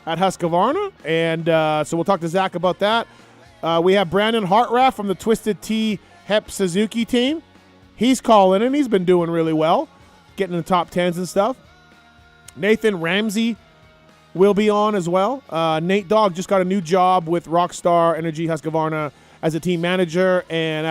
at Husqvarna, and so we'll talk to Zach about that. We have Brandon Hartranft from the Twisted Tea Hep Suzuki team. He's calling in. He's been doing really well, getting in the top 10s and stuff. Nathan Ramsey will be on as well. Nate Dogg just got a new job with Rockstar Energy Husqvarna as a team manager, and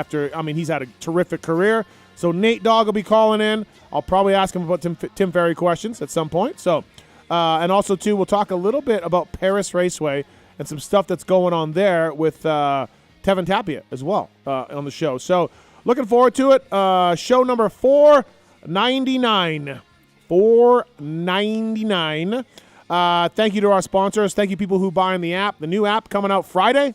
he's had a terrific career. So Nate Dogg will be calling in. I'll probably ask him about Tim Ferry questions at some point. So, and also, too, we'll talk a little bit about Paris Raceway and some stuff that's going on there with Tevin Tapia as well on the show. So, looking forward to it. Show number 499. 499. Thank you to our sponsors. Thank you, people who buy in the app. The new app coming out Friday.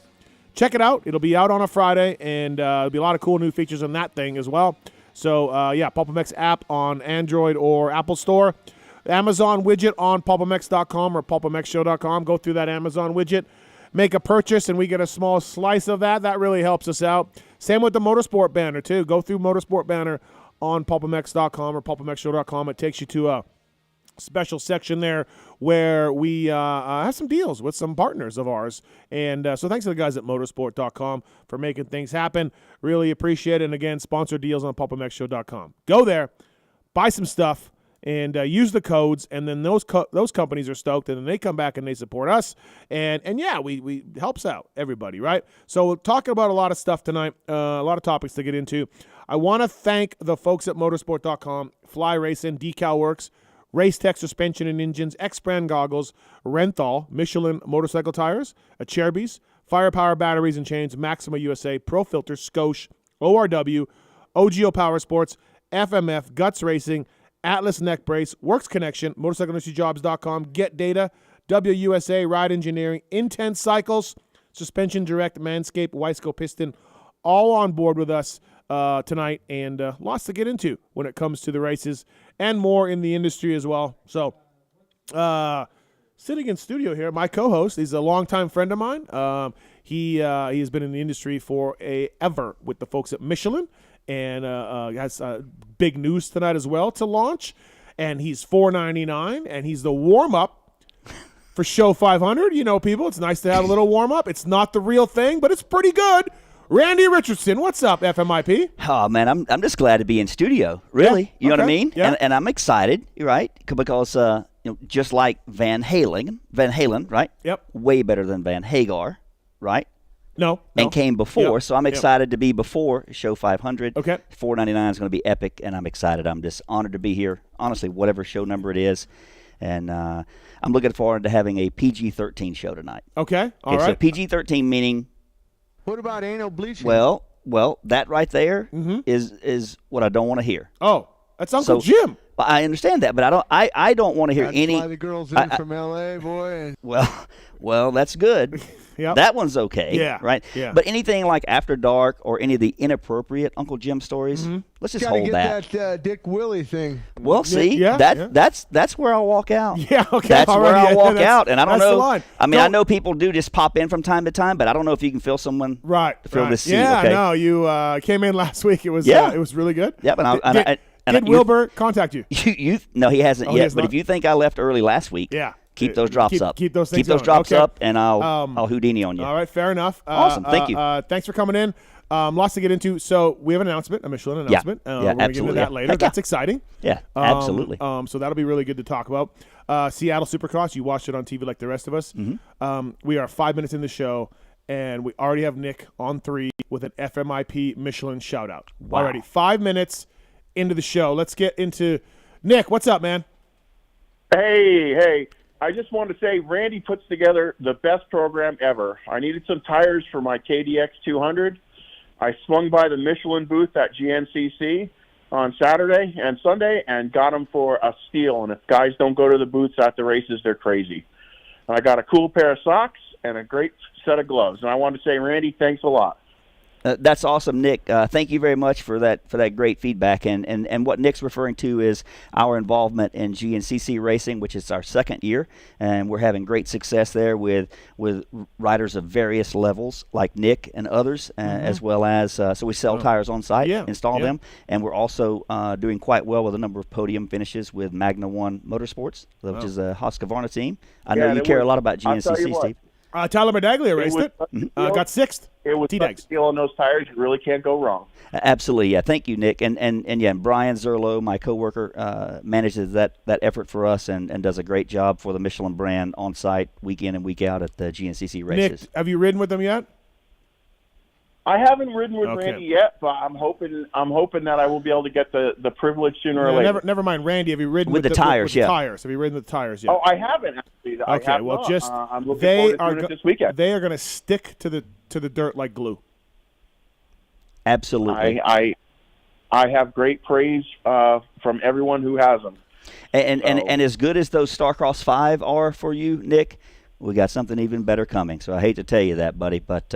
Check it out. It'll be out on a Friday, and there'll be a lot of cool new features on that thing as well. So, PulpMX app on Android or Apple Store. The Amazon widget on PulpMX.com or PulpMXShow.com. Go through that Amazon widget, make a purchase, and we get a small slice of that. That really helps us out. Same with the Motorsport banner, too. Go through Motorsport banner on PulpMX.com or PulpMXShow.com. It takes you to a special section there where we have some deals with some partners of ours. And so thanks to the guys at motorsport.com for making things happen. Really appreciate it. And again, sponsor deals on PulpMXShow.com. Go there, buy some stuff, and use the codes, and then those companies are stoked, and then they come back and they support us. And we helps out everybody, right? So we're talking about a lot of stuff tonight, a lot of topics to get into. I want to thank the folks at motorsport.com, Fly Racing, Decal Works, Race Tech Suspension and Engines, X-Brand Goggles, Renthal, Michelin Motorcycle Tires, Acerbis, Firepower Batteries and Chains, Maxima USA, Pro Filters, Scoche, ORW, OGO Power Sports, FMF, Guts Racing, Atlas Neck Brace, Works Connection, MotorcycleIndustryJobs.com, Get Data, WUSA, Ride Engineering, Intense Cycles, Suspension Direct, Manscaped, Wiseco Piston, all on board with us tonight, and lots to get into when it comes to the races and more in the industry as well. So sitting in studio here, my co-host, he's a longtime friend of mine. He has been in the industry for ever with the folks at Michelin, and has big news tonight as well to launch. And he's $4.99, and he's the warm-up for Show 500. You know, people, it's nice to have a little warm-up. It's not the real thing, but it's pretty good. Randy Richardson, what's up, FMIP? Oh, man, I'm just glad to be in studio, really. Yeah, you know what I mean? Yeah. And I'm excited, right? Because, just like Van Halen, right? Yep. Way better than Van Hagar, right? No. And came before, Yep. so I'm excited to be before Show 500. Okay. $4.99 is going to be epic, and I'm excited. I'm just honored to be here, honestly, whatever show number it is. And I'm looking forward to having a PG-13 show tonight. Okay, all right. So PG-13 meaning... What about anal bleaching? Well, that right there is what I don't want to hear. Oh, that's Uncle Jim. I understand that, but I don't want to hear That's any. why the girls in from L.A., boy. Well, that's good. Yep. That one's okay. Yeah. Right. Yeah. But anything like After Dark or any of the inappropriate Uncle Jim stories, let's just Gotta hold get that Dick Willie thing. Well, see, yeah. that's where I'll walk out. Yeah, okay. That's all where right, I'll walk out, and I don't that's the know. line. I mean, I know people do just pop in from time to time, but I don't know if you can fill someone Right. to fill this seat. Yeah, okay? no, you came in last week. It was really good. Yeah, but Did Wilbur contact you? No, he hasn't Oh, he yet. has But not? if you think I left early last week, Yeah. keep those drops up. Keep those things Keep those going. drops Okay. up, and I'll Houdini on you. All right, fair enough. Awesome, thank you. Thanks for coming in. Lots to get into. So we have an announcement, a Michelin announcement. Yeah, we're going to get into absolutely. that later. Heck yeah. That's exciting. Yeah, absolutely. So that'll be really good to talk about. Seattle Supercross, you watched it on TV like the rest of us. Mm-hmm. We are 5 minutes in the show, and we already have Nick on 3 with an FMIP Michelin shout-out. Wow. Already 5 minutes into the show. Let's get into Nick. What's up, man? Hey. I just wanted to say Randy puts together the best program ever. I needed some tires for my KDX 200. I swung by the Michelin booth at GNCC on Saturday and Sunday and got them for a steal. And if guys don't go to the booths at the races, they're crazy. And I got a cool pair of socks and a great set of gloves. And I wanted to say, Randy, thanks a lot. That's awesome, Nick. Thank you very much for that great feedback. And what Nick's referring to is our involvement in GNCC racing, which is our second year, and we're having great success there with riders of various levels, like Nick and others, as well as so we sell tires on site, install them, and we're also doing quite well with a number of podium finishes with Magna One Motorsports, which is a Husqvarna team. I know you care a lot about GNCC, Steve. Tallon Medaglia raced it. Got sixth. It was a deal on those tires. You really can't go wrong. Absolutely, yeah. Thank you, Nick. And Brian Zerlo, my coworker, manages that effort for us and does a great job for the Michelin brand on site week in and week out at the GNCC races. Nick, have you ridden with them yet? I haven't ridden with Randy yet, but I'm hoping that I will be able to get the privilege sooner or later. Never mind, Randy. Have you ridden with the tires? With the tires. Have you ridden with the tires yet? Oh, I haven't actually. Okay, I'm looking forward to doing it this weekend. They are going to stick to the dirt like glue. Absolutely. I have great praise from everyone who has them. And as good as those Starcross 5 are for you, Nick, we got something even better coming. So I hate to tell you that, buddy, but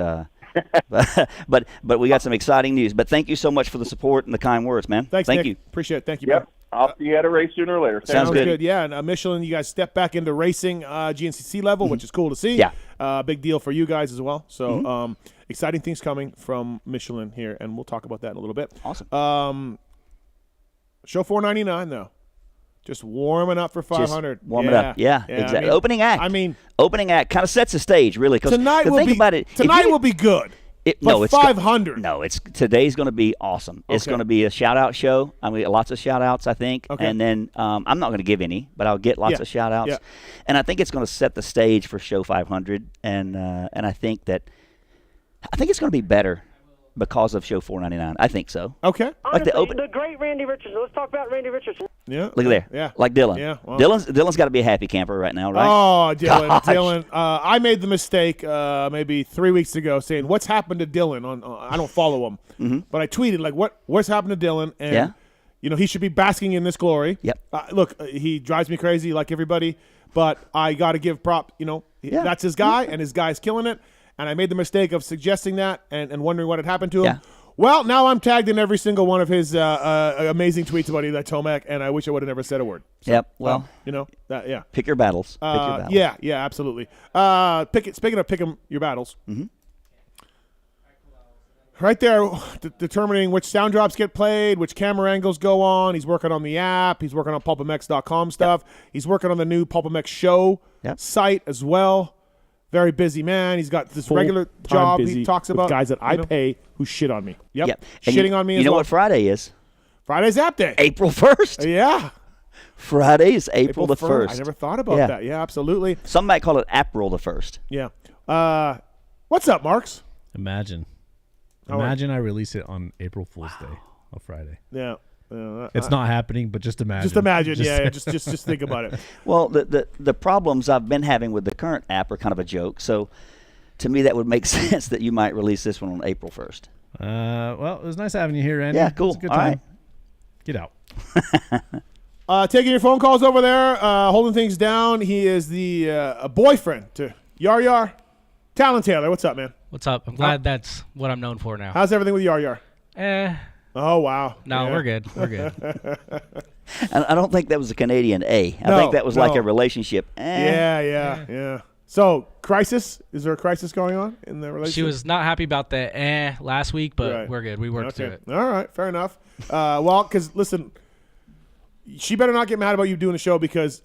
but we got some exciting news. But thank you so much for the support and the kind words, man. Thanks, thank Nick. you. Appreciate it. Thank you. Yep. I'll see you at a race sooner or later. Sounds good. Yeah, and Michelin, you guys step back into racing GNCC level, which is cool to see. Yeah. Big deal for you guys as well. So exciting things coming from Michelin here, and we'll talk about that in a little bit. Awesome. Show 499 though. Just warming up for 500. Just warming up. Yeah, exactly. I mean, opening act kind of sets the stage, really. Tonight will be about it. Tonight will be good. But 500. Today's going to be awesome. It's going to be a shout-out show. I mean, lots of shout-outs, I think. Okay. And then I'm not going to give any, but I'll get lots of shout-outs. Yeah. And I think it's going to set the stage for show 500. And I think it's going to be better because of show 499. I think so. Okay. Honestly, the great Randy Richardson. Let's talk about Randy Richardson. Yeah. Look at there. Yeah. Like Dylan. Yeah. Well. Dylan's got to be a happy camper right now, right? Oh, Dylan. I made the mistake maybe 3 weeks ago saying, what's happened to Dylan? I don't follow him. But I tweeted, like, what's happened to Dylan? And, he should be basking in this glory. Yep. Look, he drives me crazy like everybody, but I got to give prop. That's his guy, and his guy's killing it. And I made the mistake of suggesting that and wondering what had happened to him. Yeah. Well, now I'm tagged in every single one of his amazing tweets about that Tomac, and I wish I would have never said a word. So, yep. Well, Pick your battles. Pick your battles. Yeah, absolutely. Speaking of picking your battles, right there, determining which sound drops get played, which camera angles go on. He's working on the app. He's working on PulpMX.com stuff. Yep. He's working on the new PulpMX show site as well. Very busy man. He's got this regular job he talks about. Guys that I pay who shit on me. Yep. And shitting on me as well. You know what Friday is? Friday's App Day. April 1st. Yeah. Friday is April the 1st. I never thought about that. Yeah, absolutely. Some might call it April the 1st. Yeah. What's up, Marks? Imagine I release it on April Fool's Day on Friday. Yeah. It's not happening, but just imagine. Just imagine, just think about it. Well, the problems I've been having with the current app are kind of a joke. So, to me, that would make sense that you might release this one on April 1st. Well, it was nice having you here, Randy. Yeah, cool. It was a good time. Get out. Taking your phone calls over there, holding things down. He is the boyfriend to Yar Yar. Tallon Taylor, what's up, man? What's up? I'm glad that's what I'm known for now. How's everything with Yar Yar? Oh, wow. No, we're good. We're good. I don't think that was a Canadian A. I think that was like a relationship. Yeah. So, crisis? Is there a crisis going on in the relationship? She was not happy about the last week, but we're good. We worked through it. All right. Fair enough. Well, because, listen, she better not get mad about you doing the show because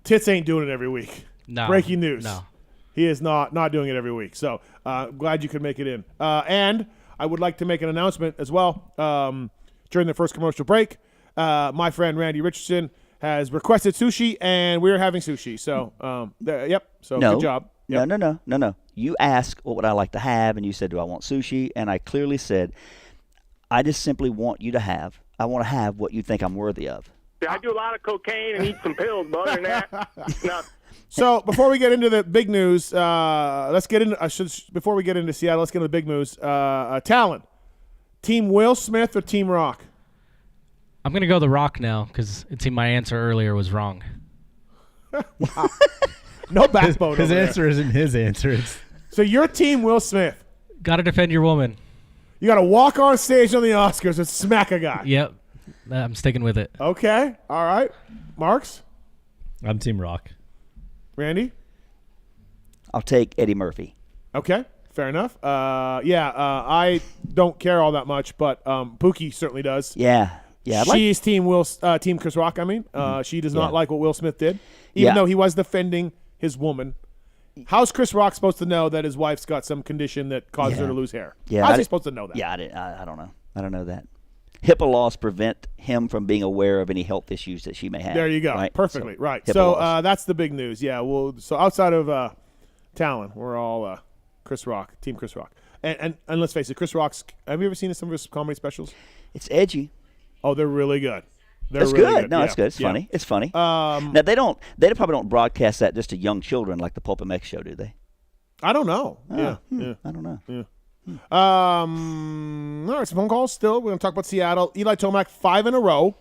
Tits ain't doing it every week. No. Breaking news. No. He is not doing it every week. So, glad you could make it in. And I would like to make an announcement as well. During the first commercial break, my friend Randy Richardson has requested sushi, and we're having sushi. So, So, good job. Yep. No. You asked what would I like to have, and you said, do I want sushi? And I clearly said, I just simply want you to have. I want to have what you think I'm worthy of. I do a lot of cocaine and eat some pills, but other than that, no. So before we get into the big news, let's get into. Before we get into Seattle, let's get into the big news. Tallon, Team Will Smith or Team Rock? I'm gonna go the Rock now because it seemed my answer earlier was wrong. Wow. No backbone. His answer isn't his answer. So you're Team Will Smith. Got to defend your woman. You got to walk on stage on the Oscars and smack a guy. Yep. I'm sticking with it. Okay. All right. Marks? I'm Team Rock. Randy? I'll take Eddie Murphy. Okay. Fair enough. I don't care all that much, but Pookie certainly does. Yeah. Yeah. She's team Chris Rock, I mean. She does not like what Will Smith did, even though he was defending his woman. How's Chris Rock supposed to know that his wife's got some condition that causes her to lose hair? Yeah, How's he supposed to know that? Yeah, I don't know. I don't know that. HIPAA laws prevent him from being aware of any health issues that she may have. There you go. Right? Perfectly. So, right. HIPAA So laws. that's the big news. Yeah. Well, so outside of Tallon, we're all Chris Rock, Team Chris Rock. And let's face it, Chris Rock's – have you ever seen some of his comedy specials? It's edgy. Oh, they're really good. It's really good. No, Yeah. it's good. It's funny. It's funny. Um, Now, they probably don't broadcast that just to young children like the PulpMX show, do they? I don't know. Yeah. I don't know. Yeah. All right, some phone calls still. We're going to talk about Seattle. Eli Tomac, 5 in a row.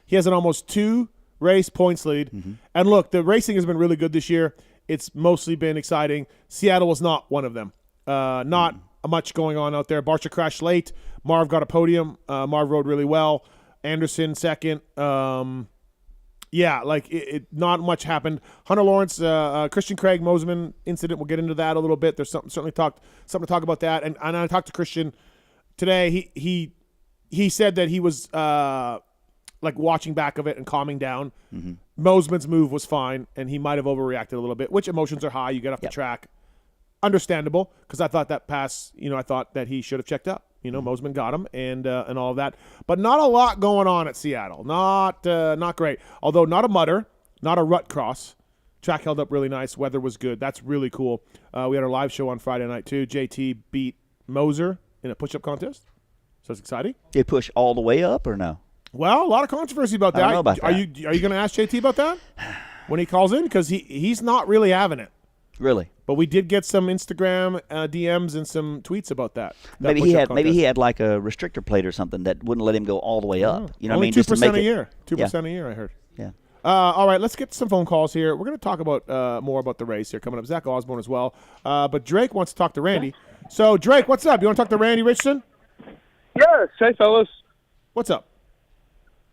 He has an almost 2-race points lead. And look, the racing has been really good this year. It's mostly been exciting. Seattle was not one of them. Not much going on out there. Barcia crashed late. Marv got a podium. Marv rode really well. Anderson second. Not much happened. Hunter Lawrence, Christian Craig Mosman incident. We'll get into that a little bit. There's something to talk about that. And I talked to Christian today. He said that he was watching back of it and calming down. Mosman's move was fine, and he might have overreacted a little bit. Which emotions are high? You get off the track. Understandable, because I thought that pass. I thought that he should have checked up. Mosman got him and all of that. But not a lot going on at Seattle. Not great. Although not a mutter, not a rut cross. Track held up really nice. Weather was good. That's really cool. We had our live show on Friday night too. JT beat Moser in a push-up contest. So it's exciting. Did he push all the way up or no? Well, a lot of controversy about that. I don't know about that. Are you going to ask JT about that when he calls in? Because he's not really having it. Really? But we did get some Instagram DMs and some tweets about that. Maybe he had like a restrictor plate or something that wouldn't let him go all the way up. You know Only what I mean? 2% a year. 2% a year, I heard. Yeah. All right, let's get some phone calls here. We're going to talk about more about the race here coming up. Zach Osborne as well. But Drake wants to talk to Randy. So, Drake, what's up? You want to talk to Randy Richardson? Yes. Hey, fellas. What's up?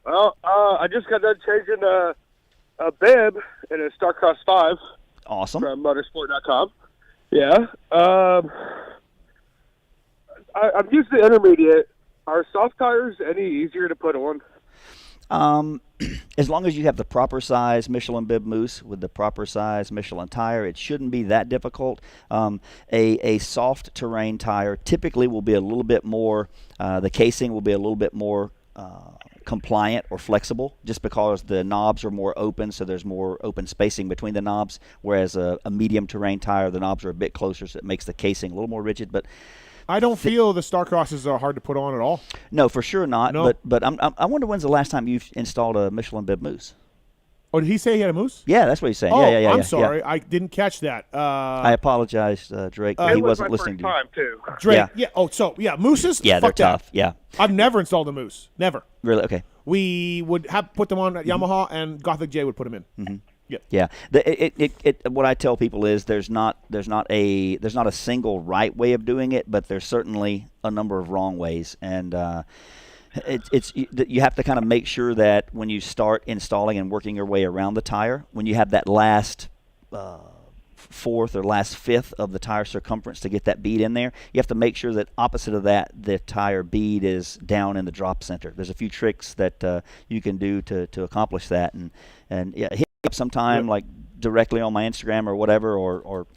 Well, I just got done changing a bib in a StarCross 5 Awesome. from motorsport.com. Yeah. I'm used to the intermediate. Are soft tires any easier to put on? As long as you have the proper size Michelin bib mousse with the proper size Michelin tire, it shouldn't be that difficult. A soft terrain tire typically will be a little bit more, the casing will be a little bit more compliant or flexible, just because the knobs are more open, so there's more open spacing between the knobs, whereas a medium terrain tire, the knobs are a bit closer, so it makes the casing a little more rigid. But I don't feel the Star Crosses are hard to put on at all. no, for sure not. No. But I wonder when's the last time you've installed a Michelin bib mousse? Oh, did he say he had a moose? Yeah, that's what he's saying. Oh, yeah. I'm sorry. I didn't catch that. I apologize, Drake. It He was wasn't my listening first to you. time, too. Drake, Yeah. mooses? Yeah, they're Fuck that. tough. Yeah, I've never installed a moose. Never. really. Okay. We would have put them on at Yamaha, and Gothic J would put them in. Yeah. What I tell people is there's not a single right way of doing it, but there's certainly a number of wrong ways, and you have to kind of make sure that when you start installing and working your way around the tire, when you have that last fourth or last fifth of the tire circumference to get that bead in there, you have to make sure that opposite of that, the tire bead is down in the drop center. There's a few tricks that you can do to accomplish that, and hit me up sometime, like directly on my Instagram or whatever,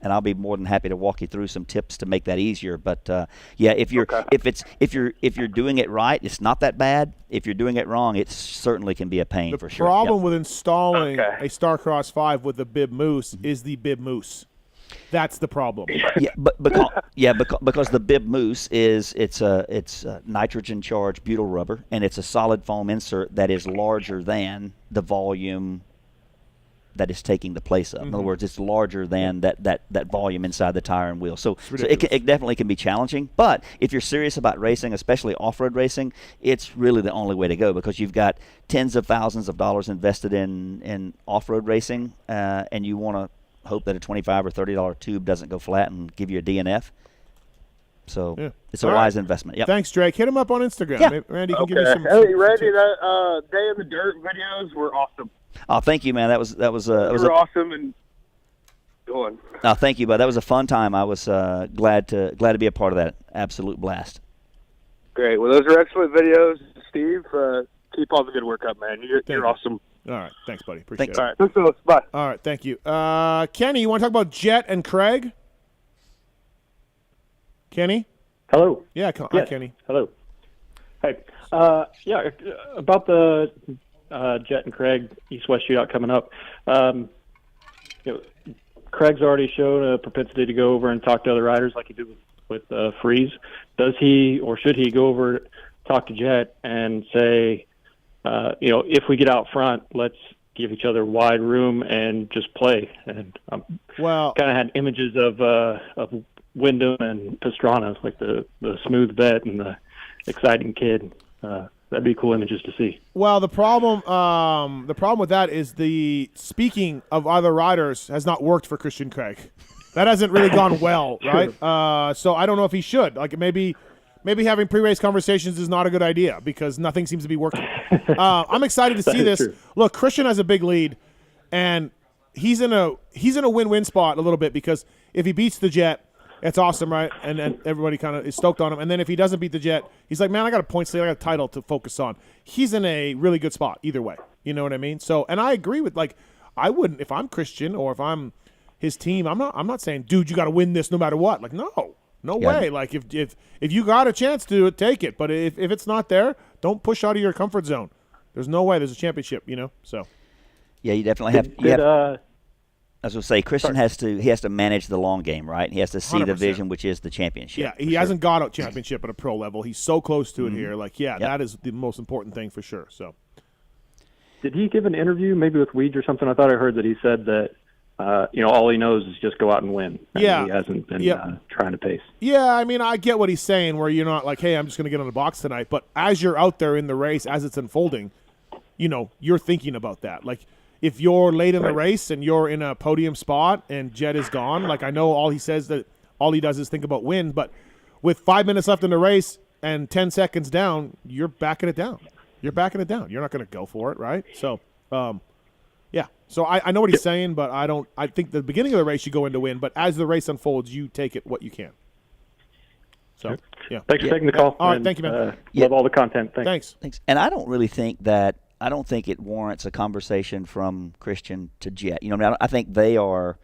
and I'll be more than happy to walk you through some tips to make that easier. But if you're doing it right, it's not that bad. If you're doing it wrong, it certainly can be a pain for sure. The problem with installing a Starcross 5 with the bib mousse is the bib mousse. That's the problem. Because the bib mousse it's a nitrogen charged butyl rubber, and it's a solid foam insert that is larger than the volume that is taking the place of. In other words, it's larger than that volume inside the tire and wheel. So it definitely can be challenging. But if you're serious about racing, especially off-road racing, it's really the only way to go, because you've got tens of thousands of dollars invested in off-road racing, and you want to hope that a $25 or $30 tube doesn't go flat and give you a DNF. So Yeah. it's a All wise right. investment. Yep. Thanks, Drake. Hit him up on Instagram. Yeah. Maybe Randy can give you Okay. some. Hey, Randy, tips. that Day in the Dirt videos were awesome. Oh, thank you, man. That was They were awesome and go on. No, thank you, bud. That was a fun time. I was glad to be a part of that. Absolute blast. Great. Well, those are excellent videos, Steve. Keep all the good work up, man. You're awesome. All right. Thanks, buddy. Appreciate Thanks. it. All right. Thanks, fellas. Bye. All right. Thank you. Kenny, you want to talk about Jet and Craig? Kenny? Hello. Yeah. Hi, Yes. Kenny. Hello. Hey. Yeah, about the Jet and Craig East-West shootout coming up. Craig's already shown a propensity to go over and talk to other riders like he did with Freeze. Does he or should he go over, talk to Jet and say, if we get out front, let's give each other wide room and just play? And Well, kind of had images of Wyndham and Pastrana, like the smooth bet and the exciting kid. That'd be cool images to see. Well, the problem with that is the speaking of other riders has not worked for Christian Craig. That hasn't really gone well, right? So I don't know if he should. Like maybe having pre-race conversations is not a good idea because nothing seems to be working. I'm excited to see this. True. Look, Christian has a big lead, and he's in a win-win spot a little bit because if he beats the Jet, it's awesome, right? And everybody kind of is stoked on him. And then if he doesn't beat the Jet, he's like, man, I got a point slate, I got a title to focus on. He's in a really good spot either way. You know what I mean? So, and I agree with, like, I wouldn't, if I'm Christian or if I'm his team, I'm not saying, dude, you got to win this no matter what. Like, no way. Like, if you got a chance to take it, but if it's not there, don't push out of your comfort zone. There's no way. There's a championship, So. Yeah, you definitely have. I was going to say, Christian has to manage the long game, right? He has to see 100%. the vision, which is the championship. Yeah, he hasn't got a championship at a pro level. He's so close to it here. Like, Yep. that is the most important thing for sure. So, Did he give an interview maybe with Weege or something? I thought I heard that he said that all he knows is just go out and win. And Yeah. he hasn't been trying to pace. yeah, I mean, I get what he's saying where you're not like, hey, I'm just going to get on the box tonight. But as you're out there in the race, as it's unfolding, you're thinking about that. Like, if you're late in the race and you're in a podium spot and Jet is gone, like I know all he does is think about win, but with 5 minutes left in the race and 10 seconds down, you're backing it down. You're not going to go for it, right? So, yeah. So I know what he's saying, but I think the beginning of the race you go in to win, but as the race unfolds, you take it what you can. So, yeah. Thanks for taking the call. All right, and, thank you, man. Love all the content. Thanks. Thanks. And I don't think it warrants a conversation from Christian to Jet. I think they're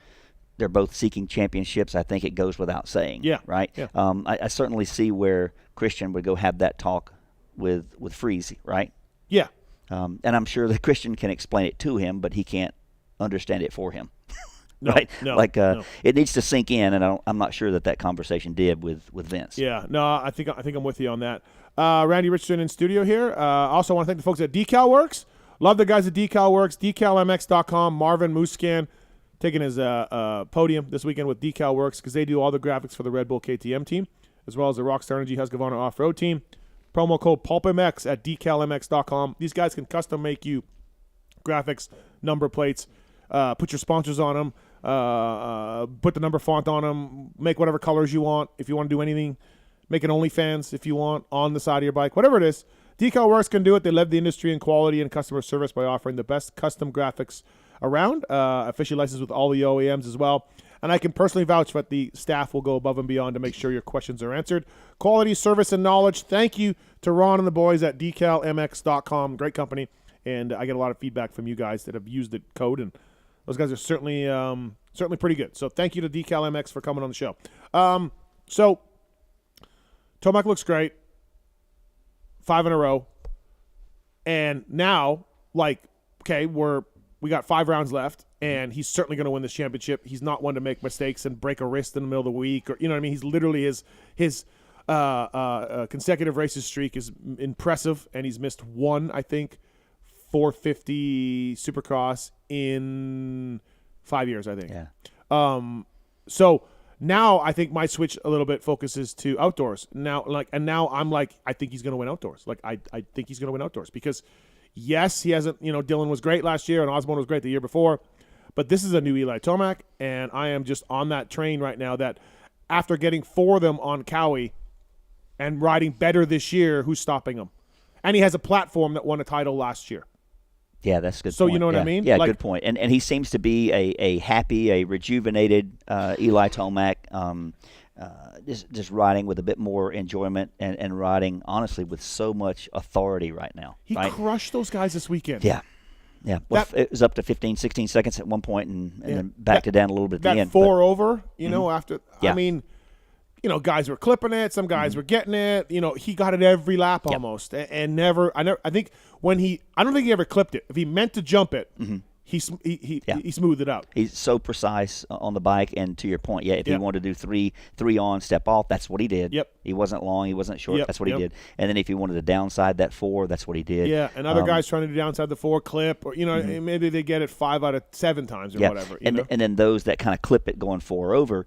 both seeking championships. I think it goes without saying. Yeah. Right. Yeah. I certainly see where Christian would go have that talk with Freeze, right? Yeah. And I'm sure that Christian can explain it to him, but he can't understand it for him. No, right? no, Like no. it needs to sink in, and I'm not sure that conversation did with Vince. Yeah, no, I think I'm with you on that. Randy Richardson in studio here. Also want to thank the folks at Decal Works. Love the guys at Decal Works. DecalMX.com. Marvin Muscan taking his podium this weekend with Decal Works because they do all the graphics for the Red Bull KTM team as well as the Rockstar Energy Husqvarna off-road team. Promo code PulpMX at DecalMX.com. These guys can custom make you graphics, number plates, put your sponsors on them, put the number font on them, make whatever colors you want. If you want to do anything, make an OnlyFans if you want on the side of your bike, whatever it is. Decal Works can do it. They love the industry in quality and customer service by offering the best custom graphics around. Officially licensed with all the OEMs as well. And I can personally vouch that the staff will go above and beyond to make sure your questions are answered. Quality, service, and knowledge. Thank you to Ron and the boys at DecalMX.com. Great company. And I get a lot of feedback from you guys that have used the code, and those guys are certainly pretty good. So thank you to DecalMX for coming on the show. So Tomac looks great. 5 in a row. And now, okay, we got 5 rounds left, and he's certainly going to win this championship. He's not one to make mistakes and break a wrist in the middle of the week, or you know what I mean. He's literally his consecutive races streak is impressive, and he's missed one, I think, 450 Supercross in 5 years, I think. Yeah. So now I think my switch a little bit focuses to outdoors. Now I'm like, I think he's going to win outdoors. Like I think he's going to win outdoors because yes, he hasn't, Dylan was great last year and Osborne was great the year before, but this is a new Eli Tomac, and I am just on that train right now that after getting 4 of them on Cowie and riding better this year, who's stopping him? And he has a platform that won a title last year. Yeah, that's a good So point. you know what yeah. I mean? Yeah, Like- good point. And he seems to be a happy, a rejuvenated Eli Tomac, just riding with a bit more enjoyment and riding, honestly, with so much authority right now. He right? crushed those guys this weekend. Yeah. Yeah, well, it was up to 15, 16 seconds at one point and then backed it down a little bit at That the end. 4 over, you know, after – Yeah. I mean – you know, guys were clipping it. Some guys were getting it. You know, he got it every lap almost, and never. I think when I don't think he ever clipped it. If he meant to jump it, he smoothed it out. He's so precise on the bike, and to your point, if he wanted to do three on, step off, that's what he did. Yep. He wasn't long, he wasn't short. Yep. That's what he Yep. did. And then if he wanted to downside that 4, that's what he did. Yeah, and other guys trying to do downside the 4 clip, or you know, maybe they get it 5 out of 7 times or whatever. You know? And then those that kind of clip it going 4 over,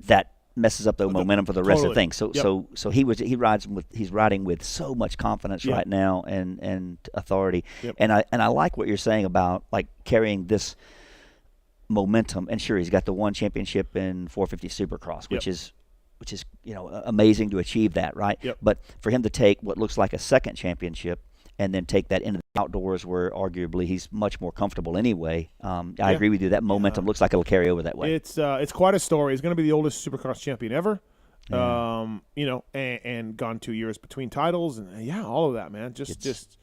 that messes up the momentum for the rest of the thing. So he's riding with so much confidence right now and authority. Yep. And I like what you're saying about like carrying this momentum. And sure, he's got the 1 championship in 450 Supercross, which is you know, amazing to achieve that, right? Yep. But for him to take what looks like a 2nd championship and then take that into the outdoors where arguably he's much more comfortable anyway. I agree with you. That momentum looks like it'll carry over that way. It's quite a story. He's going to be the oldest Supercross champion ever. You know, and gone 2 years between titles, and all of that, man. Just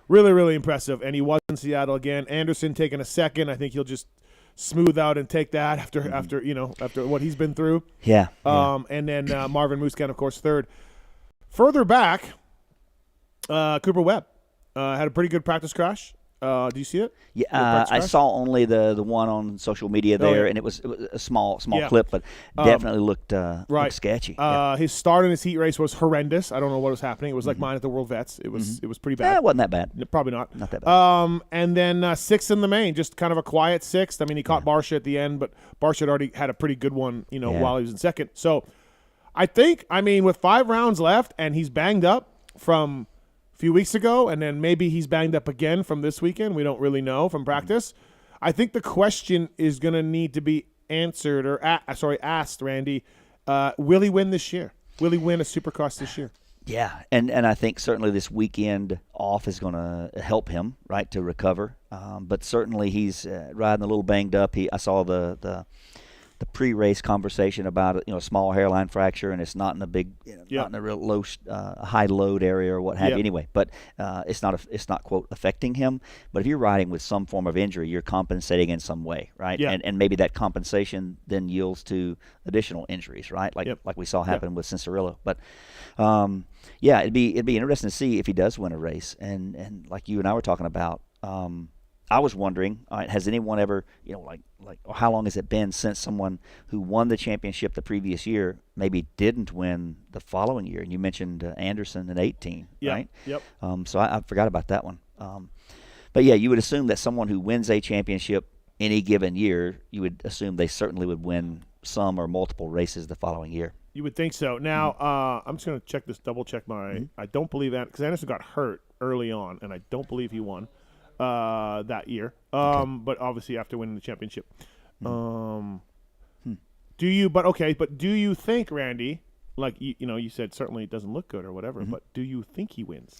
really, really impressive. And he was in Seattle again. Anderson taking a 2nd. I think he'll just smooth out and take that after what he's been through. Yeah. And then Marvin Muscat, of course, 3rd. Further back, Cooper Webb had a pretty good practice crash. Do you see it? Yeah, I saw only the one on social media there, and it was a small clip, but definitely looked sketchy. His start in his heat race was horrendous. I don't know what was happening. It was like mine at the World Vets. It was pretty bad. It wasn't that bad. Probably not. Not that bad. And then 6th in the main, just kind of a quiet 6th. I mean, he caught Barsha at the end, but Barsha had already had a pretty good one, you know, while he was in 2nd. So I think, with 5 rounds left, and he's banged up from few weeks ago, and then maybe he's banged up again from this weekend. We don't really know from practice. I think the question is going to need to be answered or asked, Randy. Will he win this year? Will he win a Supercross this year? Yeah, and I think certainly this weekend off is going to help him, right, to recover. But certainly he's riding a little banged up. I saw the pre-race conversation about it, you know, small hairline fracture, and it's not in a big, not in a real low, high load area or what have you. Anyway, but it's not quote affecting him. But if you're riding with some form of injury, you're compensating in some way, right? Yeah. And maybe that compensation then yields to additional injuries, right? Like we saw happen with Cincerillo. But it'd be interesting to see if he does win a race. And like you and I were talking about. I was wondering, has anyone ever, you know, like how long has it been since someone who won the championship the previous year maybe didn't win the following year? And you mentioned Anderson in 18, right? Yep. So I forgot about that one. But yeah, you would assume that someone who wins a championship any given year, you would assume they certainly would win some or multiple races the following year. You would think so. Now, I'm just going to double check my. I don't believe that because Anderson got hurt early on, and I don't believe he won that year. But obviously after winning the championship. Do you think, Randy, like you said certainly it doesn't look good or whatever, but do you think he wins?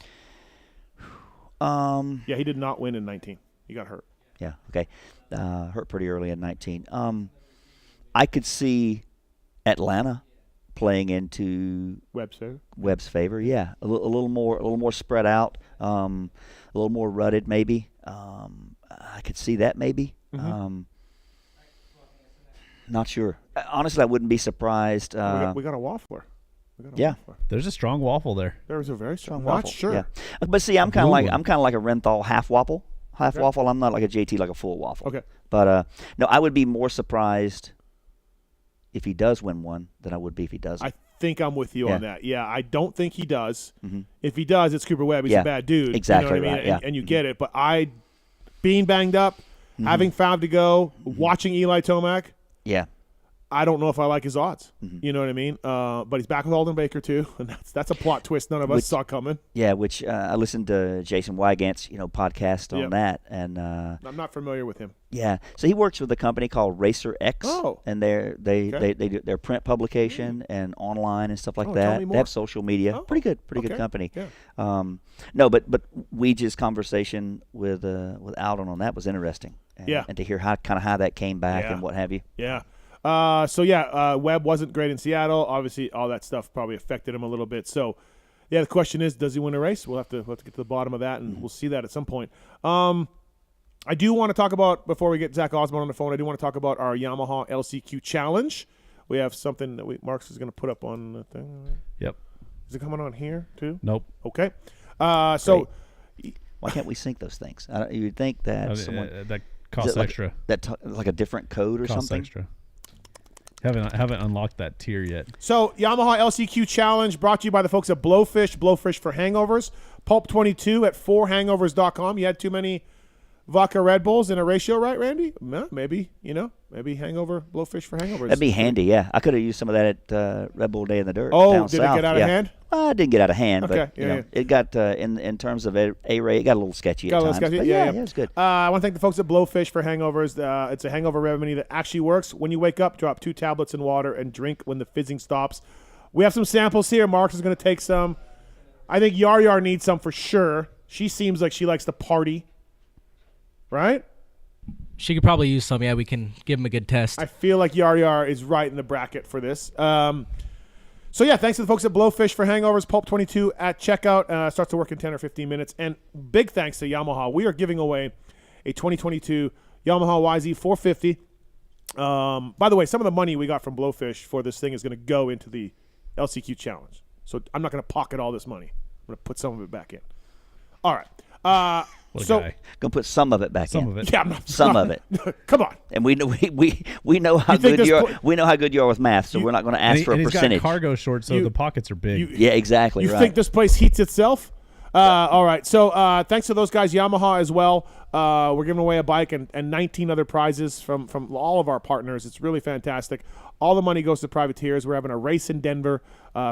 Yeah, he did not win in 19. He got hurt. Yeah, okay. Hurt pretty early in 19. I could see Atlanta playing into Webb's favor. Yeah, a little more spread out, a little more rutted maybe. I could see that maybe. Not sure. Honestly, I wouldn't be surprised. We got a waffler. There's a strong waffle there. There's a very strong waffle. Not sure. Yeah. But see, I'm kind of like a Renthal half waffle. Waffle. I'm not like a JT, like a full waffle. Okay. But no, I would be more surprised if he does win one than I would be if he doesn't. I think I'm with you on that. Yeah, I don't think he does. If he does, it's Cooper Webb. He's a bad dude. Exactly. You know what I mean? Right. And you get it. But being banged up, having 5 to go, watching Eli Tomac. Yeah. I don't know if I like his odds. You know what I mean? But he's back with Alden Baker too, and that's a plot twist none of us saw coming. Yeah, which I listened to Jason Wygant's podcast on that, and I'm not familiar with him. Yeah, so he works with a company called Racer X, and they do their print publication and online and stuff like that. They have social media, pretty good company. Yeah. No, but Weege's conversation with Alden on that was interesting. And to hear how that came back and what have you. Yeah. Webb wasn't great in Seattle. Obviously, all that stuff probably affected him a little bit. So, the question is, does he win a race? We'll have to get to the bottom of that, and we'll see that at some point. I do want to talk about, before we get Zach Osborne on the phone, I do want to talk about our Yamaha LCQ Challenge. We have something that Marks is going to put up on the thing. Yep. Is it coming on here, too? Nope. Okay. Why can't we sync those things? You'd think that someone... that costs extra. Like a different code or costs something? Extra. Haven't unlocked that tier yet. So, Yamaha LCQ Challenge brought to you by the folks at Blowfish for hangovers. Pulp22 at 4hangovers.com. You had too many vodka Red Bulls in a ratio, right, Randy? Maybe hangover, Blowfish for hangovers. That'd be handy, yeah. I could have used some of that at Red Bull Day in the Dirt. Oh, down did south. It get out of hand? It didn't get out of hand, okay, but it got in terms of A-Ray, it got a little sketchy at times. Yeah, it's good. I want to thank the folks at Blowfish for hangovers. It's a hangover remedy that actually works. When you wake up, drop 2 tablets in water and drink when the fizzing stops. We have some samples here. Marks is going to take some. I think Yar needs some for sure. She seems like she likes to party, right? She could probably use some. Yeah, we can give him a good test. I feel like Yar is right in the bracket for this. Thanks to the folks at Blowfish for hangovers. Pulp22 at checkout. Starts to work in 10 or 15 minutes. And big thanks to Yamaha. We are giving away a 2022 Yamaha YZ 450. By the way, some of the money we got from Blowfish for this thing is going to go into the LCQ Challenge. So I'm not going to pocket all this money. I'm going to put some of it back in. All right. Gonna put some of it back in. Some of it. Yeah, some of it. Come on. And we know how good you are. We know how good you are with math, so we're not going to ask for a percentage. He's got cargo shorts, so the pockets are big. Yeah, exactly. You think this place heats itself? All right. So thanks to those guys, Yamaha as well. We're giving away a bike and 19 other prizes from all of our partners. It's really fantastic. All the money goes to privateers. We're having a race in Denver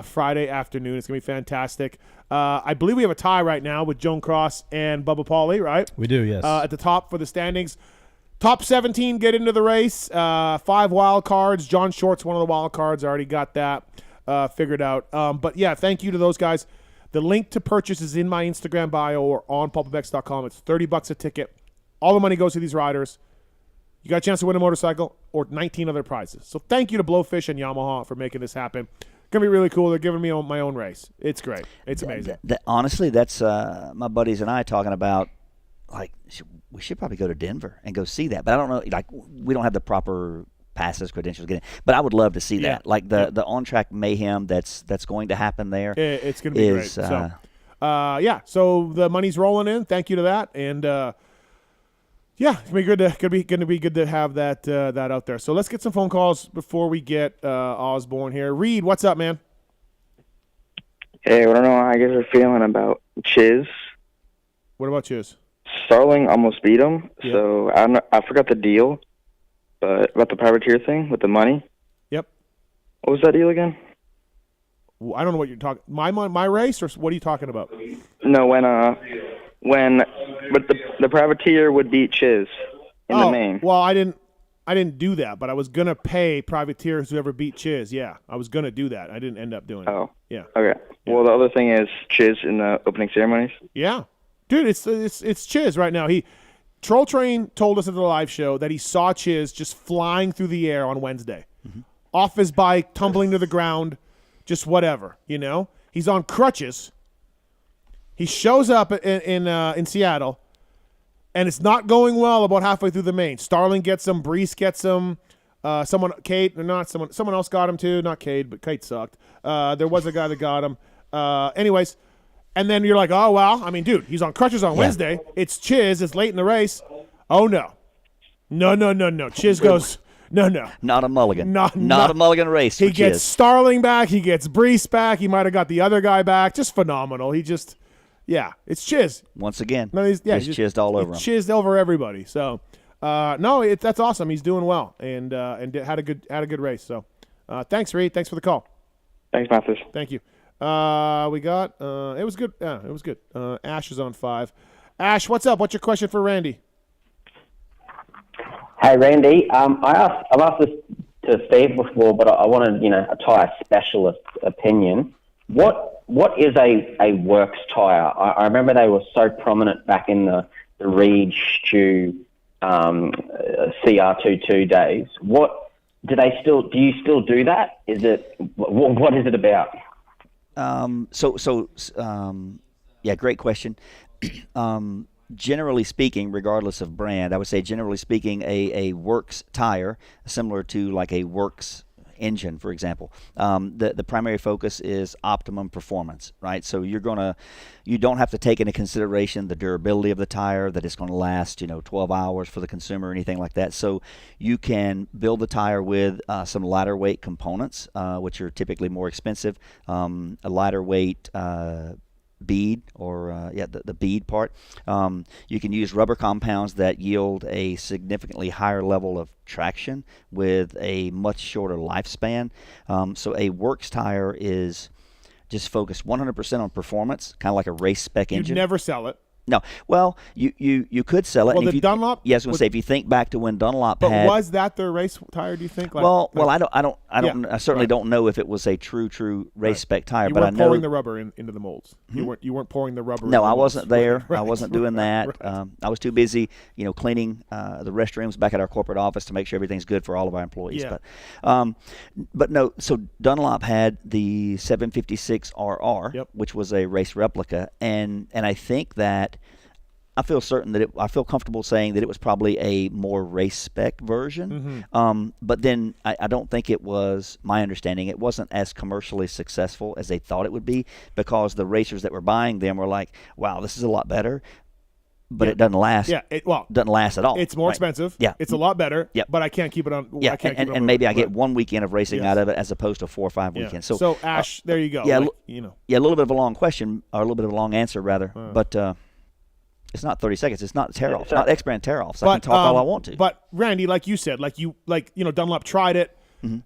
Friday afternoon. It's going to be fantastic. I believe we have a tie right now with Joan Cross and Bubba Pauly, right? We do, yes. At the top for the standings. Top 17 get into the race. 5 wild cards. John Short's one of the wild cards. I already got that figured out. But, yeah, thank you to those guys. The link to purchase is in my Instagram bio or on PulpMX.com. It's $30 a ticket. All the money goes to these riders. You got a chance to win a motorcycle or 19 other prizes. So thank you to Blowfish and Yamaha for making this happen. Going to be really cool. They're giving me my own race. It's great. It's amazing. Honestly, that's my buddies and I talking about, like, we should probably go to Denver and go see that. But I don't know, like, we don't have the proper passes, credentials, but I would love to see that. Like the on-track mayhem that's going to happen there. It's going to be great. So the money's rolling in. Thank you to that. And, it's going to be good to have that out there. So let's get some phone calls before we get Osborne here. Reed, what's up, man? Hey, I don't know how you guys are feeling about Chiz. What about Chiz? Starling almost beat him, so I forgot the deal, but about the privateer thing with the money. Yep. What was that deal again? Well, I don't know what you're talking. My race, or what are you talking about? No, but the privateer would beat Chiz in the main. Well, I didn't do that, but I was gonna pay privateers whoever beat Chiz. Yeah, I was gonna do that. I didn't end up doing it. Oh, yeah. Okay. Yeah. Well, the other thing is Chiz in the opening ceremonies. Yeah, dude, it's Chiz right now. Troll Train told us at the live show that he saw Chiz just flying through the air on Wednesday, off his bike, tumbling to the ground, just whatever. He's on crutches. He shows up in Seattle, and it's not going well about halfway through the main. Starling gets him, Brees gets him, someone else got him too. Not Cade, but Cade sucked. There was a guy that got him. Anyways, and then you're like, oh, well, I mean, dude, he's on crutches on Wednesday. It's Chiz. It's late in the race. Oh, no. No. Chiz goes, no. Not a mulligan. Not a mulligan race for He gets Starling back. He gets Brees back. He might have got the other guy back. Just phenomenal. Yeah, it's Chiz. Once again, he's chizzed all over him. Chizzed over everybody. So, no, that's awesome. He's doing well and had a good race. So thanks, Reed. Thanks for the call. Thanks, Mathis. Thank you. We got it was good. Yeah, it was good. Ash is on 5. Ash, what's up? What's your question for Randy? Hey, Randy. I've asked this to Steve before, but I wanted, a tyre specialist opinion. What is a works tyre? I remember they were so prominent back in the Reed Stew CR22 days. Do you still do that? What is it about? Yeah, great question. Generally speaking, regardless of brand, I would say generally speaking, a works tire, similar to like a works engine, for example, the primary focus is optimum performance, right? So you don't have to take into consideration the durability of the tire, that it's going to last 12 hours for the consumer or anything like that. So you can build the tire with some lighter weight components, which are typically more expensive, a lighter weight bead or the bead part. You can use rubber compounds that yield a significantly higher level of traction with a much shorter lifespan. So a works tire is just focused 100% on performance, kind of like a race spec engine. You'd never sell it. No, well, you could sell it. Well, and the Dunlop. Yeah, I was going to say, if you think back to when Dunlop but had. But was that their race tire? Do you think? I certainly don't know if it was a true race spec tire. But I know you weren't pouring the rubber into the molds. You weren't pouring the rubber. No, I wasn't there. Right, I wasn't doing that. Right. I was too busy, cleaning the restrooms back at our corporate office to make sure everything's good for all of our employees. Yeah. But no. So Dunlop had the 756 RR, which was a race replica, and I think that. I feel comfortable saying that it was probably a more race spec version. Mm-hmm. But then I don't think it was, my understanding, it wasn't as commercially successful as they thought it would be, because the racers that were buying them were like, wow, this is a lot better. But it doesn't last. Yeah, doesn't last at all. It's more expensive. Yeah, it's a lot better. Yeah, but I can't keep it on. Yeah, and maybe I get one weekend of racing out of it as opposed to 4 or 5 weekends. So Ash, there you go. Yeah, a little bit of a long question, or a little bit of a long answer rather, but. It's not 30 seconds. It's not tear-offs. It's not X-brand tear-offs. I can talk all I want to. But Randy, like you said, Dunlop tried it,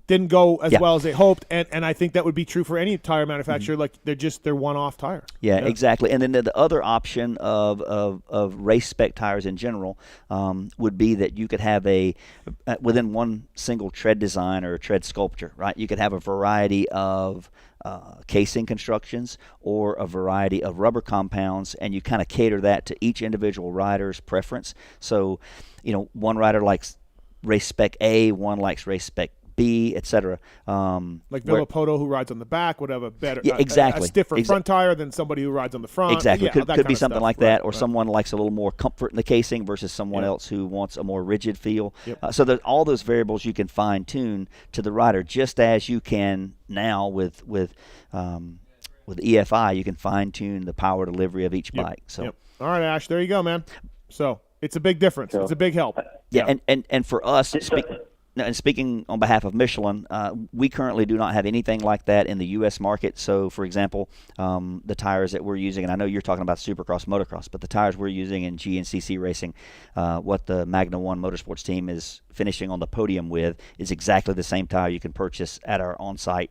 didn't go as well as they hoped, and I think that would be true for any tire manufacturer. Like they're one-off tire. Yeah, exactly. And then the other option of race spec tires in general would be that you could have within one single tread design or tread sculpture, right? You could have a variety of casing constructions or a variety of rubber compounds, and you kind of cater that to each individual rider's preference. So, one rider likes race spec A, one likes race spec B, etc. Like Villapoto, who rides on the back, would have a better, exactly. a stiffer front tire than somebody who rides on the front. Exactly, Yeah, could be something like that, or right. someone likes a little more comfort in the casing versus someone else who wants a more rigid feel. Yep. So there's all those variables you can fine tune to the rider, just as you can now with EFI, you can fine tune the power delivery of each bike. So, all right, Ash, there you go, man. So it's a big difference. It's a big help. And for us. And speaking on behalf of Michelin, we currently do not have anything like that in the U.S. market. So, for example, the tires that we're using, and I know you're talking about Supercross, Motocross, but the tires we're using in GNCC racing, what the Magna 1 Motorsports team is finishing on the podium with, is exactly the same tire you can purchase at our on-site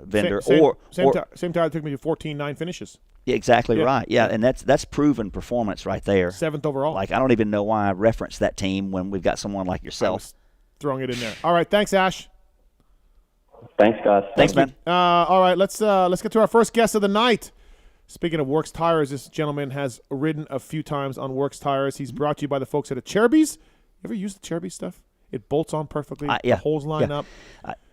vendor. Same tire that took me to 14.9 finishes. Yeah, exactly right. Yeah, and that's proven performance right there. 7th overall. Like, I don't even know why I referenced that team when we've got someone like yourself. Throwing it in there. All right, thanks, Ash. Thanks, guys. Thanks, man. All right, let's get to our first guest of the night. Speaking of Works Tires, this gentleman has ridden a few times on Works Tires. He's brought to you by the folks at Acherbys. You ever use the Acherbys stuff? It bolts on perfectly. The holes line up.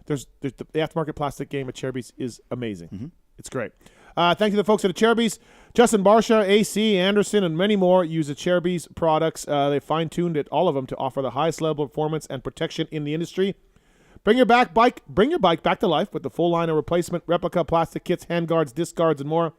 There's the aftermarket plastic game at Acherbys is amazing. It's great. Thank you to the folks at Acherbys. Justin Barsha, AC, Anderson, and many more use Acherbys products. They fine-tuned all of them to offer the highest level of performance and protection in the industry. Bring your bike back to life with the full line of replacement replica plastic kits, handguards, disc guards, and more.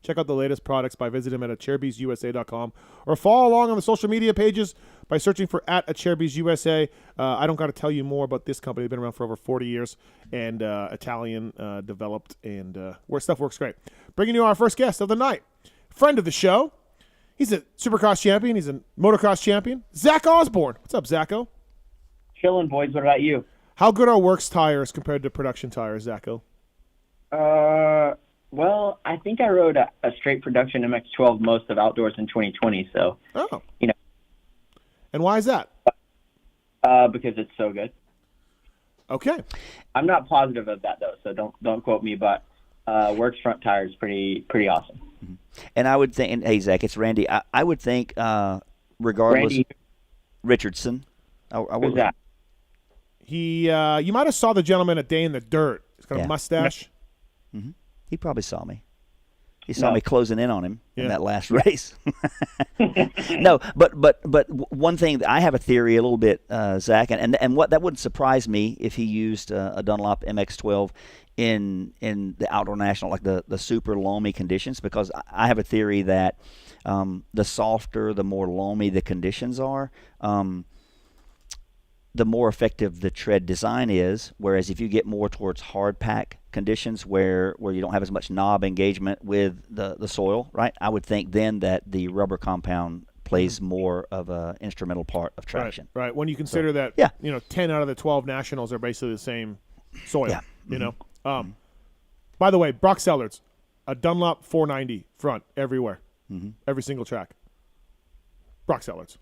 Check out the latest products by visiting them at acherbysusa.com or follow along on the social media pages by searching for @AcherbysUSA. I don't got to tell you more about this company. They've been around for over 40 years and Italian developed, and where stuff works great. Bringing you our first guest of the night, friend of the show. He's a Supercross champion. He's a motocross champion. Zach Osborne. What's up, Zacho? Chilling, boys. What about you? How good are works tires compared to production tires, Zacho? Well, I think I rode a straight production MX-12 most of outdoors in 2020. So, you know. And why is that? Because it's so good. Okay. I'm not positive of that though, so don't quote me. But works front tire is pretty awesome. And I would think, and hey Zach, it's Randy. I would think, regardless, Randy. Richardson. Who's that? He, you might have saw the gentleman at Day in the Dirt. He's got a mustache. Mm-hmm. He probably saw me. He saw me closing in on him in that last race. No, but one thing, I have a theory a little bit, Zach, and what that wouldn't surprise me if he used a Dunlop MX-12 in the outdoor national, like the super loamy conditions, because I have a theory that the softer, the more loamy the conditions are, the more effective the tread design is. Whereas if you get more towards hard pack conditions where you don't have as much knob engagement with the soil, right? I would think then that the rubber compound plays more of an instrumental part of traction. Right. When you consider that, 10 out of the 12 nationals are basically the same soil. Yeah. You know. By the way, Brock Sellards, a Dunlop 490 front everywhere, every single track. Brock Sellards.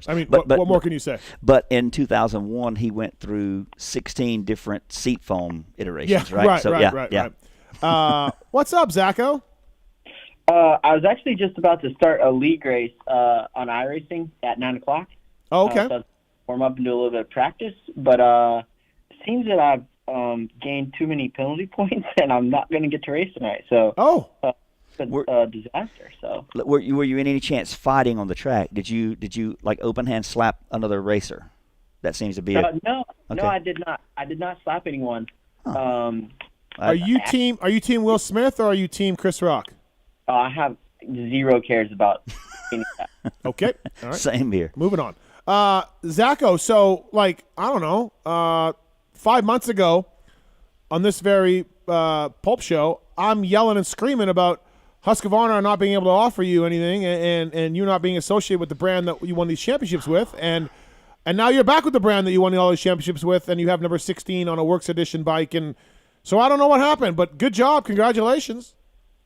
I mean, what more can you say? But in 2001, he went through 16 different seat foam iterations, right? Right. What's up, Zacho? I was actually just about to start a league race on iRacing at 9 o'clock. Oh, okay. So I'll warm up and do a little bit of practice. But it seems that I've gained too many penalty points, and I'm not going to get to race tonight. So it's a disaster. So were you in any chance fighting on the track? Did you like open hand slap another racer? That seems to be no, I did not. I did not slap anyone. Huh. Are you team Will Smith or are you team Chris Rock? I have zero cares about any of that. Okay. All right. Same here. Moving on. Zacho, so like, I don't know, 5 months ago on this very Pulp show, I'm yelling and screaming about Husqvarna not being able to offer you anything and you not being associated with the brand that you won these championships with. And now you're back with the brand that you won all these championships with, and you have number 16 on a Works Edition bike. And so I don't know what happened, but good job. Congratulations.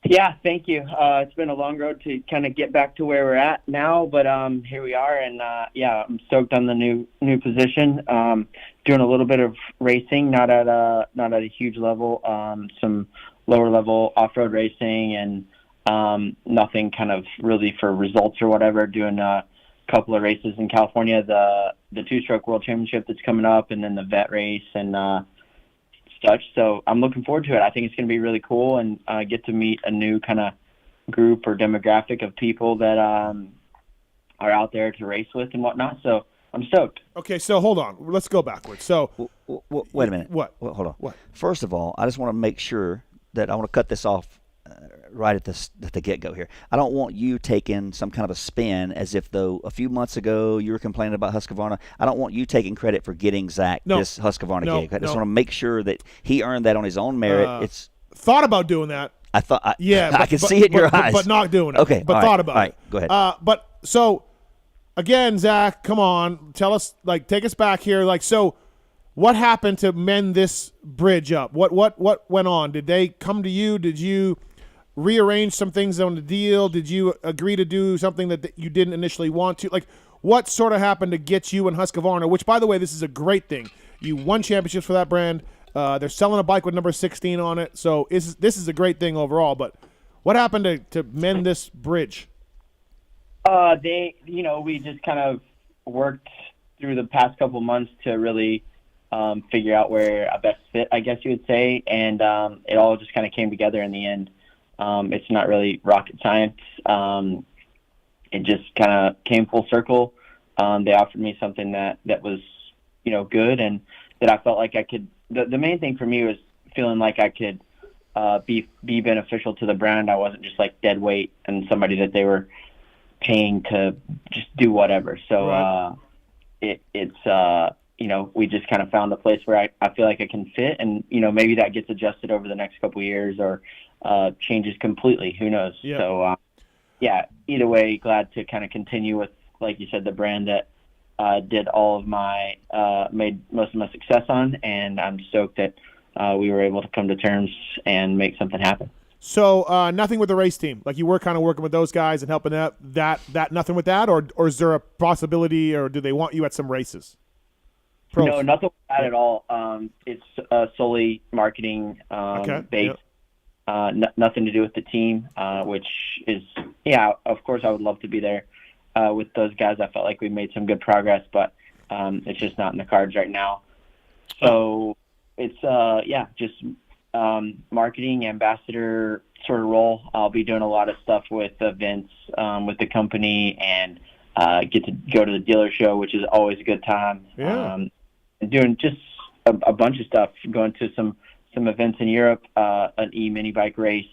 Yeah, thank you. It's been a long road to kind of get back to where we're at now, but here we are, and I'm stoked on the new position. Doing a little bit of racing, not at a huge level, some lower level off-road racing, and nothing kind of really for results or whatever. Doing a couple of races in California, the two-stroke world championship that's coming up, and then the vet race and such. So I'm looking forward to it. I think it's going to be really cool, and get to meet a new kind of group or demographic of people that are out there to race with and whatnot. So I'm stoked. Okay, so hold on. Let's go backwards. So wait a minute. What? Hold on. What? First of all, I just want to make sure that I want to cut this off right at the get-go here. I don't want you taking some kind of a spin as if though a few months ago you were complaining about Husqvarna. I don't want you taking credit for getting Zach this Husqvarna gig. I just want to make sure that he earned that on his own merit. It's thought about doing that. I thought, I can see it in your eyes, but not doing it. Okay, but thought about it. Go ahead. But so again, Zach, come on, tell us, like, take us back here. Like, so what happened to mend this bridge up? What went on? Did they come to you? Did you rearrange some things on the deal? Did you agree to do something that you didn't initially want to? Like, what sort of happened to get you and Husqvarna, which, by the way, this is a great thing. You won championships for that brand. They're selling a bike with number 16 on it. So this is a great thing overall. But what happened to mend this bridge? We just kind of worked through the past couple months to really figure out where a best fit, I guess you would say. And it all just kind of came together in the end. It's not really rocket science. It just kind of came full circle. They offered me something that was, good, and that I felt like I could. The main thing for me was feeling like I could be beneficial to the brand. I wasn't just like dead weight and somebody that they were paying to just do whatever. So Right. We just kind of found a place where I feel like I can fit, and maybe that gets adjusted over the next couple of years or changes completely. Who knows? Yeah. So yeah, either way, glad to kind of continue with, like you said, the brand that did all of my made most of my success on, and I'm stoked that we were able to come to terms and make something happen. So nothing with the race team. Like you were kind of working with those guys and helping out. That nothing with that, or is there a possibility, or do they want you at some races? Pros. No, nothing with that at all. It's solely marketing based. Yep. Nothing to do with the team, which is, of course I would love to be there with those guys. I felt like we made some good progress, but it's just not in the cards right now. So it's, just marketing ambassador sort of role. I'll be doing a lot of stuff with events with the company and get to go to the dealer show, which is always a good time. Yeah. And doing just a bunch of stuff, going to some events in Europe, an e-mini bike race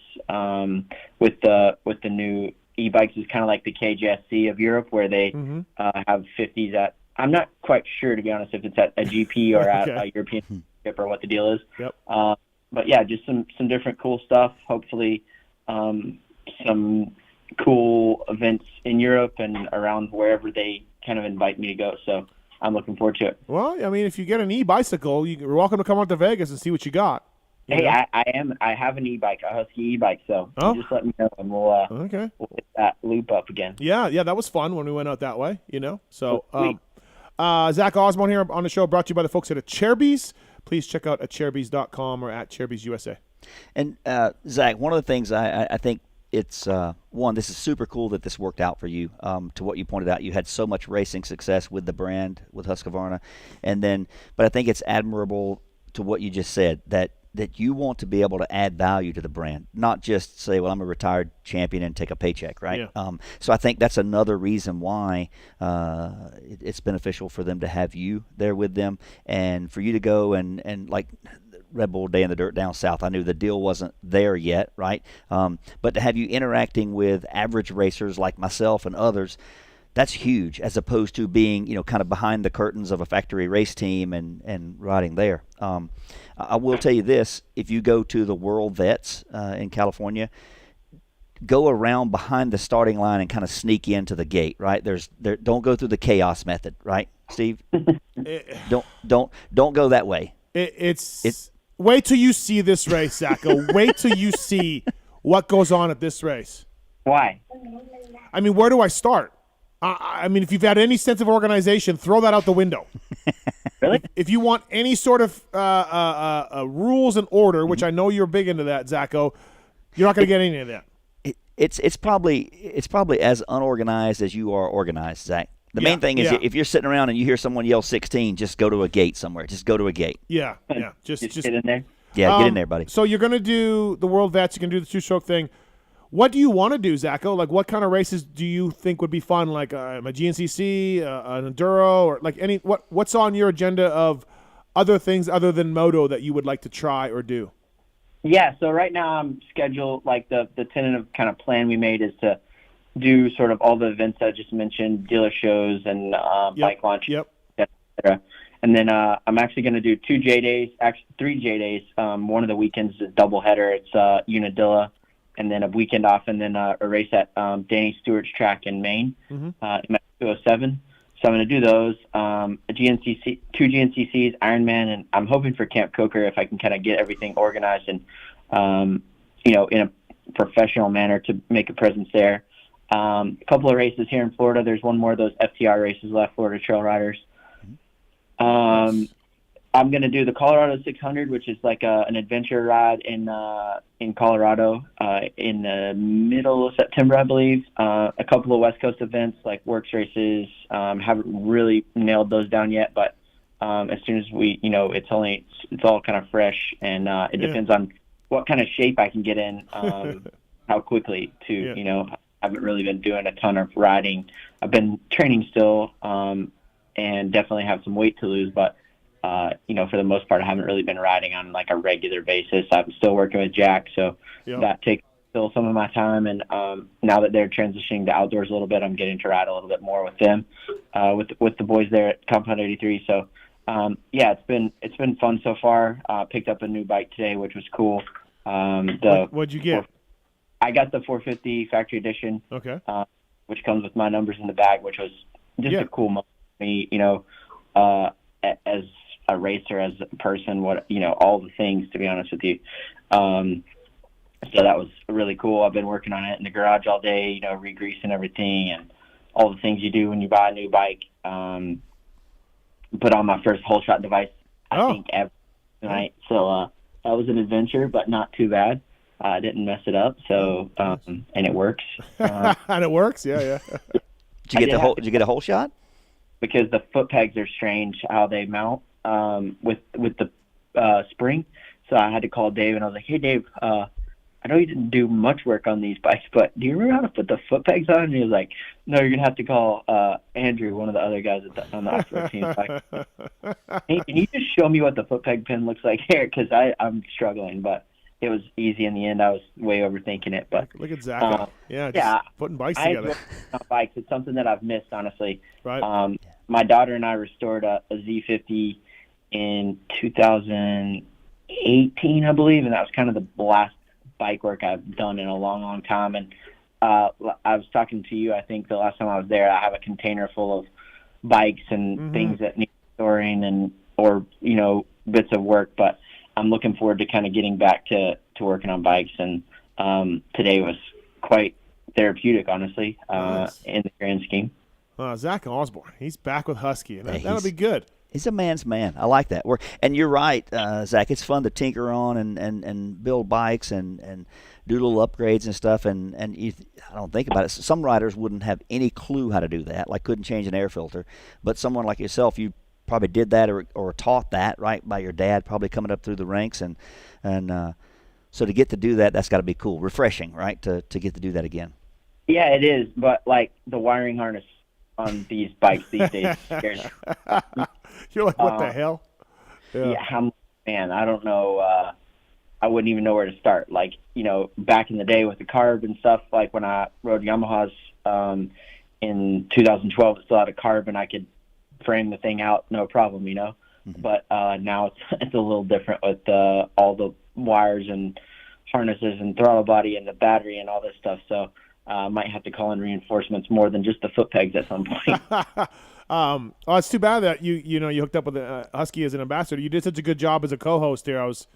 with the new e-bikes is kind of like the KJSC of Europe, where they have 50s at. I'm not quite sure, to be honest, if it's at a GP or at a European Championship or what the deal is. Yep. But yeah, just some different cool stuff. Hopefully, some cool events in Europe and around wherever they kind of invite me to go. So I'm looking forward to it. Well, I mean, if you get an e-bicycle, you're welcome to come out to Vegas and see what you got. Hey, I have an e-bike, a Husky e-bike, so you just let me know and we'll get that loop up again. Yeah, that was fun when we went out that way, So, Zach Osborne here on the show, brought to you by the folks at Chairbees. Please check out chairbees.com or at Chairbees USA. And Zach, one of the things I think it's one, this is super cool that this worked out for you. To what you pointed out, you had so much racing success with the brand, with Husqvarna, but I think it's admirable to what you just said, that you want to be able to add value to the brand, not just say, well, I'm a retired champion and take a paycheck, right? Yeah. So I think that's another reason why it's beneficial for them to have you there with them, and for you to go and like Red Bull Day in the Dirt down south. I knew the deal wasn't there yet, right? But to have you interacting with average racers like myself and others, that's huge, as opposed to being, kind of behind the curtains of a factory race team and riding there. I will tell you this: if you go to the World Vets in California, go around behind the starting line and kind of sneak into the gate. Right don't go through the chaos method, right, Steve? don't go that way. It's wait till you see this race, Zacho. Wait till you see what goes on at this race. Why? I mean, where do I start? I mean, if you've had any sense of organization, throw that out the window. Really? If you want any sort of rules and order, which I know you're big into that, Zacho, you're not going to get any of that. It's probably as unorganized as you are organized, Zach. The main thing is if you're sitting around and you hear someone yell 16, just go to a gate somewhere. Just go to a gate. Yeah. Just get in there. Yeah, get in there, buddy. So you're going to do the World Vets. You're going to do the two-stroke thing. What do you want to do, Zacho? Like, what kind of races do you think would be fun? Like a GNCC, an enduro, or like what's on your agenda of other things other than moto that you would like to try or do? Yeah, so right now I'm scheduled, like the tentative kind of plan we made is to do sort of all the events I just mentioned, dealer shows and bike launches, et cetera. And then I'm actually going to do 3 J days. One of the weekends is a doubleheader. It's Unadilla, and then a weekend off, and then a race at Danny Stewart's track in Maine, in 207. So I'm going to do those, a GNCC, 2 GNCCs, Ironman, and I'm hoping for Camp Coker if I can kind of get everything organized and, in a professional manner to make a presence there. A couple of races here in Florida. There's one more of those FTR races left, Florida Trail Riders. I'm going to do the Colorado 600, which is like an adventure ride in Colorado in the middle of September, I believe. A couple of West Coast events like works races. Haven't really nailed those down yet, but as soon as we, it's all kind of fresh, and it depends on what kind of shape I can get in, how quickly to, I haven't really been doing a ton of riding. I've been training still, and definitely have some weight to lose, but for the most part, I haven't really been riding on like a regular basis. I'm still working with Jack, so that takes still some of my time. And now that they're transitioning to outdoors a little bit, I'm getting to ride a little bit more with them, with the boys there at Compound 83. So it's been fun so far. Picked up a new bike today, which was cool. What'd you get? I got the 450 factory edition. Okay. Which comes with my numbers in the bag, which was just a cool moment for me, as a racer, as a person, all the things, to be honest with you. So that was really cool. I've been working on it in the garage all day, re-greasing everything and all the things you do when you buy a new bike. Put on my first whole shot device, I think, ever tonight. So that was an adventure, but not too bad. I didn't mess it up, so and it works. And it works, yeah. Did you get a whole shot? Because the foot pegs are strange how they mount with the spring. So I had to call Dave, and I was like, "Hey, Dave, I know you didn't do much work on these bikes, but do you remember how to put the foot pegs on?" And he was like, "No, you're gonna have to call Andrew, one of the other guys on the off-road team." Like, "Hey, can you just show me what the foot peg pin looks like here? Because I'm struggling." But it was easy in the end. I was way overthinking it, but look at Zach. Putting bikes together. Bikes. It's something that I've missed, honestly. Right. My daughter and I restored a Z50 in 2018, I believe, and that was kind of the last bike work I've done in a long, long time. And I was talking to you, I think, the last time I was there. I have a container full of bikes and things that need storing or bits of work, but I'm looking forward to kind of getting back to working on bikes. And today was quite therapeutic, honestly, in the grand scheme. Zach Osborne, he's back with Husky, and that'll be good. He's a man's man. I like that. And you're right, Zach. It's fun to tinker on and build bikes and do little upgrades and stuff. And I don't think about it. Some riders wouldn't have any clue how to do that, like couldn't change an air filter. But someone like yourself, you probably did that or taught that, right, by your dad, probably coming up through the ranks. And so to get to do that, that's got to be cool, refreshing, right, to get to do that again. Yeah, it is. But, like, the wiring harness on these bikes these days scares me. You're like, what the hell? Yeah, man, I don't know. I wouldn't even know where to start. Like, back in the day with the carb and stuff, like when I rode Yamahas in 2012, it still had a carb and I could frame the thing out, no problem, But now it's a little different with all the wires and harnesses and throttle body and the battery and all this stuff. So I might have to call in reinforcements more than just the foot pegs at some point. It's too bad that you hooked up with Husky as an ambassador. You did such a good job as a co-host here. I was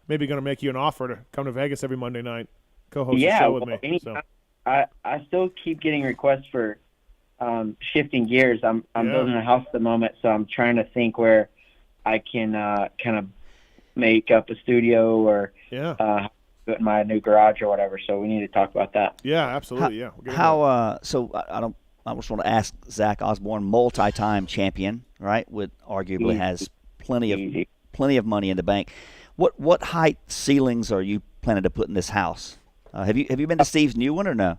maybe going to make you an offer to come to Vegas every Monday night, co-host the show with me. So. I still keep getting requests for shifting gears. I'm building a house at the moment, so I'm trying to think where I can kind of make up a studio or do it in my new garage or whatever. So we need to talk about that. Yeah, absolutely. So I just want to ask Zach Osborne, multi-time champion, right? Arguably has plenty of money in the bank. What height ceilings are you planning to put in this house? Have you been to Steve's new one or no?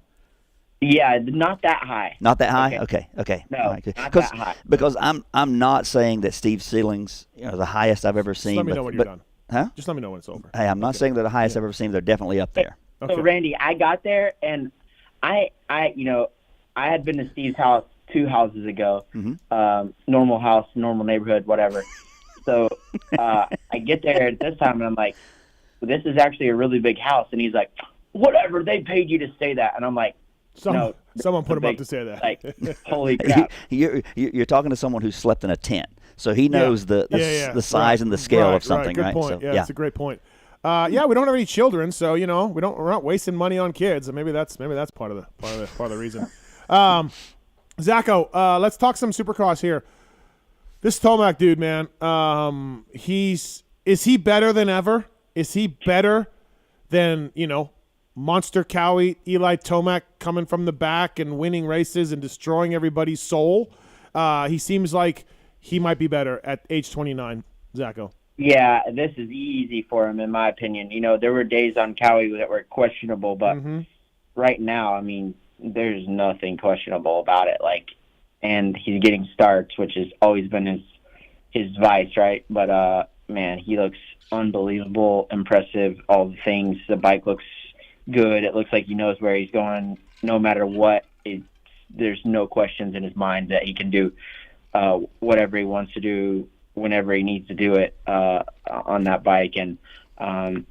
Yeah, not that high. Not that high? Okay. No, right. Not that high. Because I'm not saying that Steve's ceilings are the highest I've ever seen. Just let me know when you're done. Huh? Just let me know when it's over. Hey, I'm not saying they're the highest I've ever seen. They're definitely up there. So Randy, I got there and I had been to Steve's house 2 houses ago. Normal house, normal neighborhood, whatever. So I get there this time and I'm like, this is actually a really big house. And he's like, whatever, they paid you to say that. And I'm like, someone put him up to say that. Like, holy crap. You're talking to someone who slept in a tent. So he knows the size and the scale of something, right? Good point. So, that's a great point. We don't have any children, so we're not wasting money on kids, and maybe that's part of the reason. Zacho, let's talk some Supercross here. This Tomac dude, man, is he better than ever? Is he better than Monster Cowie, Eli Tomac coming from the back and winning races and destroying everybody's soul? He seems like he might be better at age 29, Zacho. Yeah, this is easy for him, in my opinion. There were days on Cowie that were questionable, but right now, I mean, there's nothing questionable about it. And he's getting starts, which has always been his vice, right? But man, he looks unbelievable, impressive, all the things. The bike looks good. It looks like he knows where he's going, no matter what. There's no questions in his mind that he can do whatever he wants to do whenever he needs to do it on that bike. And I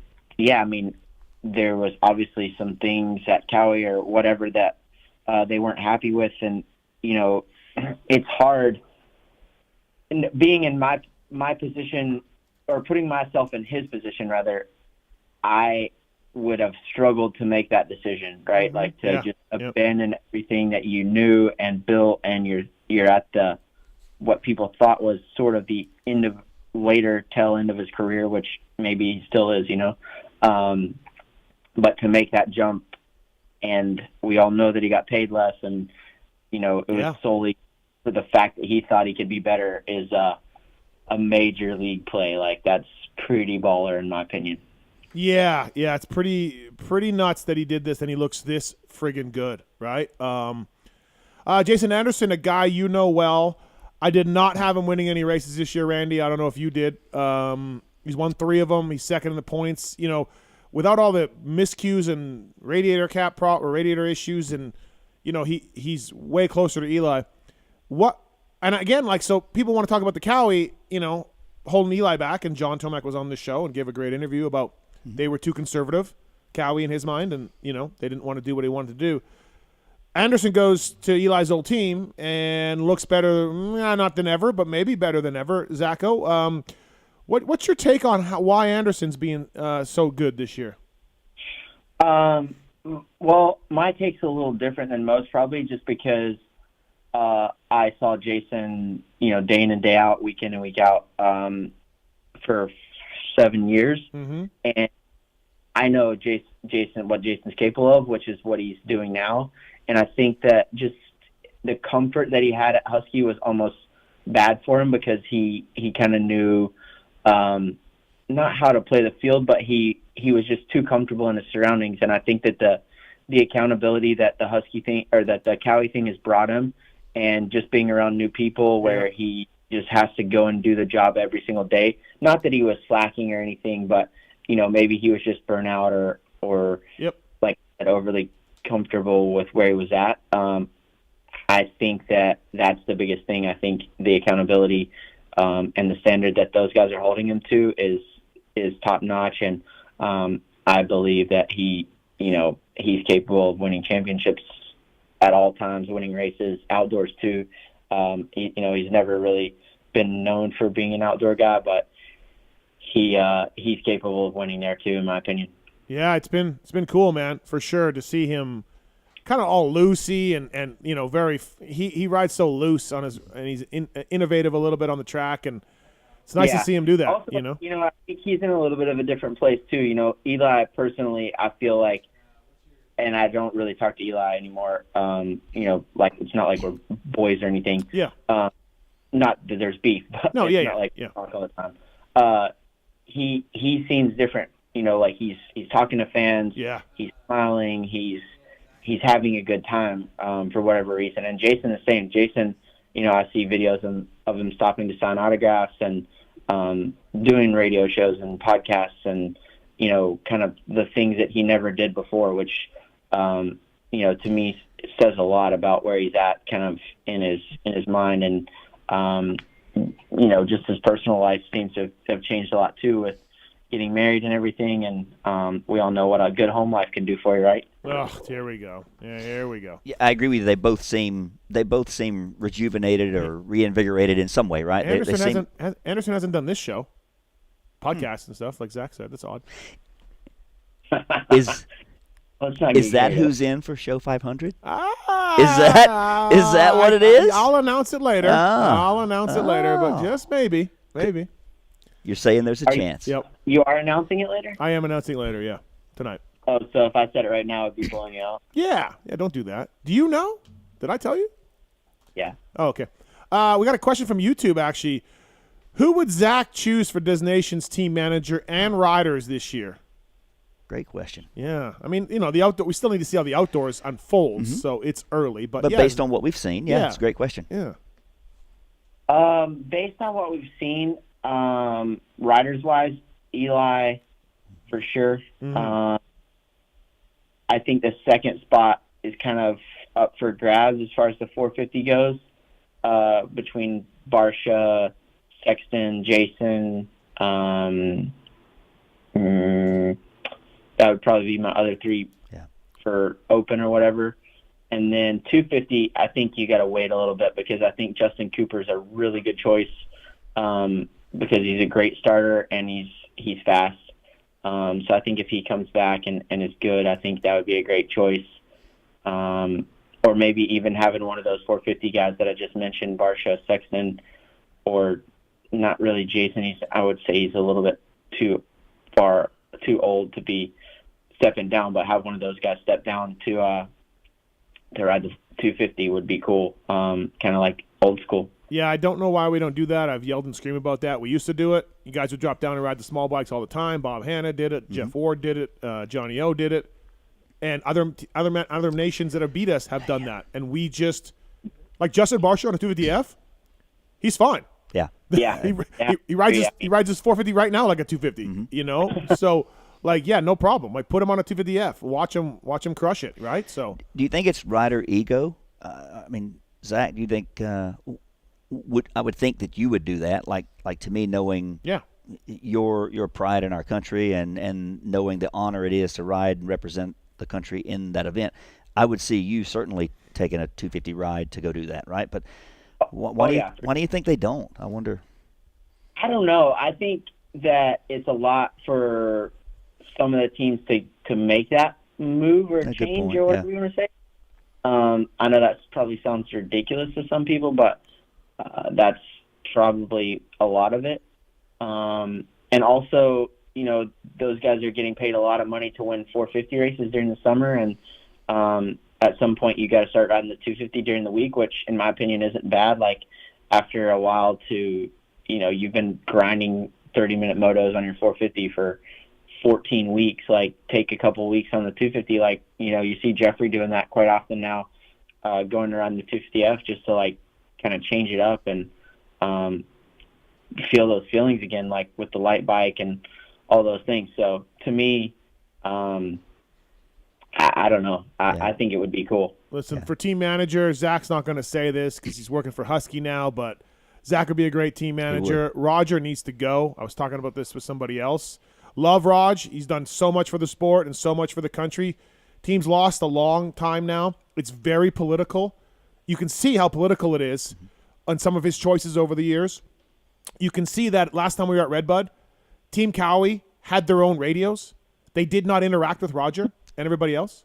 mean, there was obviously some things at Cowie or whatever that they weren't happy with, and it's hard. And being in my position, or putting myself in his position rather, I would have struggled to make that decision, right? Like to just abandon everything that you knew and built, and you're at what people thought was sort of the tail end of his career, which maybe he still is, but to make that jump, and we all know that he got paid less, and it was solely for the fact that he thought he could be better, is a major league play. Like, that's pretty baller in my opinion. Yeah, it's pretty nuts that he did this and he looks this friggin' good, right? Jason Anderson, a guy you know well. I did not have him winning any races this year, Randy. I don't know if you did. He's won 3 of them. He's second in the points. Without all the miscues and radiator issues, and he's way closer to Eli. And again, so people want to talk about the Cowie, holding Eli back, and John Tomac was on this show and gave a great interview about they were too conservative, Cowie in his mind, and they didn't want to do what he wanted to do. Anderson goes to Eli's old team and looks better, not than ever, but maybe better than ever. Zacho, what's your take on why Anderson's being so good this year? Well, my take's a little different than most, probably just because I saw Jason, day in and day out, week in and week out, for 7 years, and I know Jason what Jason's capable of, which is what he's doing now. And I think that just the comfort that he had at Husky was almost bad for him, because he kind of knew not how to play the field, but he was just too comfortable in his surroundings. And I think that the accountability that the Husky thing, or that the Cowie thing, has brought him, and just being around new people where he just has to go and do the job every single day. Not that he was slacking or anything, but maybe he was just burnout or like overly comfortable with where he was at. I think that's the biggest thing. I think the accountability and the standard that those guys are holding him to is top notch, and I believe that he's capable of winning championships at all times, winning races outdoors too. He's never really been known for being an outdoor guy, but he's capable of winning there too, in my opinion. Yeah, it's been cool, man, for sure, to see him kind of all loosey and very. He rides so loose on and he's innovative a little bit on the track, and it's nice to see him do that. Also, I think he's in a little bit of a different place too. Eli, personally, I feel like, and I don't really talk to Eli anymore. Like, it's not like we're boys or anything. Yeah. Not that there's beef, but no, it's not like we talk all the time. He seems different. Like he's talking to fans. Yeah. He's smiling. He's having a good time for whatever reason. And Jason the same. Jason, I see videos of him stopping to sign autographs and doing radio shows and podcasts and kind of the things that he never did before, which to me says a lot about where he's at, kind of in his mind, and just his personal life seems to have changed a lot too, with getting married and everything, and we all know what a good home life can do for you, right? Oh, here we go. Yeah, here we go. Yeah, I agree with you. They both seem rejuvenated or reinvigorated in some way, right? Anderson hasn't done this show, podcasts and stuff, like Zach said. That's odd. Is that who's in for show 500? Is that what it is? I'll announce it later. But just maybe. You're saying there's a chance. Yep. You are announcing it later? I am announcing it later, yeah, tonight. Oh, so if I said it right now, it'd be blowing you out? Yeah, don't do that. Do you know? Did I tell you? Yeah. Oh, okay. We got a question from YouTube, actually. Who would Zach choose for Desnation's team manager and riders this year? Great question. Yeah. I mean, the outdoor, we still need to see how the outdoors unfolds, so it's early. But based on what we've seen, it's a great question. Yeah. Based on what we've seen, riders-wise, Eli, for sure. I think the second spot is kind of up for grabs as far as the 450 goes, between Barsha, Sexton, Jason. that would probably be my other three for open or whatever. And then 250, I think you got to wait a little bit because I think Justin Cooper is a really good choice because he's a great starter and he's fast. So I think if he comes back and is good, I think that would be a great choice. Or maybe even having one of those 450 guys that I just mentioned, Barsha, Sexton, or not really Jason. I would say he's a little bit too old to be stepping down, but have one of those guys step down to ride the 250 would be cool, kind of like old school. Yeah, I don't know why we don't do that. I've yelled and screamed about that. We used to do it. You guys would drop down and ride the small bikes all the time. Bob Hanna did it. Jeff Ward did it. Johnny O did it. And other nations that have beat us have done that. And we just – like Justin Barsha on a 250F, he's fine. Yeah. Yeah. he rides his 450 right now like a 250, you know? So – like, yeah, no problem. Like, put him on a 250F. Watch him crush it, right? So, do you think it's rider ego? I mean, Zach, do you think I would think that you would do that? Like to me, knowing your pride in our country and knowing the honor it is to ride and represent the country in that event, I would see you certainly taking a 250 ride to go do that, right? But why do you think they don't? I wonder. I don't know. I think that it's a lot for some of the teams to make that move or change or whatever you want to say. I know that probably sounds ridiculous to some people, but that's probably a lot of it. And also, you know, those guys are getting paid a lot of money to win 450 races during the summer, and at some point you got to start riding the 250 during the week, which in my opinion isn't bad. Like after a while you've been grinding 30-minute motos on your 450 for 14 weeks, like take a couple weeks on the 250. Like, you know, you see Jeffrey doing that quite often now, going around the 250F just to like kind of change it up and feel those feelings again, like with the light bike and all those things. So to me, I don't know. I think it would be cool. Listen, for team manager, Zach's not going to say this because he's working for Husky now, but Zach would be a great team manager. Roger needs to go. I was talking about this with somebody else. Love Raj. He's done so much for the sport and so much for the country. Team's lost a long time now. It's very political. You can see how political it is on some of his choices over the years. You can see that last time we were at Redbud, Team Cowie had their own radios. They did not interact with Roger and everybody else.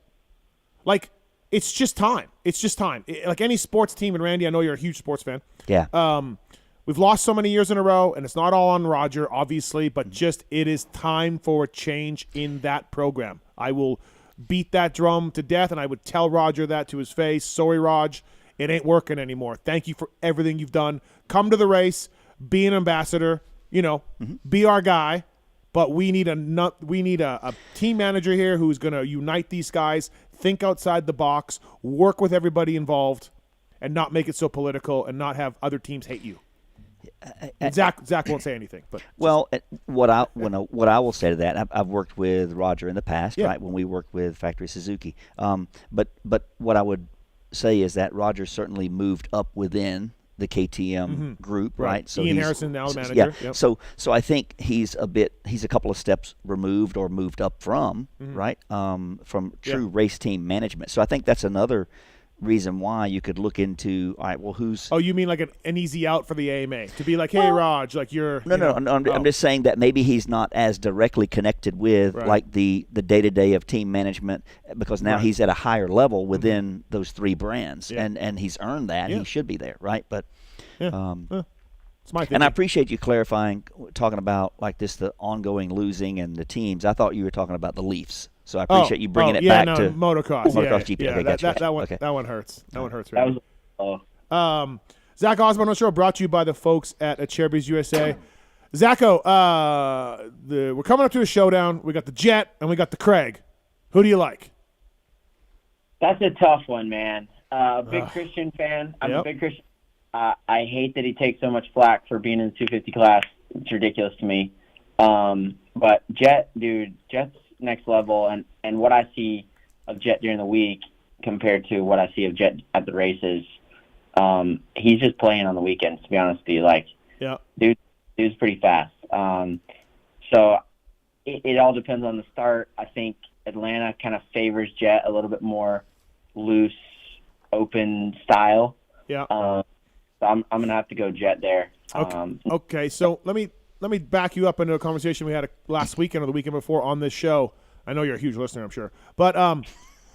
Like, it's just time. It's just time. Like any sports team, and Randy, I know you're a huge sports fan. Yeah. We've lost so many years in a row, and it's not all on Roger, obviously, but just it is time for a change in that program. I will beat that drum to death, and I would tell Roger that to his face. Sorry, Raj, it ain't working anymore. Thank you for everything you've done. Come to the race, be an ambassador, be our guy, but we need a team manager here who's going to unite these guys, think outside the box, work with everybody involved, and not make it so political and not have other teams hate you. Zach won't say anything, but what I will say to that, I've worked with Roger in the past, right? When we worked with Factory Suzuki, but what I would say is that Roger certainly moved up within the KTM group, right? So Ian Harrison now the manager. Yeah. So I think he's a couple of steps removed or moved up from right from true race team management. So I think that's another reason why you could look into, all right, well, who's... Oh, you mean like an easy out for the AMA? To be like, hey, Raj, like you're... No, I'm just saying that maybe he's not as directly connected with like the day-to-day of team management, because now he's at a higher level within those three brands, and he's earned that. He should be there, right? But... it's my thinking. And I appreciate you clarifying, talking about like the ongoing losing and the teams. I thought you were talking about the Leafs. So I appreciate you bringing it back to motocross. GP. Yeah, okay, gotcha. That one hurts. That one hurts. Right? Zach Osborne on the show, brought to you by the folks at Cherby's USA. Zacho, we're coming up to a showdown. We got the Jet and we got the Craig. Who do you like? That's a tough one, man. Big Christian fan. I'm a big Christian. I hate that he takes so much flack for being in the 250 class. It's ridiculous to me. But Jet, dude, Jet's next level, and what I see of Jet during the week compared to what I see of Jet at the races, he's just playing on the weekends, to be honest with you. Like, dude's pretty fast. So it all depends on the start. I think Atlanta kind of favors Jet a little bit more loose, open style. Yeah. So I'm gonna have to go Jet there. Okay. So let me back you up into a conversation we had last weekend or the weekend before on this show. I know you're a huge listener, I'm sure. But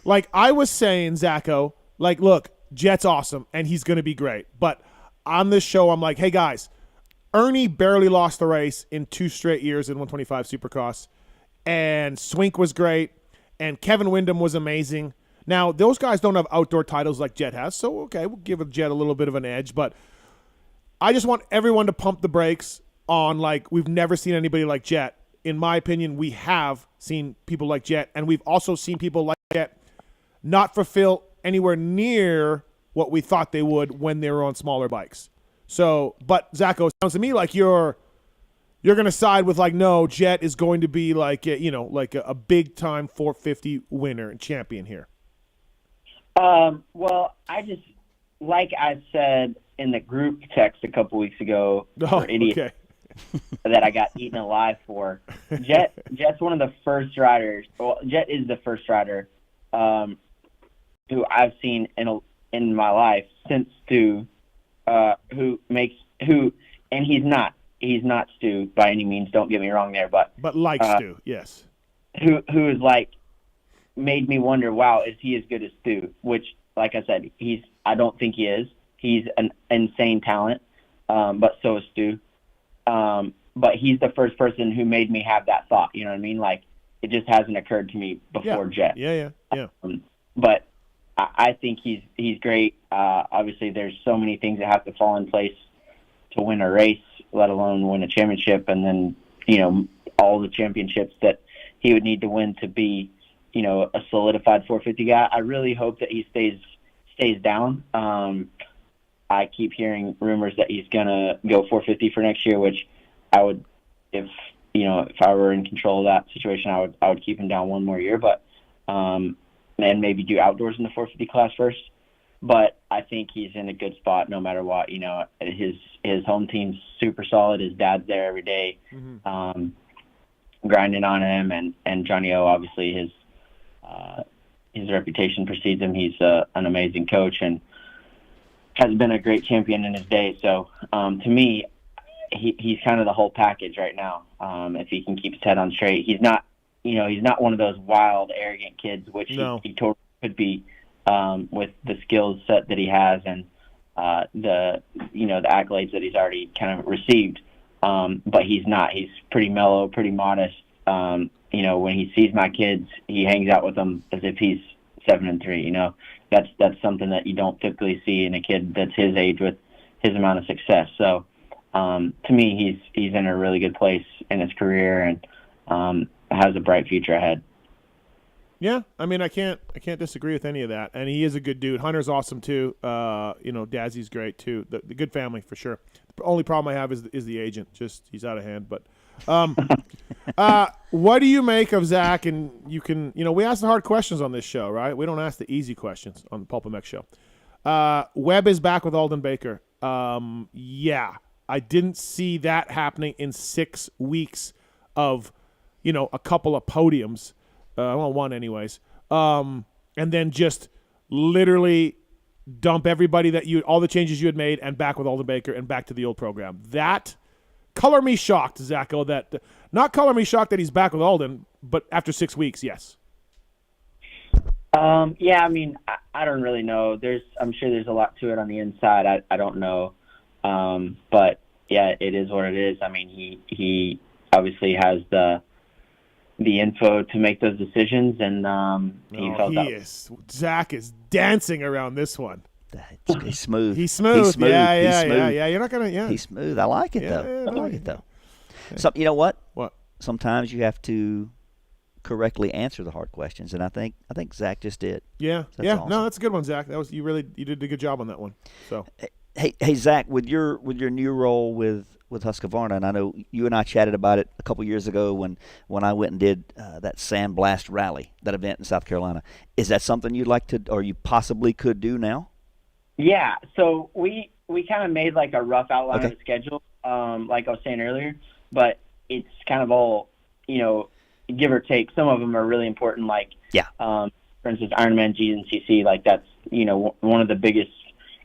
like I was saying, Zacho, like, look, Jet's awesome and he's going to be great. But on this show, I'm like, hey guys, Ernie barely lost the race in 2 straight years in 125 Supercross, and Swink was great, and Kevin Windham was amazing. Now those guys don't have outdoor titles like Jet has, so okay, we'll give Jet a little bit of an edge. But I just want everyone to pump the brakes on, like, we've never seen anybody like Jet. In my opinion, we have seen people like Jet, and we've also seen people like Jet not fulfill anywhere near what we thought they would when they were on smaller bikes. So, but Zacho, it sounds to me like you're going to side with, like, no, Jet is going to be like, like a big time 450 winner and champion here. Well, I just, like I said in the group text a couple weeks ago, for idiots, okay. that I got eaten alive for. Jet's one of the first riders. Well, Jet is the first rider who I've seen in my life since Stu, and he's not Stu by any means. Don't get me wrong there, but like Stu, yes. Who is like made me wonder, wow, is he as good as Stu? Which, like I said, I don't think he is. He's an insane talent, but so is Stu. But he's the first person who made me have that thought. You know what I mean? Like, it just hasn't occurred to me before Jet. Yeah. But I think he's great. Obviously, there's so many things that have to fall in place to win a race, let alone win a championship, and then all the championships that he would need to win to be a solidified 450 guy. I really hope that he stays down. I keep hearing rumors that he's gonna go 450 for next year, which I would, if I were in control of that situation, I would keep him down one more year, but and maybe do outdoors in the 450 class first. But I think he's in a good spot no matter what. His home team's super solid. His dad's there every day, grinding on him, and Johnny O, obviously his reputation precedes him. He's an amazing coach and has been a great champion in his day. So to me, he's kind of the whole package right now. If he can keep his head on straight, he's not one of those wild, arrogant kids, which he totally could be with the skills set that he has and the accolades that he's already kind of received. But he's not. He's pretty mellow, pretty modest. When he sees my kids, he hangs out with them as if he's 7 and 3. That's something that you don't typically see in a kid that's his age with his amount of success. So to me, he's in a really good place in his career and has a bright future ahead. Yeah, I mean, I can't disagree with any of that, and he is a good dude. Hunter's awesome too. Dazzy's great too. The good family for sure. The only problem I have is the agent. Just he's out of hand. But what do you make of Zach? And you can, we ask the hard questions on this show, right? We don't ask the easy questions on the PulpMX show. Webb is back with Alden Baker. Yeah, I didn't see that happening in 6 weeks of, a couple of podiums. One anyways. And then just literally dump everybody all the changes you had made and back with Alden Baker and back to the old program. That color me shocked, Zacho, not color me shocked that he's back with Alden, but after 6 weeks, yes. Yeah, I mean, I don't really know. I'm sure there's a lot to it on the inside. I don't know. But yeah, it is what it is. I mean, he obviously has the info to make those decisions, and Zach is dancing around this one. He's smooth. He's smooth. Yeah. You're not gonna. Yeah. He's smooth. I like it though. I like it though. So you know what? What? Sometimes you have to correctly answer the hard questions, and I think Zach just did. Yeah. So that's awesome. No, that's a good one, Zach. That was you did a good job on that one. So. Hey Zach, with your new role with Husqvarna, and I know you and I chatted about it a couple years ago when I went and did that Sandblast Rally, that event in South Carolina. Is that something you'd like to, or you possibly could do now? Yeah. So we kind of made like a rough outline of the schedule, like I was saying earlier, but it's kind of all give or take, some of them are really important. Like, for instance, Ironman GNCC, like that's, one of the biggest,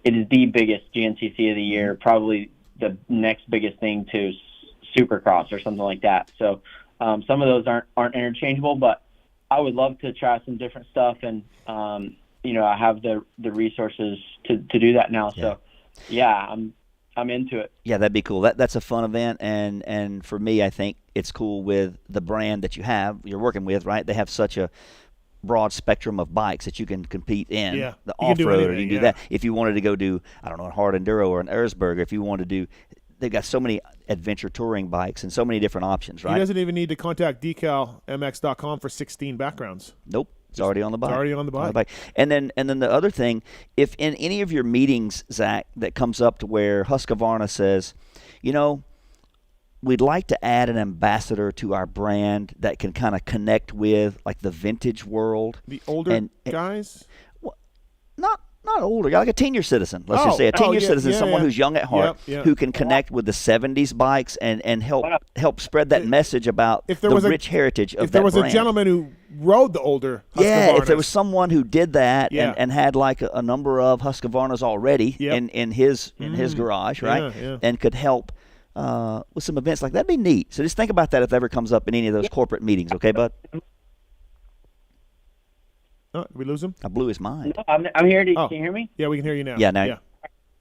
it is the biggest GNCC of the year, probably the next biggest thing to Supercross or something like that. So some of those aren't interchangeable, but I would love to try some different stuff. And, I have the resources to do that now. So I'm into it. Yeah, that'd be cool. That's a fun event, and for me, I think it's cool with the brand that you're working with, right? They have such a broad spectrum of bikes that you can compete in. Yeah. The You can do off-road, anything, or you can do that. If you wanted to go do, I don't know, a hard enduro or an Erzberger, if you wanted to do, they've got so many adventure touring bikes and so many different options, right? He doesn't even need to contact decalmx.com for 16 backgrounds. Nope. It's already on the bike. It's already on the bike. And then the other thing, if in any of your meetings, Zach, that comes up to where Husqvarna says, we'd like to add an ambassador to our brand that can kind of connect with like the vintage world. The older guys? Well, not older, like a 10-year citizen. Let's just say a 10-year citizen, someone who's young at heart, who can connect with the 70s bikes and help spread that message about the rich heritage of that brand. If there was a gentleman who rode the older Husqvarnas. If there was someone who did that and had like a number of Husqvarnas already in his garage, right, and could help with some events like that'd be neat. So just think about that if that ever comes up in any of those corporate meetings, okay, bud? Did we lose him? I blew his mind. No, I'm here. Can you hear me? Yeah, we can hear you now. Yeah, now. Yeah.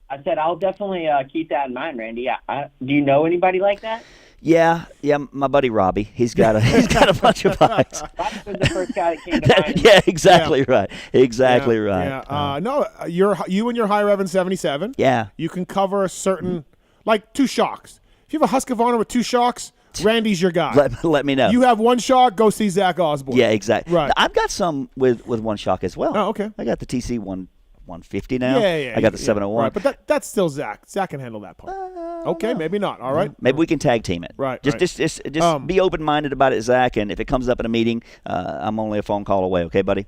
I said I'll definitely keep that in mind, Randy. Yeah. Do you know anybody like that? Yeah, my buddy Robbie. He's got a bunch of bikes. Robbie was the first guy that came to mind. Yeah, exactly right. Exactly right. Yeah. No, you and your high rev in 77. Yeah. You can cover a certain, like 2 shocks. If you have a Husqvarna with 2 shocks, Randy's your guy. Let me know. You have 1 shock, go see Zach Osborne. Yeah, exactly. Right. I've got some with 1 shock as well. Oh, okay. I got the TC 150 now. Yeah. I got the 701. Right, but that's still Zach. Zach can handle that part. Okay, maybe not. All right. Maybe we can tag team it. Right. Just be open-minded about it, Zach, and if it comes up in a meeting, I'm only a phone call away. Okay, buddy?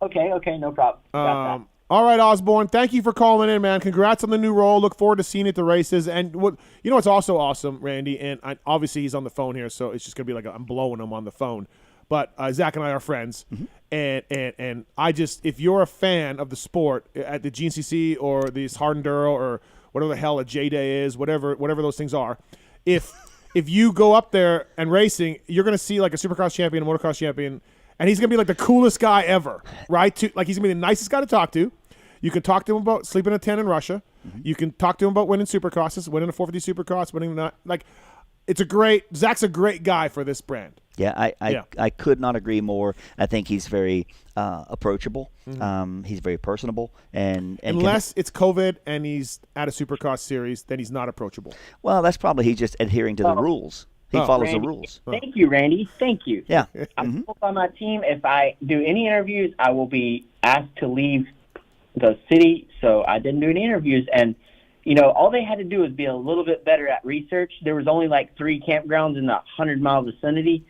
Okay, no problem. All right, Osborne, thank you for calling in, man. Congrats on the new role. Look forward to seeing you at the races. And what's also awesome, Randy, and obviously he's on the phone here, so it's just going to be like I'm blowing him on the phone. But Zach and I are friends, and I just, if you're a fan of the sport at the GNCC or this hard enduro or whatever the hell a J-Day is, whatever those things are, if you go up there and racing, you're going to see like a Supercross champion, a motocross champion, and he's going to be like the coolest guy ever, right? He's going to be the nicest guy to talk to. You can talk to him about sleeping in a tent in Russia. You can talk to him about winning Supercrosses, winning a 450 Supercross, winning that. Like, Zach's a great guy for this brand. Yeah, I could not agree more. I think he's very approachable. He's very personable, and unless it's COVID and he's at a Supercross series, then he's not approachable. Well, that's probably he's just adhering to the rules. He follows Randy, the rules. Thank you, Randy. Thank you. Yeah. I'm on my team. If I do any interviews, I will be asked to leave the city, so I didn't do any interviews. And, all they had to do was be a little bit better at research. There was only like 3 campgrounds in the 100-mile vicinity.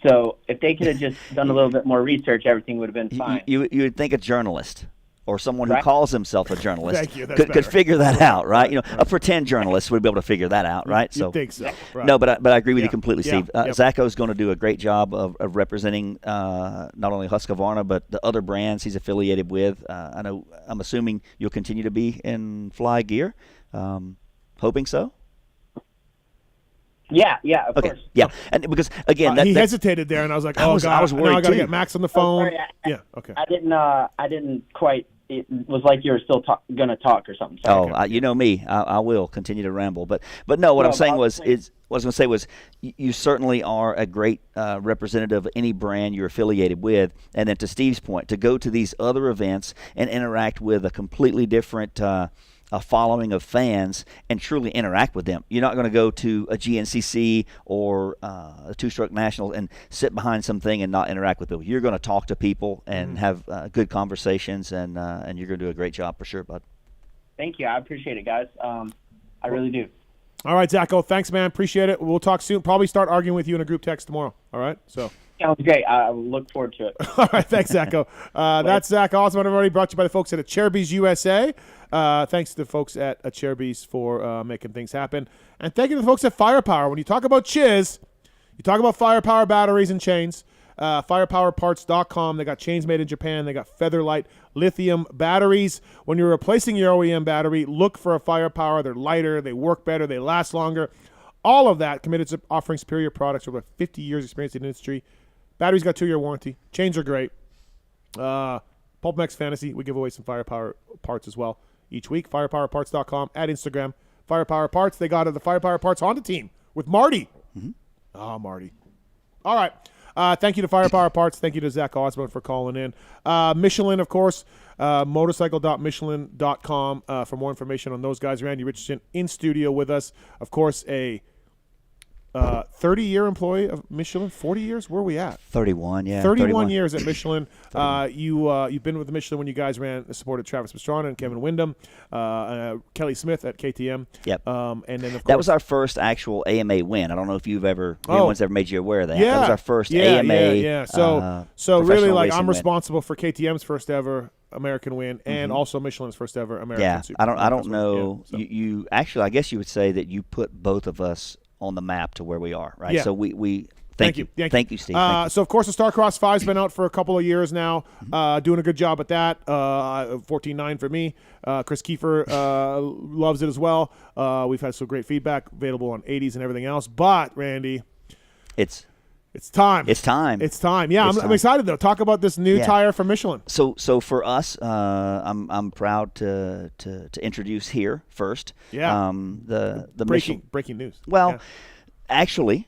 So if they could have just done a little bit more research, everything would have been fine. You would think a journalist or someone who calls himself a journalist could figure that out, right? A pretend journalist would be able to figure that out, right? You think so. Right. No, but I agree with you completely, Yeah. Steve. Yep. Zacho's going to do a great job of representing not only Husqvarna but the other brands he's affiliated with. I'm assuming you'll continue to be in Fly Gear. Hoping so. Yeah, of course. Yeah, and because again, he hesitated there, and I was like, "Oh God, I was worried now I got to too. get Max on the phone." Sorry, yeah, okay. I didn't quite. It was like you were still going to talk or something. Sorry. You know me. I will continue to ramble, but no. What I'm saying what I was going to say was, you certainly are a great representative of any brand you're affiliated with, and then to Steve's point, to go to these other events and interact with a completely different a following of fans and truly interact with them. You're not going to go to a GNCC or a two-stroke national and sit behind something and not interact with people. You're going to talk to people and have good conversations, and you're going to do a great job for sure, bud. Thank you. I appreciate it, guys. I really do. All right, Zacho. Thanks, man. Appreciate it. We'll talk soon. Probably start arguing with you in a group text tomorrow. All right? So. Sounds great. I look forward to it. All right. Thanks, Zacho. That's Zach Osborne, everybody. Brought to you by the folks at Acherbys USA. Thanks to the folks at Acherbys for making things happen. And thank you to the folks at Firepower. When you talk about Chiz, you talk about Firepower batteries and chains. Firepowerparts.com. They got chains made in Japan. They got Featherlight lithium batteries. When you're replacing your OEM battery, look for a Firepower. They're lighter. They work better. They last longer. All of that committed to offering superior products with over 50 years experience in the industry. Batteries got 2-year warranty. Chains are great. PulpMX Fantasy, we give away some Firepower parts as well each week. Firepowerparts.com, at Instagram. Firepower Parts. They got the Firepower Parts Honda team with Marty. Oh, Marty. All right. Thank you to Firepower Parts. Thank you to Zach Osborne for calling in. Michelin, of course, motorcycle.michelin.com for more information on those guys. Randy Richardson in studio with us. Of course, a 30-year employee of Michelin. 40 years? Where are we at? 31, yeah. 31 years at Michelin. You've been with Michelin when you guys supported Travis Pastrana and Kevin Windham, Kelly Smith at KTM. Yep. And then, of course, that was our first actual AMA win. I don't know if anyone's ever made you aware of that. Yeah. That was our first AMA. Yeah. So really, like, I'm win. responsible for KTM's first ever American win and also Michelin's first ever American Super. I don't know. Yeah, so. You actually, I guess you would say that you put both of us on the map to where we are, right? Yeah. So we thank you, Steve. So of course the Starcross 5's been out for a couple of years now, doing a good job at that. 14.9 for me. Chris Kiefer loves it as well. We've had some great feedback, available on 80s and everything else. But Randy, it's time. It's time. Yeah, I'm excited though. Talk about this new tire from Michelin. So for us, I'm proud to introduce here first. Yeah. The breaking news. Well, actually,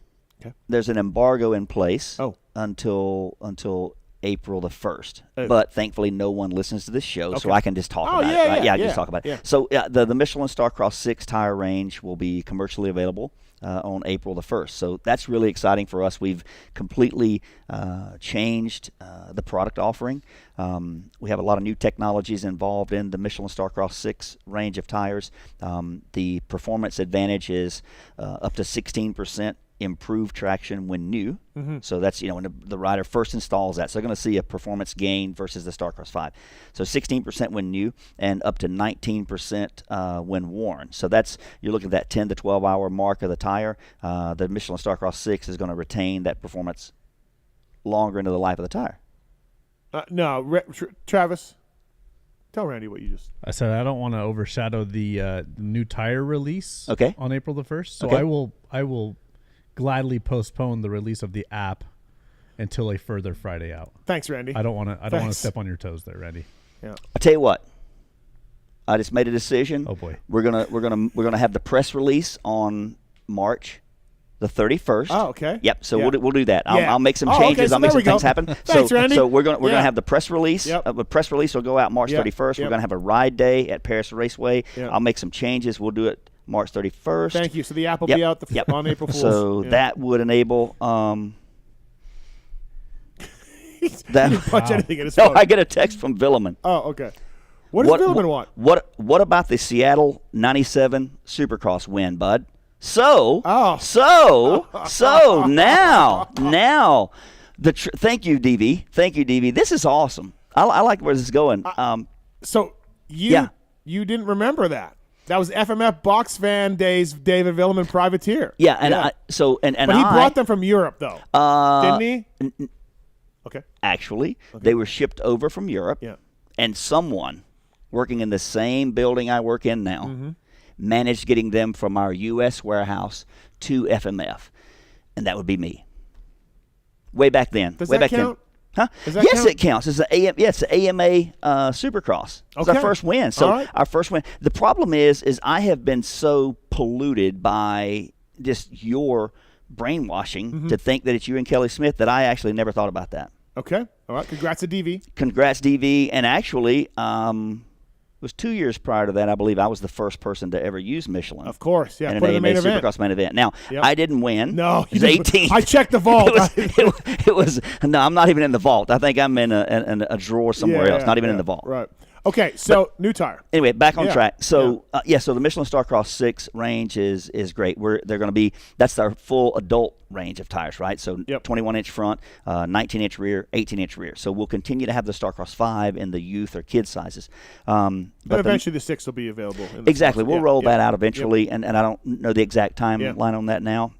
there's an embargo in place until April the 1st. But thankfully, no one listens to this show, so I can just talk about it. Right? Yeah, just talk about it. Yeah. So the Michelin Starcross 6 tire range will be commercially available on April the 1st. So that's really exciting for us. We've completely changed the product offering. We have a lot of new technologies involved in the Michelin Starcross 6 range of tires. The performance advantage is up to 16% improved traction when new. So that's, when the rider first installs that. So they're going to see a performance gain versus the Starcross 5. So 16% when new and up to 19% when worn. So that's, you're looking at that 10 to 12 hour mark of the tire. The Michelin Starcross 6 is going to retain that performance longer into the life of the tire. Travis, tell Randy what you just. I said I don't want to overshadow the new tire release on April the 1st. So I will gladly postpone the release of the app until a further Friday out. Thanks, Randy. I don't want to step on your toes there, Randy. Yeah. I tell you what, I just made a decision. Oh boy. We're gonna have the press release on March the 31st. Oh, okay. Yep. So we'll do that. I'll make some changes. So I'll make some things happen. Thanks, Randy. So we're gonna have the press release. Yep. The press release will go out March 31st. We're gonna have a ride day at Paris Raceway. Yep. I'll make some changes. We'll do it March 31st. Thank you. So the app will be out on April Fool's. So that would enable. Punch anything in his phone. No, I get a text from Villeman. Oh, okay. What does Villeman want? What about the Seattle '97 Supercross win, bud? So now. Thank you, DV. Thank you, DV. This is awesome. I like where this is going. So you didn't remember that? That was FMF Box Fan Days. David Villeman privateer. Yeah, and but he brought them from Europe though, didn't he? Okay. Actually, they were shipped over from Europe. Yeah. And someone working in the same building I work in now managed getting them from our U.S. warehouse to FMF, and that would be me. Way back then. Does that count? Huh? Yes, it counts. It's the AMA Supercross. It's our first win. So our first win. The problem is I have been so polluted by just your brainwashing to think that it's you and Kelly Smith that I actually never thought about that. Okay. All right. Congrats to DV. Congrats, DV. And actually, it was 2 years prior to that, I believe I was the first person to ever use Michelin. Of course, yeah. In Put an AMA main event. Supercross main event. Now, I didn't win. No, it was 18th. I checked the vault. it was no, I'm not even in the vault. I think I'm in a drawer somewhere else. Not even in the vault. Right. Okay, so new tire. Anyway, back on track. So so the Michelin Starcross 6 range is great. They're going to be, that's our full adult range of tires, right? So 21-inch front, 19-inch rear, 18-inch rear. So we'll continue to have the Starcross 5 in the youth or kid sizes. But eventually the 6 will be available. Exactly. We'll roll that out eventually, and I don't know the exact timeline on that now.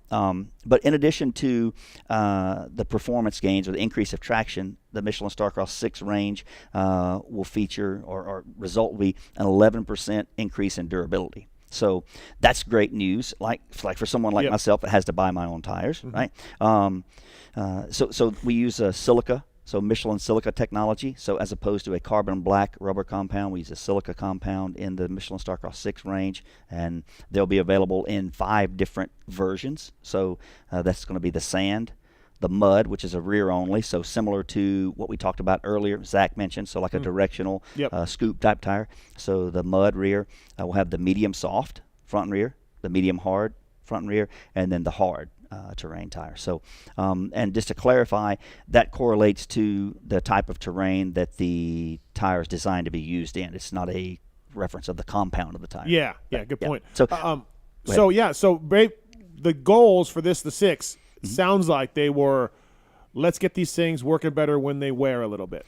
But in addition to the performance gains or the increase of traction, the Michelin Starcross 6 range will feature or result will be an 11% increase in durability. So that's great news. Like for someone like myself that has to buy my own tires, right? So we use silica. So Michelin silica technology. So as opposed to a carbon black rubber compound, we use a silica compound in the Michelin Starcross 6 range, and they'll be available in 5 different versions. So that's going to be the sand, the mud, which is a rear only, so similar to what we talked about earlier, Zach mentioned, so like a directional scoop type tire. So the mud rear, we'll have the medium soft front and rear, the medium hard front and rear, and then the hard terrain tire. So, and just to clarify, that correlates to the type of terrain that the tire is designed to be used in. It's not a reference of the compound of the tire. Yeah, good point. So, the goals for the 6 sounds like they were, let's get these things working better when they wear a little bit.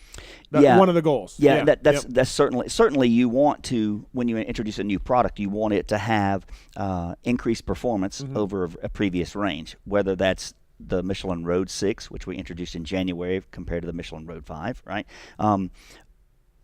That's one of the goals. That's certainly you want to, when you introduce a new product, you want it to have increased performance over a previous range, whether that's the Michelin Road 6, which we introduced in January compared to the Michelin Road 5, right?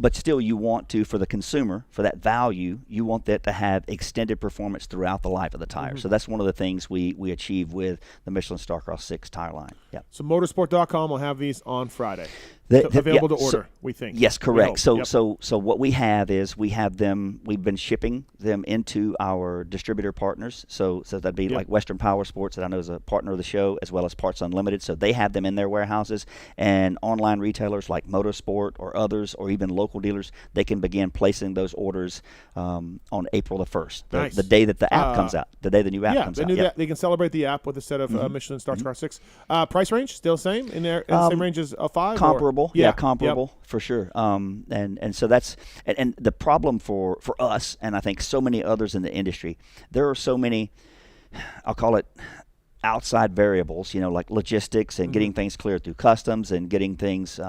But still, you want to, for the consumer, for that value, you want that to have extended performance throughout the life of the tire. So that's one of the things we achieve with the Michelin Starcross 6 tire line. Yeah. So motorsport.com will have these on Friday. Available to order, we think. Yes, correct. So what we have is we've been shipping them into our distributor partners. So that'd be like Western Power Sports, that I know is a partner of the show, as well as Parts Unlimited. So they have them in their warehouses, and online retailers like Motorsport or others, or even local dealers, they can begin placing those orders on April the 1st, the day that the app comes out, the day the new app comes out. They can celebrate the app with a set of Michelin Starcross 6. Price range, still same? In the same range as a 5? Comparable. Comparable for sure. And so that's and the problem for us, and I think so many others in the industry, there are so many, I'll call it outside variables, like logistics and getting things cleared through customs and getting things,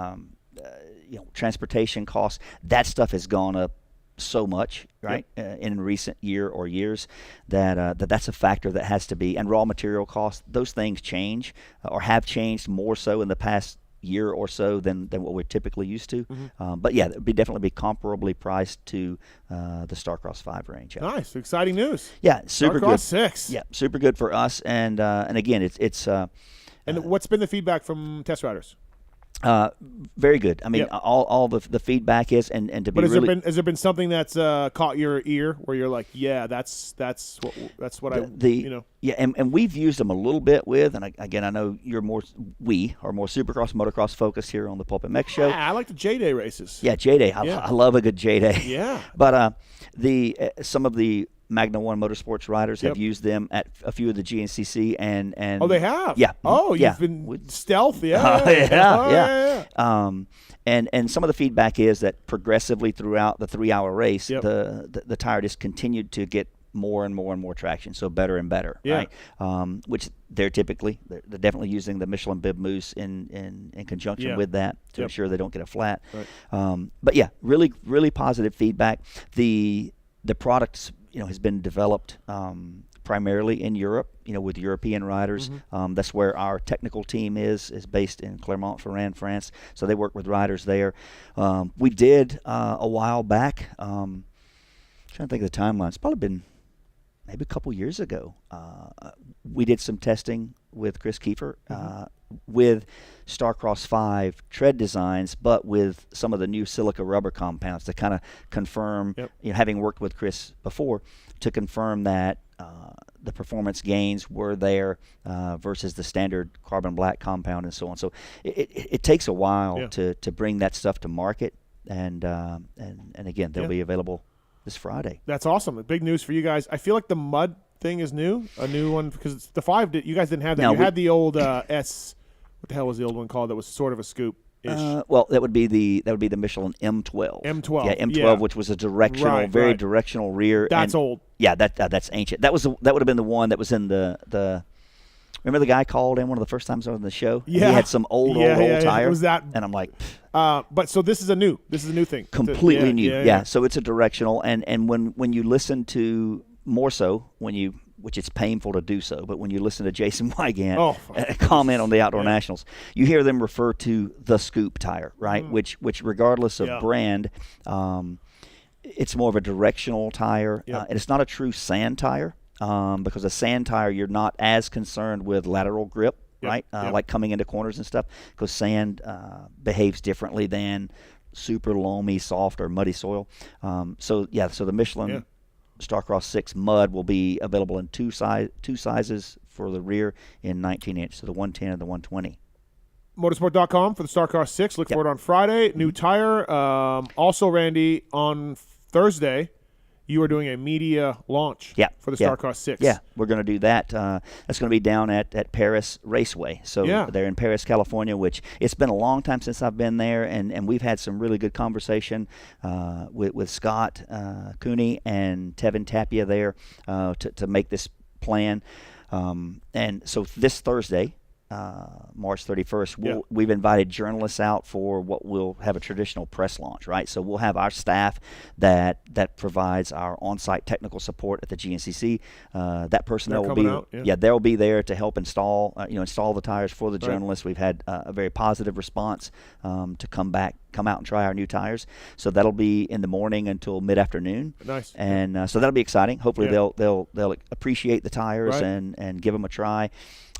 transportation costs. That stuff has gone up so much, right, in recent year or years, that's a factor that has to be, and raw material costs, those things change or have changed more so in the past year or so than what we're typically used to. But it would definitely be comparably priced to the Starcross 5 range. Nice, exciting news. Yeah, super Starcross good. 6. Yeah, super good for us, and again, it's. And what's been the feedback from test riders? Very good. I mean, all the feedback is, and to be really. Has there been something that's caught your ear where you're like, that's what Yeah, and we've used them a little bit with, and again, I know we are more Supercross, motocross focused here on the PulpMX show. Yeah, I like the J-Day races. Yeah, J-Day. I love a good J-Day. Yeah. But some of the Magna One Motorsports riders have used them at a few of the GNCC and oh, they have. Yeah. Oh, you've been stealth. Yeah. And some of the feedback is that progressively throughout the 3-hour race, the tire just continued to get more and more and more traction, so better and better, right? Which they're definitely using the Michelin Bib Mousse in conjunction with that to ensure they don't get a flat. Right. But really, really positive feedback. The product has been developed primarily in Europe, with European riders. That's where our technical team is based in Clermont-Ferrand, France. So they work with riders there. We did a while back. Trying to think of the timeline. It's probably been maybe a couple years ago. We did some testing with Chris Kiefer with Starcross 5 tread designs, but with some of the new silica rubber compounds to kind of confirm, having worked with Chris before, to confirm that the performance gains were there versus the standard carbon black compound and so on. So it takes a while to bring that stuff to market, and again, they'll be available this Friday. That's awesome. Big news for you guys. I feel like the mud thing is new, a new one, because the 5 you guys didn't have that. You had the old S. What the hell was the old one called that was sort of a scoop? Well, that would be the Michelin M12. M12. Yeah, M12, which was a directional, very directional rear. That's old. Yeah, that's ancient. That would have been the one that was in the. Remember the guy called in one of the first times on the show? Yeah. He had some old tire. It was that. And I'm like. But so this is a new thing. Completely new. Yeah. So it's a directional, and when you listen to more so which it's painful to do so, but when you listen to Jason Wygant comment on the Outdoor Nationals, you hear them refer to the scoop tire, right? Which regardless of brand, it's more of a directional tire, and it's not a true sand tire, because a sand tire you're not as concerned with lateral grip, right? Like coming into corners and stuff, because sand behaves differently than super loamy, soft, or muddy soil. So the Michelin Starcross 6 Mud will be available in two sizes for the rear in 19-inch, so the 110 and the 120. Motorsport.com for the Starcross 6. Look for it on Friday. New tire. Also, Randy, on Thursday, you are doing a media launch for the Starcross 6. Yeah, we're going to do that. That's going to be down at Paris Raceway. So they're in Paris, California, which it's been a long time since I've been there, and we've had some really good conversation with Scott Cooney and Tevin Tapia there to make this plan. And so this Thursday, March 31st, we've invited journalists out for what we'll have a traditional press launch, right? So we'll have our staff that provides our on-site technical support at the GNCC. That personnel will be they'll be there to help install the tires for the journalists. We've had a very positive response to come out and try our new tires. So that'll be in the morning until mid-afternoon. Nice. And so that'll be exciting. Hopefully they'll appreciate the tires and give them a try.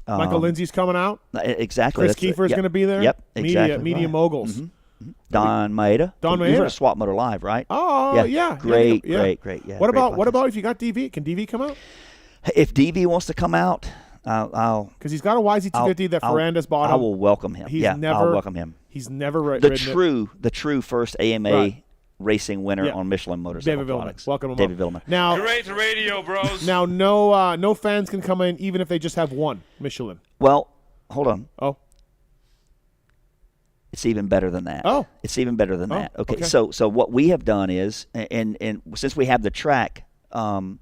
Michael Lindsay's coming out. Exactly. Chris Kiefer's going to be there. Yep, exactly. Media moguls. Mm-hmm. Don Maeda. Don Maeda. You've heard of Swap Motor Live, right? Oh, yeah. Great. Yeah. What about if you got DV? Can DV come out? If DV wants to come out, I'll because he's got a YZ250 that Ferrandis bought him. I will welcome him. I'll welcome him. He's never the true first AMA racing winner on Michelin motorcycle products. Welcome him. David Villeman. Now, great radio, bros. Now, no fans can come in even if they just have one Michelin. Well, hold on. Oh. It's even better than that. Oh. It's even better than that. Okay. So what we have done is, and since we have the track, I don't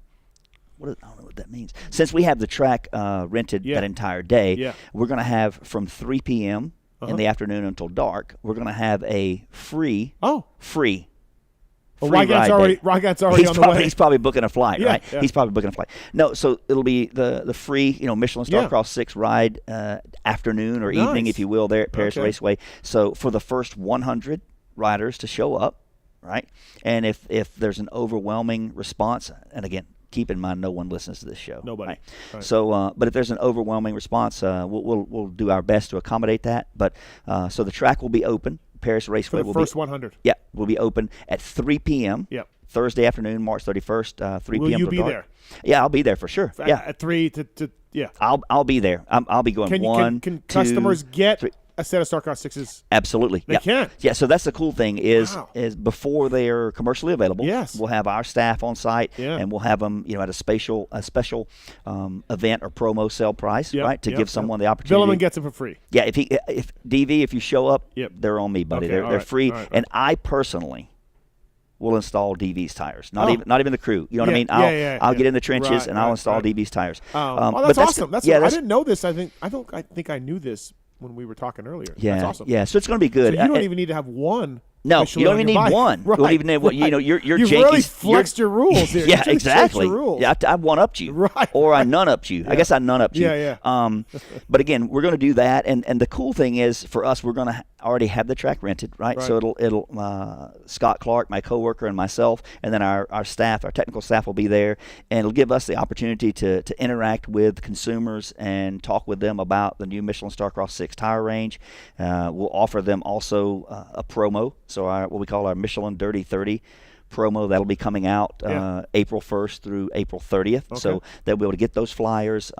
know what that means. Since we have the track rented that entire day, we're going to have from 3 p.m. in the afternoon until dark, we're going to have a free Well, Rygant's already on the way. He's probably booking a flight, right? Yeah. He's probably booking a flight. No, so it'll be the free, Michelin Starcross 6 ride afternoon or evening, if you will, there at Paris Raceway. So for the first 100 riders to show up, right? And if there's an overwhelming response, and again, keep in mind no one listens to this show. Nobody. Right? So, but if there's an overwhelming response, we'll do our best to accommodate that. But so the track will be open. Paris Raceway will be first 100. Yeah, will be open at 3 p.m. Yep. Thursday afternoon, March 31st, 3 p.m. Will you be there? Yeah, I'll be there for sure. At 3 to I'll be there. I'll be going Can customers get 3. A set of Starcross 6s? Absolutely. They can. Yeah, so that's the cool thing is before they're commercially available, we'll have our staff on site and we'll have them, at a special event or promo sale price, right, to give someone the opportunity. Villeman gets it for free. Yeah, if DV, if you show up, they're on me, buddy. Okay, they're free, and I personally will install DV's tires. Not even the crew. You know what I mean? I'll get in the trenches and I'll install DV's tires. That's awesome. I didn't know this. I think I knew this when we were talking earlier. Yeah, that's awesome. Yeah, so it's going to be good. So you don't even need to have one. No, you don't even need one. Right. You don't even need what you're You've janky. Really flexed your rules here. Yeah, exactly. Your rules. Yeah, I one-upped you. Right. Or I none-upped you. I guess I none-upped you. Yeah. But again, we're going to do that, and the cool thing is for us, we're going to already have the track rented, right? So it'll Scott Clark, my coworker, and myself, and then our staff, our technical staff will be there, and it'll give us the opportunity to interact with consumers and talk with them about the new Michelin Starcross 6 tire range. We'll offer them also a promo, so what we call our Michelin Dirty 30 promo that'll be coming out April 1st through April 30th. Okay. So they'll be able to get those flyers,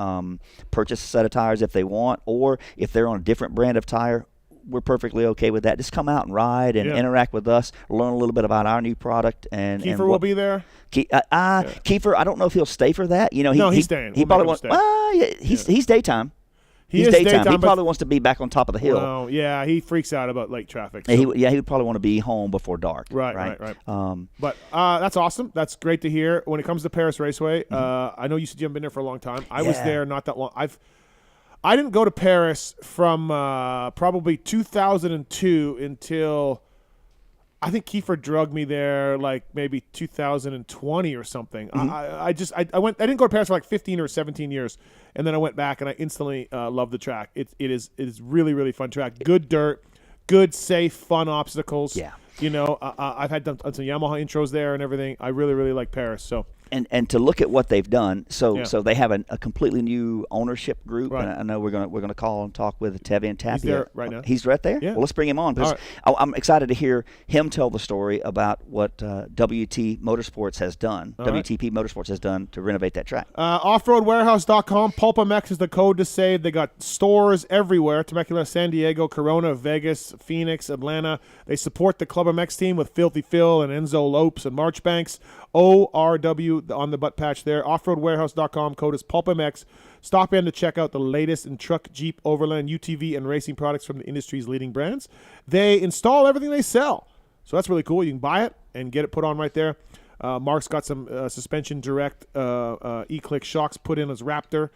purchase a set of tires if they want, or if they're on a different brand of tire, we're perfectly okay with that. Just come out and ride and interact with us, learn a little bit about our new product. And Kiefer will be there. Kiefer, I don't know if he'll stay for that. He's staying. He probably won't. He's daytime. He's daytime. He probably wants to be back on top of the hill. Well, yeah, he freaks out about late traffic. So. He would probably want to be home before dark. Right. But that's awesome. That's great to hear. When it comes to Paris Raceway, I know you said you haven't been there for a long time. I was there not that long. I didn't go to Paris from probably 2002 until I think Kiefer drugged me there like maybe 2020 or something. I didn't go to Paris for like 15 or 17 years, and then I went back and I instantly loved the track. It is really, really fun track. Good dirt, good, safe, fun obstacles. Yeah. I've had done some Yamaha intros there and everything. I really, really like Paris. So. And to look at what they've done, so they have a completely new ownership group. Right. And I know we're gonna call and talk with Tevin Tapia. He's there right now. He's right there. Yeah. Well, let's bring him on because I'm excited to hear him tell the story about what WT Motorsports has done. WTP Motorsports has done to renovate that track. Offroadwarehouse.com. PulpMX is the code to save. They got stores everywhere: Temecula, San Diego, Corona, Vegas, Phoenix, Atlanta. They support the Club MX team with Filthy Phil and Enzo Lopes and Marchbanks. ORW on the butt patch there. Offroadwarehouse.com. Code is PulpMX. Stop in to check out the latest in truck, Jeep, Overland, UTV, and racing products from the industry's leading brands. They install everything they sell. So that's really cool. You can buy it and get it put on right there. Mark's got some suspension direct E-Click shocks put in as Raptor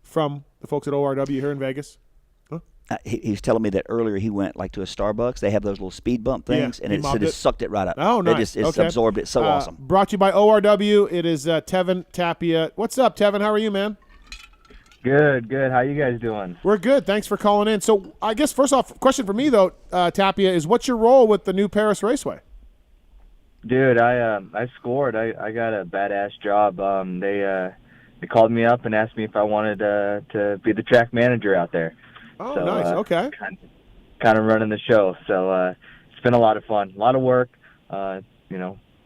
from the folks at ORW here in Vegas. He was telling me that earlier he went like to a Starbucks. They have those little speed bump things, and it just sucked it right up. Oh, nice. It's absorbed it. So awesome. Brought to you by ORW. It is Tevin Tapia. What's up, Tevin? How are you, man? Good. How you guys doing? We're good. Thanks for calling in. So I guess first off, question for me though, Tapia, is what's your role with the new Paris Raceway? Dude, I scored. I got a badass job. They called me up and asked me if I wanted to be the track manager out there. Oh, so, nice. Okay. Kind of running the show. So it's been a lot of fun, a lot of work, a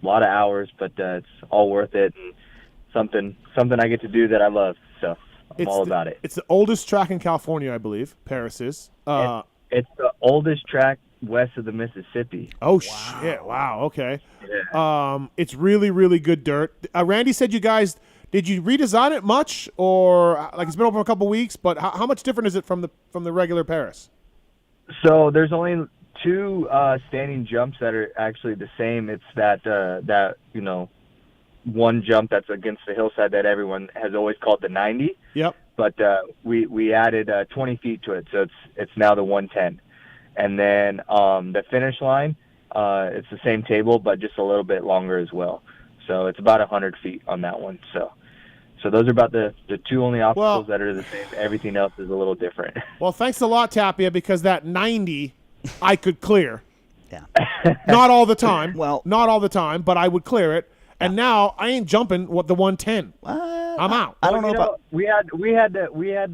lot of hours, but it's all worth it. And something I get to do that I love. So I'm all about it. It's the oldest track in California, I believe. Paris is. It's the oldest track west of the Mississippi. Oh, shit. Wow. Okay. Yeah. It's really, really good dirt. Randy said you guys. Did you redesign it much, or like it's been over a couple weeks? But how much different is it from the regular Paris? So there's only two standing jumps that are actually the same. It's that one jump that's against the hillside that everyone has always called the 90. Yep. But we added 20 feet to it, so it's now the 110. And then the finish line, it's the same table, but just a little bit longer as well. So it's about 100 feet on that one. So those are about the two only obstacles that are the same. Everything else is a little different. Well, thanks a lot, Tapia, because that 90 I could clear. Yeah. Not all the time. Well, not all the time, but I would clear it. And now I ain't jumping the 110. I'm out. I don't know. We had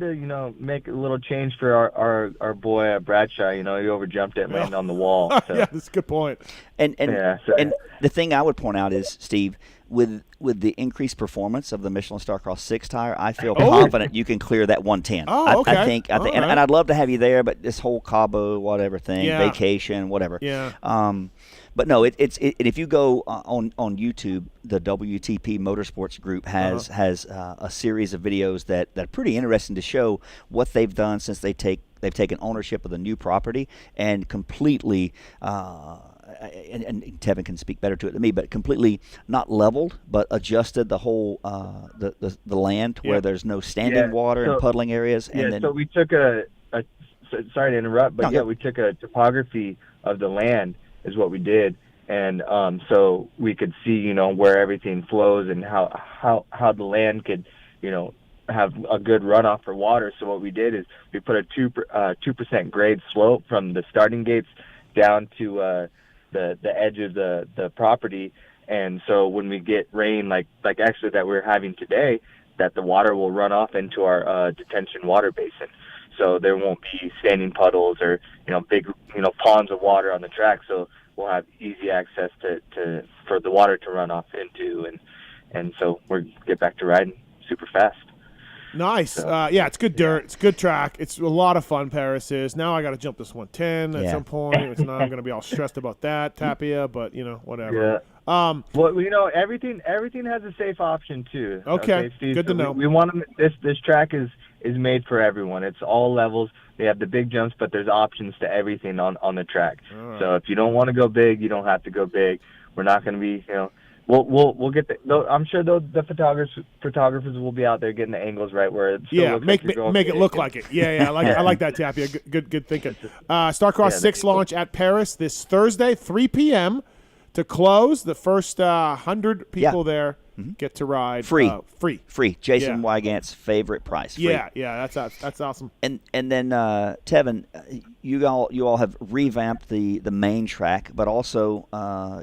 to make a little change for our boy Bradshaw. He overjumped it and landed on the wall. So. Yeah, that's a good point. And the thing I would point out is, Steve, with the increased performance of the Michelin Starcross 6 tire, I feel confident you can clear that 110. Oh, okay. I think, and I'd love to have you there, but this whole Cabo whatever thing, vacation, whatever. Yeah. But no, if you go on YouTube, the WTP Motorsports group has a series of videos that are pretty interesting to show what they've done since they've taken ownership of the new property and completely. And Tevin can speak better to it than me, but completely not leveled, but adjusted the whole the land to where there's no standing water and puddling areas. And then, so we took sorry to interrupt, but we took a topography of the land is what we did, and so we could see where everything flows and how the land could have a good runoff for water. So what we did is we put a 2% grade slope from the starting gates down to the edge of the property, and so when we get rain like actually that we're having today, that the water will run off into our detention water basin, so there won't be standing puddles or big ponds of water on the track. So we'll have easy access to for the water to run off into, and so we'll get back to riding super fast. Nice. So, it's good dirt. It's good track. It's a lot of fun, Paris is. Now I got to jump this 110 at some point. It's not, I'm going to be all stressed about that, Tapia, but, whatever. Yeah. Well, everything has a safe option, too. Okay, Steve? good to know. We want them, this track is is made for everyone. It's all levels. They have the big jumps, but there's options to everything on the track. Right. So if you don't want to go big, you don't have to go big. We're not going to be, we'll get I'm sure the photographers will be out there getting the angles right where it still looks make like you're going make it big. look like it. Yeah, I like that, Tapia. Good thinking. StarCross 6 launch at Paris this Thursday, 3 p.m. to close. The first 100 people there get to ride free. Jason Wygant's favorite price. Free. Yeah, that's awesome. And then Tevin, you all have revamped the main track, but also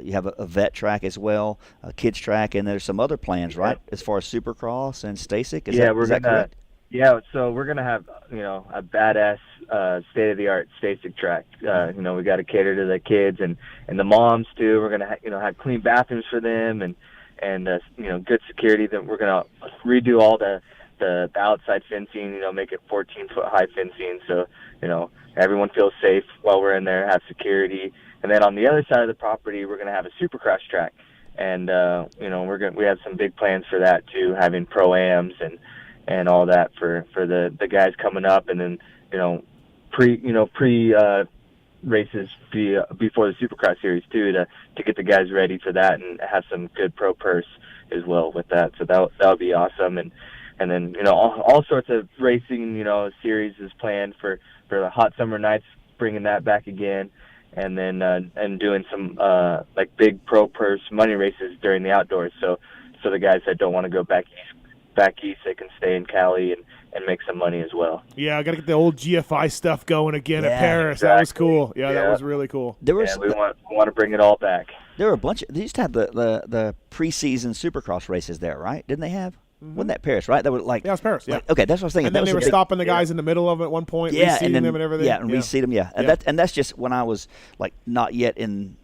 you have a vet track as well, a kids track, and there's some other plans, right? As far as Supercross and Stasic. Is that correct? Yeah, so we're gonna have a badass state-of-the-art Stasic track. We got to cater to the kids and the moms too. We're gonna have clean bathrooms for them and good security. Then we're gonna redo all the outside fencing. Make it 14-foot high fencing, so everyone feels safe while we're in there. Have security, and then on the other side of the property, we're gonna have a Supercross track, and we have some big plans for that too, having pro-ams and all that for the guys coming up, and then pre races before the Supercross series too, to get the guys ready for that and have some good pro purse as well with that. So that would be awesome. And then all sorts of racing series is planned for the hot summer nights, bringing that back again, and then and doing some like big pro purse money races during the outdoors. So the guys that don't want to go back east, they can stay in Cali and make some money as well. Yeah, I got to get the old GFI stuff going again at Paris. Exactly. That was cool. Yeah, that was really cool. We want to bring it all back. There were a bunch. They used to have the preseason Supercross races there, right? Didn't they have? Wasn't that Paris, right? That was like it was Paris. Yeah. Okay, that's what I was thinking. And then they were stopping the guys in the middle of it at one point, reseeding them and everything. Yeah, and reseed them. Yeah, and that's just when I was like not yet in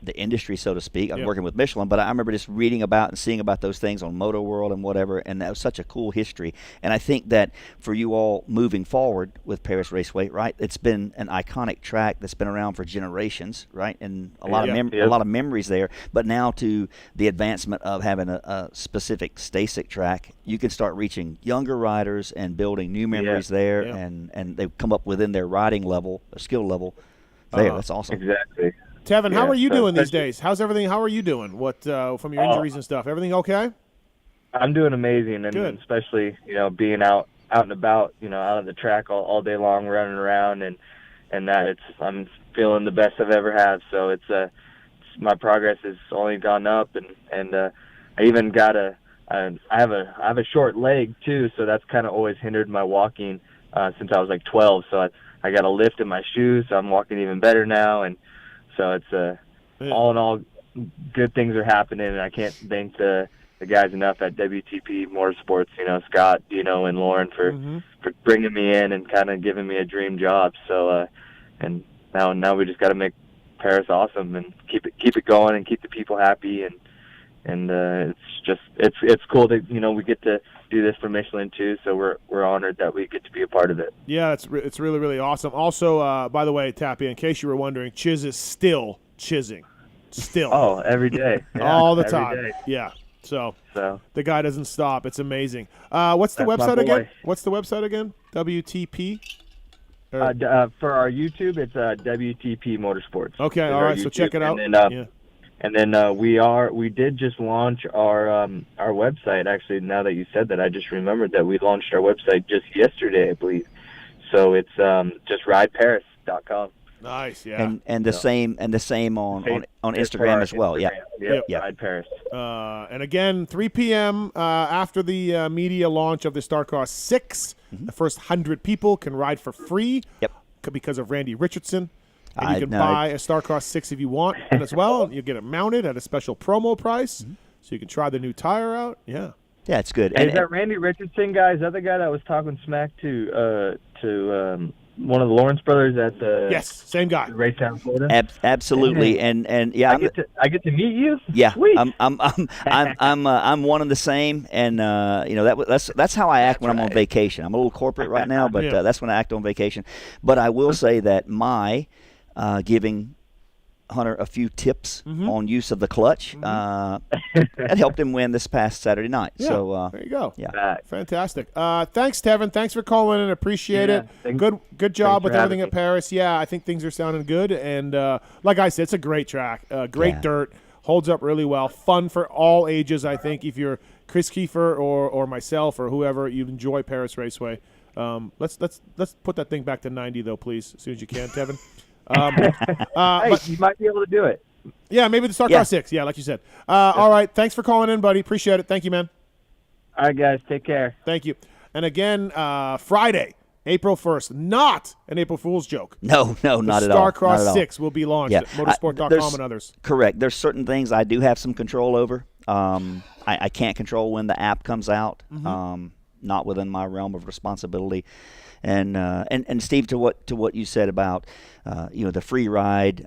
the industry, so to speak. I'm working with Michelin, but I remember just reading about and seeing about those things on Moto World and whatever, and that was such a cool history. And I think that for you all moving forward with Paris Raceway, right, it's been an iconic track that's been around for generations, right, and a lot of memories there. But now to the advancement of having a specific Stasic track, you can start reaching younger riders and building new memories there, and they've come up within their riding level, their skill level there. That's awesome. Exactly. Tevin, how are you doing these days? How's everything? How are you doing? What from your injuries and stuff? Everything okay? I'm doing amazing, and especially being out and about, out on the track all day long, running around, and that I'm feeling the best I've ever had. So it's my progress has only gone up, and I even got I have a short leg too, so that's kind of always hindered my walking since I was like 12. So I got a lift in my shoes, so I'm walking even better now, and so it's all in all, good things are happening, and I can't thank the guys enough at WTP Motorsports, Scott, and Lauren for bringing me in and kind of giving me a dream job. So and now we just got to make Paris awesome and keep it going and keep the people happy, and it's cool that we get to do this for Michelin too, so we're honored that we get to be a part of it. Yeah, it's really, really awesome. Also, by the way, Tapia, in case you were wondering, Chiz is still chizzing. Still. Oh, every day. Yeah, all the time. Day. Yeah. So the guy doesn't stop. It's amazing. What's the That's website my again? boy. What's the website again? WTP? For our YouTube, it's WTP Motorsports. Okay, all right, so check it out. And then we did just launch our website. Actually, now that you said that, I just remembered that we launched our website just yesterday, I believe. So it's just rideparis.com. Nice, yeah. And the same on Instagram as well. Instagram. Yeah. Yeah. Ride Paris. And again, 3 p.m. After the media launch of the StarCross 6, the first 100 people can ride for free. Yep. Because of Randy Richardson. And you can buy a StarCross 6 if you want as well. You get it mounted at a special promo price, so you can try the new tire out. Yeah. Yeah, it's good. And is that Randy Richardson guy? Is that the guy that was talking smack to one of the Lawrence brothers at the same guy race down in Florida? Absolutely, and yeah, I get to meet you. Yeah, Sweet. I'm one and the same, and that's how I act when I'm on vacation. I'm a little corporate right now, but that's when I act on vacation. But I will say that my giving Hunter a few tips on use of the clutch. That helped him win this past Saturday night. Yeah, So there you go. Yeah, fantastic. Thanks, Tevin. Thanks for calling in. Appreciate it. Good job with everything at Paris. Yeah, I think things are sounding good. And like I said, it's a great track. Great dirt. Holds up really well. Fun for all ages, I think. If you're Chris Kiefer or myself or whoever, you'd enjoy Paris Raceway. Let's put that thing back to 90 though, please, as soon as you can, Tevin. Hey, you might be able to do it. Yeah, maybe the Stock Car 6. Yeah, like you said. All right, thanks for calling in, buddy. Appreciate it. Thank you, man. All right, guys, take care. Thank you. And again, Friday, April 1st, not an April Fool's joke. No, not at all. Star Cross 6 will be launched at motorsport.com and others. Correct. There's certain things I do have some control over. I can't control when the app comes out. Not within my realm of responsibility. And Steve, to what you said about the free ride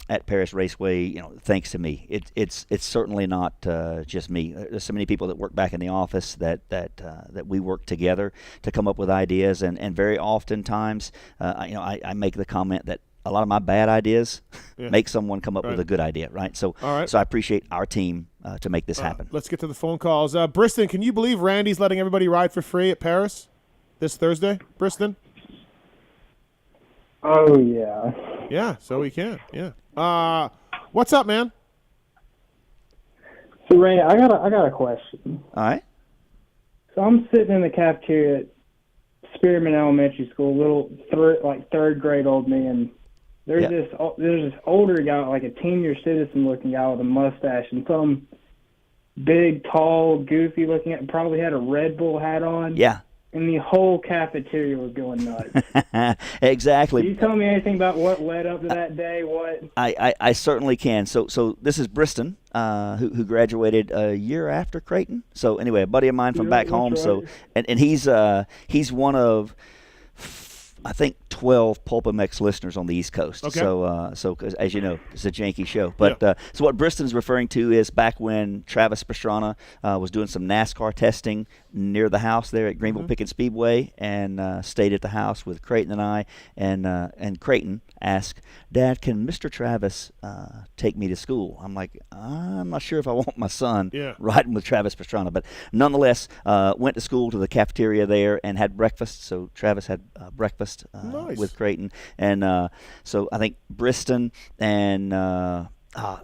at Paris Raceway, thanks to me, it's certainly not just me. There's so many people that work back in the office that we work together to come up with ideas, and very oftentimes I make the comment that a lot of my bad ideas make someone come up with a good idea, right? So so I appreciate our team to make this happen. Let's get to the phone calls. Briston, can you believe Randy's letting everybody ride for free at Paris this Thursday? Briston? Oh, yeah. Yeah, so we can. Yeah. What's up, man? So, Randy, I got a question. All right. So I'm sitting in the cafeteria at Spearman Elementary School, third grade old man. There's this older guy, like a senior citizen looking guy with a mustache, and some big, tall, goofy looking at, probably had a Red Bull hat on. Yeah. And the whole cafeteria was going nuts. Exactly. Can you tell me anything about what led up to that day? What? I certainly can. So this is Briston, who graduated a year after Creighton. So anyway, a buddy of mine from back home. Right. So and he's one of, I think, 12 PulpMX listeners on the East Coast. Okay. So cause, as you know, it's a janky show. But so what Briston's referring to is back when Travis Pastrana was doing some NASCAR testing near the house there at Greenville Pickett Speedway, and stayed at the house with Creighton and I. And Creighton asked, "Dad, can Mr. Travis take me to school?" I'm like, I'm not sure if I want my son riding with Travis Pastrana, but nonetheless, went to school to the cafeteria there and had breakfast. So Travis had breakfast with Creighton, and so I think Briston and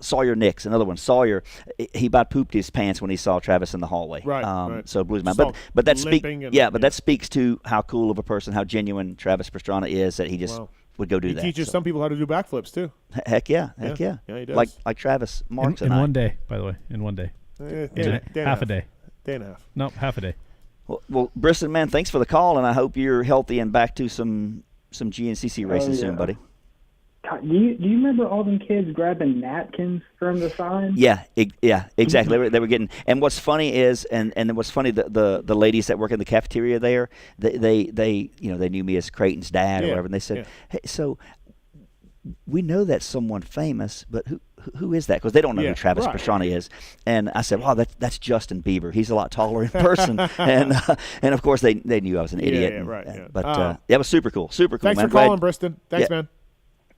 Sawyer Nix, another one. Sawyer, he about pooped his pants when he saw Travis in the hallway. Right. So Blues man, but that that speaks to how cool of a person, how genuine Travis Pastrana is, that he just would go do that. He teaches some people how to do backflips too. Heck yeah. Yeah, he does. Like Travis Marks in one day, by the way, in one day. Half a day. Day and a half. No, half a day. Well, Briston, man, thanks for the call, and I hope you're healthy and back to some GNCC racing soon, buddy. Do you remember all them kids grabbing napkins from the sign? Yeah, exactly. They were getting. And what's funny is, and what's funny, the ladies that work in the cafeteria there, they knew me as Creighton's dad or whatever, and they said, "Hey, so we know that's someone famous, but who is that?" Because they don't know who Travis Pastrana is. And I said, "Wow, that's Justin Bieber. He's a lot taller in person." and of course they knew I was an idiot. But that was super cool. Super cool. Thanks for calling, Briston. Thanks, man.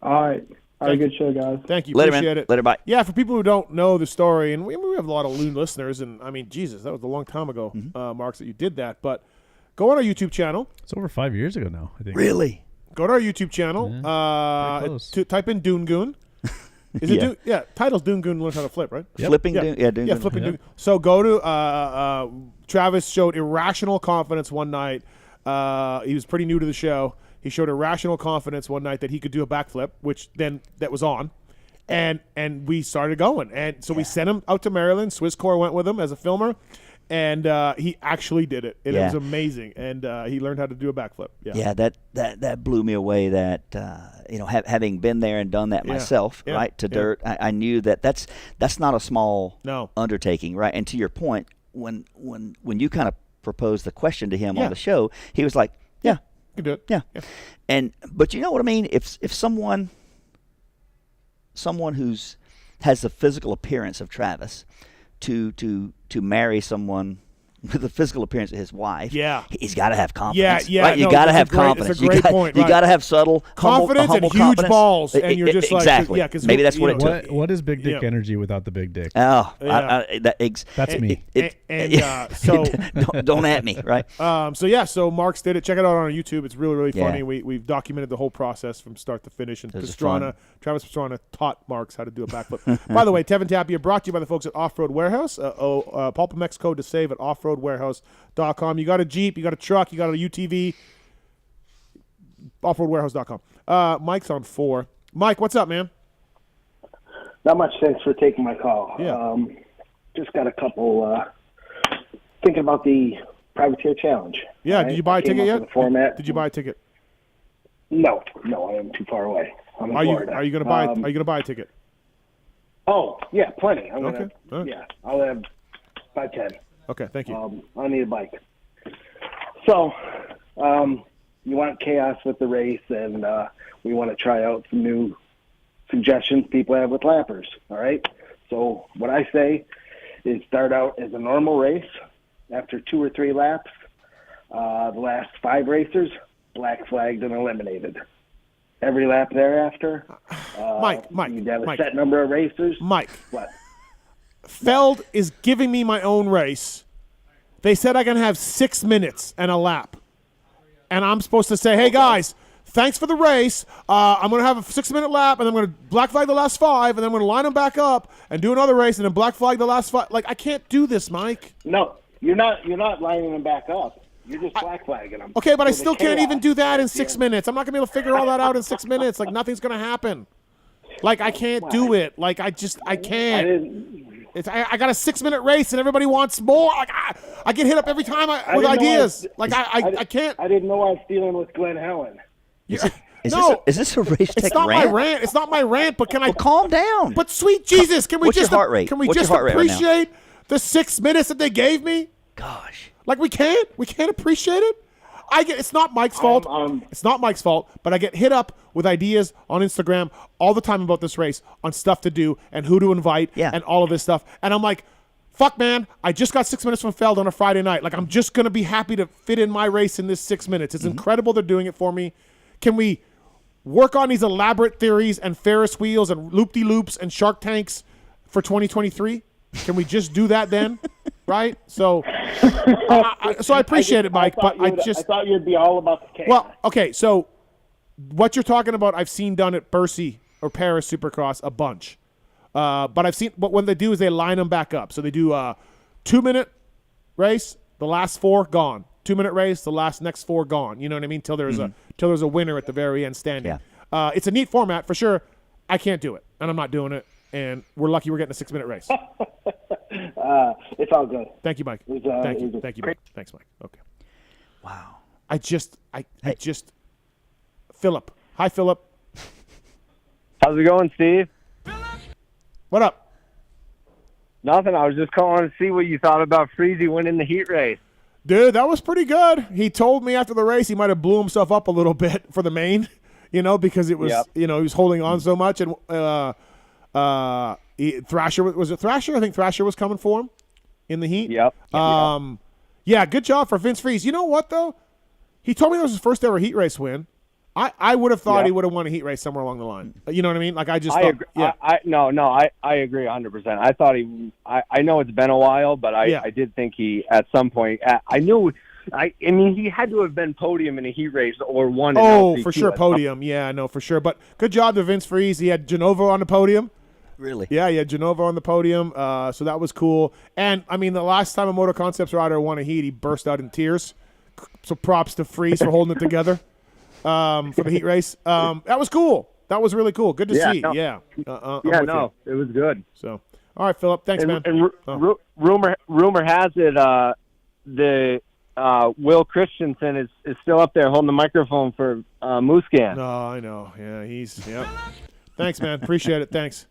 All right. Good show, guys. Thank you. Later, appreciate it. Later, bye. Yeah, for people who don't know the story, and we have a lot of loon listeners, and I mean, Jesus, that was a long time ago, Marks, that you did that. But go on our YouTube channel. It's over 5 years ago now, I think. Really? Go to our YouTube channel. Type in Dune Goon. Is it title's Dune Goon learns how to flip, right? Yep. Flipping Dune. Yeah, Dune Goon. Flipping Dune. So go to Travis showed irrational confidence one night. He was pretty new to the show. He showed irrational confidence one night that he could do a backflip, which then that was on. And we started going. And so we sent him out to Maryland. Swisscore went with him as a filmer. And he actually did it. It was amazing. And he learned how to do a backflip. Yeah, that blew me away. That having been there and done that myself, right, to dirt, I knew that's not a small undertaking, right? And to your point, when you kind of proposed the question to him on the show, he was like, "Yeah, you can do it." Yeah. But you know what I mean? If someone who's has the physical appearance of Travis to marry someone the physical appearance of his wife, Yeah. he's got to have confidence. Yeah, right? You no, got to that's have a great- confidence. that's a great point, You right. got to have subtle confidence humble and huge confidence. balls, and you're just exactly. like, 'cause maybe that's what it know, took. What is big dick energy without the big dick? Oh, Yeah. That's me. So don't at me, right? So Marks did it. Check it out on YouTube. It's really, really funny. Yeah. We've documented the whole process from start to finish. And This is fun. Travis Pastrana taught Marks how to do a backflip. By the way, Tevin Tapia brought to you by the folks at Off Road Warehouse. PulpMX code to save at offroadwarehouse.com. You got a Jeep, you got a truck, you got a UTV. Offroadwarehouse.com. Mike's on 4. Mike, what's up, man? Not much. Thanks for taking my call. Yeah. Just got a couple. Thinking about the Privateer Challenge. Yeah. Right? Did you buy a I came ticket up yet? with a format. Did you buy a ticket? No, I am too far away. I'm in Florida. Are you gonna buy? Are you gonna buy a ticket? Oh yeah, plenty. I'm Okay. gonna. All right. Yeah, I'll have 5-10. Okay. Thank you. I need a bike. So, you want chaos with the race, and we want to try out some new suggestions people have with lappers. All right. So what I say is start out as a normal race. After 2 or 3 laps, the last 5 racers black flagged and eliminated. Every lap thereafter, Mike, you'd have a Mike. set number of racers. Mike. What? Feld is giving me my own race. They said I can have 6 minutes and a lap. And I'm supposed to say, hey, guys, thanks for the race. I'm going to have a 6-minute lap, and I'm going to black flag the last 5, and then I'm going to line them back up and do another race, and then black flag the last 5. Like, I can't do this, Mike. No, you're not lining them back up. You're just black flagging them. Okay, but I So the still can't chaos even do that in at the 6 end. minutes. I'm not going to be able to figure all that out in 6 minutes. Like, nothing's going to happen. Like, I can't do it. Like, I can't. I got a 6-minute race, and everybody wants more. Like, I get hit up every time with didn't know ideas. I can't. I didn't know I was dealing with Glenn Helen. Is No. this a race It's tech not rant? my rant. It's not my rant. But can I calm down? But sweet Jesus, can we What's just your heart rate? can we What's your just heart rate right now? appreciate the 6 minutes that they gave me? Gosh, like we can't appreciate it. It's not Mike's fault. It's not Mike's fault. But I get hit up with ideas on Instagram all the time about this race, on stuff to do and who to invite and all of this stuff. And I'm like, fuck, man, I just got 6 minutes from Feld on a Friday night. Like, I'm just going to be happy to fit in my race in this 6 minutes. It's incredible they're doing it for me. Can we work on these elaborate theories and Ferris wheels and loop-de-loops and Shark Tanks for 2023? Can we just do that then? Right? So I appreciate it, Mike, but I thought you'd be all about the chaos. Well, okay, so what you're talking about, I've seen done at Bercy or Paris Supercross a bunch. But I've seen, but what they do is they line them back up. So they do a 2-minute race, the last 4 gone. 2-minute race, the next 4 gone. You know what I mean? Till there's a winner at the very end standing. Yeah. It's a neat format for sure. I can't do it, and I'm not doing it. And we're lucky we're getting a 6-minute race. It's all good. Thank you, Mike. Thank you, Mike. Thanks, Mike. Okay. Wow. I just Philip. Hi, Philip. How's it going, Steve? What up? Nothing. I was just calling to see what you thought about Freezy winning the heat race. Dude, that was pretty good. He told me after the race he might have blew himself up a little bit for the main, because it was, he was holding on so much. And Thrasher, was it Thrasher? I think Thrasher was coming for him in the heat. Yep. Yeah, good job for Vince Freeze. You know what, though? He told me that was his first ever heat race win. I would have thought he would have won a heat race somewhere along the line. You know what I mean? Like, I just thought, agree. I agree 100%. I thought I know it's been a while, but I did think he, at some point, I mean, he had to have been podium in a heat race or won. Oh, for sure, podium. Yeah, I know, for sure. But good job to Vince Freeze. He had Genova on the podium. Really? Yeah, he had Genova on the podium. So that was cool. And, I mean, the last time a Moto Concepts rider won a heat, he burst out in tears. So props to Freeze for holding it together for the heat race. That was cool. That was really cool. Good to see. No. Yeah. It was good. So, all right, Philip. Thanks, man. And rumor has it the Will Christensen is still up there holding the microphone for Mooscan. No, I know. Yeah, Thanks, man. Appreciate it. Thanks.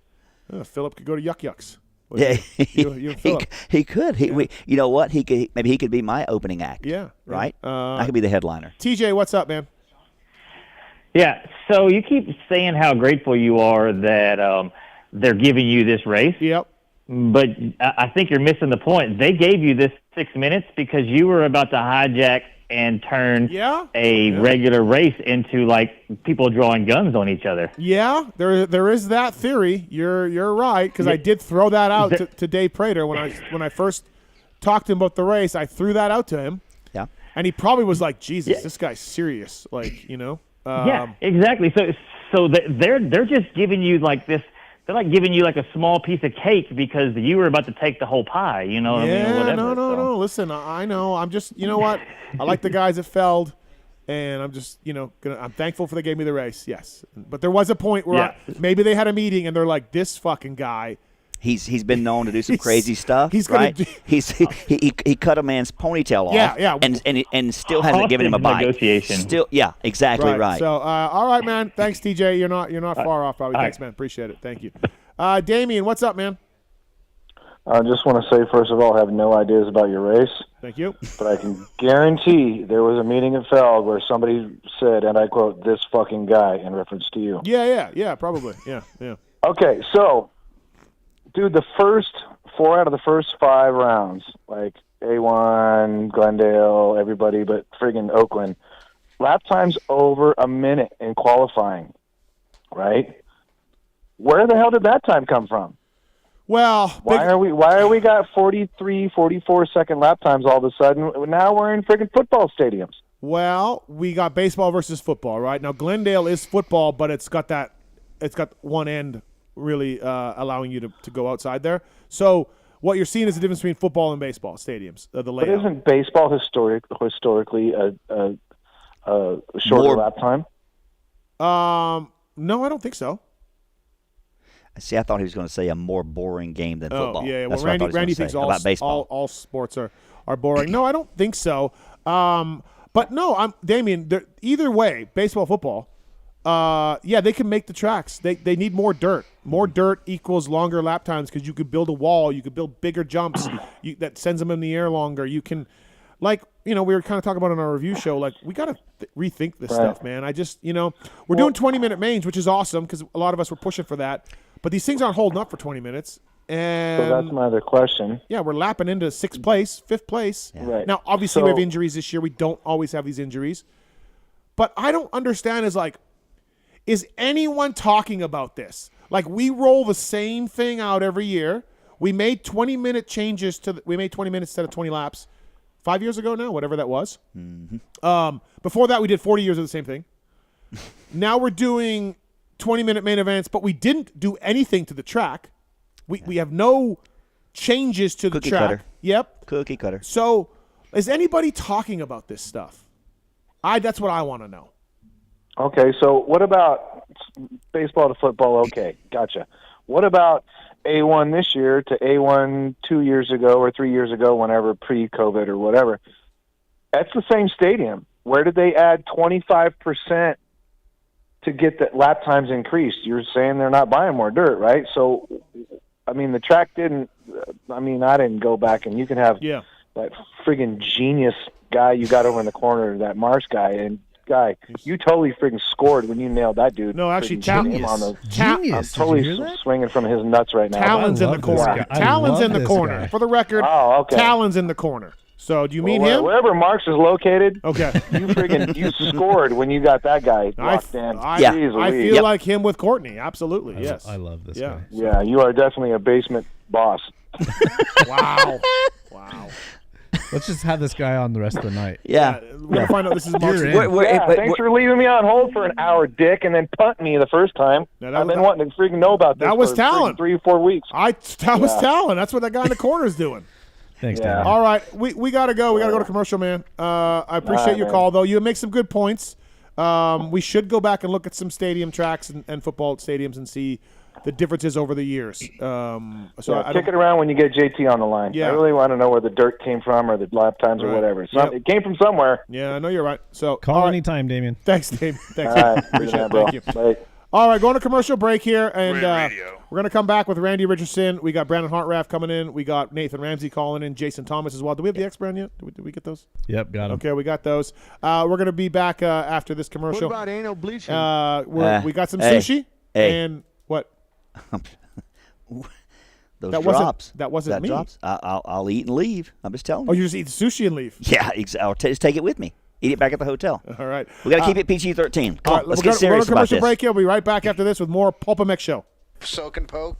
Philip could go to Yuck Yucks. Yeah, you and Philip. He could. You know what? Maybe he could be my opening act. Yeah. Right. I could be the headliner. TJ, what's up, man? Yeah. So you keep saying how grateful you are that they're giving you this race. Yep. but I think you're missing the point. They gave you this 6 minutes because you were about to hijack and turn a regular race into like people drawing guns on each other. Yeah, there is that theory. You're right, because I did throw that out to Dave Prater when I first talked to him about the race. I threw that out to him. Yeah, and he probably was like, "Jesus, this guy's serious." Like, yeah, exactly. So they're just giving you like this. They're like giving you like a small piece of cake because you were about to take the whole pie, you know? Yeah, I mean, whatever. No. Listen, I know. I'm just, you know what? I like the guys at Feld, and I'm just, I'm thankful for they gave me the race. Yes, but there was a point where maybe they had a meeting and they're like, this fucking guy. He's been known to do some crazy stuff. He's right. He cut a man's ponytail off. Yeah. And still hasn't given him a bite. Negotiation. Still, yeah, exactly right. So, all right, man. Thanks, TJ. You're not far off, probably. Thanks, man. Appreciate it. Thank you. Damien, what's up, man? I just want to say, first of all, I have no ideas about your race. Thank you. But I can guarantee there was a meeting at Feld where somebody said, and I quote, "this fucking guy," in reference to you. Yeah, probably. Yeah. Okay, so, dude, the first 4 out of the first 5 rounds, like A1, Glendale, everybody but friggin' Oakland, lap times over a minute in qualifying, right? Where the hell did that time come from? Well, why are we got 43, 44 second lap times all of a sudden? Now we're in friggin' football stadiums. Well, we got baseball versus football, right? Now Glendale is football, but it's got one end really allowing you to go outside there. So what you're seeing is the difference between football and baseball stadiums. The layout. But isn't baseball historically a shorter lap time? No, I don't think so. See, I thought he was going to say a more boring game than football. Oh, yeah. That's Well, what Randy thinks all sports are boring. No, I don't think so. But no, Damien. Either way, baseball, football. They can make the tracks. They need more dirt. More dirt equals longer lap times because you could build a wall. You could build bigger jumps that sends them in the air longer. You can, we were kind of talking about on our review show. Like, we got to rethink this stuff, man. I just, we're doing 20-minute mains, which is awesome because a lot of us were pushing for that. But these things aren't holding up for 20 minutes. And so that's my other question. Yeah, we're lapping into 6th place, 5th place. Yeah. Right. Now, obviously, we have injuries this year. We don't always have these injuries. But I don't understand is anyone talking about this? Like, we roll the same thing out every year. We made 20-minute changes we made 20 minutes instead of 20 laps 5 years ago now, whatever that was. Mm-hmm. Before that, we did 40 years of the same thing. Now we're doing 20-minute main events, but we didn't do anything to the track. We have no changes to the Cookie track. cutter. Yep. Cookie cutter. So is anybody talking about this stuff? That's what I want to know. Okay, so what about baseball to football? Okay, gotcha. What about A1 this year to A1 2 years ago or 3 years ago, whenever pre-COVID or whatever? That's the same stadium. Where did they add 25% to get the lap times increased? You're saying they're not buying more dirt, right? So, the track didn't – I didn't go back, and you can have that friggin' genius guy you got over in the corner, that Marsh guy, and – guy, you totally freaking scored when you nailed that dude. No, actually, Genius. I'm totally swinging from his nuts right now. Tallon's in the corner. Tallon's in the corner. Guy. For the record, Tallon's in in the corner. So do you mean him? Wherever Marks is located, okay. you scored when you got that guy locked in. I feel like him with Courtney. Absolutely, yes. I love this guy. Yeah, you are definitely a basement boss. Wow. Let's just have this guy on the rest of the night. Yeah. We're going to find out this is Mark's. Thanks for leaving me on hold for an hour, Dick, and then punting me the first time. I've been wanting to freaking know about this for Tallon. 3 or 4 weeks. That was Tallon. That's what that guy in the corner is doing. Thanks, Dan. All right. We got to go. We got to go to commercial, man. I appreciate your call, though. You make some good points. We should go back and look at some stadium tracks and football stadiums and see the differences over the years. Kick it around when you get JT on the line. Yeah. I really want to know where the dirt came from or the lap times or whatever. It came from somewhere. Yeah, I know you're right. So call anytime, Damien. Thanks, Dave. Thanks. All right. Appreciate it. Bro. Thank you. Bye. All right, going to commercial break here, and we're going to come back with Randy Richardson. We got Brandon Hartranft coming in. We got Nathan Ramsey calling in, Jason Thomas as well. Do we have the X brand yet? Did we get those? Yep, got them. Okay, we got those. We're going to be back after this commercial. What about anal bleaching? We got some sushi. And what? Those that drops. That wasn't me. Drops. I'll eat and leave. I'm just telling you. Oh, you just eat sushi and leave? Yeah, I'll just take it with me. Eat it back at the hotel. All right. We got to keep it PG-13. Come on, let's get serious we're about going to commercial this. break here. We'll be right back after this with more PulpMX Show. Soak and poke.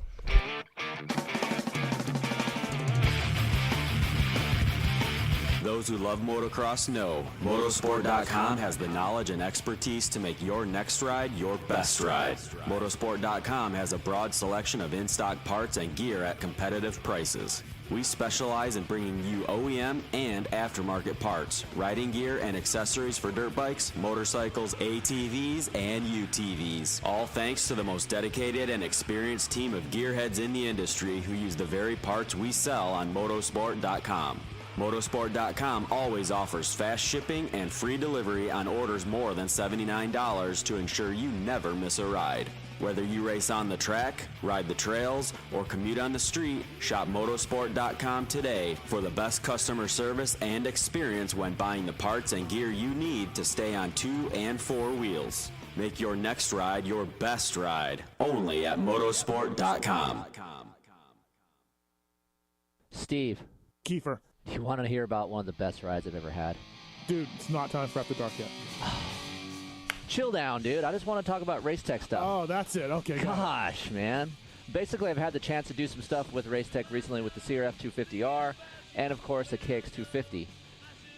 Those who love motocross know Motorsport.com has the knowledge and expertise to make your next ride your best ride. Motorsport.com has a broad selection of in-stock parts and gear at competitive prices. We specialize in bringing you OEM and aftermarket parts, riding gear and accessories for dirt bikes, motorcycles, ATVs, and UTVs. All thanks to the most dedicated and experienced team of gearheads in the industry who use the very parts we sell on Motorsport.com. Motorsport.com always offers fast shipping and free delivery on orders more than $79 to ensure you never miss a ride. Whether you race on the track, ride the trails, or commute on the street, shop Motorsport.com today for the best customer service and experience when buying the parts and gear you need to stay on 2 and 4 wheels. Make your next ride your best ride, only at Motorsport.com. Steve. Kiefer. You want to hear about one of the best rides I've ever had? Dude, it's not time for After Dark yet. Chill down, dude. I just want to talk about race tech stuff. Oh, that's it. Okay. Gosh, man. Basically, I've had the chance to do some stuff with race tech recently with the CRF 250R and, of course, the KX 250.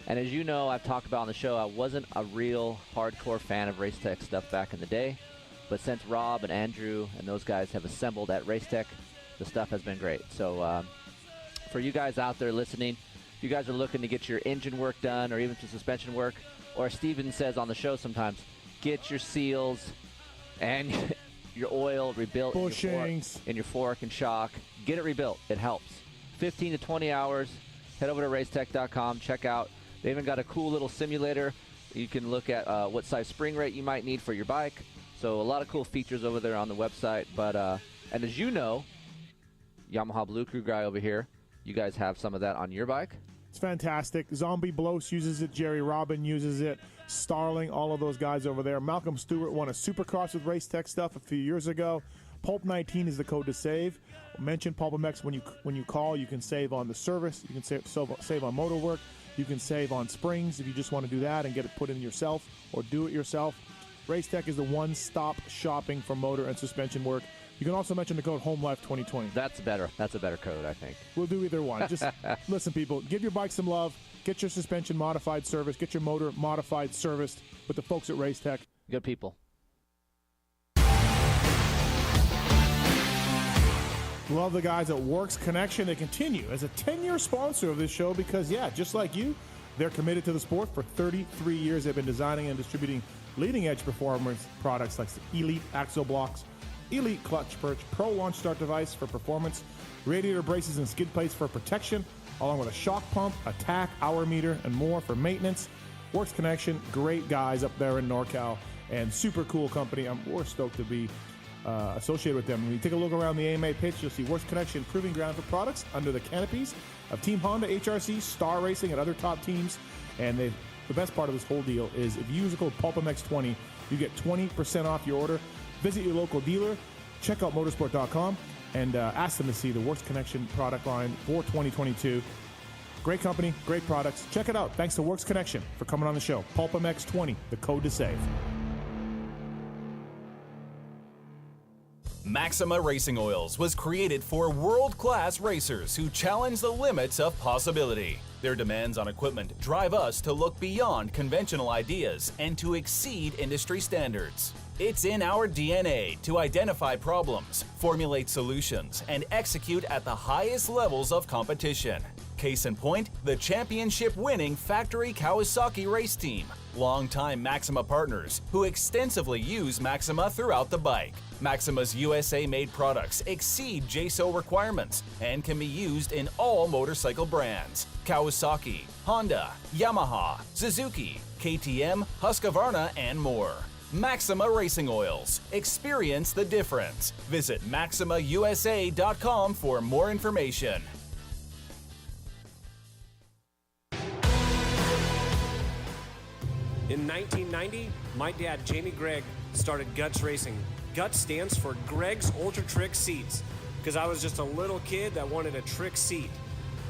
And as you know, I've talked about on the show, I wasn't a real hardcore fan of race tech stuff back in the day. But since Rob and Andrew and those guys have assembled at race tech, the stuff has been great. So for you guys out there listening, if you guys are looking to get your engine work done or even some suspension work, or as Steven says on the show sometimes, get your seals and your oil rebuilt in your fork and shock. Get it rebuilt. It helps. 15 to 20 hours. Head over to racetech.com. Check out. They even got a cool little simulator. You can look at what size spring rate you might need for your bike. So a lot of cool features over there on the website. But and as you know, Yamaha Blue Crew guy over here, you guys have some of that on your bike? It's fantastic. Zombie Blows uses it. Jerry Robin uses it. Starling, all of those guys over there. Malcolm Stewart won a Supercross with Race Tech stuff a few years ago. Pulp19 is the code to save. Mention PulpMX when you call. You can save on the service. You can save on motor work. You can save on springs if you just want to do that and get it put in yourself or do it yourself. Race Tech is the one-stop shopping for motor and suspension work. You can also mention the code HOMELIFE2020. That's better. That's a better code, I think. We'll do either one. Just listen, people. Give your bike some love. Get your suspension modified service. Get your motor modified serviced with the folks at Race Tech. Good people. Love the guys at Works Connection. They continue as a 10-year sponsor of this show because, yeah, just like you, they're committed to the sport. For 33 years, they've been designing and distributing leading-edge performance products like Elite Axle Blocks, Elite Clutch Perch, Pro Launch Start Device for performance, radiator braces and skid plates for protection, along with a shock pump, a tack, hour meter, and more for maintenance. Works Connection, great guys up there in NorCal, and super cool company. We're stoked to be associated with them. When you take a look around the AMA pitch, you'll see Works Connection proving ground for products under the canopies of Team Honda, HRC, Star Racing, and other top teams. And the best part of this whole deal is if you use the code PulpMX20, you get 20% off your order. Visit your local dealer, check out motorsport.com, and ask them to see the Works Connection product line for 2022. Great company, great products. Check it out. Thanks to Works Connection for coming on the show. PulpMX20, the code to save. Maxima Racing Oils was created for world-class racers who challenge the limits of possibility. Their demands on equipment drive us to look beyond conventional ideas and to exceed industry standards. It's in our DNA to identify problems, formulate solutions, and execute at the highest levels of competition. Case in point, the championship-winning Factory Kawasaki race team, longtime Maxima partners who extensively use Maxima throughout the bike. Maxima's USA-made products exceed JSO requirements and can be used in all motorcycle brands: Kawasaki, Honda, Yamaha, Suzuki, KTM, Husqvarna, and more. Maxima Racing Oils. Experience the difference. Visit MaximaUSA.com for more information. In 1990, my dad, Jamie Gregg, started Guts Racing. Guts stands for Greg's Ultra Trick Seats. because I was just a little kid that wanted a trick seat.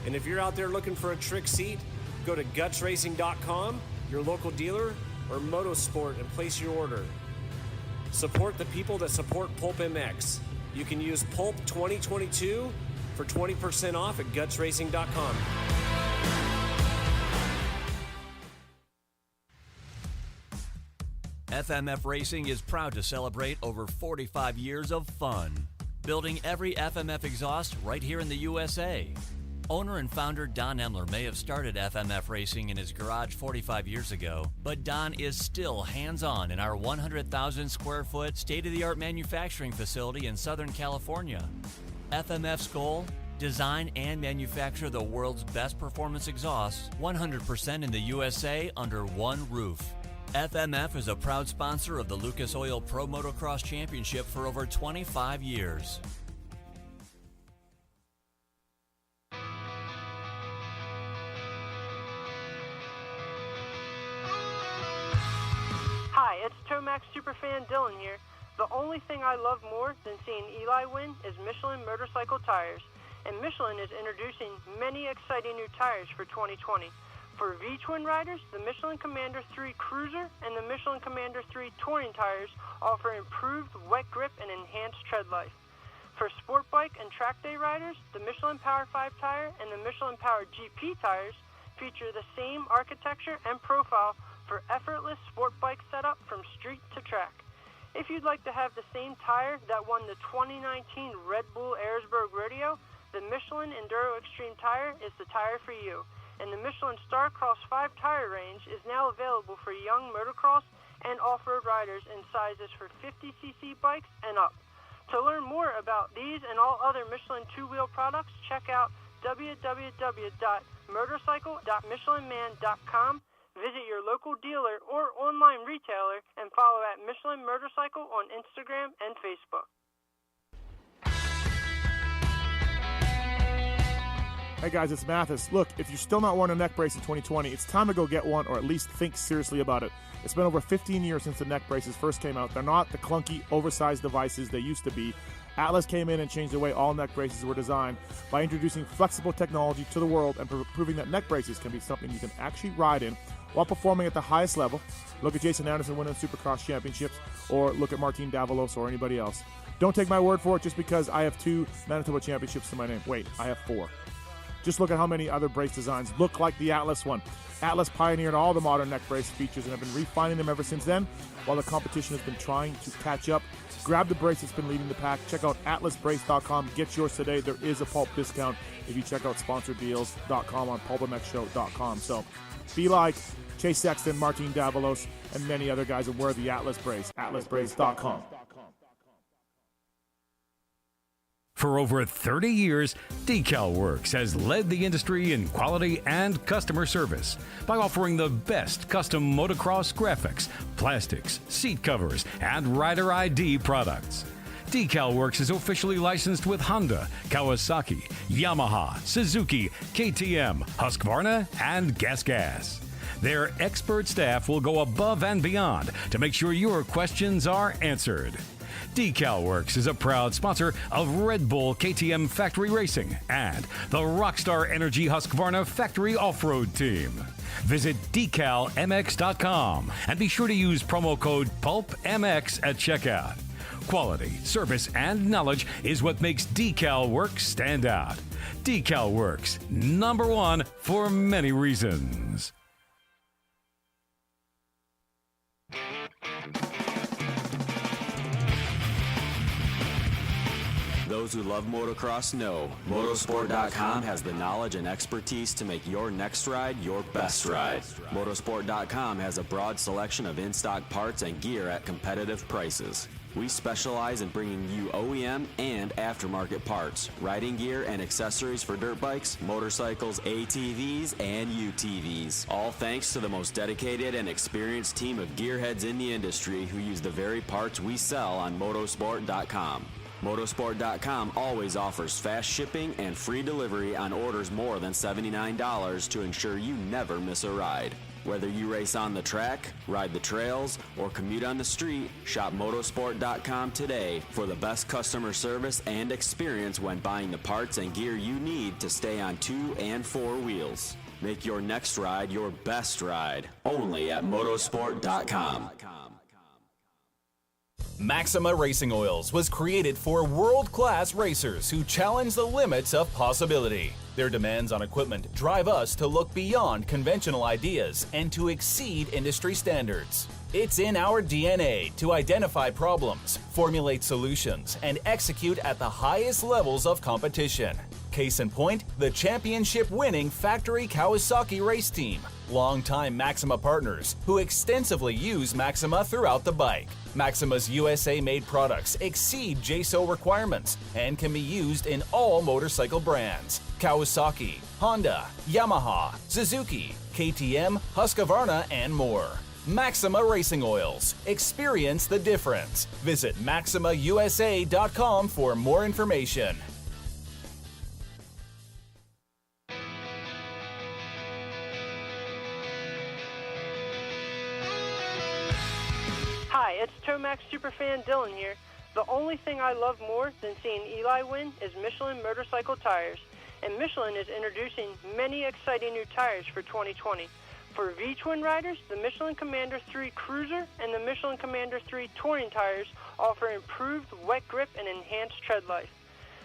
And if you're out there looking for a trick seat, go to gutsracing.com, your local dealer, or Motosport and place your order. Support the people that support PulpMX. You can use Pulp 2022 for 20% off at gutsracing.com. FMF Racing is proud to celebrate over 45 years of fun, building every FMF exhaust right here in the USA. Owner and founder Don Emler may have started FMF Racing in his garage 45 years ago, but Don is still hands-on in our 100,000 square foot state-of-the-art manufacturing facility in Southern California. FMF's goal? Design and manufacture the world's best performance exhausts 100% in the USA under one roof. FMF is a proud sponsor of the Lucas Oil Pro Motocross Championship for over 25 years. Hi, it's Tomac superfan Dylan here. The only thing I love more than seeing Eli win is Michelin motorcycle tires. And Michelin is introducing many exciting new tires for 2020. For V-twin riders, the Michelin Commander 3 Cruiser and the Michelin Commander 3 Touring tires offer improved wet grip and enhanced tread life. For sport bike and track day riders, the Michelin Power 5 tire and the Michelin Power GP tires feature the same architecture and profile for effortless sport bike setup from street to track. If you'd like to have the same tire that won the 2019 Red Bull Ayersburg Rodeo, the Michelin Enduro Extreme tire is the tire for you. And the Michelin Starcross 5 tire range is now available for young motocross and off-road riders in sizes for 50cc bikes and up. To learn more about these and all other Michelin two-wheel products, check out www.motorcycle.michelinman.com. Visit your local dealer or online retailer and follow at Michelin Motorcycle on Instagram and Facebook. Hey guys, it's Mathis. Look, if you're still not wearing a neck brace in 2020, it's time to go get one or at least think seriously about it. It's been over 15 years since the neck braces first came out. They're not the clunky, oversized devices they used to be. Atlas came in and changed the way all neck braces were designed by introducing flexible technology to the world and proving that neck braces can be something you can actually ride in while performing at the highest level. Look at Jason Anderson winning Supercross championships, or look at Martin Davalos or anybody else. Don't take my word for it just because I have 2 Manitoba championships to my name. Wait, I have 4. Just look at how many other brace designs look like the Atlas one. Atlas pioneered all the modern neck brace features and have been refining them ever since then, while the competition has been trying to catch up. Grab the brace that's been leading the pack. Check out atlasbrace.com. Get yours today. There is a Pulp discount if you check out sponsordeals.com on pulpmxshow.com. So be like Chase Sexton, Martin Davalos, and many other guys and wear the Atlas brace. atlasbrace.com. For over 30 years, DecalWorks has led the industry in quality and customer service by offering the best custom motocross graphics, plastics, seat covers, and rider ID products. DecalWorks is officially licensed with Honda, Kawasaki, Yamaha, Suzuki, KTM, Husqvarna, and GasGas. Their expert staff will go above and beyond to make sure your questions are answered. DecalWorks is a proud sponsor of Red Bull KTM Factory Racing and the Rockstar Energy Husqvarna Factory Off-Road Team. Visit decalmx.com and be sure to use promo code PulpMX at checkout. Quality, service, and knowledge is what makes DecalWorks stand out. DecalWorks, #1 for many reasons. Those who love motocross know Motosport.com has the knowledge and expertise to make your next ride your best ride. Motosport.com has a broad selection of in-stock parts and gear at competitive prices. We specialize in bringing you OEM and aftermarket parts, riding gear, and accessories for dirt bikes, motorcycles, ATVs, and UTVs. All thanks to the most dedicated and experienced team of gearheads in the industry who use the very parts we sell on Motosport.com. Motosport.com always offers fast shipping and free delivery on orders more than $79 to ensure you never miss a ride. Whether you race on the track, ride the trails, or commute on the street, shop motorsport.com today for the best customer service and experience when buying the parts and gear you need to stay on 2 and 4 wheels. Make your next ride your best ride, only at motorsport.com. Maxima Racing Oils was created for world-class racers who challenge the limits of possibility. Their demands on equipment drive us to look beyond conventional ideas and to exceed industry standards. It's in our DNA to identify problems, formulate solutions, and execute at the highest levels of competition. Case in point, the championship-winning Factory Kawasaki race team, longtime Maxima partners who extensively use Maxima throughout the bike. Maxima's USA-made products exceed JSO requirements and can be used in all motorcycle brands: Kawasaki, Honda, Yamaha, Suzuki, KTM, Husqvarna, and more. Maxima Racing Oils. Experience the difference. Visit MaximaUSA.com for more information. Hi, it's Tomax Superfan Dylan here. The only thing I love more than seeing Eli win is Michelin motorcycle tires. And Michelin is introducing many exciting new tires for 2020. For V-twin riders, the Michelin Commander 3 Cruiser and the Michelin Commander 3 Touring tires offer improved wet grip and enhanced tread life.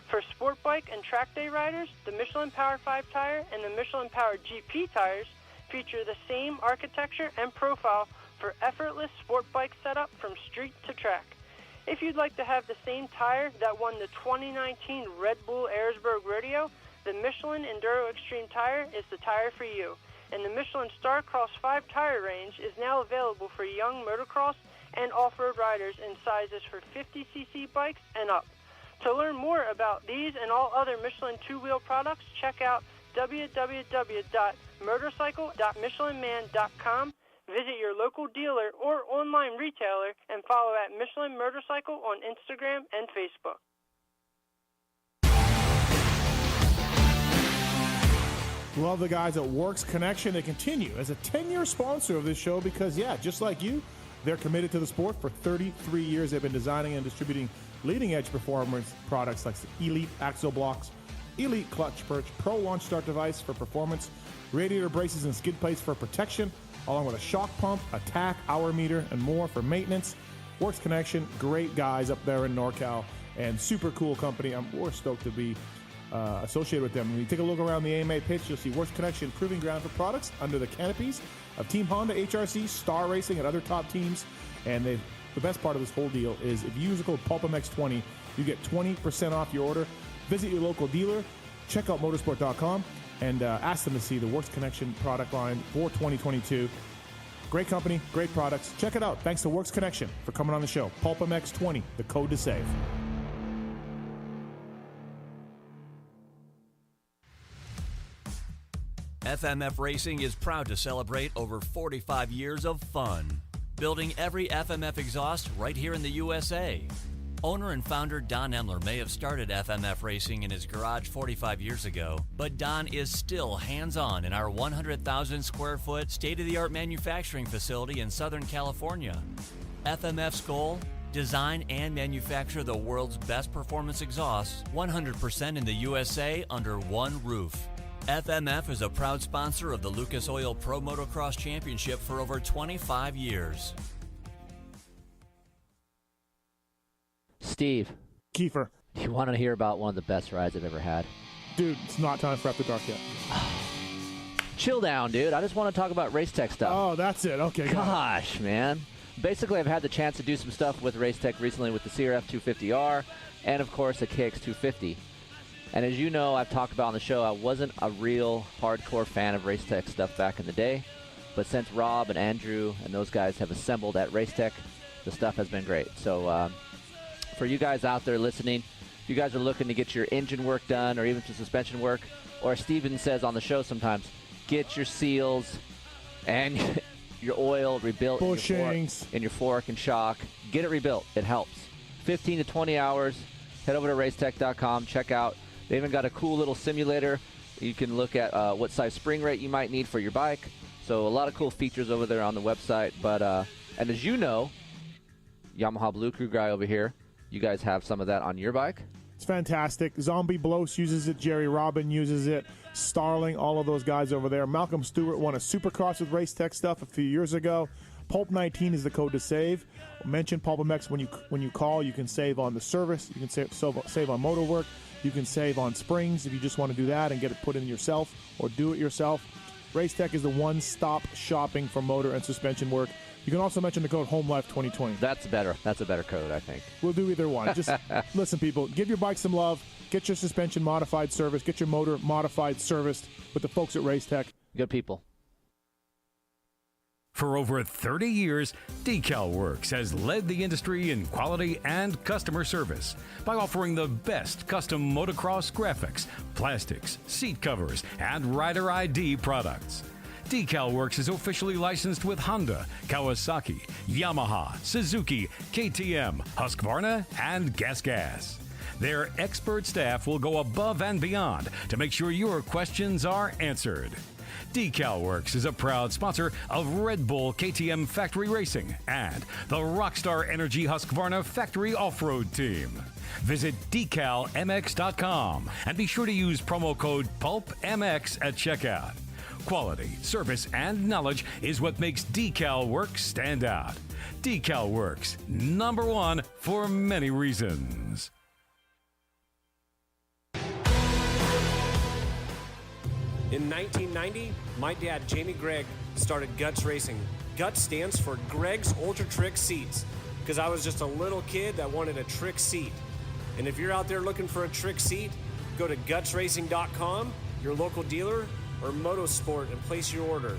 For sport bike and track day riders, the Michelin Power 5 tire and the Michelin Power GP tires feature the same architecture and profile for effortless sport bike setup from street to track. If you'd like to have the same tire that won the 2019 Red Bull Ayersburg Rodeo, the Michelin Enduro Extreme tire is the tire for you. And the Michelin Starcross 5 tire range is now available for young motocross and off-road riders in sizes for 50cc bikes and up. To learn more about these and all other Michelin two-wheel products, check out www.motorcycle.michelinman.com. Visit your local dealer or online retailer and follow at Michelin Motorcycle on Instagram and Facebook. Love the guys at Works Connection. They continue as a 10-year sponsor of this show because, yeah, just like you, they're committed to the sport. For 33 years, they've been designing and distributing leading-edge performance products like the Elite Axle Blocks, Elite Clutch Perch, Pro Launch Start Device for performance, radiator braces and skid plates for protection, along with a shock pump, a tack, hour meter, and more for maintenance. Works Connection, great guys up there in NorCal, and super cool company. We're stoked to be associated with them. When you take a look around the AMA pitch, you'll see Works Connection proving ground for products under the canopies of Team Honda, HRC, Star Racing, and other top teams. And the best part of this whole deal is if you use the code PulpMX20, you get 20% off your order. Visit your local dealer, check out motorsport.com, and ask them to see the Works Connection product line for 2022. Great company, great products. Check it out. Thanks to Works Connection for coming on the show. PulpMX20, the code to save. FMF Racing is proud to celebrate over 45 years of fun, building every FMF exhaust right here in the USA. Owner and founder Don Emler may have started FMF Racing in his garage 45 years ago, but Don is still hands-on in our 100,000 square foot state-of-the-art manufacturing facility in Southern California. FMF's goal? Design and manufacture the world's best performance exhausts 100% in the USA under one roof. FMF is a proud sponsor of the Lucas Oil Pro Motocross Championship for over 25 years. Steve. Kiefer. You want to hear about one of the best rides I've ever had? Dude, it's not time for After Dark yet. Chill down, dude. I just want to talk about race tech stuff. Oh, that's it. Okay. Gosh, man. Basically, I've had the chance to do some stuff with race tech recently with the CRF 250R and, of course, the KX 250. And as you know, I've talked about on the show, I wasn't a real hardcore fan of race tech stuff back in the day. But since Rob and Andrew and those guys have assembled at race tech, the stuff has been great. So for you guys out there listening, if you guys are looking to get your engine work done or even some suspension work, or as Steven says on the show sometimes, get your seals and your oil rebuilt in your fork and shock. Get it rebuilt. It helps. 15 to 20 hours. Head over to racetech.com. Check out. They even got a cool little simulator. You can look at what size spring rate you might need for your bike. So a lot of cool features over there on the website. But and as you know, Yamaha Blue Crew guy over here, you guys have some of that on your bike? It's fantastic. Zombie Blows uses it. Jerry Robin uses it. Starling, all of those guys over there. Malcolm Stewart won a Supercross with Race Tech stuff a few years ago. Pulp19 is the code to save. Mention PulpMX when you call. You can save on the service. You can save on motor work. You can save on springs if you just want to do that and get it put in yourself or do it yourself. Race Tech is the one-stop shopping for motor and suspension work. You can also mention the code HOMELIFE2020. That's better. That's a better code, I think. We'll do either one. Just listen, people. Give your bike some love. Get your suspension modified service. Get your motor modified serviced with the folks at Race Tech. Good people. For over 30 years, Decal Works has led the industry in quality and customer service by offering the best custom motocross graphics, plastics, seat covers, and rider ID products. Decal Works is officially licensed with Honda, Kawasaki, Yamaha, Suzuki, KTM, Husqvarna, and Gas. Their expert staff will go above and beyond to make sure your questions are answered. Decal Works is a proud sponsor of Red Bull KTM Factory Racing and the Rockstar Energy Husqvarna Factory Off-Road Team. Visit decalmx.com and be sure to use promo code PulpMX at checkout. Quality, service, and knowledge is what makes Decal Works stand out. Decal Works, #1 for many reasons. In 1990, my dad, Jamie Gregg, started Guts Racing. Guts stands for Greg's Ultra Trick Seats, because I was just a little kid that wanted a trick seat. And if you're out there looking for a trick seat, go to gutsracing.com, your local dealer, or Motosport, and place your order.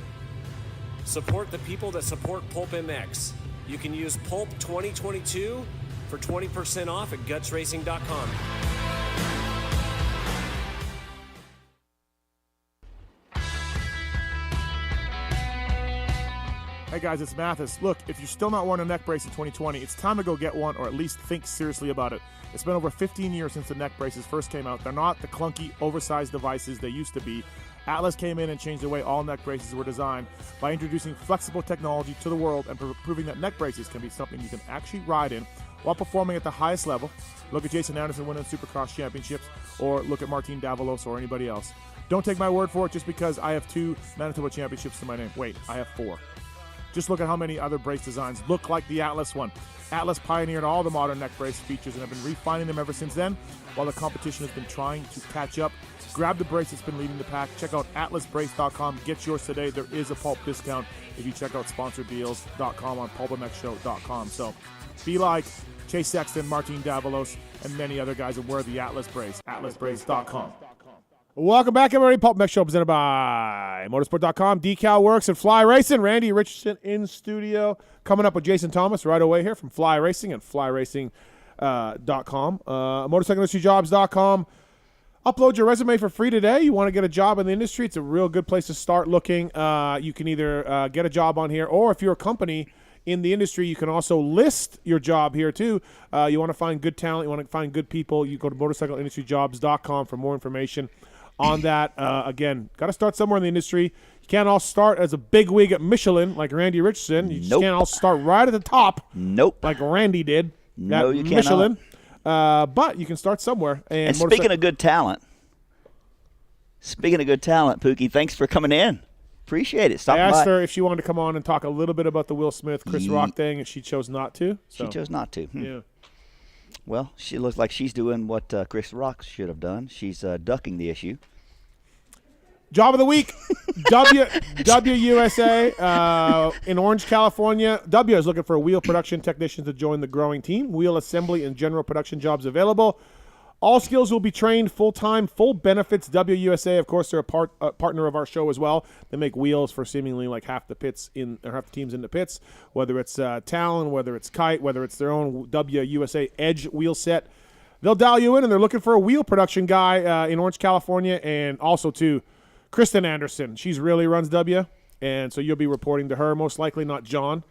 Support the people that support PulpMX. You can use Pulp 2022 for 20% off at gutsracing.com. Hey guys, it's Mathis. Look, if you're still not wearing a neck brace in 2020, it's time to go get one, or at least think seriously about it. It's been over 15 years since the neck braces first came out. They're not the clunky, oversized devices they used to be. Atlas came in and changed the way all neck braces were designed by introducing flexible technology to the world and proving that neck braces can be something you can actually ride in while performing at the highest level. Look at Jason Anderson winning Supercross championships, or look at Martin Davalos or anybody else. Don't take my word for it just because I have 2 Manitoba championships to my name. Wait, I have 4. Just look at how many other brace designs look like the Atlas one. Atlas pioneered all the modern neck brace features and have been refining them ever since then, while the competition has been trying to catch up. Grab the brace that's been leading the pack. Check out atlasbrace.com. Get yours today. There is a Pulp discount if you check out sponsordeals.com on pulpmxshow.com. So be like Chase Sexton, Martin Davalos, and many other guys and wear the Atlas brace. atlasbrace.com. Welcome back, everybody. PulpMX Show presented by Motorsport.com, Decal Works, and Fly Racing. Randy Richardson in studio. Coming up with Jason Thomas right away here from Fly Racing and flyracing.com. MotorcycleIndustryJobs.com. Upload your resume for free today. You want to get a job in the industry, it's a real good place to start looking. You can either get a job on here, or if you're a company in the industry, you can also list your job here too. You want to find good talent, you want to find good people, you go to MotorcycleIndustryJobs.com for more information on that. Again, got to start somewhere in the industry. You can't all start as a big wig at Michelin like Randy Richardson. You just can't all start right at the top like Randy did at you Michelin. But you can start somewhere. And speaking of good talent, Pookie, thanks for coming in. Appreciate it. I asked her if she wanted to come on and talk a little bit about the Will Smith, Chris Rock thing, and she chose not to. She chose not to. Yeah. Well, she looks like she's doing what Chris Rock should have done. She's ducking the issue. Job of the week, WUSA in Orange, California. W is looking for wheel production technicians to join the growing team. Wheel assembly and general production jobs available. All skills will be trained full-time, full benefits. WUSA, of course, they're a partner of our show as well. They make wheels for seemingly like half the teams in the pits, whether it's Tallon, whether it's Kite, whether it's their own WUSA Edge wheel set. They'll dial you in, and they're looking for a wheel production guy in Orange, California, and also, too, Kristen Anderson. She's really runs W, and so you'll be reporting to her, most likely, not John.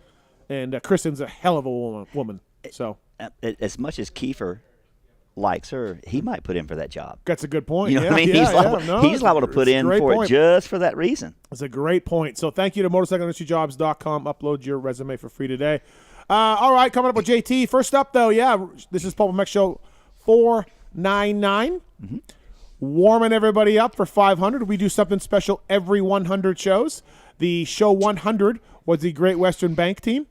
And Kristen's a hell of a woman. So as much as Kiefer likes her, he might put in for that job. That's a good point. You know yeah, what I mean? Yeah, He's liable to put in for it just for that reason. It's a great point. So thank you to motorcycleindustryjobs.com. Upload your resume for free today. All right, coming up with JT. First up, though, this is PulpMX Show 499. Mm-hmm. Warming everybody up for 500. We do something special every 100 shows. The show 100 was the Great Western Bank team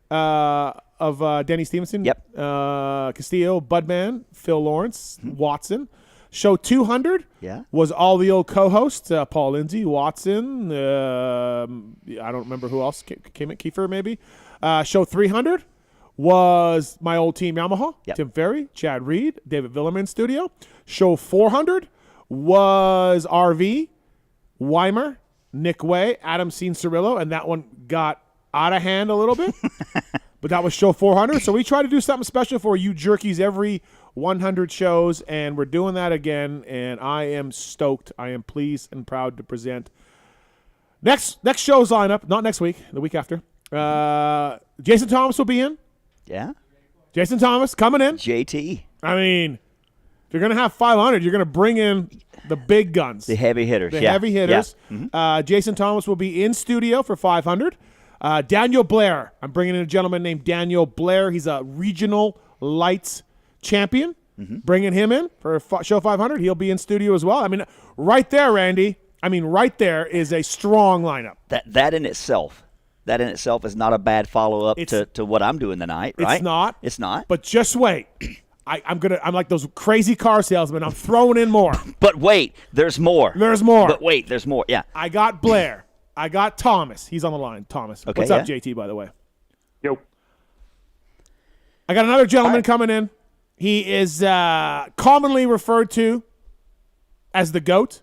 of Denny Stevenson, Castillo, Budman, Phil Lawrence, Watson. Show 200 was all the old co-hosts, Paul Lindsay, Watson, I don't remember who else came at, Kiefer maybe. Show 300 was my old team Yamaha, Tim Ferry, Chad Reed, David Villerman in studio. Show 400 was RV, Weimer, Nick Way, Adam Cianciarillo, and that one got out of hand a little bit. But that was show 400. So we try to do something special for you jerkies every 100 shows, and we're doing that again, and I am stoked. I am pleased and proud to present next show's lineup, not next week, the week after. Jason Thomas will be in. Yeah. Jason Thomas coming in. JT. I mean, if you're going to have 500, you're going to bring in the big guns. The heavy hitters. Heavy hitters. Yeah. Mm-hmm. Jason Thomas will be in studio for 500. Daniel Blair. I'm bringing in a gentleman named Daniel Blair. He's a regional lights champion. Mm-hmm. Bringing him in for show 500. He'll be in studio as well. I mean, right there, Randy. I mean, right there is a strong lineup. That in itself is not a bad follow-up to what I'm doing tonight, right? It's not. It's not. But just wait. I'm like those crazy car salesmen. I'm throwing in more. But wait, there's more. There's more. But wait, there's more. Yeah. I got Blair. I got Thomas. He's on the line. Thomas. Okay, What's up, JT, by the way? Yo. I got another gentleman coming in. He is commonly referred to as the GOAT.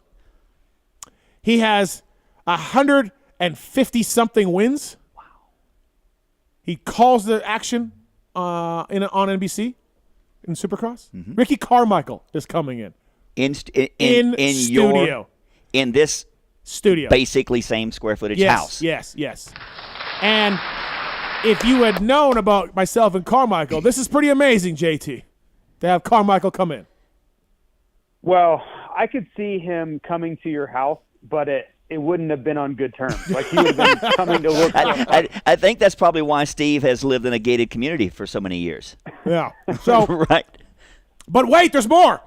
He has 150-something wins. Wow. He calls the action on NBC in Supercross. Mm-hmm. Ricky Carmichael is coming in. In studio. In this studio. Basically same square footage house. Yes. And if you had known about myself and Carmichael, this is pretty amazing, JT, to have Carmichael come in. Well, I could see him coming to your house, but it wouldn't have been on good terms. Like he would have been coming to look. I think that's probably why Steve has lived in a gated community for so many years. Yeah. So right. But wait, there's more.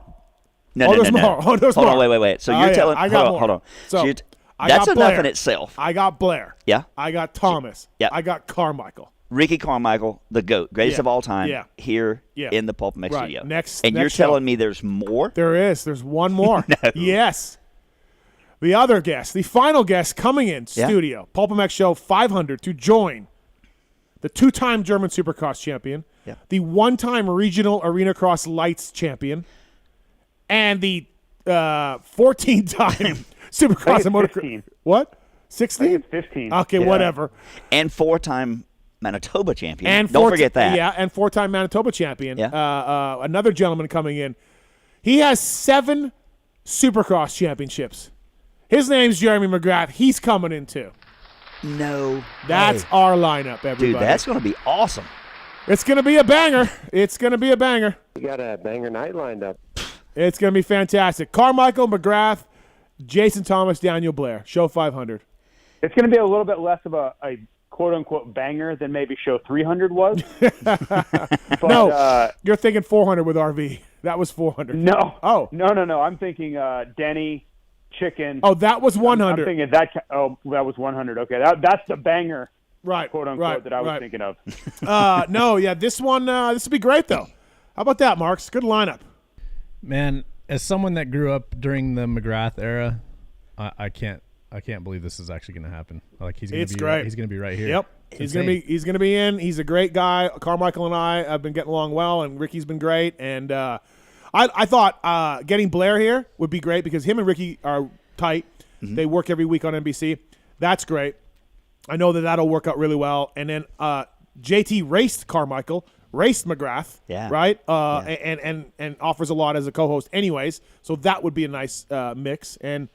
No. There's more. Hold on, wait. So you're telling. Hold on. So that's enough in itself. I got Blair. Yeah. I got Thomas. Yeah. I got Carmichael. Ricky Carmichael, the GOAT, greatest of all time, here in the PulpMX studio. And you're telling me there's more? There is. There's one more. No. Yes. The other guest, the final guest coming in studio, PulpMX Show 500 to join the two-time German Supercross champion, the one-time regional Arena Cross Lights champion, and the 14-time Supercross and Motocross. What? 16? 15. Okay, whatever. And four-time Manitoba champion. And don't forget that. Yeah, and four-time Manitoba champion. Yeah. Another gentleman coming in. He has 7 Supercross championships. His name's Jeremy McGrath. He's coming in too. No. That's our lineup, everybody. Dude, that's going to be awesome. It's going to be a banger. It's going to be a banger. We got a banger night lined up. It's going to be fantastic. Carmichael, McGrath, Jason Thomas, Daniel Blair. Show 500. It's going to be a little bit less of a quote-unquote banger than maybe show 300 was. But, no, you're thinking 400 with RV. That was 400. No. Oh. No. I'm thinking Denny, Chicken. Oh, that was 100. I'm thinking that. Oh, that was 100. Okay, that's the banger. Right. Quote-unquote that I was thinking of. This one, this would be great, though. How about that, Marks? Good lineup. Man, as someone that grew up during the McGrath era, I can't believe this is actually going to happen. Like he's going to be great. He's going to be right here. Yep. He's going to be in. He's a great guy. Carmichael and I have been getting along well, and Ricky's been great. And I thought getting Blair here would be great because him and Ricky are tight. Mm-hmm. They work every week on NBC. That's great. I know that'll work out really well. And then JT raced Carmichael, raced McGrath, right? And offers a lot as a co-host anyways. So that would be a nice mix. And,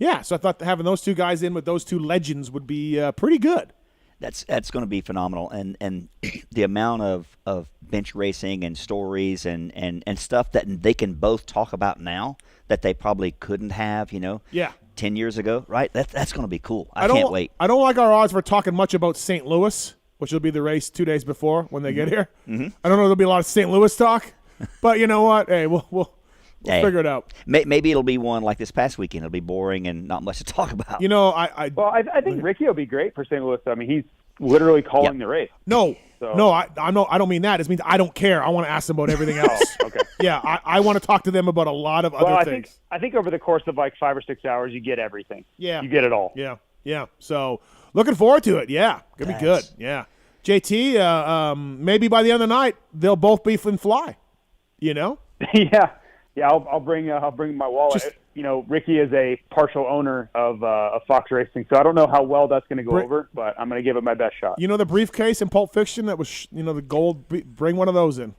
so I thought having those two guys in with those two legends would be pretty good. That's going to be phenomenal, and the amount of bench racing and stories and stuff that they can both talk about now that they probably couldn't have, 10 years ago, right? That's going to be cool. I can't wait. I don't like our odds for talking much about St. Louis, which will be the race 2 days before when they get here. Mm-hmm. I don't know. There'll be a lot of St. Louis talk, but you know what? Hey, we'll figure it out. Maybe it'll be one like this past weekend. It'll be boring and not much to talk about. I think Ricky will be great for St. Louis. I mean, he's literally calling the race. No, I don't mean that. It means I don't care. I want to ask them about everything else. Okay. Yeah, I want to talk to them about a lot of other things. I think over the course of like 5 or 6 hours, you get everything. Yeah. You get it all. Yeah. So looking forward to it. Yeah, gonna be good. Yeah. JT, maybe by the end of the night they'll both be and fly. Yeah. I'll bring my wallet. Ricky is a partial owner of Fox Racing, so I don't know how well that's going to go over, but I'm going to give it my best shot. You know the briefcase in Pulp Fiction that was, the gold. Bring one of those in.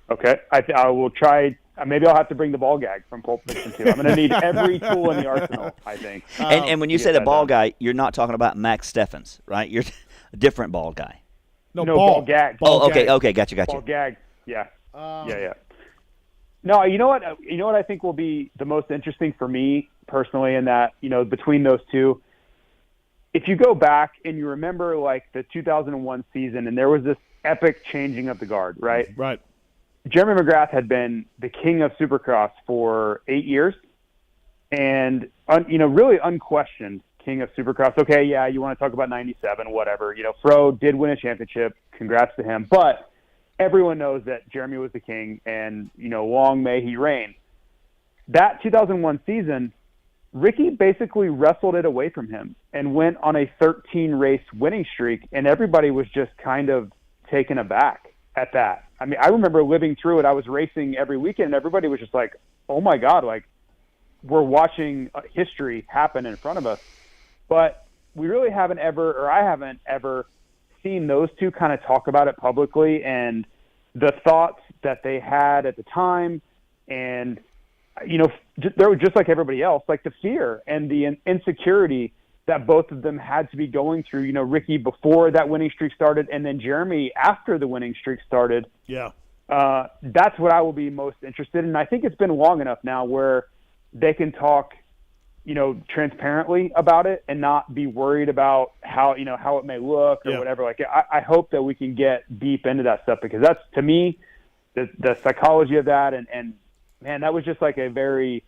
Okay, I will try. Maybe I'll have to bring the ball gag from Pulp Fiction too. I'm going to need every tool in the arsenal, I think. And when you say the ball guy, you're not talking about Max Steffens, right? You're a different ball guy. No, ball gag. Okay, gotcha. Ball gag. Yeah. Yeah. No, you know what? I think will be the most interesting for me personally, in that between those two, if you go back and you remember like the 2001 season, and there was this epic changing of the guard, right? Right. Jeremy McGrath had been the king of Supercross for 8 years, and really unquestioned king of Supercross. Okay, yeah, you want to talk about '97, whatever. Fro did win a championship. Congrats to him, but everyone knows that Jeremy was the king, and, long may he reign. That 2001 season, Ricky basically wrestled it away from him and went on a 13-race winning streak, and everybody was just kind of taken aback at that. I mean, I remember living through it. I was racing every weekend, and everybody was just like, oh, my God, like, we're watching history happen in front of us. But we really I haven't ever seen those two kind of talk about it publicly, and the thoughts that they had at the time, and they were just like everybody else, like the fear and the insecurity that both of them had to be going through. Ricky before that winning streak started, and then Jeremy after the winning streak started. Yeah. That's what I will be most interested in. I think it's been long enough now where they can talk transparently about it and not be worried about how it may look or whatever. Like, I hope that we can get deep into that stuff, because that's, to me, the psychology of that. And man, that was just like a very,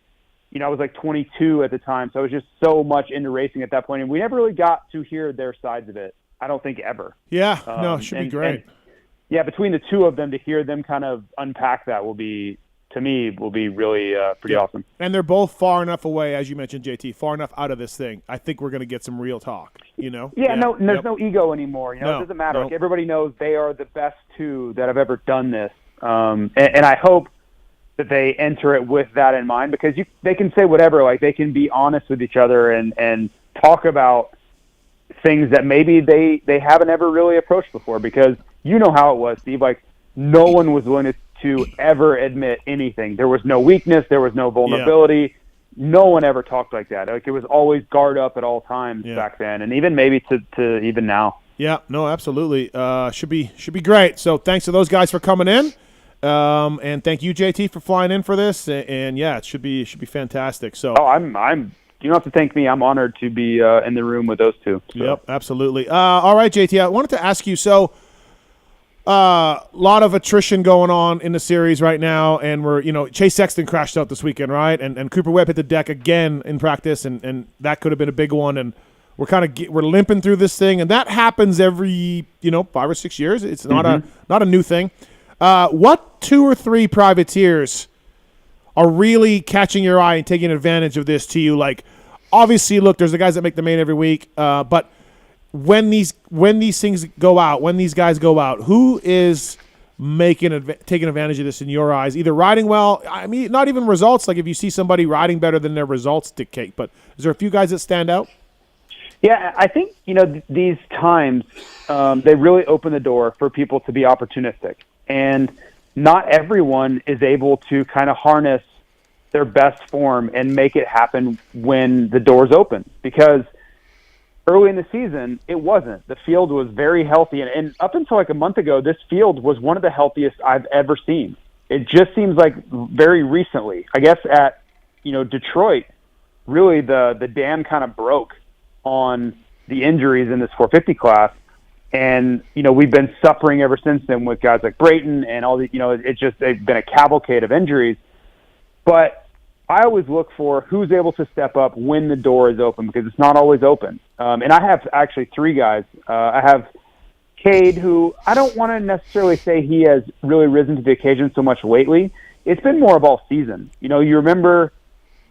I was like 22 at the time. So I was just so much into racing at that point. And we never really got to hear their sides of it. I don't think ever. Yeah. No, it should be great. Between the two of them, to hear them kind of unpack that will be really pretty awesome. And they're both far enough away, as you mentioned, JT, far enough out of this thing. I think we're going to get some real talk, No, there's no ego anymore. It doesn't matter. Like, everybody knows they are the best two that have ever done this. And I hope that they enter it with that in mind, because they can say whatever. Like, they can be honest with each other and talk about things that maybe they haven't ever really approached before, because how it was, Steve. Like, no one was willing to ever admit anything. There was no weakness. There was no vulnerability. Yeah. No one ever talked like that. Like, it was always guard up at all times back then, and even maybe to even now. Yeah, no, absolutely. Should be great. So thanks to those guys for coming in, and thank you, JT, for flying in for this. And yeah, it should be fantastic. So I'm. You don't have to thank me. I'm honored to be in the room with those two. So. Yep, absolutely. All right, JT, I wanted to ask you. So. Lot of attrition going on in the series right now, and we're Chase Sexton crashed out this weekend, right? And Cooper Webb hit the deck again in practice, and that could have been a big one. And we're limping through this thing, and that happens every 5 or 6 years. It's not a new thing. What 2 or 3 privateers are really catching your eye and taking advantage of this to you? Like, obviously, look, there's the guys that make the main every week, but when these things go out, when these guys go out, who is taking advantage of this in your eyes? Either riding well, I mean, not even results. Like, if you see somebody riding better than their results dictate, but is there a few guys that stand out? Yeah, I think these times they really open the door for people to be opportunistic, and not everyone is able to kind of harness their best form and make it happen when the doors open, because early in the season, it wasn't. The field was very healthy. And up until like a month ago, this field was one of the healthiest I've ever seen. It just seems like very recently, I guess at, Detroit, really the dam kind of broke on the injuries in this 450 class. And, we've been suffering ever since then with guys like Brayton and all the, they've been a cavalcade of injuries. But I always look for who's able to step up when the door is open, because it's not always open. And I have actually three guys. I have Cade, who I don't want to necessarily say he has really risen to the occasion so much lately. It's been more of all season. You remember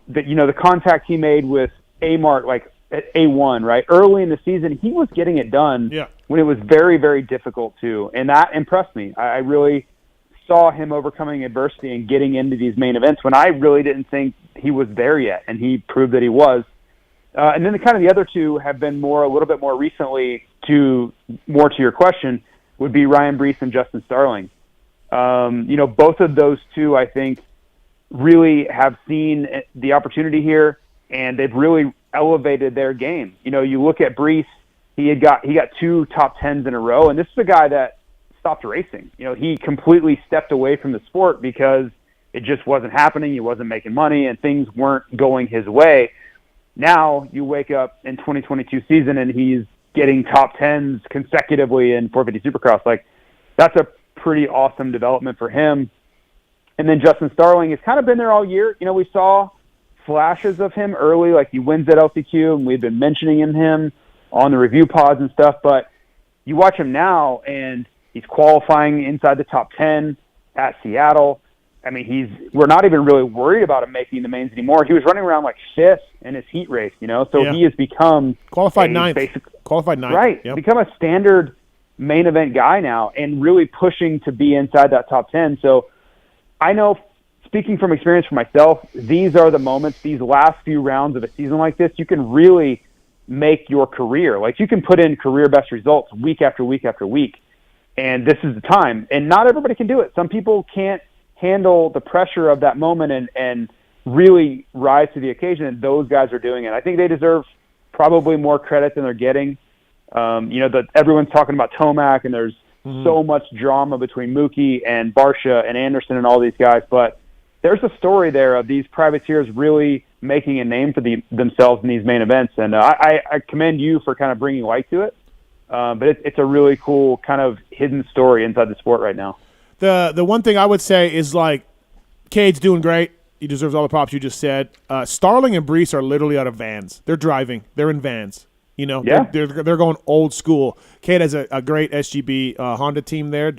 that, the contact he made with A-Mart, like at A1, right? Early in the season, he was getting it done when it was very, very difficult to. And that impressed me. I really saw him overcoming adversity and getting into these main events when I really didn't think he was there yet, and he proved that he was. And then the other two have been a little bit more recently to your question, would be Ryan Brees and Justin Starling. Both of those two, I think, really have seen the opportunity here, and they've really elevated their game. You look at Brees, he got two top 10s in a row, and this is a guy that stopped racing. He completely stepped away from the sport because it just wasn't happening. He wasn't making money, and things weren't going his way. Now you wake up in 2022 season and he's getting top 10s consecutively in 450 Supercross. Like, that's a pretty awesome development for him. And then Justin Starling has kind of been there all year. We saw flashes of him early, like he wins at LCQ, and we've been mentioning him on the review pods and stuff. But you watch him now, and he's qualifying inside the top 10 at Seattle. I mean, we're not even really worried about him making the mains anymore. He was running around like fifth in his heat race, so he has become qualified ninth. Right. Yep. Become a standard main event guy now and really pushing to be inside that top 10. So I know, speaking from experience for myself, these are the moments, these last few rounds of a season like this, you can really make your career. Like, you can put in career best results week after week after week. And this is the time. And not everybody can do it. Some people can't handle the pressure of that moment and really rise to the occasion, and those guys are doing it. I think they deserve probably more credit than they're getting. Everyone's talking about Tomac, and there's so much drama between Mookie and Barsha and Anderson and all these guys, but there's a story there of these privateers really making a name for themselves in these main events, and I commend you for kind of bringing light to it. But it's a really cool kind of hidden story inside the sport right now. The one thing I would say is, like, Cade's doing great. He deserves all the props you just said. Starling and Brees are literally out of vans. They're driving. They're in vans. They're going old school. Cade has a great SGB Honda team there,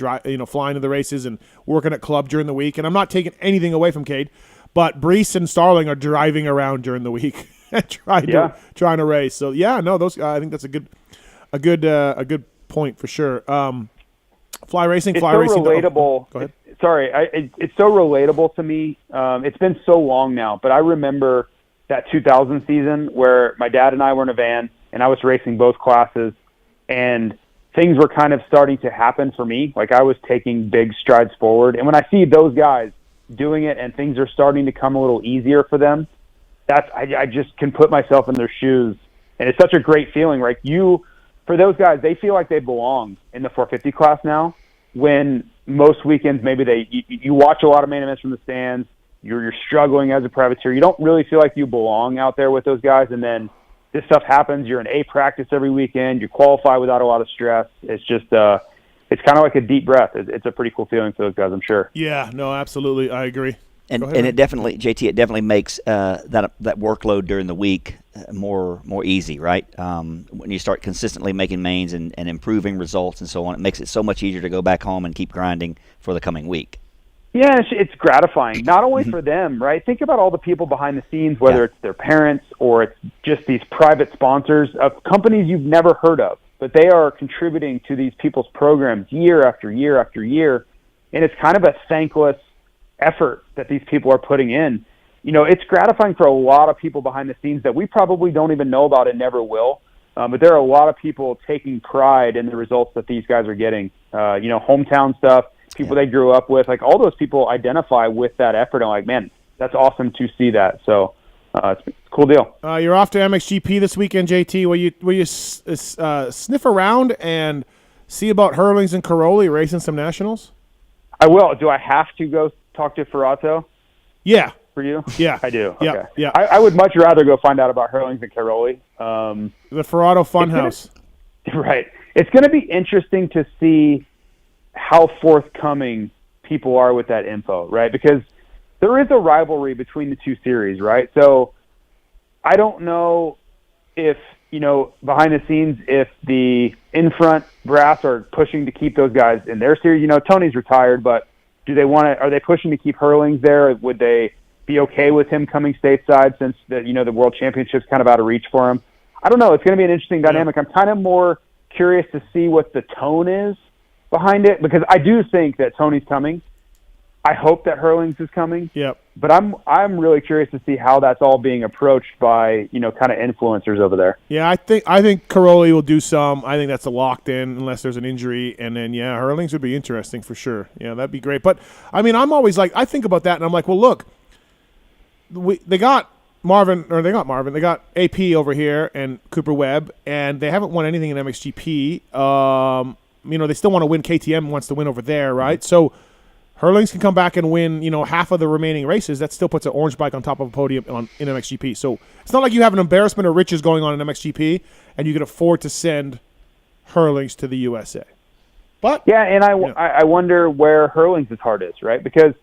flying to the races and working at club during the week. And I'm not taking anything away from Cade, but Brees and Starling are driving around during the week and trying to race. So I think that's a good point for sure. Fly racing. Relatable. Go ahead. It's so relatable to me. It's been so long now, but I remember that 2000 season where my dad and I were in a van, and I was racing both classes, and things were kind of starting to happen for me. Like, I was taking big strides forward, and when I see those guys doing it and things are starting to come a little easier for them, I just can put myself in their shoes, and it's such a great feeling. Right? For those guys, they feel like they belong in the 450 class now, when most weekends maybe you watch a lot of main events from the stands, you're struggling as a privateer, you don't really feel like you belong out there with those guys, and then this stuff happens, you're in A practice every weekend, you qualify without a lot of stress. It's just it's kind of like a deep breath. It's a pretty cool feeling for those guys, I'm sure. Yeah, no, absolutely, I agree. And it definitely, JT, it definitely makes that workload during the week more easy, right? When you start consistently making mains and improving results and so on, it makes it so much easier to go back home and keep grinding for the coming week. Yeah, it's gratifying, not only for them, right? Think about all the people behind the scenes, whether it's their parents or it's just these private sponsors of companies you've never heard of, but they are contributing to these people's programs year after year after year, and it's kind of a thankless effort that these people are putting in. It's gratifying for a lot of people behind the scenes that we probably don't even know about and never will, but there are a lot of people taking pride in the results that these guys are getting. Hometown stuff, people they grew up with, like all those people identify with that effort and like, man, that's awesome to see that. So it's Cool deal. You're off to MXGP this weekend, JT. Will you sniff around and see about Hurlings and Caroli racing some nationals? I will. Do I have to go talk to Ferrato? Yeah. For you? Yeah. I do. Yeah. Okay. Yeah. I would much rather go find out about Hurlings and Caroli. The Ferrato Funhouse. Right. It's going to be interesting to see how forthcoming people are with that info, right? Because there is a rivalry between the two series, right? So I don't know if, behind the scenes, if the in-front brass are pushing to keep those guys in their series. Tony's retired, but are they pushing to keep Hurlings there? Would they be okay with him coming stateside since the World Championship's kind of out of reach for him? I don't know. It's going to be an interesting dynamic. I'm kind of more curious to see what the tone is behind it, because I do think that Tony's coming. I hope that Hurlings is coming. Yep. But I'm really curious to see how that's all being approached by, kind of influencers over there. Yeah, I think Caroli will do some. I think that's a locked in unless there's an injury, and then Hurlings would be interesting for sure. Yeah, that'd be great. But I mean, I'm always like, I think about that and I'm like, well, look, they got Marvin. They got AP over here and Cooper Webb, and they haven't won anything in MXGP. They still want to win. KTM wants to win over there, right? So Hurlings can come back and win, half of the remaining races. That still puts an orange bike on top of a podium in MXGP. So it's not like you have an embarrassment of riches going on in MXGP, and you can afford to send Hurlings to the USA. But yeah, and I wonder where Hurlings' heart is, right? Because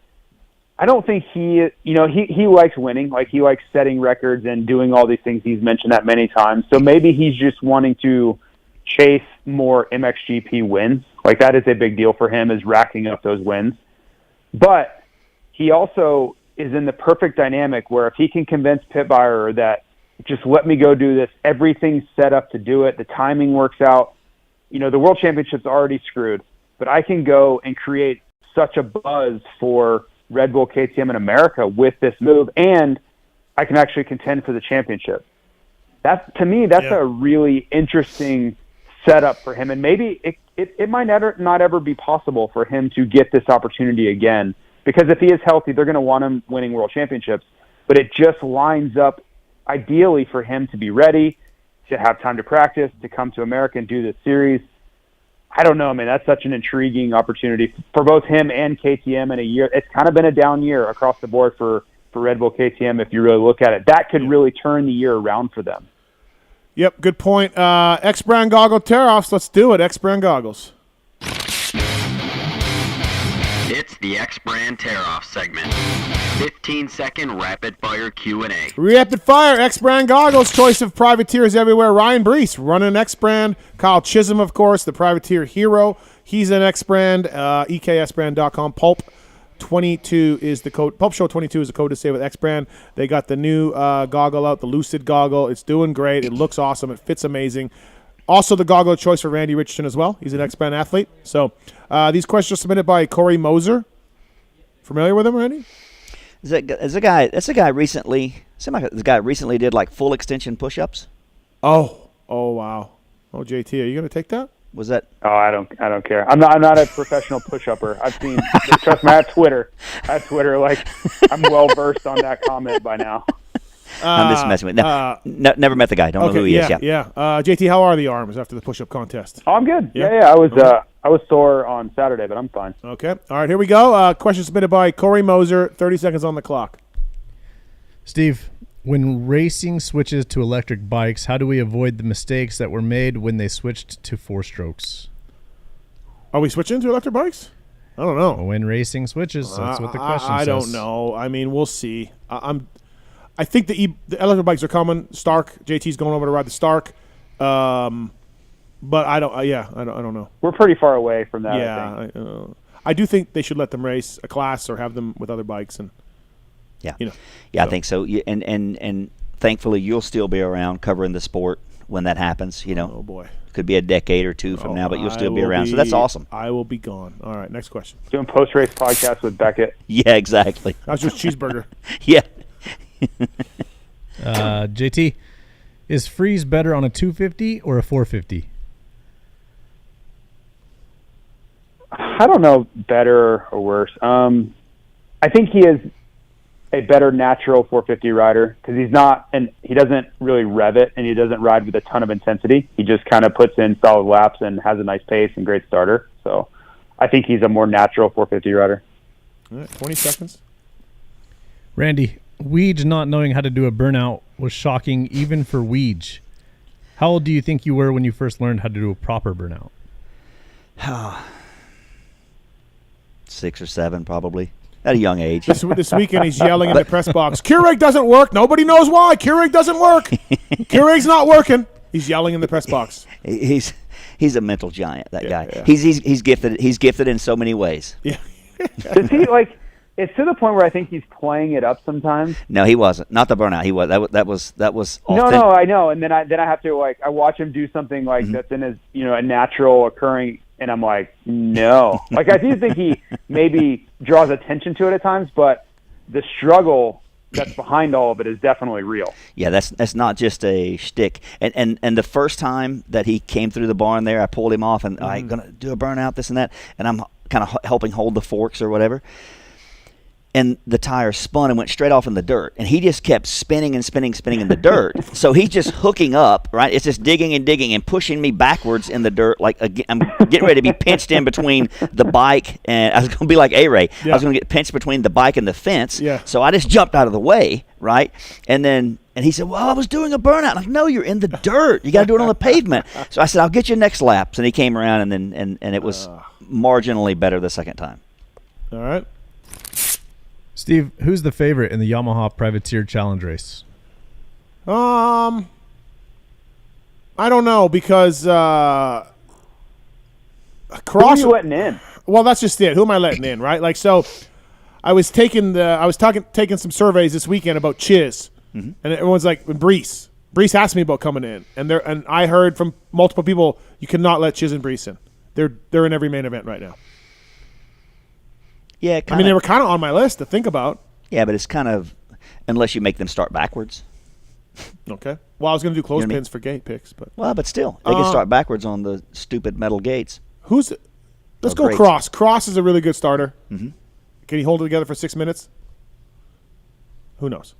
I don't think he likes winning. Like, he likes setting records and doing all these things. He's mentioned that many times. So maybe he's just wanting to chase more MXGP wins. Like, that is a big deal for him, is racking up those wins. But he also is in the perfect dynamic where if he can convince Pit Buyer that just let me go do this, everything's set up to do it, the timing works out. The World Championship's already screwed, but I can go and create such a buzz for Red Bull, KTM, in America with this move, and I can actually contend for the championship. That's a really interesting setup for him, and maybe it might not ever be possible for him to get this opportunity again, because if he is healthy, they're going to want him winning World Championships, but it just lines up ideally for him to be ready, to have time to practice, to come to America and do this series. I don't know, man. That's such an intriguing opportunity for both him and KTM in a year. It's kind of been a down year across the board for Red Bull, KTM, if you really look at it. That could really turn the year around for them. Yep, good point. X-Brand Goggle tear-offs. Let's do it. X-Brand Goggles. It's the X-Brand tear-off segment. 15-second rapid-fire Q&A. Rapid-fire X-Brand Goggles. Choice of privateers everywhere. Ryan Brees running X-Brand. Kyle Chisholm, of course, the privateer hero. He's an X-Brand. EKSbrand.com. Pulp22 is the code. Pulp Show 22 is the code to save with X-Brand. They got the new goggle out, the Lucid goggle. It's doing great. It looks awesome. It fits amazing. Also the goggle of choice for Randy Richardson as well. He's an X-Brand athlete. So these questions are submitted by Corey Moser. Familiar with him, Randy? That's a guy recently did like full extension push-ups. Oh wow. Oh, JT, are you going to take that? Was that? Oh, I don't care. I'm not a professional push-upper. I've seen. Trust me, I have Twitter. Like, I'm well versed on that comment by now. I'm just messing with. Never met the guy. Don't know who he is. Yeah. JT, how are the arms after the push-up contest? Oh, I'm good. Yeah. I was sore on Saturday, but I'm fine. Okay. All right. Here we go. Question submitted by Corey Moser. 30 seconds on the clock. Steve, when racing switches to electric bikes, how do we avoid the mistakes that were made when they switched to 4-strokes? Are we switching to electric bikes? I don't know. When racing switches, that's what the question says. I don't know. I mean, we'll see. I think the electric bikes are coming. Stark, JT's going over to ride the Stark. But I don't. I don't know. We're pretty far away from that. Yeah, I do think they should let them race a class or have them with other bikes and. I think so. And thankfully you'll still be around covering the sport when that happens. Oh boy, could be a decade or two from now, but you'll still be around. So that's awesome. I will be gone. All right, next question. Doing post-race podcast with Beckett. Yeah, exactly. That's just cheeseburger. Yeah. JT, is Freeze better on a 250 or a 450? I don't know, better or worse. I think he is a better natural 450 rider because he's not, and he doesn't really rev it, and he doesn't ride with a ton of intensity. He just kind of puts in solid laps and has a nice pace and great starter. So I think he's a more natural 450 rider. All right, 20 seconds. Randy, Weege not knowing how to do a burnout was shocking even for Weege. How old do you think you were when you first learned how to do a proper burnout? 6 or 7, probably. At a young age. This weekend he's yelling in the press box, Keurig doesn't work. Nobody knows why. Keurig doesn't work. Keurig's not working. He's yelling in the press box. He's a mental giant, that guy. Yeah. He's gifted. He's gifted in so many ways. Yeah. Does he, like, it's to the point where I think he's playing it up sometimes. No, he wasn't. Not the burnout. He was. That was. No, I know. And then I have to, like, I watch him do something like that's in his, a natural occurring. And I'm like, no. Like, I do think he maybe draws attention to it at times, but the struggle that's behind all of it is definitely real. Yeah, that's not just a shtick. And the first time that he came through the barn there, I pulled him off and I'm going to do a burnout, this and that, and I'm kind of helping hold the forks or whatever. And the tire spun and went straight off in the dirt. And he just kept spinning and spinning in the dirt. So he's just hooking up, right? It's just digging and pushing me backwards in the dirt. Like I'm getting ready to be pinched in between the bike and I was going to be like A-Ray. Yeah. I was going to get pinched between the bike and the fence. Yeah. So I just jumped out of the way, right? And he said, well, I was doing a burnout. I'm like, no, you're in the dirt. You got to do it on the pavement. So I said, I'll get you next laps. And he came around and it was marginally better the second time. All right. Steve, who's the favorite in the Yamaha Privateer Challenge race? I don't know because Cross. Who are you letting in? Well, that's just it. Who am I letting in, right? Like, so I was taking some surveys this weekend about Chiz, and everyone's like, Brees asked me about coming in, and I heard from multiple people you cannot let Chiz and Brees in. They're in every main event right now. Yeah, I mean, they were kind of on my list to think about. Yeah, but it's kind of, unless you make them start backwards. Okay. Well, I was going to do clothespins for gate picks, but still, they can start backwards on the stupid metal gates. Let's go great. Cross. Cross is a really good starter. Mm-hmm. Can he hold it together for 6 minutes? Who knows?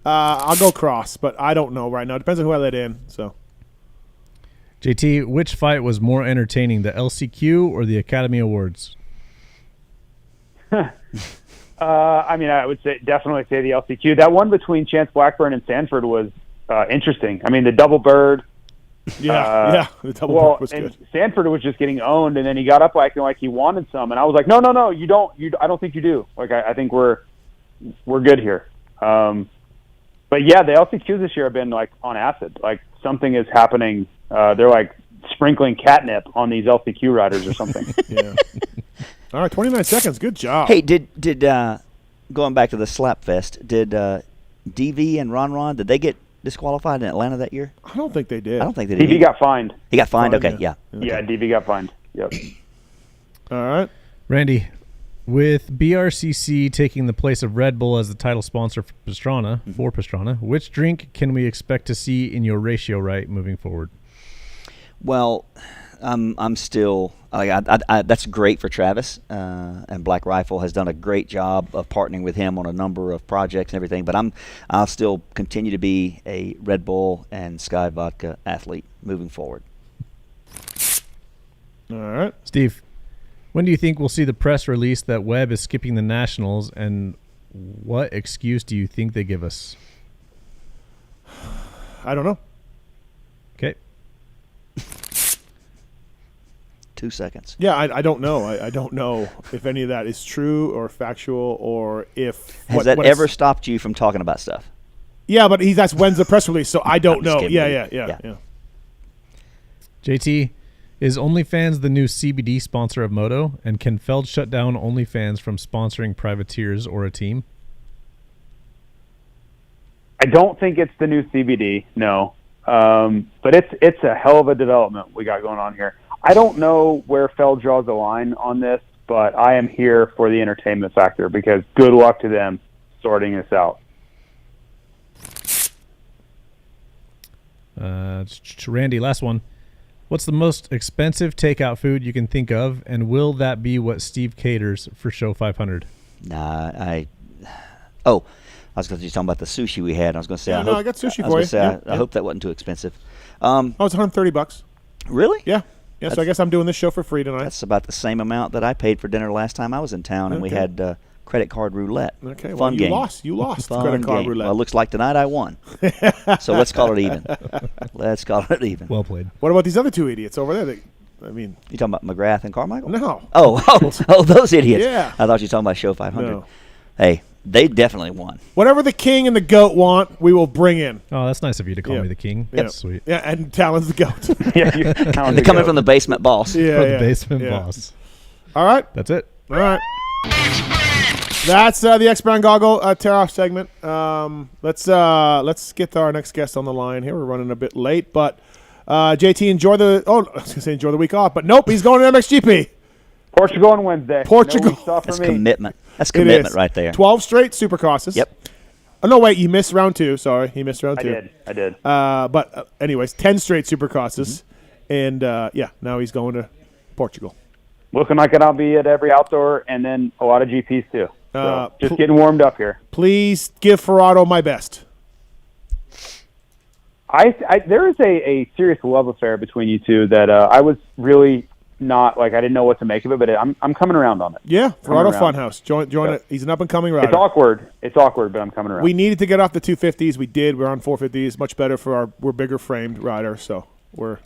I'll go Cross, but I don't know right now. It depends on who I let in. So, JT, which fight was more entertaining, the LCQ or the Academy Awards? I mean, I would definitely say the LCQ. That one between Chance Blackburn and Sanford was interesting. I mean, the double bird. The double bird was good. Sanford was just getting owned, and then he got up acting like he wanted some, and I was like, no, you don't. I don't think you do. Like, I think we're good here. But yeah, the LCQs this year have been like on acid. Like something is happening. They're like sprinkling catnip on these LCQ riders or something. Yeah. All right, 29 seconds. Good job. Hey, did going back to the Slap Fest, did DV and Ron, did they get disqualified in Atlanta that year? I don't think they did. I don't think they did. DV got fined. He got fined? Okay, yeah. Yeah, DV got fined. Yep. All right. Randy, with BRCC taking the place of Red Bull as the title sponsor for Pastrana, which drink can we expect to see in your ratio right moving forward? Well, I'm still that's great for Travis, and Black Rifle has done a great job of partnering with him on a number of projects and everything. But I'll still continue to be a Red Bull and Sky Vodka athlete moving forward. All right, Steve, when do you think we'll see the press release that Webb is skipping the Nationals, and what excuse do you think they give us? I don't know. Okay. 2 seconds. Yeah, I don't know. I don't know if any of that is true or factual or if... Has that ever stopped you from talking about stuff? Yeah, but that's when's the press release, so I don't know. Yeah. JT, is OnlyFans the new CBD sponsor of Moto? And can Feld shut down OnlyFans from sponsoring privateers or a team? I don't think it's the new CBD, no. But it's a hell of a development we got going on here. I don't know where Feld draws the line on this, but I am here for the entertainment factor because good luck to them sorting this out. Randy, last one. What's the most expensive takeout food you can think of, and will that be what Steve caters for Show 500? Nah, Oh, I was going to be talking about the sushi we had. I was going to say, I got sushi for you. I hope that wasn't too expensive. It's $130. Really? Yeah. Yeah. So I guess I'm doing this show for free tonight. That's about the same amount that I paid for dinner last time I was in town, and we had credit card roulette. Okay. Fun game. You lost Fun credit card game. roulette. Well, it looks like tonight I won. So let's call it even. Let's call it even. Well played. What about these other two idiots over there? You talking about McGrath and Carmichael? No. Oh, those idiots. Yeah. I thought you were talking about Show 500. No. Hey, they definitely won. Whatever the king and the goat want, we will bring in. Oh, that's nice of you to call me the king. Yeah. That's sweet. Yeah, and Tallon's the goat. They're coming from the basement boss. The basement boss. All right. That's it. All right. That's the X-Brand Goggle tear-off segment. Let's get to our next guest on the line here. We're running a bit late, but JT, enjoy the week off, but nope, he's going to MXGP. Portugal on Wednesday. Portugal. That's commitment. That's commitment right there. 12 straight Supercrosses. Yep. Oh, no, wait, you missed round 2. Sorry, he missed round 2. I did. But anyways, 10 straight Supercrosses. And, now he's going to Portugal. Looking like I'll be at every outdoor and then a lot of GPs too. So just getting warmed up here. Please give Ferrado my best. There is a serious love affair between you two that I was really not I didn't know what to make of it, but I'm coming around on it. Yeah, Ferrado Funhouse. Join it. He's an up and coming rider. It's awkward, but I'm coming around. We needed to get off the 250s. We did. We're on 450s. Much better for we're bigger framed rider. So we're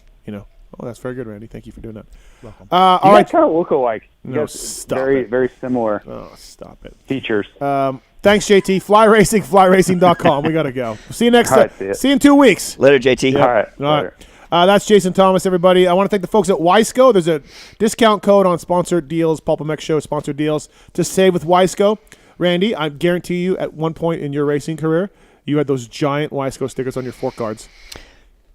Oh, that's very good, Randy. Thank you for doing that. Welcome. All you right. guys kind of look alike. No, stop very, it. Very similar. Oh, stop it. Features. Thanks, JT. FlyRacing.com. We got to go. See you next time. See you in 2 weeks. Later, JT. Yep. All right. That's Jason Thomas, everybody. I want to thank the folks at Wiseco. There's a discount code on sponsored deals, PulpMX Show sponsored deals, to save with Wiseco. Randy, I guarantee you at one point in your racing career, you had those giant Wiseco stickers on your fork guards.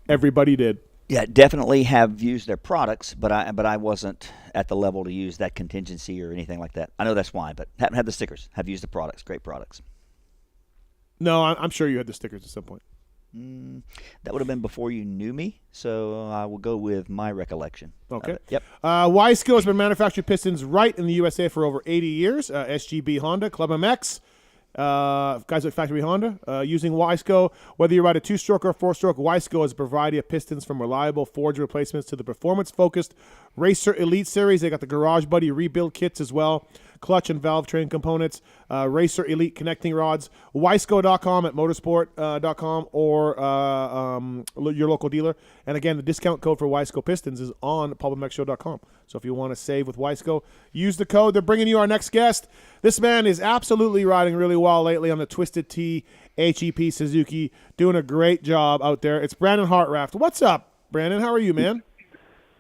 Everybody did. Yeah, definitely have used their products, but I wasn't at the level to use that contingency or anything like that. I know that's why, but haven't had the stickers. Have used the products. Great products. No, I'm sure you had the stickers at some point. That would have been before you knew me, so I will go with my recollection. Okay. Yep. Wiseco has been manufacturing pistons right in the USA for over 80 years. SGB Honda, PulpMX. Guys at Factory Honda, using Wiseco. Whether you ride a 2-stroke or 4-stroke, Wiseco has a variety of pistons from reliable forged replacements to the performance-focused Racer Elite Series. They got the Garage Buddy rebuild kits as well, clutch and valve train components, Racer Elite connecting rods. Wiseco.com at motorsport.com or your local dealer. And again, the discount code for Wiseco pistons is on PulpMXShow.com. So if you want to save with Wiseco, use the code. They're bringing you our next guest. This man is absolutely riding really well lately on the Twisted T HEP Suzuki, doing a great job out there. It's Brandon Hartranft. What's up, Brandon? How are you, man?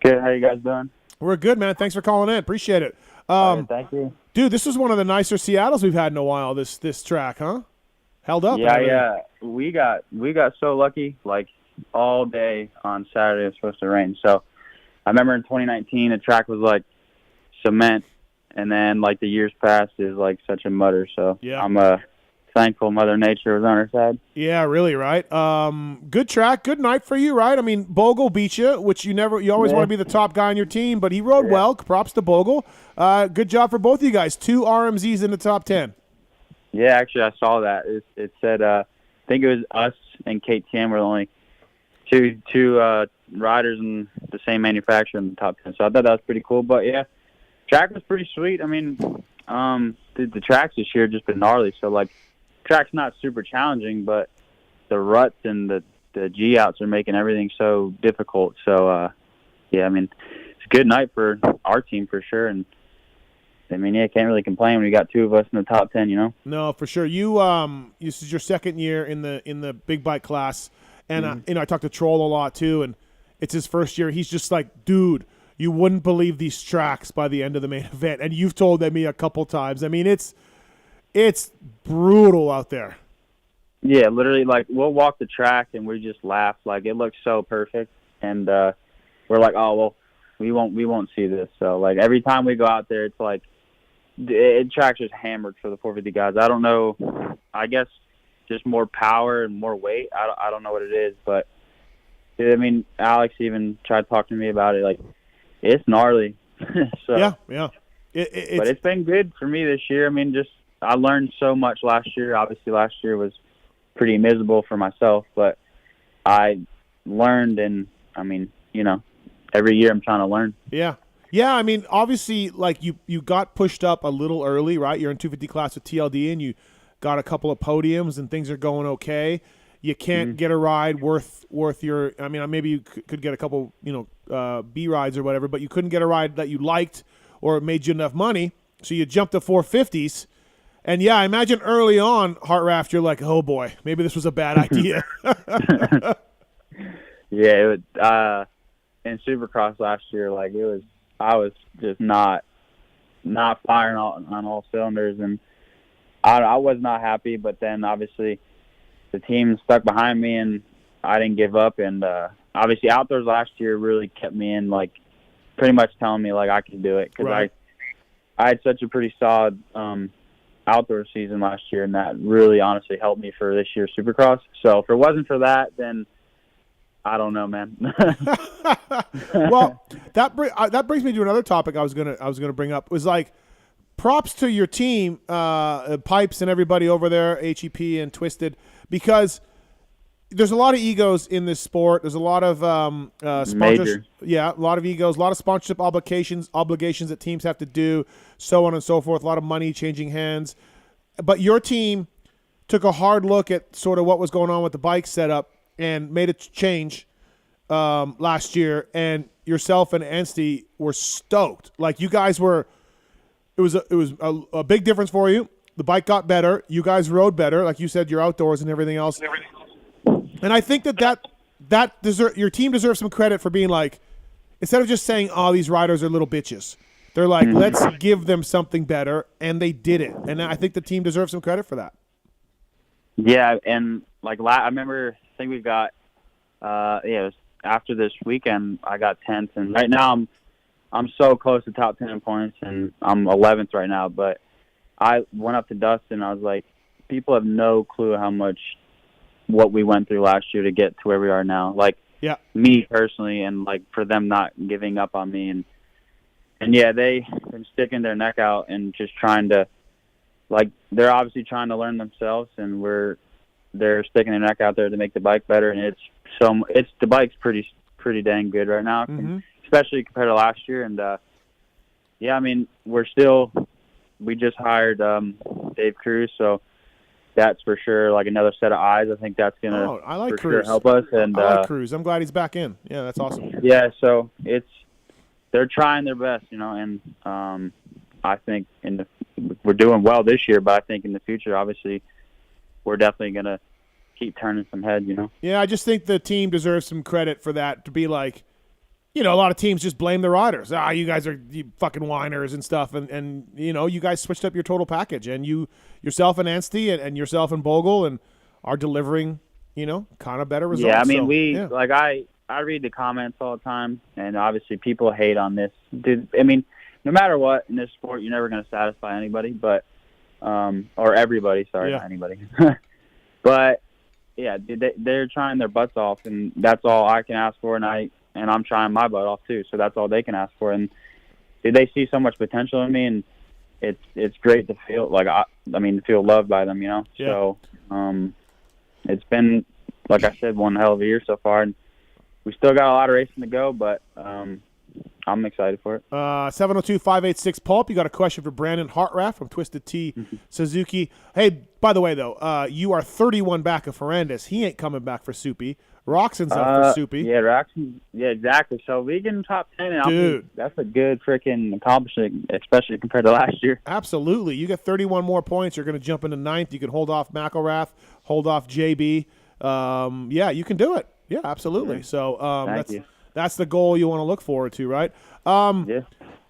Good. How you guys doing? We're good, man. Thanks for calling in. Appreciate it. Thank you. Dude, this was one of the nicer Seattles we've had in a while, this track, huh? Held up. Yeah. We got so lucky, all day on Saturday it was supposed to rain. So I remember in 2019 the track was like cement, and then the years past is such a mutter. So yeah. I'm thankful Mother Nature was on our side. Yeah, really, right? Good track, good night for you, right? I mean, Bogle beat you, which you always want to be the top guy on your team, but he rode well. Props to Bogle. Good job for both of you guys. 2 RMZs in the top 10. Yeah, actually, I saw that. It said, I think it was us and KTM were the only two riders in the same manufacturer in the top 10. So I thought that was pretty cool. But yeah, track was pretty sweet. I mean, the tracks this year have just been gnarly. So track's not super challenging, but the ruts and the G outs are making everything so difficult. So yeah, I mean, it's a good night for our team for sure. And I mean, yeah, can't really complain when you got 2 of us in the top 10, you know? No, for sure. You this is your second year in the big bike class, and I talked to Troll a lot too, and it's his first year. He's just like, dude, you wouldn't believe these tracks by the end of the main event, and you've told me a couple times. I mean, it's brutal out there. Yeah, literally, we'll walk the track and we just laugh. It looks so perfect, and we're like, oh well, we won't see this. So every time we go out there, it's track's just hammered for the 450 guys. I don't know. I guess just more power and more weight. I don't know what it is, but I mean, Alex even tried to talk to me about it. It's gnarly. So yeah. But it's been good for me this year. I mean, just I learned so much last year. Obviously, last year was pretty miserable for myself, but I learned, and I mean, every year I'm trying to learn. Yeah. Yeah, I mean, obviously, like you got pushed up a little early, right? You're in 250 class with TLD, and you got a couple of podiums, and things are going okay. You can't get a ride worth your. I mean, maybe you could get a couple, B rides or whatever, but you couldn't get a ride that you liked or it made you enough money, so you jumped to 450s. And yeah, I imagine early on, Hartranft, you're like, oh boy, maybe this was a bad idea. Yeah, it was, in Supercross last year, like I was just not firing on all cylinders, and I was not happy. But then obviously the team stuck behind me, and I didn't give up. And obviously outdoors last year really kept me in, like pretty much telling me like I can do it, because right. I had such a pretty solid outdoor season last year, and that really honestly helped me for this year's Supercross. So if it wasn't for that, then I don't know, man. Well, that brings me to another topic I was gonna bring up. Was like, props to your team, Pipes and everybody over there, HEP and Twisted, because there's a lot of egos in this sport. There's a lot of sponsors. Major. Yeah, a lot of egos, a lot of sponsorship obligations that teams have to do, so on and so forth. A lot of money changing hands. But your team took a hard look at sort of what was going on with the bike setup and made a change last year. And yourself and Anstey were stoked. Like, you guys were. It was a big difference for you. The bike got better. You guys rode better, like you said. You're outdoors and everything else. And I think that your team deserves some credit for being like, instead of just saying, "Oh, these riders are little bitches," they're like, "Let's give them something better," and they did it. And I think the team deserves some credit for that. Yeah, and like I remember, I think we got, it was after this weekend, I got 10th, and right now I'm so close to top 10 in points, and I'm 11th right now. But I went up to Dustin, I was like, people have no clue how much what we went through last year to get to where we are now. Like, yeah, me personally, and like for them not giving up on me, and yeah, they've been sticking their neck out and just trying to, like, they're obviously trying to learn themselves, and they're sticking their neck out there to make the bike better. And the bike's pretty dang good right now, especially compared to last year. And yeah, I mean, we just hired Dave Cruz, so that's for sure like another set of eyes. I think that's gonna sure help us. And I like Cruz. I'm glad he's back in. Yeah, that's awesome. Yeah, so they're trying their best, and I think we're doing well this year, but I think in the future, obviously, we're definitely gonna keep turning some heads. Yeah, I just think the team deserves some credit for that. To be like, a lot of teams just blame the riders. You guys are fucking whiners and stuff. And you guys switched up your total package, and yourself and Anstey and yourself and Bogle and are delivering, kind of better results. Yeah, I mean, I read the comments all the time, and obviously people hate on this. Dude, I mean, no matter what in this sport, you're never going to satisfy anybody, but or everybody. Sorry, not anybody. But yeah, they're trying their butts off, and that's all I can ask for. And I'm trying my butt off too, so that's all they can ask for. And they see so much potential in me, and it's great to feel like feel loved by them, Yeah. So it's been, like I said, one hell of a year so far, and we still got a lot of racing to go, but I'm excited for it. 702-586-PULP. You got a question for Brandon Hartranft from Twisted Tea Suzuki. Hey, by the way, though, you are 31 back of Ferrandis. He ain't coming back for Soupy. Roxon's up for Soupy. Yeah, Roxon. Yeah, exactly. So we get in top 10, and dude, that's a good freaking accomplishment, especially compared to last year. Absolutely. You get 31 more points. You're going to jump into 9th. You can hold off McElrath, hold off JB. Yeah, you can do it. Yeah, absolutely. Yeah. So that's the goal you want to look forward to, right? Yeah.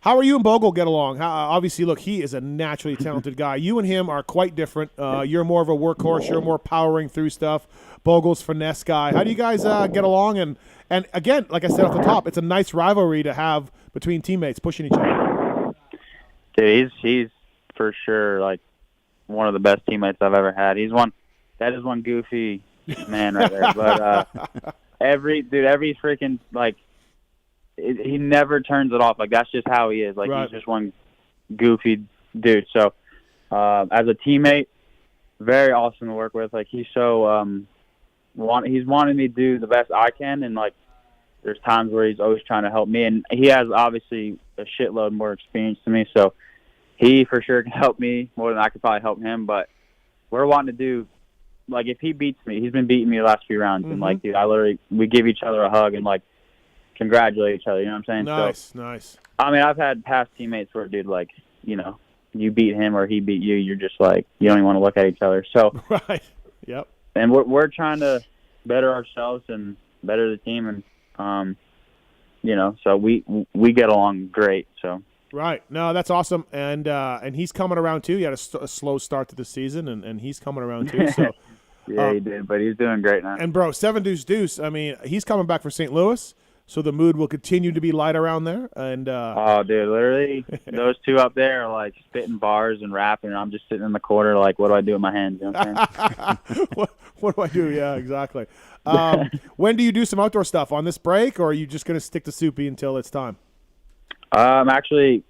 How are you and Bogle get along? Obviously, look, he is a naturally talented guy. You and him are quite different. You're more of a workhorse. You're more powering through stuff. Bogle's finesse guy. How do you guys get along? And again, like I said off the top, it's a nice rivalry to have between teammates pushing each other. Dude, he's for sure like one of the best teammates I've ever had. That is one goofy man right there. But every freaking like. He never turns it off. Like, that's just how he is. Like, right. He's just one goofy dude. So as a teammate, very awesome to work with. Like, he's so he's wanting me to do the best I can, and like there's times where he's always trying to help me, and he has obviously a shitload more experience than me, so he for sure can help me more than I could probably help him. But we're wanting to do, like, if he beats me, he's been beating me the last few rounds, and like, dude, we give each other a hug and like congratulate each other. You know what I'm saying? Nice. I mean, I've had past teammates where, dude, like, you know, you beat him or he beat you, you're just like, you don't even want to look at each other. So right, yep. And we're trying to better ourselves and better the team, and you know, so we get along great. So right, no, that's awesome, and he's coming around too. He had a slow start to the season, and he's coming around too. So yeah, he did, but he's doing great now. And bro, 7 Deuce. I mean, he's coming back for St. Louis. So the mood will continue to be light around there, and oh, dude, literally, those two up there are like spitting bars and rapping, and I'm just sitting in the corner like, what do I do with my hands? You know what I'm saying? what do I do? Yeah, exactly. When do you do some outdoor stuff, on this break, or are you just going to stick to Soupy until it's time? Actually,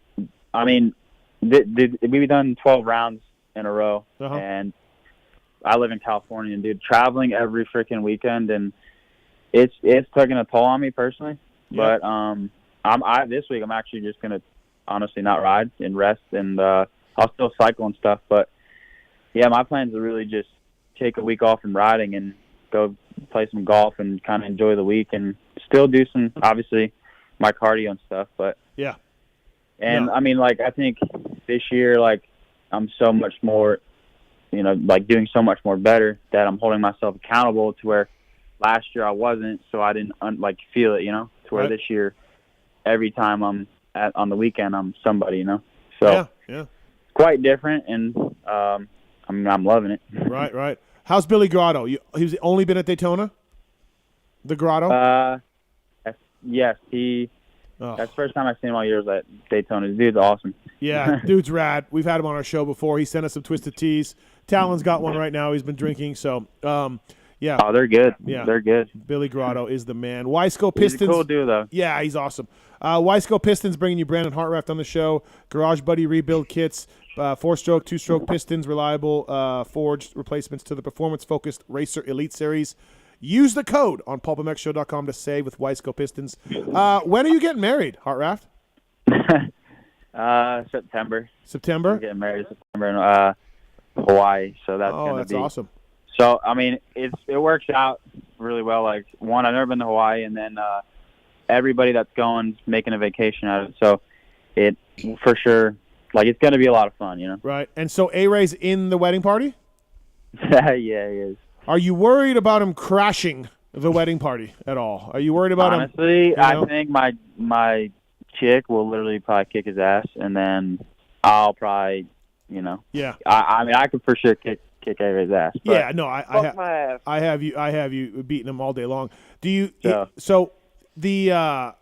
I mean, we've done 12 rounds in a row, and I live in California, and dude, traveling every freaking weekend, and it's taking a toll on me personally. But this week I'm actually just gonna honestly not ride and rest, and I'll still cycle and stuff. But yeah, my plan is to really just take a week off from riding and go play some golf and kind of enjoy the week, and still do some, obviously, my cardio and stuff. But yeah, and I mean, like, I think this year, like, I'm so much more, you know, like doing so much more better that I'm holding myself accountable to where last year I wasn't, so I didn't feel it, you know, to where this year, every time I'm on the weekend, I'm somebody, you know. So yeah, quite different, and I'm loving it. Right. How's Billy Grotto? He's only been at Daytona? The Grotto? Yes, that's the first time I've seen him all years at Daytona. This dude's awesome. Yeah, dude's rad. We've had him on our show before. He sent us some Twisted Teas. Tallon's got one right now. He's been drinking, so yeah. Oh, they're good. Yeah. They're good. Billy Grotto is the man. Wisco Pistons. He's a cool dude, though. Yeah, he's awesome. Wisco Pistons bringing you Brandon Hartranft on the show. Garage Buddy rebuild kits. 4-stroke, 2-stroke pistons, reliable forged replacements to the performance-focused Racer Elite Series. Use the code on PulpMXShow.com to save with Wisco Pistons. When are you getting married, Hartranft? September. September? I'm getting married in September in Hawaii, so that's going to be... that's awesome. So, I mean, it works out really well. Like, one, I've never been to Hawaii, and then everybody that's going is making a vacation out of it. So, it, for sure, like, it's going to be a lot of fun, you know? Right. And so A-Ray's in the wedding party? Yeah, he is. Are you worried about him crashing the wedding party at all? Are you worried about him? Honestly, I think my chick will literally probably kick his ass, and then I'll probably, you know. Yeah. I mean, I could for sure kick A-Ray's ass. Yeah, no, I have you beating him all day long. Do you? So the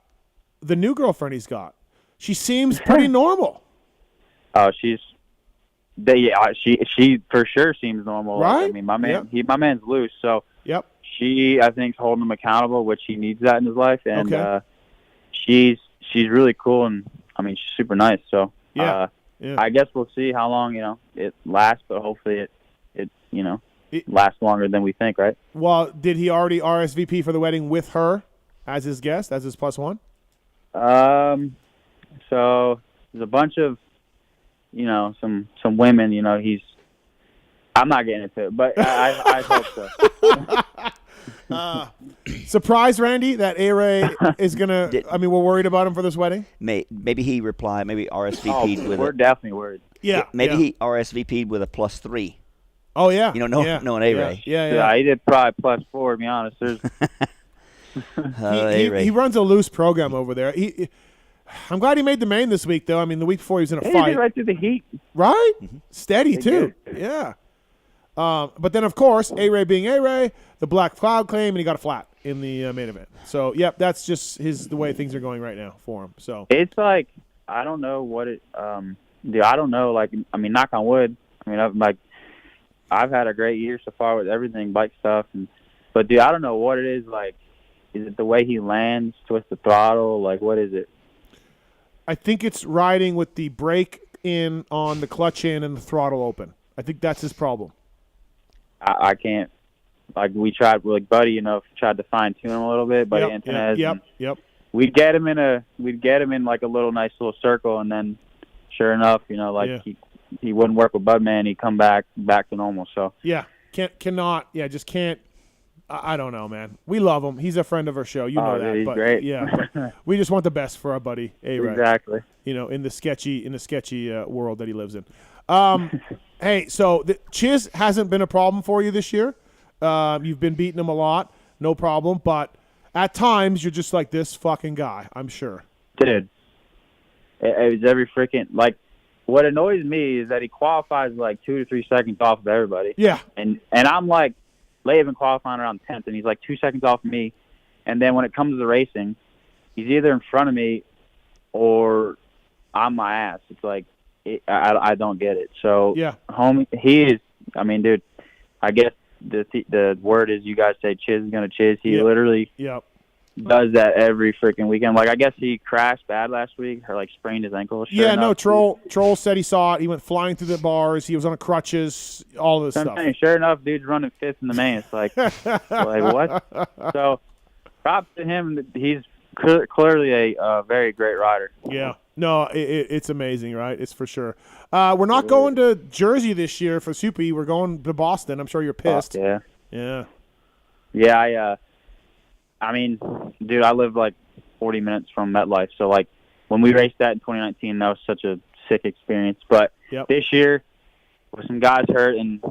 new girlfriend he's got, she seems pretty normal. Oh, she for sure seems normal. Right? I mean, my man's loose, so she, I think, is holding him accountable, which he needs that in his life, and she's really cool, and I mean, she's super nice. So I guess we'll see how long, you know, it lasts, but hopefully it you know, lasts longer than we think, right? Well, did he already RSVP for the wedding with her as his guest, as his +1? So there's a bunch of, you know, some women, you know, I'm not getting into it, but I hope so. Surprise, Randy, that A-Ray is going to, I mean, we're worried about him for this wedding? Maybe he replied, maybe RSVP'd with we're definitely worried. Yeah. Maybe he RSVP'd with a +3. Oh, yeah. You know, no an A-Ray. Yeah, he did probably +4, to be honest. He runs a loose program over there. I'm glad he made the main this week, though. I mean, the week before he was in a fight. He did right through the heat. Right? Mm-hmm. Steady, too. Yeah. But then, of course, A-Ray being A-Ray, the Black Cloud claim, and he got a flat in the main event. So, that's just the way things are going right now for him. So it's like, I don't know what it dude, I don't know, like, I mean, knock on wood. I mean, I've had a great year so far with everything, bike stuff, but dude, I don't know what it is. Like, is it the way he lands, twist the throttle? Like, what is it? I think it's riding with the brake in on the clutch in and the throttle open. I think that's his problem. I can't. Like we tried, like Buddy, tried to fine tune him a little bit, Buddy Antonez. Yep. We'd get him in like a nice little circle, and then sure enough, he wouldn't work with Budman. He'd come back to normal. So just can't. I don't know, man. We love him. He's a friend of our show. You know that. He's but, great. Yeah, but we just want the best for our buddy A-Rod. Exactly. In the sketchy world that he lives in. Hey, so Chiz hasn't been a problem for you this year. You've been beating him a lot, no problem. But at times you're just like this fucking guy. I'm sure. Dude, it was every freaking like. What annoys me is that he qualifies like 2 to 3 seconds off of everybody. Yeah. And I'm like. Lay been qualifying around 10th, and he's like 2 seconds off of me. And then when it comes to the racing, he's either in front of me or on my ass. It's like I don't get it. So, homie, he is. I mean, dude, I guess the word is you guys say Chiz is gonna Chiz. He literally does that every freaking weekend. Like I guess he crashed bad last week or like sprained his ankle. Troll said he saw it. He went flying through the bars. He was on crutches. All of this stuff. Sure enough, dude's running 5th in the main. It's like, what? So, props to him. He's clearly a very great rider. Yeah. No, it's amazing, right? It's for sure. We're not going to Jersey this year for Soupy. We're going to Boston. I'm sure you're pissed. Yeah. Yeah. I mean, dude, I live like 40 minutes from MetLife. So, like, when we raced that in 2019, that was such a sick experience. But this year, with some guys hurt and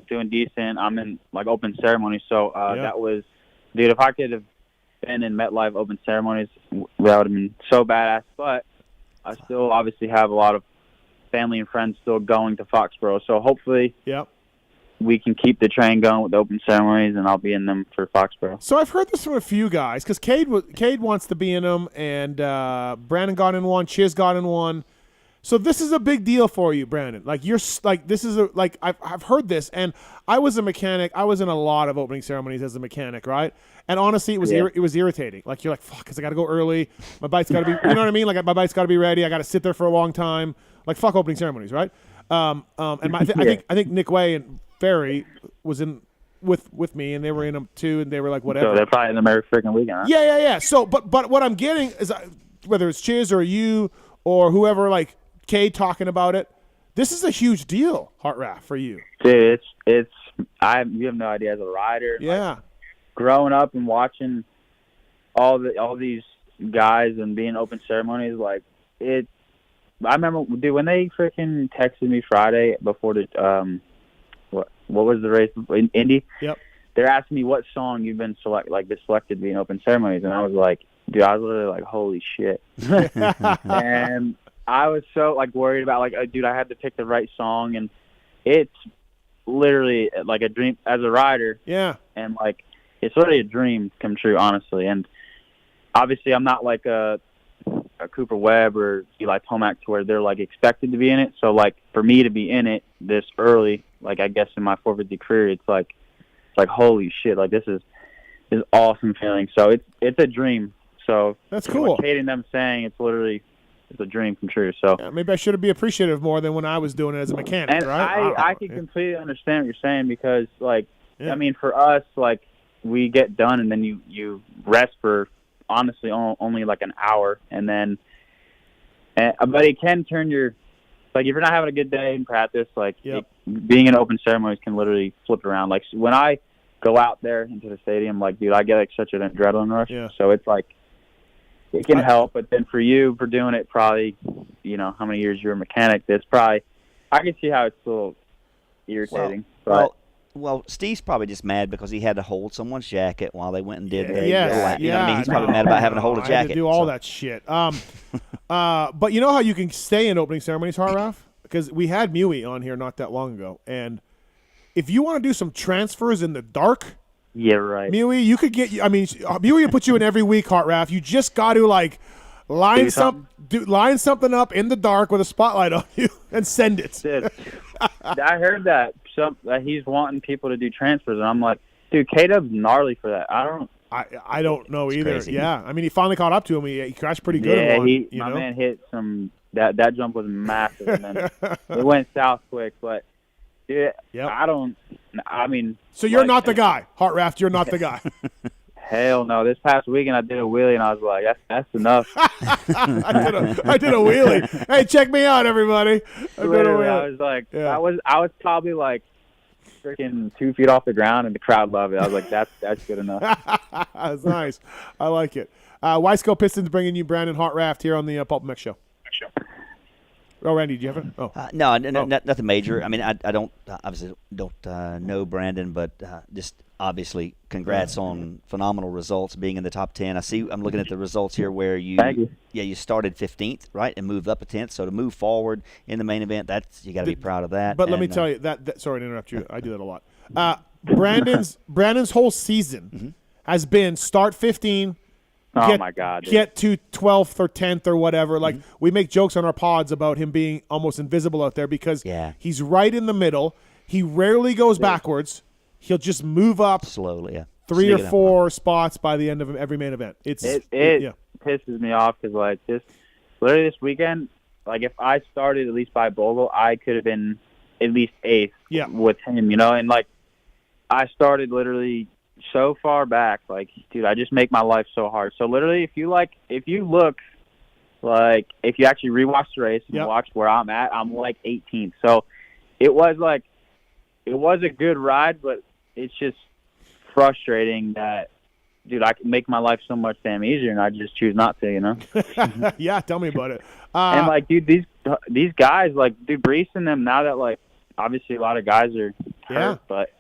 doing decent, I'm in, like, open ceremonies. So, that was, dude, if I could have been in MetLife open ceremonies, that would have been so badass. But I still obviously have a lot of family and friends still going to Foxborough. So, hopefully we can keep the train going with the open ceremonies, and I'll be in them for Foxborough. So I've heard this from a few guys, because Cade wants to be in them, and Brandon got in one, Chiz got in one. So this is a big deal for you, Brandon. Like I've heard this, and I was a mechanic. I was in a lot of opening ceremonies as a mechanic, right? And honestly, it was irritating. Like you're like, fuck, because I got to go early. My bike's got to be, you know what I mean? Like my bike's got to be ready. I got to sit there for a long time. Like fuck opening ceremonies, right? I think Nick Way and Ferry was in with me, and they were in them too, and they were like, whatever. So they're probably in them every freaking weekend, huh? Yeah. So, but what I'm getting is, whether it's Chiz or you or whoever, like Cade talking about it, this is a huge deal, Hartranft, for you. Dude, you have no idea as a rider. Yeah. Like, growing up and watching all these guys and being open ceremonies, like it. I remember, dude, when they freaking texted me Friday before the what was the race in Indy? Yep. They're asking me what song you've been selected to be in open ceremonies, and I was like, dude, I was literally like, holy shit. And I was so like worried about like, dude, I had to pick the right song, and it's literally like a dream as a rider. Yeah. And like, it's literally a dream come true, honestly. And obviously, I'm not like a Cooper Webb or Eli Tomac to where they're like expected to be in it. So like for me to be in it this early, like I guess in my 450 career, it's like holy shit, like this is awesome feeling. So it's a dream. So that's cool. Like hating them saying it's a dream come true. So maybe I should be appreciative more than when I was doing it as a mechanic. And right? I can completely understand what you're saying, because like I mean for us, like we get done and then you rest for honestly only like an hour, and then but it can turn your, like if you're not having a good day in practice, like being in open ceremonies can literally flip around. Like when I go out there into the stadium, like dude, I get like such an adrenaline rush. So it's like it can help, but then for you for doing it, probably how many years you're a mechanic, that's probably, I can see how it's a little irritating. Well, Steve's probably just mad because he had to hold someone's jacket while they went and did the lap. You know what I mean? He's probably mad about having to hold a jacket. I had to do all that shit. But you know how you can stay in opening ceremonies, Hartranft? Because we had Mewey on here not that long ago, and if you want to do some transfers in the dark, yeah, right, Mewey, you could get. I mean, Mewey will put you in every week, Hartranft. You just got to like line something up in the dark with a spotlight on you and send it. Dude, I heard that he's wanting people to do transfers, and I'm like, dude, K-Dub's gnarly for that. I don't know either. Crazy. Yeah, I mean, he finally caught up to him. He crashed pretty good. My man hit some that jump was massive, and then it went south quick. But dude, I mean, so you're not the guy, Hartranft. You're not the guy. Hell no! This past weekend I did a wheelie, and I was like, "That's enough." I did a wheelie. Hey, check me out, everybody! Literally, I was like, I was probably like freaking 2 feet off the ground, and the crowd loved it. I was like, "That's good enough." That's nice. I like it. Wisco Pistons bringing you Brandon Hartranft here on the PulpMX show. Oh, Randy, do you have it? Oh, no, nothing major. I mean, I don't obviously don't know Brandon, but just obviously congrats on phenomenal results, being in the top 10. I'm looking at the results here where you started 15th, right, and moved up a 10th. So to move forward in the main event, you got to be proud of that. But let me tell you that. Sorry to interrupt you. I do that a lot. Brandon's whole season has been start 15. Oh my God! Dude. Get to 12th or 10th or whatever. Like we make jokes on our pods about him being almost invisible out there because he's right in the middle. He rarely goes backwards. He'll just move up slowly, 3 or 4 spots by the end of every main event. It pisses me off because like literally this weekend, like if I started at least by Bogle, I could have been at least 8th with him, and like I started literally so far back, like, dude, I just make my life so hard. So literally, if you look, like, if you actually rewatch the race and watch where I'm at, I'm like 18th. So it was a good ride, but it's just frustrating that, dude, I can make my life so much damn easier, and I just choose not to, Yeah, tell me about it. And like, dude, these guys, like, dude, Brees and them, now that like obviously a lot of guys are hurt, but.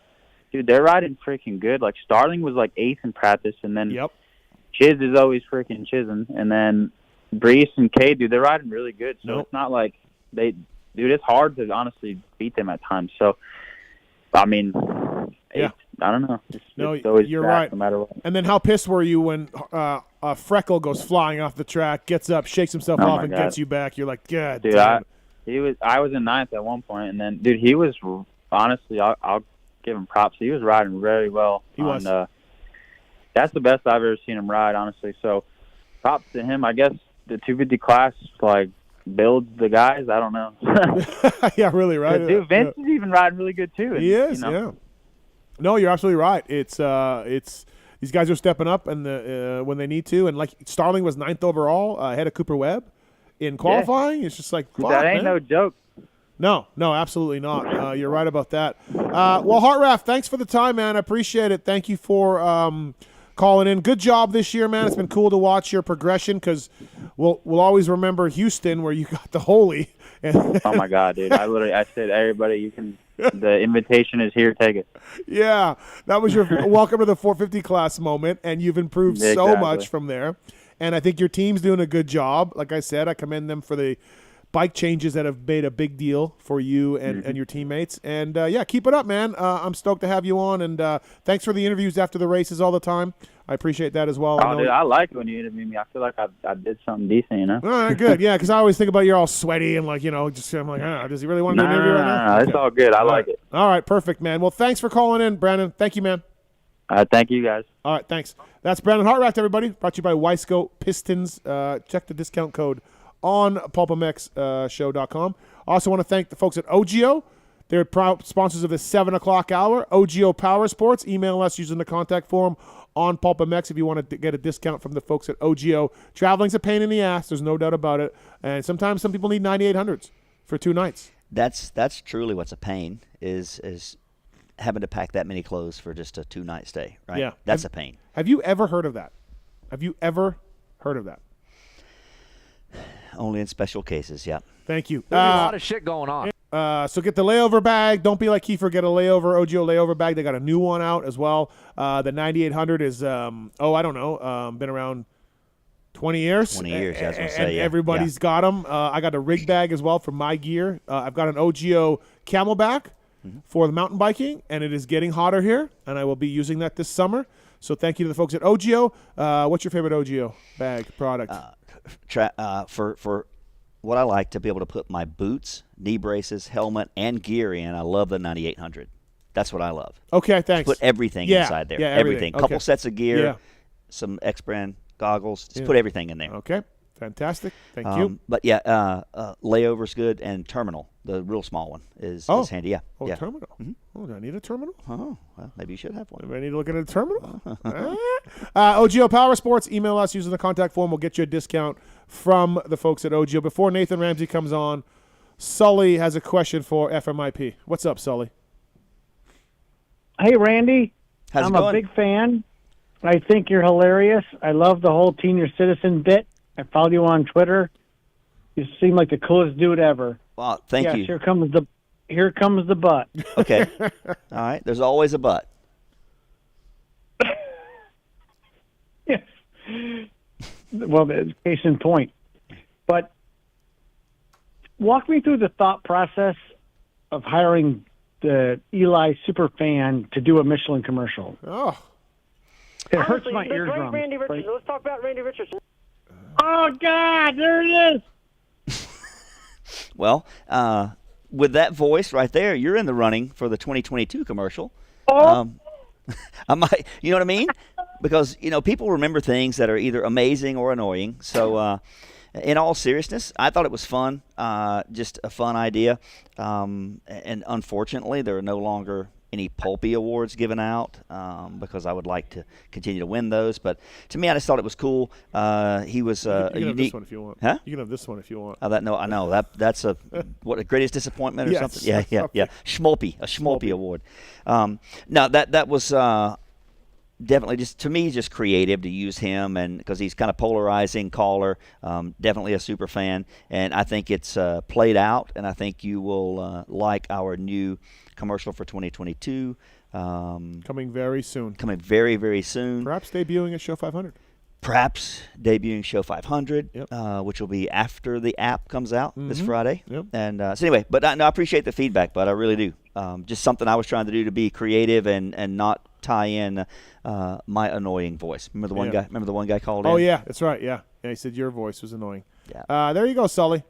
Dude, they're riding freaking good. Like, Starling was, like, 8th in practice, and then Chiz is always freaking chizzing. And then Brees and Cade, dude, they're riding really good. So it's not like it's hard to honestly beat them at times. So, I mean, I don't know. It's always you're back, right. No matter what. And then how pissed were you when Freckle goes flying off the track, gets up, shakes himself off, and gets you back? You're like, God dude, damn it. I was in 9th at one point, and then, dude, he was, honestly, I'll give him props. He was riding very well. He was. That's the best I've ever seen him ride, honestly. So props to him. I guess the 250 class like builds the guys. I don't know. Yeah, really, right? Dude, Vince is even riding really good too. He is. Yeah. No, you're absolutely right. It's these guys are stepping up and when they need to. And like Starling was 9th overall ahead of Cooper Webb in qualifying. It's just like that ain't no joke. No, absolutely not. You're right about that. Well, Hartranft, thanks for the time, man. I appreciate it. Thank you for calling in. Good job this year, man. It's been cool to watch your progression because we'll always remember Houston where you got the Holy. Oh, my God, dude. I said, everybody, the invitation is here. Take it. Yeah, that was your welcome to the 450 class moment, and you've improved so much from there. And I think your team's doing a good job. Like I said, I commend them for the bike changes that have made a big deal for you and your teammates. And, keep it up, man. I'm stoked to have you on. And thanks for the interviews after the races all the time. I appreciate that as well. Oh, dude, I like when you interview me. I feel like I did something decent, All right, good. Yeah, because I always think about you're all sweaty and like, I'm like, does he really want to do an interview right now? No, it's all good. I like it. All right, perfect, man. Well, thanks for calling in, Brandon. Thank you, man. Thank you, guys. All right, thanks. That's Brandon Hartranft, everybody. Brought to you by Wisco Pistons. Check the discount code on PulpMXshow.com. Also want to thank the folks at OGIO. They're proud sponsors of the 7 o'clock hour. OGIO Power Sports. Email us using the contact form on PulpMX if you want to get a discount from the folks at OGIO. Traveling's a pain in the ass. There's no doubt about it. And sometimes some people need 9800s for 2 nights. That's truly what's a pain is having to pack that many clothes for just a 2-night stay, right? Yeah. That's a pain. Have you ever heard of that? Have you ever heard of that? Only in special cases, yeah. Thank you. There's a lot of shit going on. So get the layover bag. Don't be like Kiefer. Get a OGIO layover bag. They got a new one out as well. The 9800 is, I don't know, been around 20 years. 20 years, I was going to say, yeah. Everybody's got them. I got a rig bag as well for my gear. I've got an OGIO Camelback for the mountain biking, and it is getting hotter here, and I will be using that this summer. So thank you to the folks at OGIO. What's your favorite OGIO bag product? For what I like to be able to put my boots, knee braces, helmet, and gear in, I love the 9800. That's what I love. Okay, thanks. Just put everything inside there. Yeah, everything. Couple sets of gear, Yeah. some X-brand goggles. Just put everything in there. Okay, Fantastic. Thank you. But yeah, layover's good, and terminal, the real small one, is handy. Yeah. Oh, yeah. terminal. Mm-hmm. Oh, do I need a terminal? Oh, well, maybe you should have one. Do I need to look at a terminal? OGO Power Sports. Email us using the contact form. We'll get you a discount from the folks at OGO. Before Nathan Ramsey comes on, Sully has a question for FMIP. What's up, Sully? Hey, Randy. How's I'm it going? a big fan. I think you're hilarious. I love the whole Senior Citizen bit. I follow you on Twitter. You seem like the coolest dude ever. Well, thank you. Yes, here comes the butt. Okay. All right. There's always a but. Yes. Well, case in point. But walk me through the thought process of hiring the Eli superfan to do a Michelin commercial. Oh. It hurts Honestly, my the great eardrum. Randy Richardson. Let's talk about Randy Richardson. Oh, God, there it is. Well, with that voice right there, you're in the running for the 2022 commercial. Oh. I might, you know what I mean? Because, people remember things that are either amazing or annoying. So, in all seriousness, I thought it was fun, just a fun idea. And unfortunately, there are no longer any Pulpy awards given out because I would like to continue to win those. But to me, I just thought it was cool. He was you a can have unique. this one if you want. Huh? You can have this one if you want. I know that's a the greatest disappointment or Yes. something. Yeah. Schmolpy award. No, that was definitely just creative to use him, and because he's kind of polarizing caller, definitely a super fan, and I think it's played out, and I think you will like our new commercial for 2022. Coming very soon. Coming very, very soon. Perhaps debuting at Show 500. Perhaps debuting Show 500, Yep. which will be after the app comes out this Mhm. Friday. Yep. And so anyway, but I appreciate the feedback, but I really do. Just something I was trying to do to be creative and not tie in my annoying voice. Remember the one guy? Remember the one guy called in? Oh, yeah, that's right. Yeah. He said your voice was annoying. Yeah. There you go, Sully.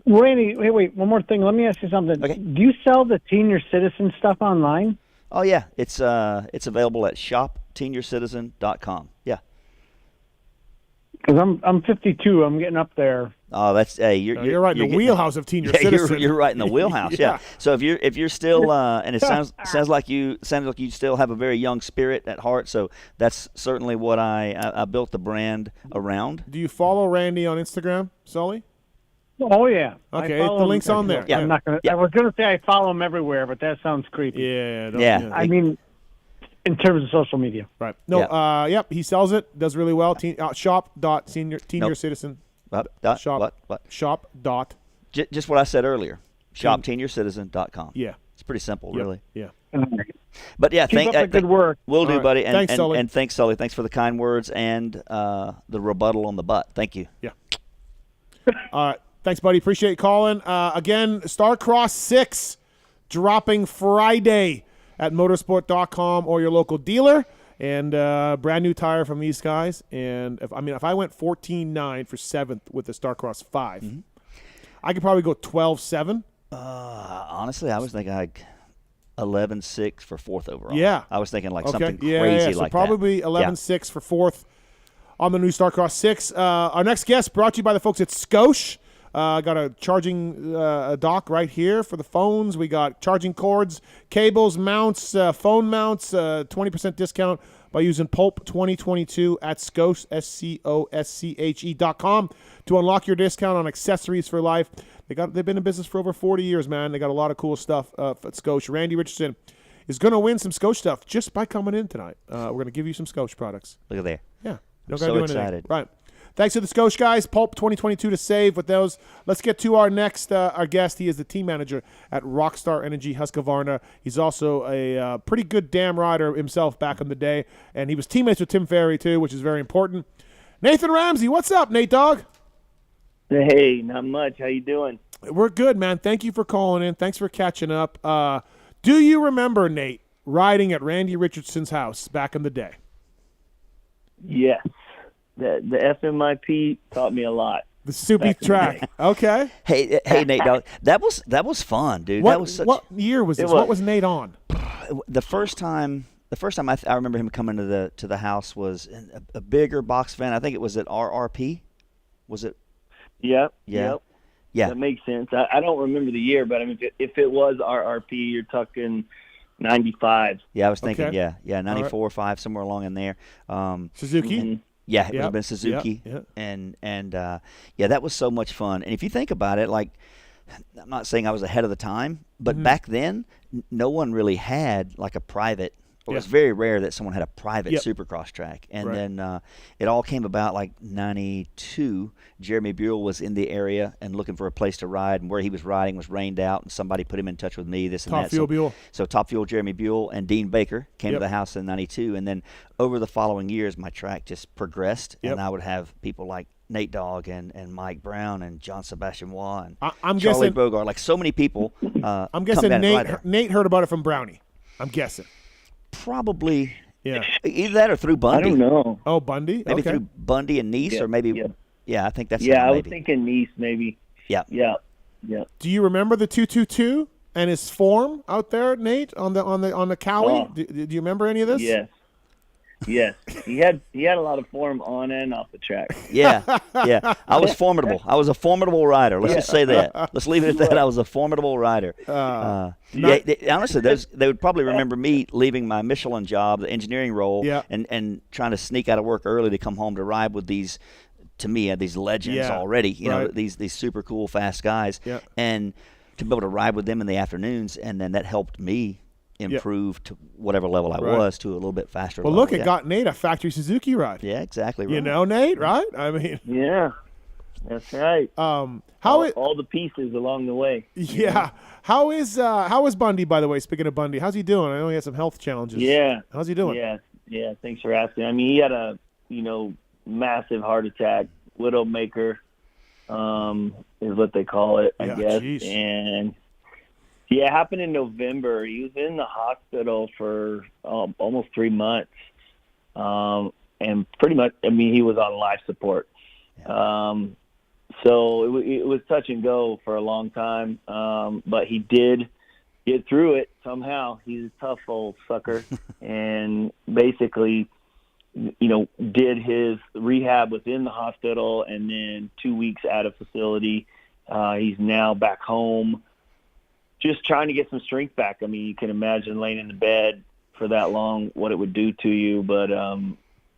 Randy, wait, one more thing. Let me ask you something. Okay. Do you sell the Senior Citizen stuff online? Oh yeah, it's available at shopseniorcitizen.com. Yeah. Because I'm 52. I'm getting up there. Oh, that's you're right in the wheelhouse of Senior Citizen. You're right in the wheelhouse. Yeah. So if you're still and it sounds like you still have a very young spirit at heart. So that's certainly what I built the brand around. Do you follow Randy on Instagram, Sully? Oh yeah. Okay, I follow the him. link's on there. I'm not gonna. I was gonna say I follow him everywhere, but that sounds creepy. Yeah. I mean, in terms of social media. Right. No. Yep. He sells it. Does really well. Shop.seniorcitizen. What? Shop. Just what I said earlier. Shopseniorcitizen.com. Yeah. It's pretty simple, Yep. really. Yeah. But yeah, Keep up the good work. Will do, All right. buddy. Thanks, Sully. And thanks, Sully. Thanks for the kind words and the rebuttal on the butt. Thank you. Yeah. All right. Thanks, buddy. Appreciate you calling. Again, Starcross 6 dropping Friday at motorsport.com or your local dealer. And brand new tire from these guys. And if I went 14.9 for 7th with the Starcross 5, I could probably go 12.7. Honestly, I was thinking like 11.6 for 4th overall. Yeah. I was thinking like Okay. something crazy so like probably that. 11.6 for 4th on the new Starcross 6. Our next guest brought to you by the folks at Scosh. Got a charging dock right here for the phones. We got charging cords, cables, mounts, phone mounts, 20% discount by using Pulp 2022 at Scosh, SCOSCHE.com to unlock your discount on accessories for life. They've been in business for over 40 years, man. They got a lot of cool stuff at Scosh. Randy Richardson is going to win some Scosh stuff just by coming in tonight. We're going to give you some Scosh products. Look at there. Yeah. I'm so excited. Right. Thanks to the Scosh guys. Pulp 2022 to save with those. Let's get to our next our guest. He is the team manager at Rockstar Energy Husqvarna. He's also a pretty good dam rider himself back in the day, and he was teammates with Tim Ferry too, which is very important. Nathan Ramsey, what's up, Nate Dogg? Hey, not much. How you doing? We're good, man. Thank you for calling in. Thanks for catching up. Do you remember, Nate, riding at Randy Richardson's house back in the day? Yes. The FMIP taught me a lot. The Soupy track. Okay. Hey, Nate, dog. That was fun, dude. What year was this? What was Nate on? The first time I remember him coming to the house was in a bigger box van. I think it was at RRP. Was it? Yep. Yeah. Yep. Yeah. That makes sense. I don't remember the year, but I mean, if it was RRP, you're talking 95. Yeah, I was thinking. Okay. Yeah, 94 or 5, somewhere along in there. Suzuki. Mm-hmm. Yeah, it would have been Suzuki, and that was so much fun. And if you think about it, like, I'm not saying I was ahead of the time, but back then, no one really had like a private. It was very rare that someone had a private Supercross track. And then it all came about like 92. Jeremy Buell was in the area and looking for a place to ride, and where he was riding was rained out, and somebody put him in touch with me, this and Top that. Fuel Buell. So Top Fuel Jeremy Buell and Dean Baker came to the house in 92. And then over the following years, my track just progressed, and I would have people like Nate Dogg and Mike Brown and John Sebastian Waugh and I'm Charlie guessing, Bogart, like so many people. I'm guessing Nate heard about it from Brownie. I'm guessing. Probably. Yeah. Either that or through Bundy. I don't know. Oh, Bundy? Maybe okay. through Bundy and Nice, or maybe. Yeah, I think that's. Yeah, I was thinking Nice, maybe. Yeah. Yeah. Do you remember the 222 and his form out there, Nate, on the Cowie? Oh. Do you remember any of this? Yes. Yes, he had a lot of form on and off the track. Yeah. I was formidable. I was a formidable rider. Let's just say that. Let's leave it at that. I was a formidable rider. Honestly, they would probably remember me leaving my Michelin job, the engineering role, and trying to sneak out of work early to come home to ride with these. To me, these legends already. You know, these super cool, fast guys, and to be able to ride with them in the afternoons, and then that helped me improve to whatever level I was to a little bit faster Well, level. look, it got Nate a factory Suzuki ride. Yeah, exactly right. You know, Nate, right? I mean. Yeah, that's right. All the pieces along the way. Yeah. How is Bundy, by the way, speaking of Bundy? How's he doing? I know he had some health challenges. Yeah. How's he doing? Yeah, thanks for asking. I mean, he had a, massive heart attack, widowmaker, is what they call it, I guess. Geez. And it happened in November. He was in the hospital for almost 3 months. And pretty much, I mean, he was on life support. So it was touch and go for a long time. But he did get through it somehow. He's a tough old sucker. And basically, did his rehab within the hospital, and then 2 weeks out of facility. He's now back home, just trying to get some strength back. I mean, you can imagine laying in the bed for that long, what it would do to you. But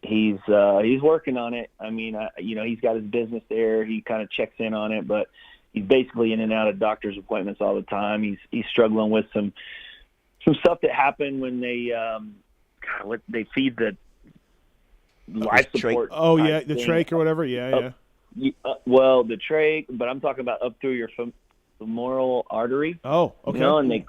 he's working on it. I mean, he's got his business there. He kind of checks in on it, but he's basically in and out of doctor's appointments all the time. He's struggling with some stuff that happened when they they feed the life support. Oh yeah, the trach or whatever. Yeah. Well, the trach, but I'm talking about up through your femoral artery. Oh, okay. And they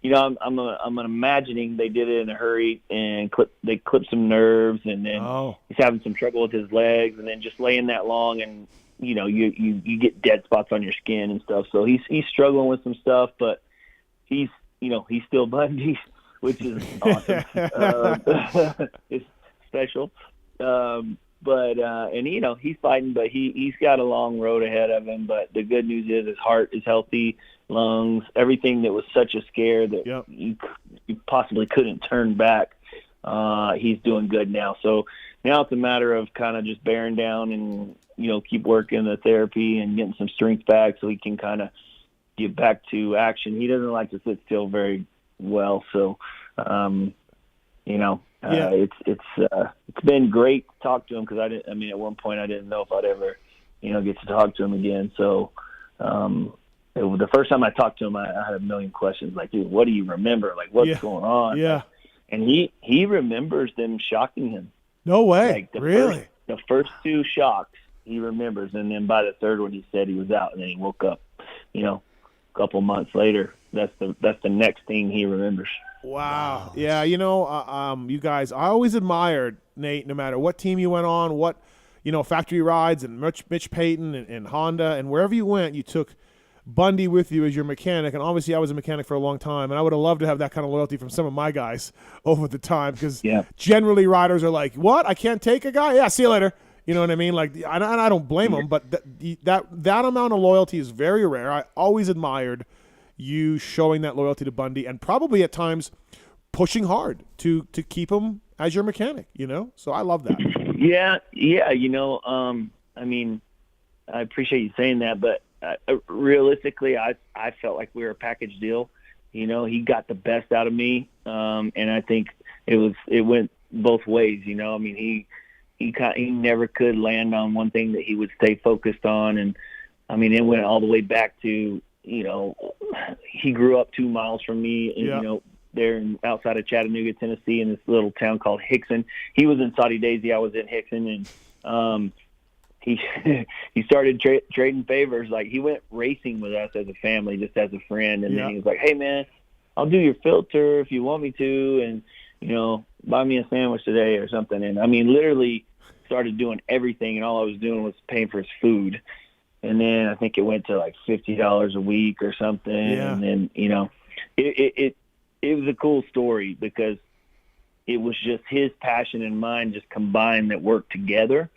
I'm imagining they did it in a hurry and they clipped some nerves, and then he's having some trouble with his legs, and then just laying that long, and you get dead spots on your skin and stuff. So he's struggling with some stuff, but he's still Bundy, which is awesome. It's special. He's fighting, but he's got a long road ahead of him. But the good news is his heart is healthy, lungs, everything that was such a scare that you possibly couldn't turn back. He's doing good now. So now it's a matter of kind of just bearing down and, keep working the therapy and getting some strength back so he can kind of get back to action. He doesn't like to sit still very well. So, it's been great to talk to him, because at one point I didn't know if I'd ever, get to talk to him again. So, the first time I talked to him, I had a million questions. Like, dude, what do you remember? Like, what's going on? Yeah. And he remembers them shocking him. No way. Like really? The first 2 shocks he remembers, and then by the third one he said he was out, and then he woke up, a couple months later. That's the next thing he remembers. Wow. Yeah, you guys, I always admired Nate, no matter what team you went on, what, factory rides, and Mitch Payton and Honda, and wherever you went, you took Bundy with you as your mechanic. And obviously I was a mechanic for a long time, and I would have loved to have that kind of loyalty from some of my guys over the time, because generally riders are like, what? I can't take a guy? Yeah, see you later. You know what I mean? Like, and I don't blame them, but that amount of loyalty is very rare. I always admired you showing that loyalty to Bundy, and probably at times pushing hard to keep him as your mechanic, So I love that. Yeah. I mean, I appreciate you saying that, but realistically, I felt like we were a package deal. You know, he got the best out of me, and I think it went both ways. You know, I mean, he never could land on one thing that he would stay focused on, and I mean, it went all the way back to, you know, he grew up 2 miles from me, and, you know, there outside of Chattanooga, Tennessee, in this little town called Hickson. He was in Saudi Daisy, I was in Hickson, and he started trading favors. Like, he went racing with us as a family, just as a friend, and then he was like, "Hey man, I'll do your filter if you want me to, and, you know, buy me a sandwich today or something." And I mean, literally started doing everything, and all I was doing was paying for his food. And then I think it went to like $50 a week or something. And then, you know, it was a cool story because it was just his passion and mine just combined that worked together.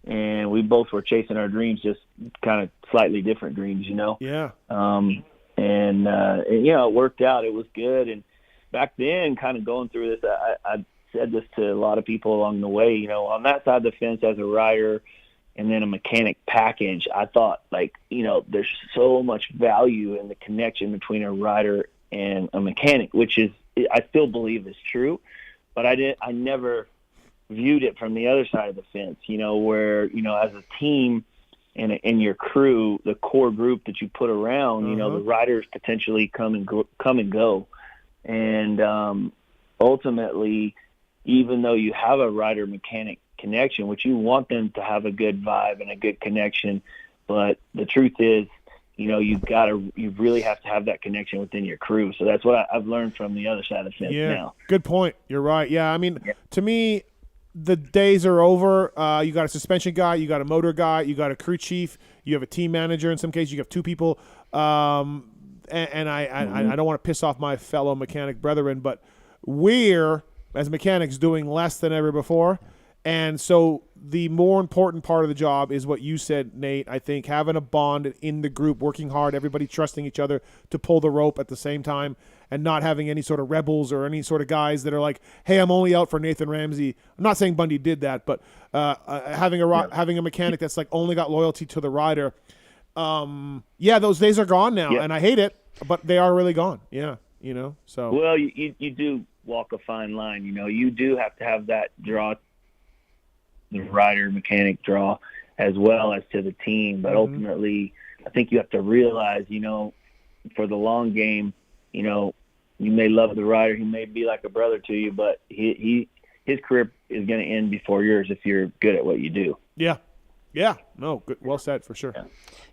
And we both were chasing our dreams, just kind of slightly different dreams, you know? Yeah. And you know, it worked out. It was good. And back then, kind of going through this, I said this to a lot of people along the way, you know, on that side of the fence as a rider and then a mechanic package, I thought, like, you know, there's so much value in the connection between a rider and a mechanic, which is, I still believe is true, but I never viewed it from the other side of the fence, you know, where, you know, as a team and your crew, the core group that you put around, you know, the riders potentially come and go. And ultimately, even though you have a rider mechanic connection, which you want them to have a good vibe and a good connection, but the truth is, you know, you really have to have that connection within your crew. So that's what I've learned from the other side of the fence now. Good point. You're right. Yeah, I mean, to me, the days are over. You got a suspension guy, you got a motor guy, you got a crew chief, you have a team manager. In some cases, you have two people. And I don't want to piss off my fellow mechanic brethren, but we're, as mechanics, doing less than ever before. And so the more important part of the job is what you said, Nate. I think having a bond in the group, working hard, everybody trusting each other to pull the rope at the same time, and not having any sort of rebels or any sort of guys that are like, "Hey, I'm only out for Nathan Ramsey." I'm not saying Bundy did that, but having a mechanic that's like only got loyalty to the rider. Those days are gone now, and I hate it, but they are really gone. Yeah, you know. So well, you do walk a fine line. You know, you do have to have that draw, the rider mechanic draw, as well as to the team. But ultimately, I think you have to realize, you know, for the long game, you know, you may love the rider, he may be like a brother to you, but his career is going to end before yours if you're good at what you do. Yeah. No, good. Well said, for sure.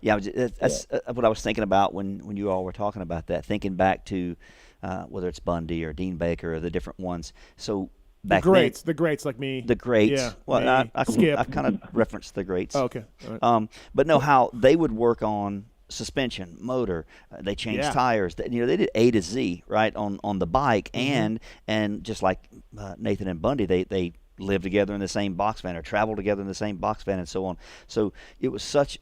Yeah, that's what I was thinking about when you all were talking about that, thinking back to whether it's Bundy or Dean Baker or the different ones. So back the greats like me. The greats. Yeah, well, I Skip. kind of referenced the greats. Oh, okay. All right. But no, how they would work on suspension, motor, they changed tires. You know, they did A to Z, right, on the bike, and just like Nathan and Bundy, they lived together in the same box van or traveled together in the same box van and so on. So it was such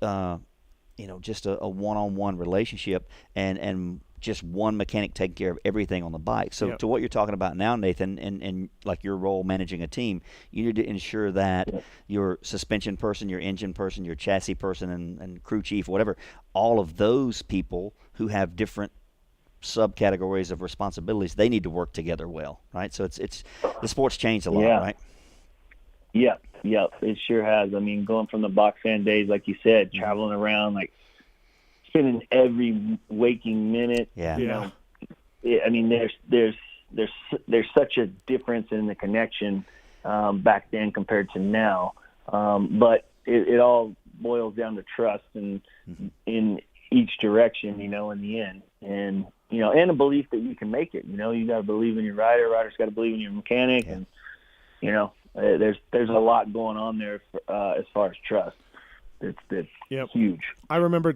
just a one-on-one relationship, and just one mechanic taking care of everything on the bike. So to what you're talking about now, Nathan, and like your role managing a team, you need to ensure that your suspension person, your engine person, your chassis person, and crew chief, whatever, all of those people who have different subcategories of responsibilities, they need to work together well, right? So it's the sport's changed a lot, right? Yeah, it sure has. I mean, going from the box fan days, like you said, traveling around, like spending every waking minute. Yeah. You know, I mean, there's such a difference in the connection back then compared to now. But it all boils down to trust and in each direction, you know, in the end. And, you know, and a belief that you can make it. You know, you got to believe in your rider's got to believe in your mechanic. And, you know, there's a lot going on there as far as trust. It's huge. I remember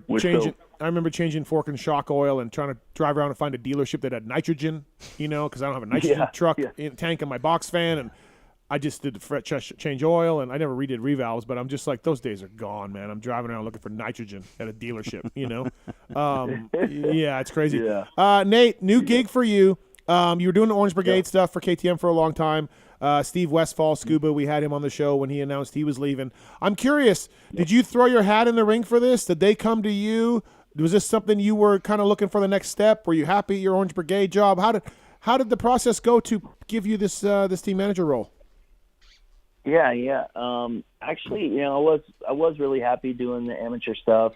changing fork and shock oil and trying to drive around and find a dealership that had nitrogen, you know, because I don't have a nitrogen tank in my box fan, and I just did the change oil, and I never redid revalves, but I'm just like, those days are gone, man. I'm driving around looking for nitrogen at a dealership, you know. It's crazy. Nate, new gig for you. You were doing the Orange Brigade stuff for KTM for a long time. Steve Westfall, Scuba. We had him on the show when he announced he was leaving. I'm curious, did you throw your hat in the ring for this? Did they come to you? Was this something you were kind of looking for the next step? Were you happy at your Orange Brigade job? How did the process go to give you this team manager role? Yeah. Actually, I was really happy doing the amateur stuff.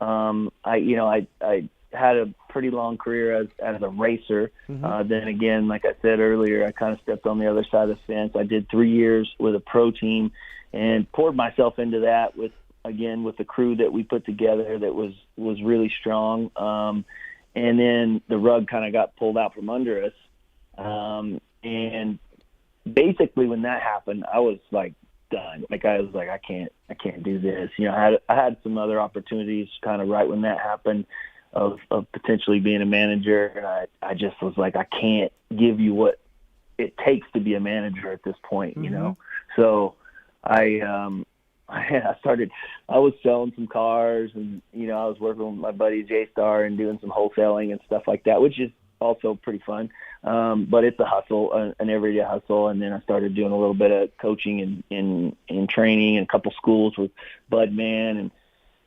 I had a pretty long career as a racer. Then again, like I said earlier, I kind of stepped on the other side of the fence. I did 3 years with a pro team and poured myself into that with the crew that we put together that was really strong. And then the rug kind of got pulled out from under us. And basically when that happened, I was like done. Like I was like, I can't do this. I had some other opportunities kind of right when that happened of potentially being a manager. And I just was like, I can't give you what it takes to be a manager at this point, So I was selling some cars and, I was working with my buddy J-Star and doing some wholesaling and stuff like that, which is also pretty fun. But it's a hustle, an everyday hustle. And then I started doing a little bit of coaching and training in a couple schools with Bud Man and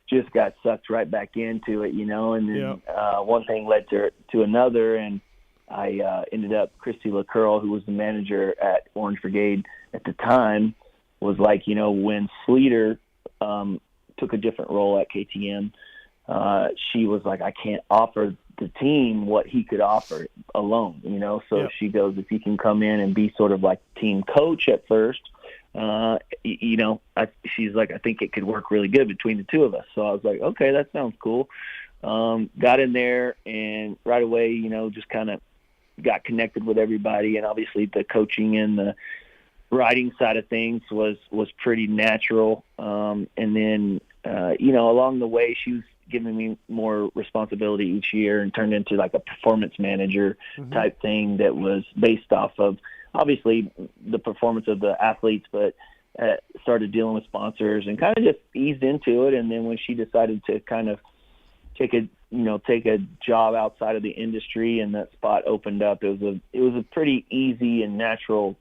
just got sucked right back into it, and then one thing led to another. And I ended up, Christy LaCurl, who was the manager at Orange Brigade at the time, was like, when Sleater took a different role at KTM, she was like, I can't offer the team what he could offer alone, So she goes, if he can come in and be sort of like team coach at first, she's like, I think it could work really good between the two of us. So I was like, okay, that sounds cool. Got in there and right away, just kind of got connected with everybody. And obviously the coaching and the riding side of things was pretty natural. And then, along the way, she was giving me more responsibility each year and turned into like a performance manager type thing that was based off of obviously the performance of the athletes, but started dealing with sponsors and kind of just eased into it. And then when she decided to kind of take a job outside of the industry and that spot opened up, it was a pretty easy and natural,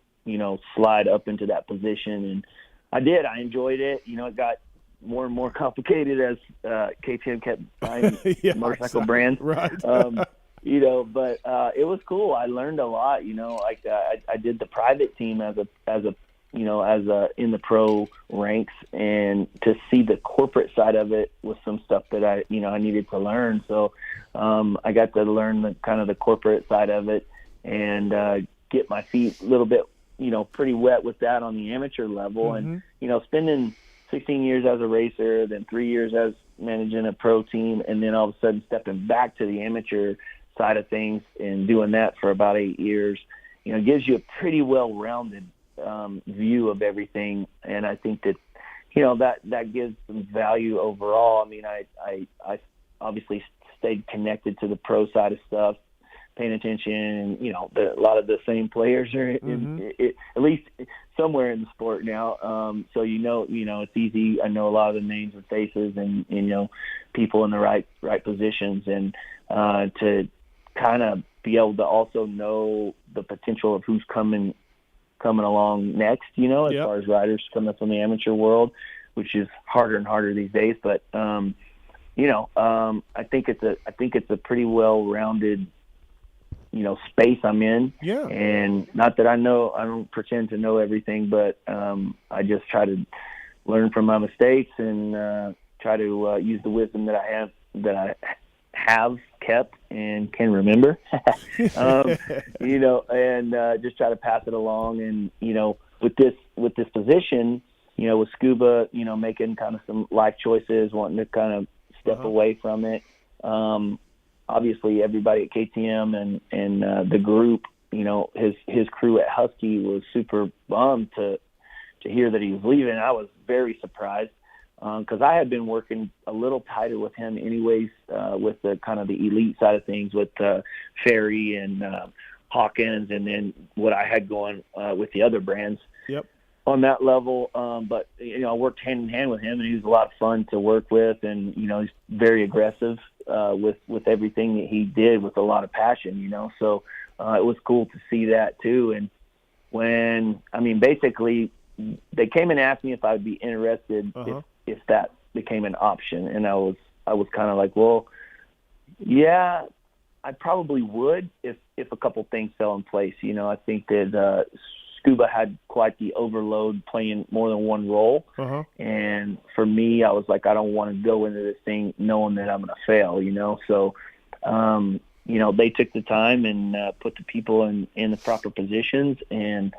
slide up into that position. And I enjoyed it. It got more and more complicated as KTM kept buying motorcycle brands. Right. But it was cool. I learned a lot, I did the private team as a in the pro ranks, and to see the corporate side of it was some stuff that I needed to learn. So I got to learn the corporate side of it and get my feet a little bit, pretty wet with that on the amateur level. And, spending 16 years as a racer, then 3 years as managing a pro team, and then all of a sudden stepping back to the amateur side of things and doing that for about 8 years, gives you a pretty well-rounded view of everything. And I think that, that gives some value overall. I mean, I obviously stayed connected to the pro side of stuff, paying attention, and, a lot of the same players are at least somewhere in the sport now. So, it's easy. I know a lot of the names and faces and people in the right positions, and to kind of be able to also know the potential of who's coming along next, as far as riders coming up from the amateur world, which is harder and harder these days. But, I think it's a pretty well-rounded, space I'm in. Yeah. And not that I don't pretend to know everything, but I just try to learn from my mistakes and try to use the wisdom that I have kept and can remember, and just try to pass it along. And, with this position, with Scuba, making kind of some life choices, wanting to kind of step away from it. Obviously everybody at KTM and the group, his crew at Husky was super bummed to hear that he was leaving. I was very surprised. Because I had been working a little tighter with him anyways, with the kind of the elite side of things with Ferry and Hawkins, and then what I had going with the other brands on that level. But, I worked hand in hand with him, and he was a lot of fun to work with, and, he's very aggressive with everything that he did with a lot of passion, So it was cool to see that too. And, when, I mean, basically they came and asked me if I'd be interested if that became an option. And I was kind of like, well, yeah, I probably would if a couple things fell in place. You know, I think that Scuba had quite the overload playing more than one role. And for me, I was like, I don't want to go into this thing knowing that I'm going to fail, you know? So, you know, they took the time and put the people in the proper positions. And,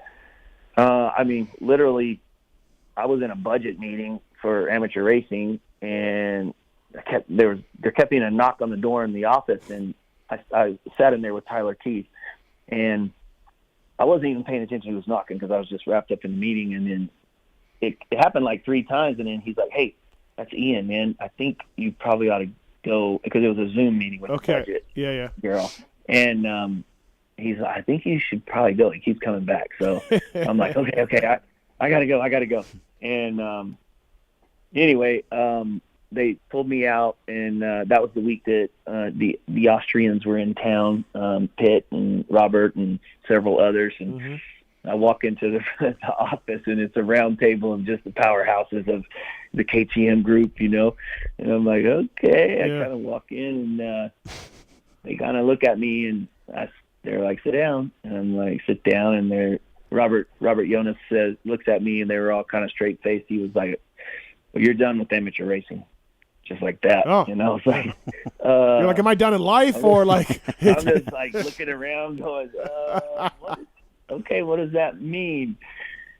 I mean, literally, I was in a budget meeting for amateur racing, and there kept being a knock on the door in the office, and I sat in there with Tyler Keith, and I wasn't even paying attention who was knocking because I was just wrapped up in the meeting. And then it happened like 3 times, and then he's like, "Hey, that's Ian, man. I think you probably ought to go," because it was a Zoom meeting with the budget girl. And he's like, "I think you should probably go. He keeps coming back." So I'm like, okay, I gotta go. And anyway, they pulled me out, and that was the week that the Austrians were in town, Pitt and Robert and several others. And I walk into the office, and it's a round table of just the powerhouses of the KTM group, you know. And I'm like, okay. I kind of walk in, and they kind of look at me, and they're like, sit down. And I'm like, sit down. And Robert Jonas looks at me, and they were all kind of straight-faced. He was like, well, you're done with amateur racing. Just like that, you know. It's like, you're like, am I done in life, or like? I'm just like looking around, going, what does that mean?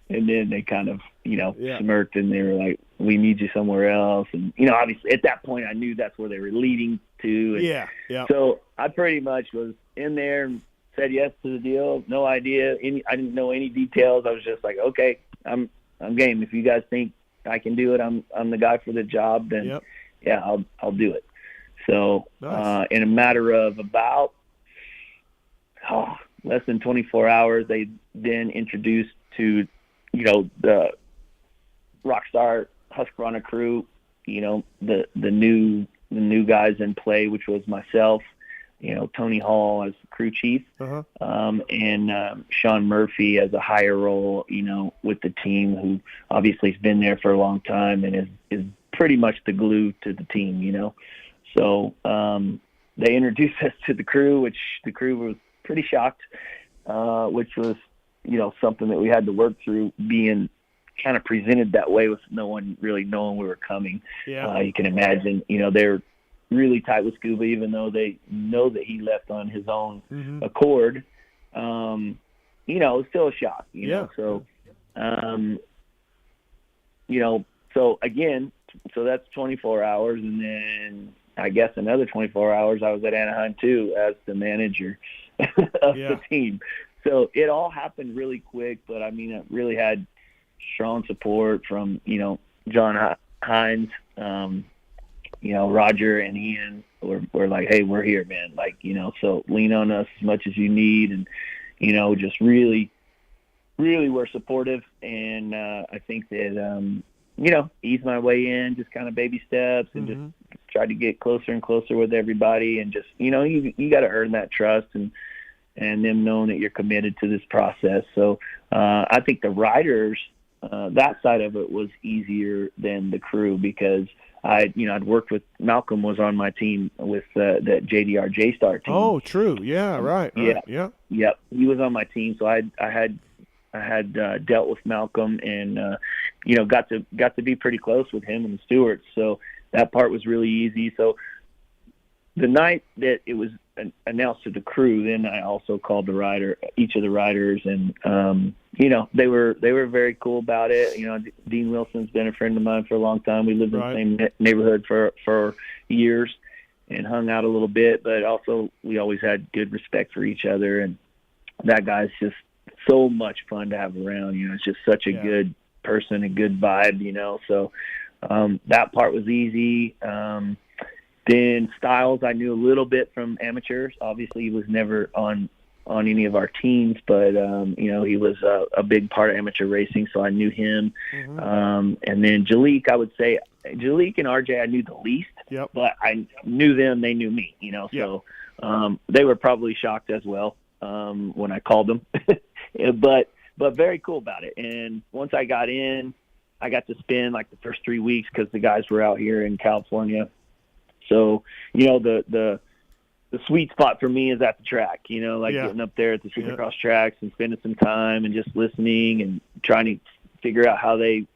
And then they kind of, you know, smirked, and they were like, we need you somewhere else. And you know, obviously at that point, I knew that's where they were leading to. And so I pretty much was in there and said yes to the deal. No idea. I didn't know any details. I was just like, okay, I'm game. If you guys think I can do it, I'm the guy for the job. Then. Yeah, I'll do it. So in a matter of about less than 24 hours, they then introduced to, you know, the Rockstar Husqvarna crew, you know, the new guys in play, which was myself, you know, Tony Hall as crew chief, and Sean Murphy as a higher role, you know, with the team, who obviously has been there for a long time and is pretty much the glue to the team, you know. So they introduced us to the crew, which the crew was pretty shocked, which was, you know, something that we had to work through, being kind of presented that way with no one really knowing we were coming. You can imagine, you know, they're really tight with Scuba, even though they know that he left on his own accord. You know, it's still a shock, you know. So, you know, so again, so that's 24 hours, and then I guess another 24 hours I was at Anaheim too as the manager of the team. So it all happened really quick, but I mean, I really had strong support from, you know, John Hines, you know, Roger and Ian were like, hey, we're here, man. Like, you know, so lean on us as much as you need. And, you know, just really, really were supportive. And I think that, you know, ease my way in, just kind of baby steps, and just try to get closer and closer with everybody. And just, you know, you got to earn that trust and them knowing that you're committed to this process. So I think the riders, that side of it was easier than the crew, because I'd worked with Malcolm, was on my team with the JDR J-Star team. Oh, true. Yeah, right. Yep. He was on my team, so I had dealt with Malcolm, and you know, got to be pretty close with him and the stewards. So that part was really easy. So the night that it was announced to the crew, then I also called each of the riders, and you know, they were very cool about it. You know, Dean Wilson's been a friend of mine for a long time. We lived in the same neighborhood for years and hung out a little bit, but also we always had good respect for each other. And that guy's just so much fun to have around. You know, it's just such a good person, a good vibe, you know. So that part was easy. Then Styles, I knew a little bit from amateurs. Obviously, he was never on any of our teams, but you know, he was a big part of amateur racing, so I knew him. And then Jalik, I would say Jalik and RJ I knew the least, but I knew them, they knew me, you know. So they were probably shocked as well when I called them. But but very cool about it. And once I got in, I got to spend like the first 3 weeks because the guys were out here in California. So, the sweet spot for me is at the track, getting up there at the Supercross tracks and spending some time and just listening and trying to figure out how they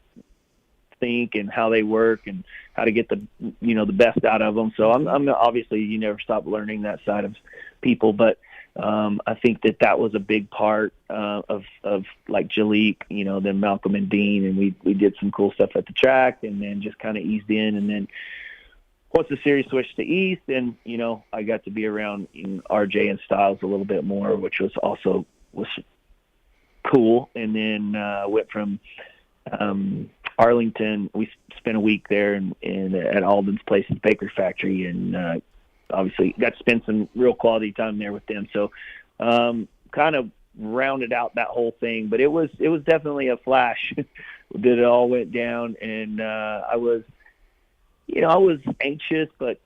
think and how they work and how to get the best out of them. So I'm obviously, you never stop learning that side of people, but I think that was a big part of like Jalik, then Malcolm and Dean, and we did some cool stuff at the track and then just kind of eased in. And then once the series switched to East, and I got to be around RJ and Styles a little bit more, which was cool. And then went from Arlington. We spent a week there at Alden's place at the Bakery Factory, and obviously got to spend some real quality time there with them. So kind of rounded out that whole thing. But it was definitely a flash that it all went down, and I was anxious but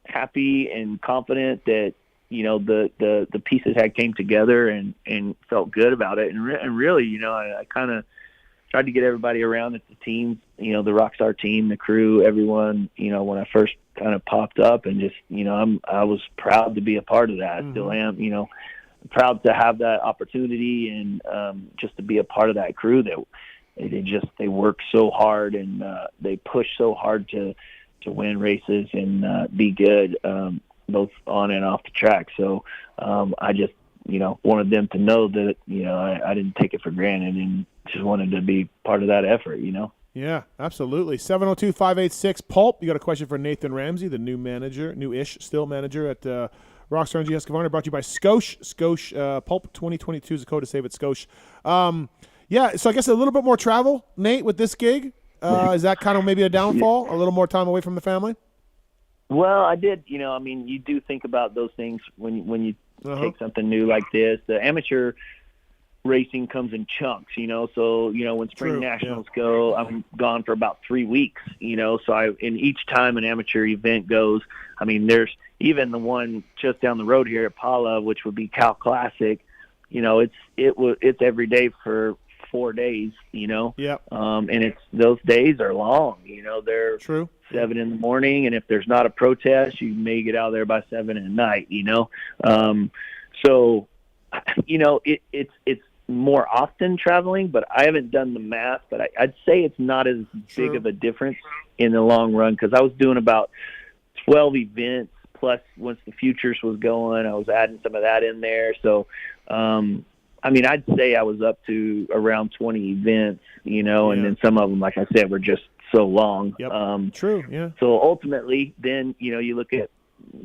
happy and confident that the pieces had came together and felt good about it. And really, I kind of tried to get everybody around at the team, the Rockstar team, the crew, everyone, when I first kind of popped up, and just, I was proud to be a part of that. I still am, proud to have that opportunity and just to be a part of that crew that they work so hard and they push so hard to win races and be good, both on and off the track. So I just, wanted them to know that, I didn't take it for granted and just wanted to be part of that effort, Yeah, absolutely. 702-586-PULP. You got a question for Nathan Ramsey, the new-ish still manager at Rockstar and GS Gavarna, brought to you by Scosh. Scosh PULP 2022 is the code to save at Scosh. Yeah, so I guess a little bit more travel, Nate, with this gig. Is that kind of maybe a downfall, a little more time away from the family? Well, I did, you do think about those things when you take something new like this. The amateur racing comes in chunks, so, when spring nationals go, I'm gone for about 3 weeks, so in each time an amateur event goes, there's even the one just down the road here at Pala, which would be Cal Classic, it's every day for 4 days, and those days are long, they're 7 in the morning, and if there's not a protest, you may get out there by 7 at night, so, it's more often traveling, but I haven't done the math, but I'd say it's not as big of a difference in the long run, because I was doing about 12 events, plus once the Futures was going, I was adding some of that in there, so, I'd say I was up to around 20 events, and then some of them, like I said, were just so long. Yep. True, yeah. So ultimately, then, you look at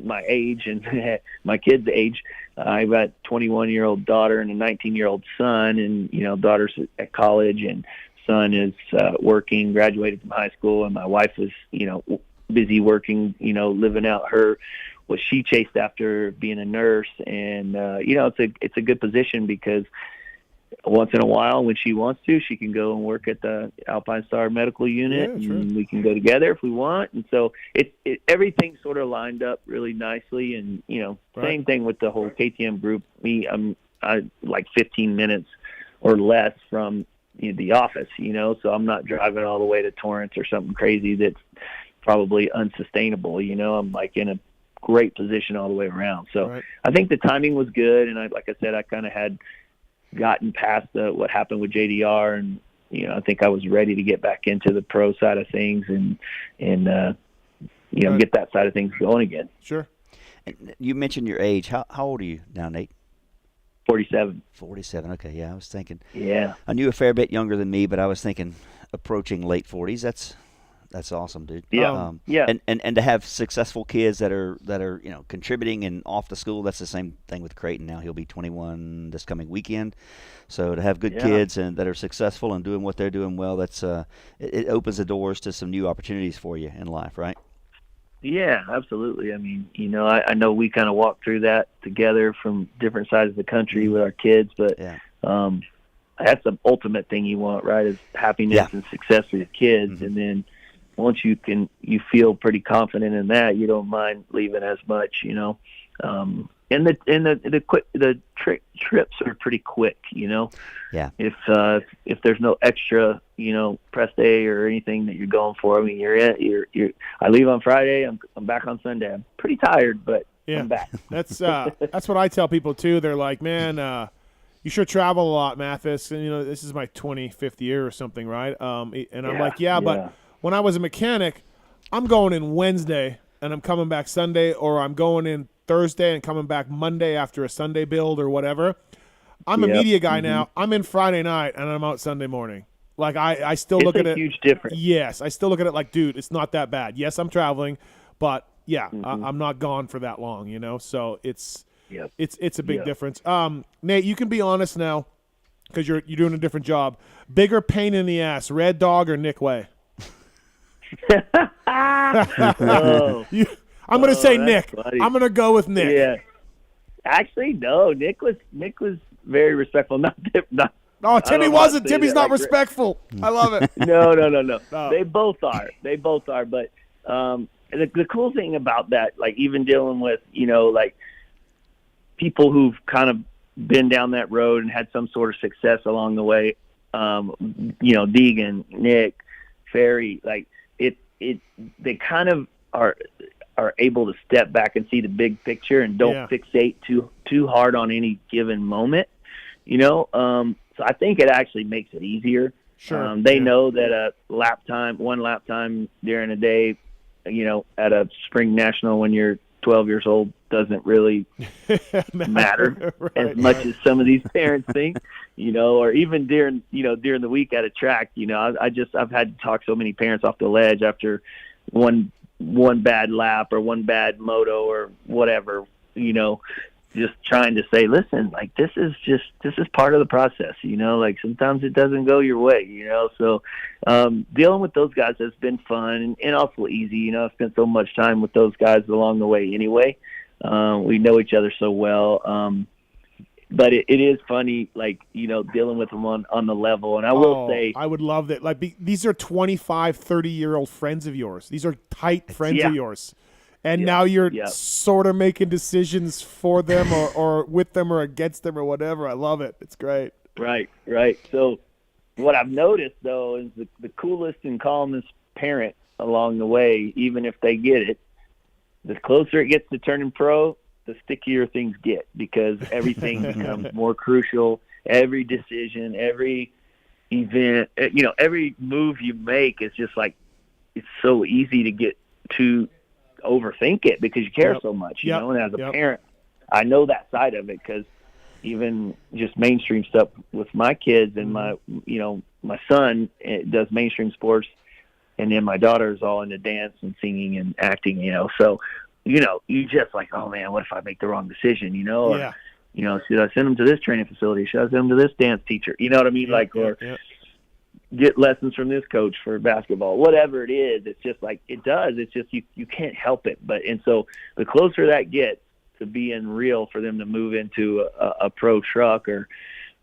my age and my kid's age. I've got a 21-year-old daughter and a 19-year-old son, and, daughter's at college and son is working, graduated from high school, and my wife is, busy working, living out what she chased after being a nurse. And, it's a good position because once in a while when she wants to, she can go and work at the Alpine Star Medical Unit, and we can go together if we want. And so everything sort of lined up really nicely. And, same thing with the whole KTM group. I like 15 minutes or less from the office, so I'm not driving all the way to Torrance or something crazy that's probably unsustainable. I'm like in a great position all the way around. So I think the timing was good. And like I said, I kind of had gotten past what happened with JDR, and I think I was ready to get back into the pro side of things and get that side of things going again. Sure. And you mentioned your age. How old are you now, Nate? 47. 47. Okay, yeah, I was thinking. Yeah. I knew a fair bit younger than me, but I was thinking approaching late 40s. That's awesome, dude. Yeah. Yeah. And to have successful kids that are contributing and off to school. That's the same thing with Creighton now. He'll be 21 this coming weekend. So to have good kids and that are successful and doing what they're doing well, that's it opens the doors to some new opportunities for you in life, right? Yeah, absolutely. I know we kind of walked through that together from different sides of the country with our kids, but that's the ultimate thing you want, right? Is happiness and success for your kids, and then once you feel pretty confident in that, you don't mind leaving as much, And the trips are pretty quick, you know. Yeah. If there's no extra, you know, press day or anything that you're going for, I mean, I leave on Friday. I'm back on Sunday. I'm pretty tired, but I'm back. That's what I tell people too. They're like, man, you sure travel a lot, Mathis. And you know, this is my 25th year or something, right? And I'm like, but when I was a mechanic, I'm going in Wednesday and I'm coming back Sunday, or I'm going in Thursday and coming back Monday after a Sunday build or whatever. I'm a media guy now. I'm in Friday night and I'm out Sunday morning. Like I still look at it. It's a huge difference. Yes, I still look at it like, dude, it's not that bad. Yes, I'm traveling, but I'm not gone for that long, you know. So it's a big difference. Nate, you can be honest now because you're doing a different job. Bigger pain in the ass, Red Dog or Nick Way? I'm going to say Nick. Funny. I'm going to go with Nick. Yeah. Actually, no. Nick was very respectful. Timmy wasn't. Timmy's not respectful. I love it. No. They both are. But the cool thing about that, like even dealing with, you know, like people who've kind of been down that road and had some sort of success along the way, you know, Deegan, Nick, Ferry, like they kind of are able to step back and see the big picture and don't fixate too hard on any given moment, you know. So I think it actually makes it easier. Sure. They know that one lap time during a day, you know, at a spring national when you're 12 years old doesn't really matter as much as some of these parents think, you know, or even during the week at a track, you know, I've had to talk so many parents off the ledge after one bad lap or one bad moto or whatever, you know, just trying to say, listen, like this is part of the process, you know, like sometimes it doesn't go your way, you know. So dealing with those guys has been fun and also easy, you know. I've spent so much time with those guys along the way anyway. We know each other so well. But it is funny, like, you know, dealing with them on the level. And I will say, I would love that. Like, these are 25, 30-year-old friends of yours. These are tight friends of yours. And now you're sort of making decisions for them or with them or against them or whatever. I love it. It's great. Right. So what I've noticed, though, is the coolest and calmest parent along the way, even if they get it, the closer it gets to turning pro, the stickier things get because everything becomes more crucial. Every decision, every event, you know, every move you make is just like it's so easy to get to overthink it because you care so much, you know. And as a parent, I know that side of it because even just mainstream stuff with my kids and my son does mainstream sports, and then my daughter's all into dance and singing and acting, you know. So, you know, you just like, oh man, what if I make the wrong decision, you know? Or, you know, should I send them to this training facility? Should I send them to this dance teacher? You know what I mean? Get lessons from this coach for basketball, whatever it is. It's just like it does. It's just you can't help it. And so the closer that gets to being real for them to move into a pro truck or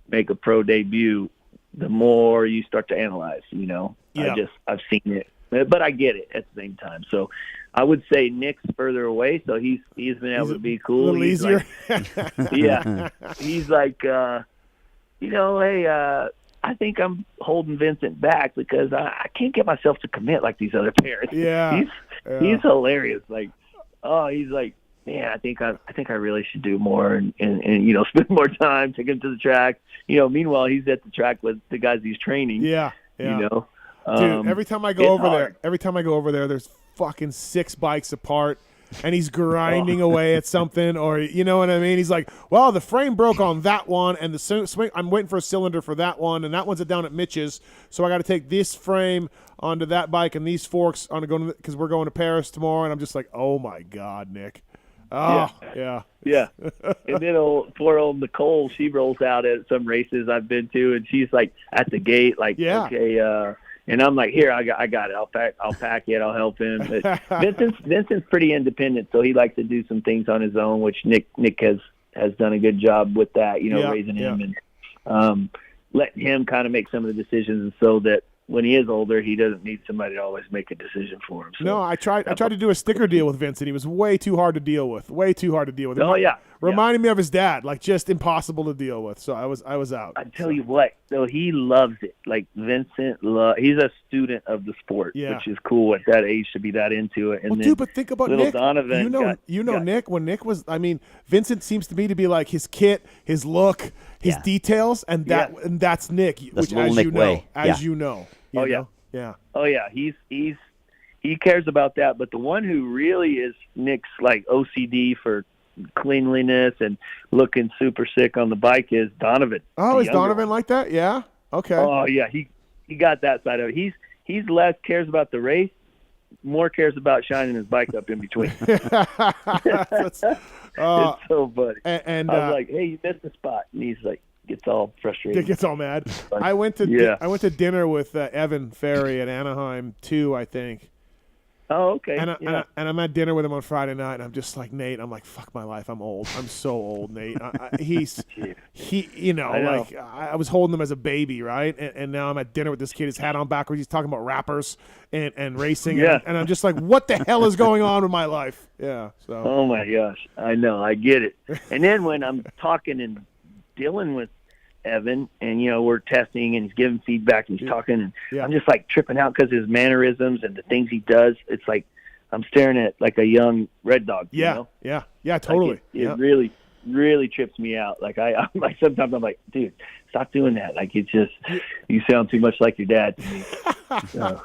make a pro debut, the more you start to analyze, you know. I've seen it, but I get it at the same time. So I would say Nick's further away, so he's been able to be cool. A little easier. Like, he's like, you know, hey, I think I'm holding Vincent back because I can't get myself to commit like these other parents. He's hilarious. Like, he's like, man, I think I really should do more and you know, spend more time, take him to the track. You know, meanwhile he's at the track with the guys he's training. You know, dude. Every time I go over there, there's fucking 6 bikes apart. And he's grinding away at something, or you know what I mean? He's like, well, the frame broke on that one, and the swing, I'm waiting for a cylinder for that one, and that one's down at Mitch's, so I got to take this frame onto that bike and these forks on going because we're going to Paris tomorrow. And I'm just like, oh my God, Nick. Oh, yeah. And then poor old Nicole, she rolls out at some races I've been to, and she's like at the gate, like, okay, and I'm like, here, I got it. I'll pack it. I'll help him. But Vincent's pretty independent, so he likes to do some things on his own, which Nick has done a good job with that, you know, raising him and letting him kind of make some of the decisions so that when he is older, he doesn't need somebody to always make a decision for him. So, no, I tried to do a sticker deal with Vincent. He was way too hard to deal with. Oh, yeah. reminded me of his dad, like just impossible to deal with. So I was out. I tell you what, though, he loves it. Like Vincent, he's a student of the sport, which is cool at that age to be that into it. And well, then dude, but think about little Nick. Donovan You know Nick. When Nick was, I mean, Vincent seems to me to be like his kit, his look, his details, and that's Nick. That's which, little as Nick you know, way. you know. Oh yeah, he cares about that. But the one who really is Nick's like OCD for cleanliness and looking super sick on the bike is Donovan. Oh, is Donovan like that? Yeah. Okay. Oh yeah, he got that side of it. He's less cares about the race, more cares about shining his bike up in between. It's so funny. And I was like, "Hey, you missed the spot," and he's like, gets all frustrated. Gets all mad. I went to dinner with Evan Ferry at Anaheim too, I think. Oh, okay. And I'm at dinner with him on Friday night, and I'm just like, Nate, I'm like, fuck my life, I'm old. I'm so old, Nate. I was holding him as a baby, right? And now I'm at dinner with this kid, his hat on backwards. He's talking about rappers and racing. Yeah. And I'm just like, what the hell is going on with my life? Yeah. So. Oh my gosh, I know, I get it. And then when I'm talking and dealing with Evan, and we're testing, and he's giving feedback, and he's talking, and I'm just like tripping out because his mannerisms and the things he does. It's like I'm staring at like a young red dog. Yeah, totally. Like it really, really trips me out. Like I'm like, sometimes I'm like, dude, stop doing that. Like it's just you sound too much like your dad to me. So.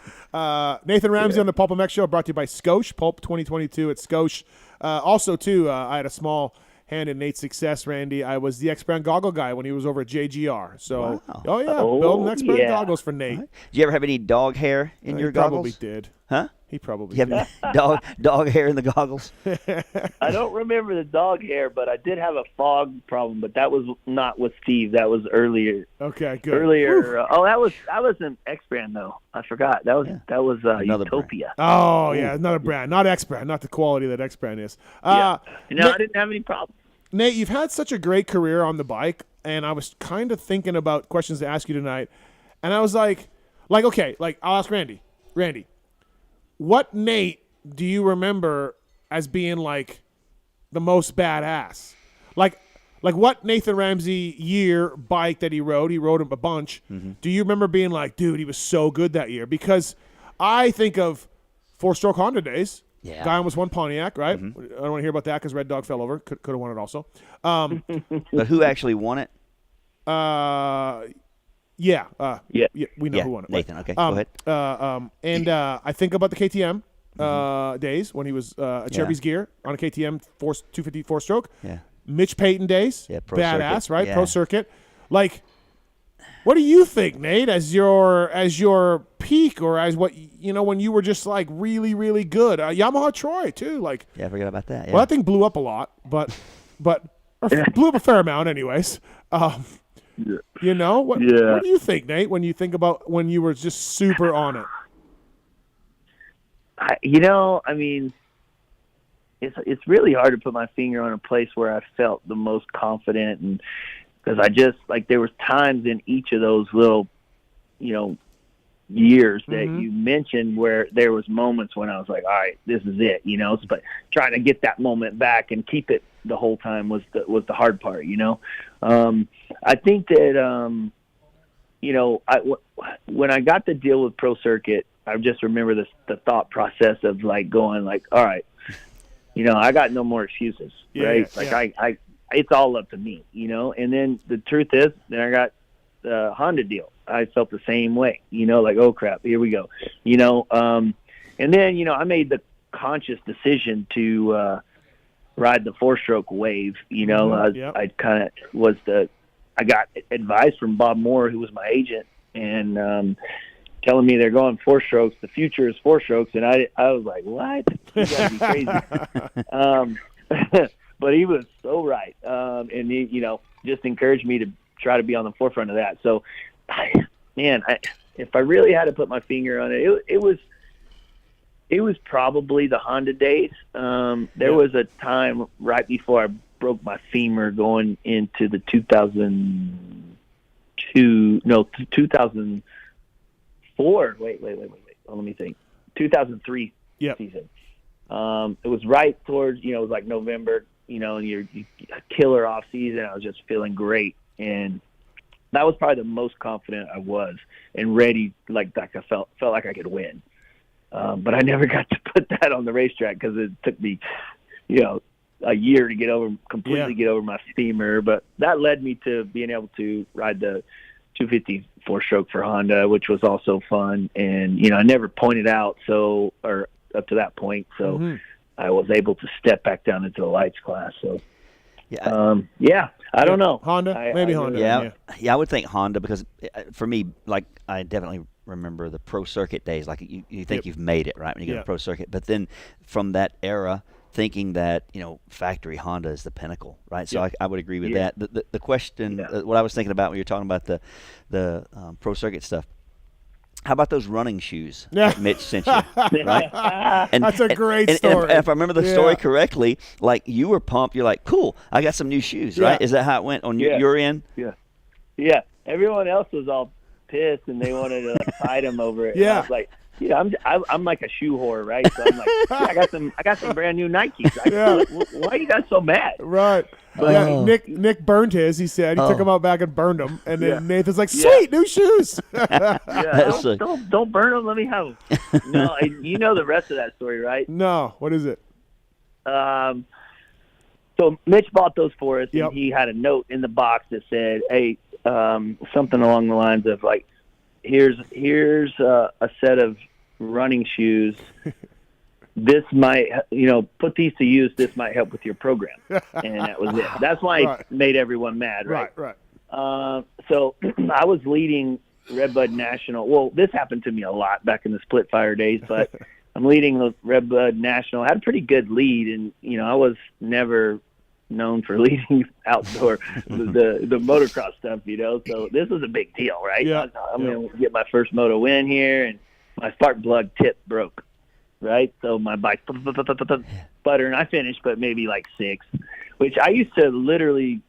Nathan Ramsey on the PulpMX show, brought to you by Scotia Pulp 2022 at Scotia. Also, too, I had a small hand in Nate's success, Randy. I was the X-Brand goggle guy when he was over at JGR. So, building X-Brand goggles for Nate. Did you ever have any dog hair in your goggles? He probably did. Huh? He probably did. You have any dog hair in the goggles? I don't remember the dog hair, but I did have a fog problem, but that was not with Steve. That was earlier. Okay, good. Earlier. That was an X-Brand, though. I forgot. That was Utopia. Oh, yeah, another brand. Not X-Brand. Not the quality that X-Brand is. I didn't have any problems. Nate, you've had such a great career on the bike, and I was kind of thinking about questions to ask you tonight, and I was like, okay, I'll ask Randy. Randy, what Nate do you remember as being like the most badass? Like what Nathan Ramsey year bike that he rode him a bunch. Mm-hmm. Do you remember being like, dude, he was so good that year? Because I think of 4-stroke Honda days. Yeah. Guy almost won Pontiac, right? Mm-hmm. I don't want to hear about that because Red Dog fell over. Could have won it also. But who actually won it? We know who won it. Nathan, okay, go ahead. And I think about the KTM days when he was at Chevy's Gear on a KTM 250 4-stroke. Yeah. Mitch Payton days. Yeah, pro badass, circuit. right? Yeah. Pro circuit. Like, what do you think, Nate, as your peak, or as what when you were just like really, really good? Yamaha Troy too, like. Yeah, I forgot about that. Yeah. Well, that thing blew up a lot, but blew up a fair amount, anyways. What do you think, Nate, when you think about when you were just super on it? I mean, it's really hard to put my finger on a place where I felt the most confident, and because I just there was times in each of those little, years that you mentioned where there was moments when I was like, all right, this is it, but trying to get that moment back and keep it the whole time was the hard part, I think that, when I got the deal with Pro Circuit, I just remember the thought process of going all right, I got no more excuses, right? I it's all up to me, and then the truth is, then I got the Honda deal. I felt the same way, oh crap, here we go, and then, I made the conscious decision to ride the 4-stroke wave, I kind of I got advice from Bob Moore, who was my agent, and telling me they're going 4-strokes. The future is 4-strokes. And I was like, what? You gotta be crazy. But he was so right. And he, just encouraged me to try to be on the forefront of that. So, if I really had to put my finger on it, it was probably the Honda days. There was a time right before I broke my femur going into the 2004. Wait. Let me think. 2003 season. It was right towards, it was like November, and you killer off season. I was just feeling great, and that was probably the most confident I was and ready. Like I felt like I could win, but I never got to put that on the racetrack because it took me, a year to get over my steamer. But that led me to being able to ride the 250 4-stroke for Honda, which was also fun. And I never pointed out or up to that point, so I was able to step back down into the lights class. So I don't know. Honda, maybe Honda. Yeah, I would think Honda because for me, like I definitely remember the pro circuit days. Like you think you've made it, right, when you get a pro circuit, but then from that era, thinking that factory Honda is the pinnacle, right? So I would agree with that. The question, what I was thinking about when you're talking about the pro circuit stuff. How about those running shoes that Mitch sent you, right? That's a great story. And if I remember the story correctly, like you were pumped. You're like, cool, I got some new shoes, right? Is that how it went on your end? Yeah. Everyone else was all pissed and they wanted to fight him over it. Yeah. And I was like, I'm like a shoe whore, right? So I'm like, I got some brand new Nikes. Why are you guys so mad? Right. But Nick burned his. He said he took them out back and burned them, and then Nathan's like, "Sweet new shoes." Don't burn them. Let me have them. No, you know the rest of that story, right? No. What is it? So Mitch bought those for us, and he had a note in the box that said, "Hey, something along the lines of like, here's a set of running shoes. This might, put these to use. This might help with your program." And that was it. That's why it made everyone mad, right? Right. So I was leading Redbud National. Well, this happened to me a lot back in the split fire days, but I'm leading the Redbud National. I had a pretty good lead, and, I was never known for leading outdoor the motocross stuff, so this was a big deal, right? I'm going to get my first moto win here, and my spark plug tip broke, right? So my bike sputter, and I finished, but maybe like 6th, which I used to literally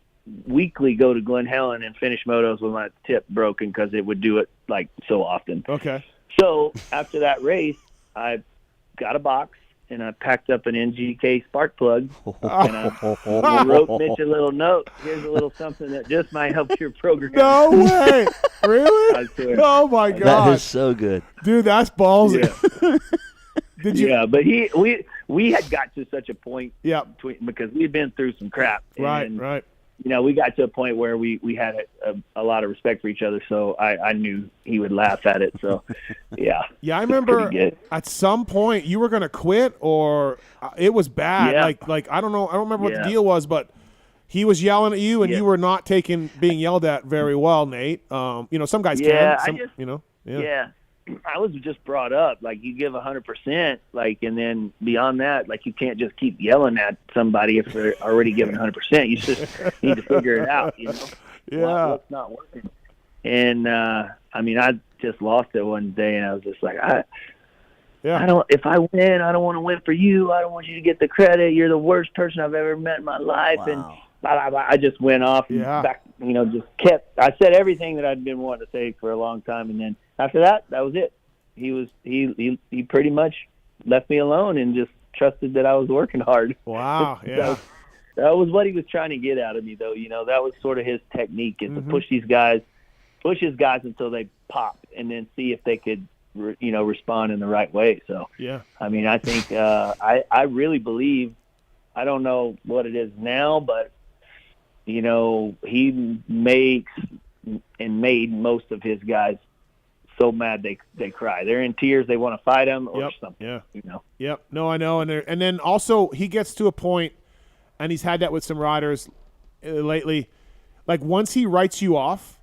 weekly go to Glen Helen and finish motos with my tip broken because it would do it like so often. Okay. So after that race, I got a box and I packed up an NGK spark plug and I wrote Mitch a little note. Here's a little something that just might help your program. No way. Really? I swear. Oh my God. That is so good. Dude, that's ballsy. Yeah. Did you? Yeah, but we had got to such a point because we'd been through some crap. Right. We got to a point where we had a lot of respect for each other, so I knew he would laugh at it. So, yeah. Yeah, I remember at some point you were going to quit or it was bad. Yeah. Like I don't know. I don't remember what the deal was, but he was yelling at you and you were not being yelled at very well, Nate. Some guys can. Yeah. I was just brought up like you give 100%, like, and then beyond that, like you can't just keep yelling at somebody if they're already giving 100%. You just need to figure it out, what's not working. And I just lost it one day, and I was just like, I don't. If I win, I don't want to win for you. I don't want you to get the credit. You're the worst person I've ever met in my life, and blah, blah, blah. I just went off and back. Just kept. I said everything that I'd been wanting to say for a long time, and then after that was it. He pretty much left me alone and just trusted that I was working hard. Wow, yeah. That was what he was trying to get out of me, though. That was sort of his technique, is to push his guys until they pop, and then see if they could, respond in the right way. So, I think I really believe. I don't know what it is now, but he makes and made most of his guys so mad they cry. They're in tears. They want to fight him or something. Yeah. Yep. No, I know. And then also he gets to a point, and he's had that with some riders lately. Like once he writes you off,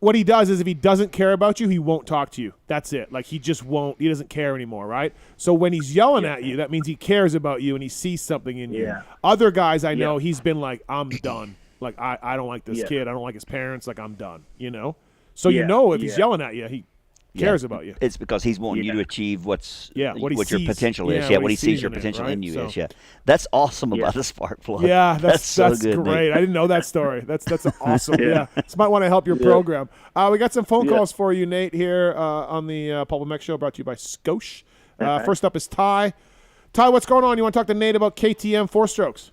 what he does is if he doesn't care about you, he won't talk to you. That's it. Like he just won't. He doesn't care anymore, right? So when he's yelling at you, that means he cares about you and he sees something in you. Other guys I know, he's been like, I'm done. Like I don't like this kid. I don't like his parents. Like I'm done. So if he's yelling at you, he cares about you. It's because he's wanting you to achieve what your potential is. What he sees your potential in you is. That's awesome about the spark plug. Yeah, that's so good, great. Nate. I didn't know that story. That's awesome. This might want to help your program. We got some phone calls for you, Nate, here on the PulpMX show, brought to you by Skosh. First up is Ty. Ty, what's going on? You want to talk to Nate about KTM 4-strokes?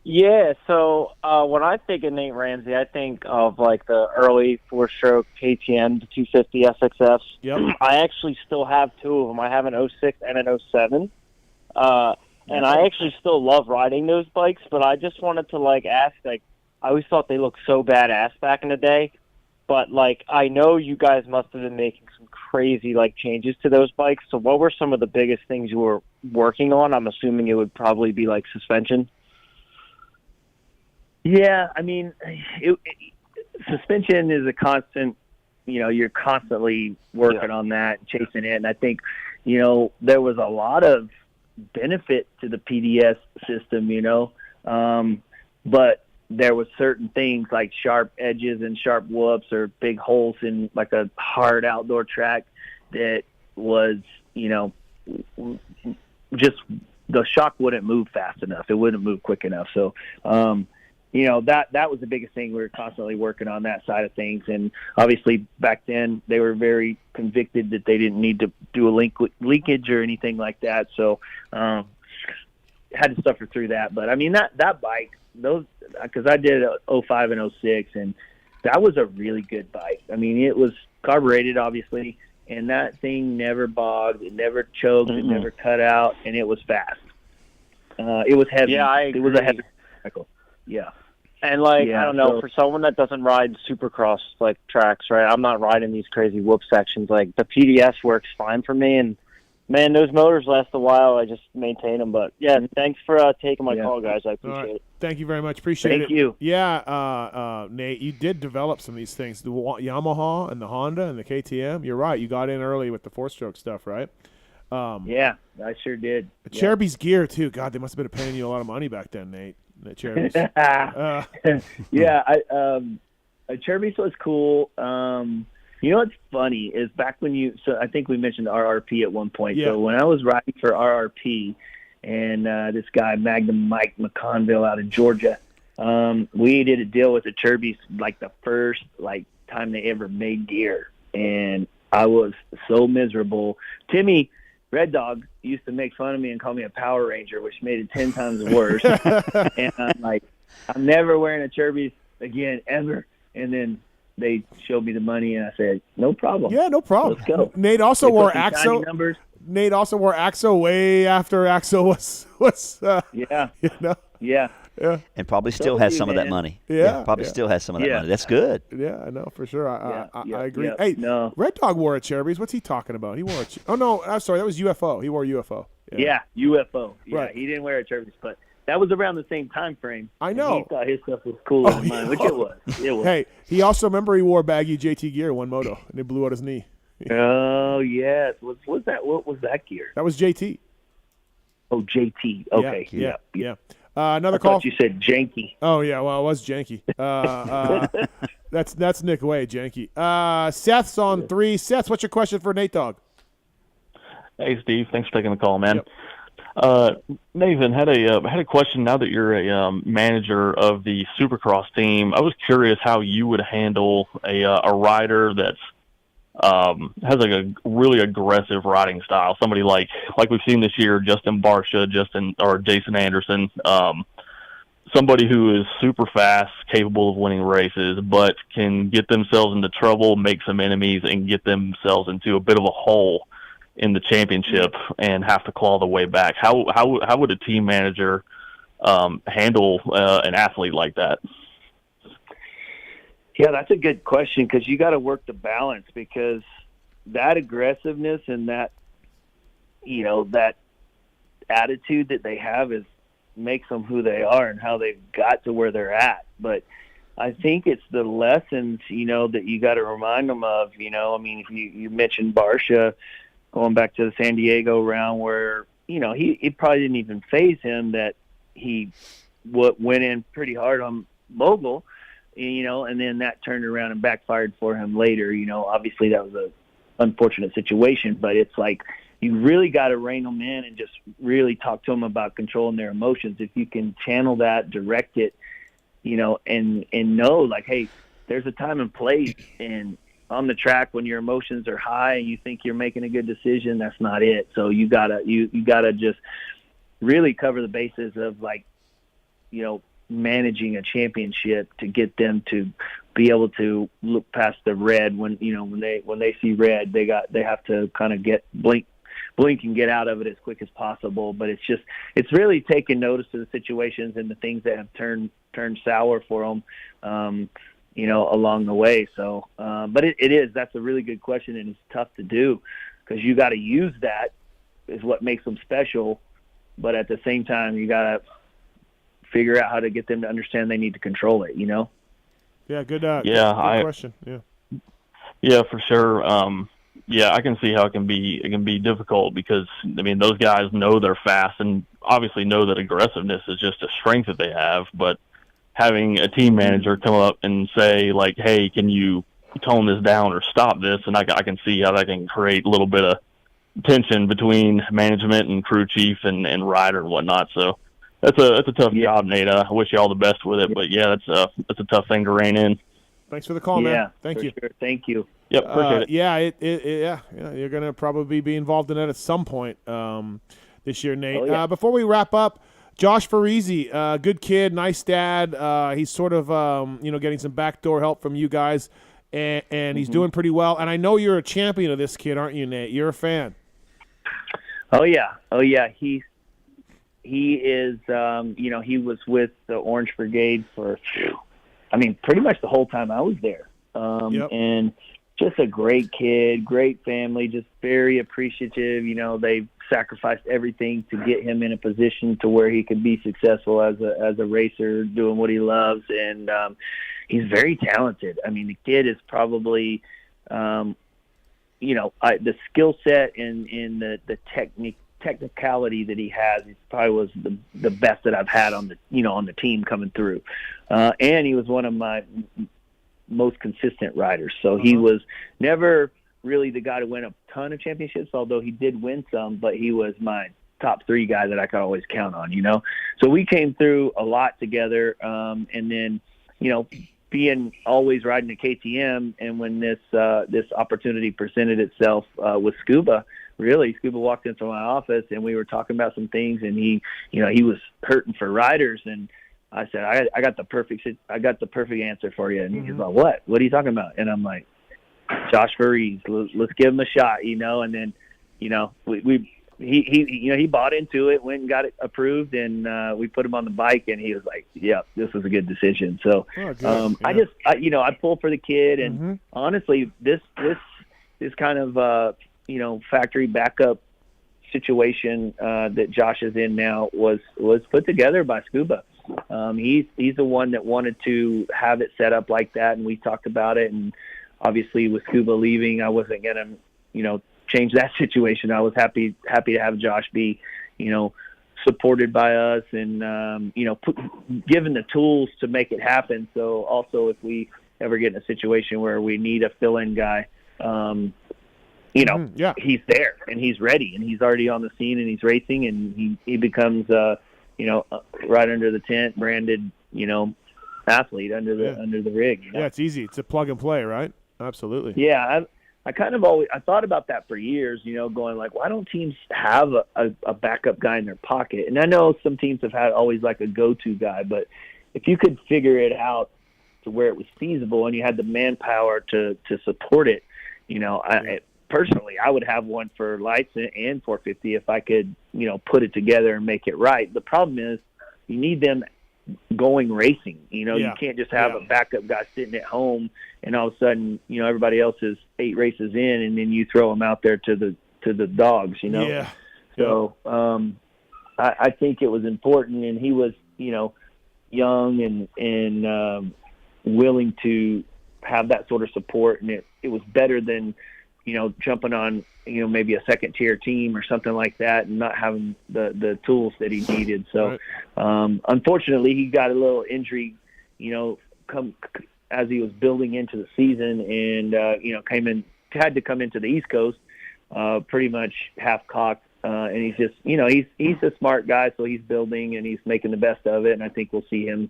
Yeah, so when I think of Nate Ramsey, I think of like the early 4-stroke KTM, the 250 SXFs. Yep. I actually still have two of them. I have an 06 and an 07. And I actually still love riding those bikes, but I just wanted to like ask, like, I always thought they looked so badass back in the day, but like I know you guys must have been making some crazy like changes to those bikes. So what were some of the biggest things you were working on? I'm assuming it would probably be like suspension. Yeah, I mean, suspension is a constant. You're constantly working on that, chasing it, and I think there was a lot of benefit to the PDS system, but there was certain things like sharp edges and sharp whoops or big holes in like a hard outdoor track that was, just the shock wouldn't move fast enough. It wouldn't move quick enough. So, that was the biggest thing. We were constantly working on that side of things. And obviously back then they were very convicted that they didn't need to do a leakage or anything like that. So, had to suffer through that. But I mean, that bike, because I did 05 and 06, and that was a really good bike. I mean, it was carbureted, obviously, and that thing never bogged, it never choked, it never cut out, and it was fast. It was heavy. Yeah, I agree. It was a heavy cycle. Yeah. And like, I don't know, for someone that doesn't ride supercross like tracks, right? I'm not riding these crazy whoop sections. Like the PDS works fine for me, and man, those motors last a while. I just maintain them. But yeah, thanks for taking my call, guys. I appreciate it. Thank you very much. Appreciate it. Thank you. Yeah, Nate, you did develop some of these things. The Yamaha and the Honda and the KTM. You're right. You got in early with the 4-stroke stuff, right? Yeah, I sure did. Cherubi's gear too. God, they must have been paying you a lot of money back then, Nate. The Cherubi's. Cherubi's was cool. What's funny is back when so I think we mentioned RRP at one point. Yeah. So when I was riding for RRP and this guy, Magnum Mike McConville out of Georgia, we did a deal with the Cherubi's like the first time they ever made gear. And I was so miserable. Timmy Red Dog used to make fun of me and call me a Power Ranger, which made it 10 times worse. And I'm like, I'm never wearing a Cherubi's again, ever. And then they showed me the money, and I said, no problem. Yeah, no problem. Let's go. Nate also wore Axo. Numbers. Nate also wore Axo way after Axo was yeah. Yeah. And probably still has some of that money. Yeah. Probably still has some of that money. That's good. Yeah, I know for sure. I agree. Yeah. Hey, no. Red Dog wore a Cherubi's. What's he talking about? He wore a oh no, I'm sorry, that was UFO. He wore UFO. Yeah, UFO. Yeah, Right. he didn't wear a Cherubi's, but that was around the same time frame. I know. He thought his stuff was cooler than mine, which it was. It was. Hey, he also remember he wore baggy JT gear one moto and they blew out his knee. Oh yes. What was that? What was that gear? That was JT. Oh, JT. Okay. Yeah. Another I call. thought you said janky. Oh yeah, well it was janky. That's Nick Way, janky. Seth's on 3. Seth, what's your question for Nate Dogg? Hey Steve, thanks for taking the call, man. Nathan, had a question. Now that you're a manager of the Supercross team, I was curious how you would handle a rider that's has like a really aggressive riding style. Somebody like we've seen this year, Justin Barcia, or Jason Anderson. Somebody who is super fast, capable of winning races, but can get themselves into trouble, make some enemies, and get themselves into a bit of a hole in the championship and have to claw the way back. How would a team manager handle an athlete like that? Yeah, that's a good question because you got to work the balance because that aggressiveness and that that attitude that they have makes them who they are and how they've got to where they're at. But I think it's the lessons that you got to remind them of. I mean, if you mentioned Barcia going back to the San Diego round where he probably didn't even faze him that he went in pretty hard on Mogul. And then that turned around and backfired for him later. Obviously that was a unfortunate situation, but it's like you really got to rein them in and just really talk to them about controlling their emotions. If you can channel that, direct it, and know like, hey, there's a time and place, and on the track when your emotions are high and you think you're making a good decision, that's not it. So you gotta just really cover the bases of, like, you know, managing a championship to get them to be able to look past the red when they see red, they have to kind of blink and get out of it as quick as possible. But it's really taking notice of the situations and the things that have turned sour for them, along the way. So, but that's a really good question, and it's tough to do because you got to use that is what makes them special. But at the same time, you got to figure out how to get them to understand they need to control it, you know? Yeah, good question. Yeah, for sure. I can see how it can be difficult because, I mean, those guys know they're fast and obviously know that aggressiveness is just a strength that they have. But having a team manager come up and say, like, hey, can you tone this down or stop this? And I can see how that can create a little bit of tension between management and crew chief and rider and whatnot. So that's a tough job, Nate. I wish you all the best with it, but that's a tough thing to rein in. Thanks for the call, man. Thank you. Sure. Thank you. Yep, appreciate it. You're gonna probably be involved in that at some point this year, Nate. Oh, yeah. Before we wrap up, Josh Farizzi, good kid, nice dad. He's sort of getting some backdoor help from you guys, and he's doing pretty well. And I know you're a champion of this kid, aren't you, Nate? You're a fan. Oh yeah. He is. He was with the Orange Brigade for, pretty much the whole time I was there. And just a great kid, great family, just very appreciative. They sacrificed everything to get him in a position to where he could be successful as a racer, doing what he loves. And he's very talented. The kid is probably, the skill set and the technicality that he has, he probably was the best that I've had on the team coming through. And he was one of my most consistent riders. So he was never really the guy to win a ton of championships, although he did win some, but he was my top 3 guy that I could always count on, So we came through a lot together. And then, being always riding a KTM, and when this opportunity presented itself with Scuba, Scuba walked into my office and we were talking about some things, and he was hurting for riders, and I said, I got the perfect answer for you. And he's like, what are you talking about? And I'm like, Josh Farizzi, let's give him a shot, and then, he bought into it, went and got it approved, and we put him on the bike, and he was like, yeah, this was a good decision. So, I pull for the kid, and honestly, this kind of, factory backup situation that Josh is in now was put together by Scuba. He's the one that wanted to have it set up like that, and we talked about it. And obviously, with Scuba leaving, I wasn't gonna, change that situation. I was happy to have Josh be, supported by us, and given the tools to make it happen. So also, if we ever get in a situation where we need a fill-in guy, he's there and he's ready, and he's already on the scene, and he's racing, and he becomes right under the tent, branded, athlete under the rig. Yeah, it's easy. It's a plug and play, right? Absolutely. Yeah, I kind of always thought about that for years. Going like, why don't teams have a backup guy in their pocket? And I know some teams have had always like a go-to guy, but if you could figure it out to where it was feasible and you had the manpower to support it, personally, I would have one for lights and 450 if I could, put it together and make it right. The problem is you need them going racing. You can't just have a backup guy sitting at home and all of a sudden, everybody else is 8 races in, and then you throw them out there to the dogs, Yeah. So I think it was important, and he was, young and willing to have that sort of support, and it was better than jumping on, maybe a second tier team or something like that, and not having the tools that he needed. So, unfortunately, he got a little injury, as he was building into the season, and had to come into the East Coast, pretty much half cocked. And he's just, he's a smart guy, so he's building and he's making the best of it. And I think we'll see him,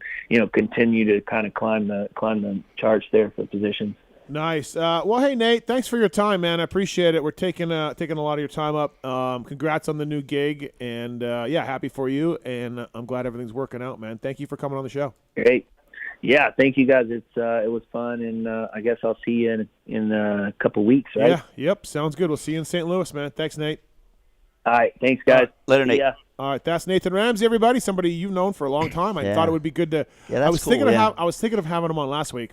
continue to kind of climb the charts there for positions. Nice. Well, hey, Nate, thanks for your time, man. I appreciate it. We're taking a lot of your time up. Congrats on the new gig, and happy for you. And I'm glad everything's working out, man. Thank you for coming on the show. Great. Yeah, thank you guys. It was fun, and I guess I'll see you in a couple weeks, right? Yeah. Yep. Sounds good. We'll see you in St. Louis, man. Thanks, Nate. All right. Thanks, guys. Later, Nate. Yeah. All right, that's Nathan Ramsey, everybody. Somebody you've known for a long time. I thought it would be good to. Yeah, that's I was cool, thinking yeah. I was thinking of having him on last week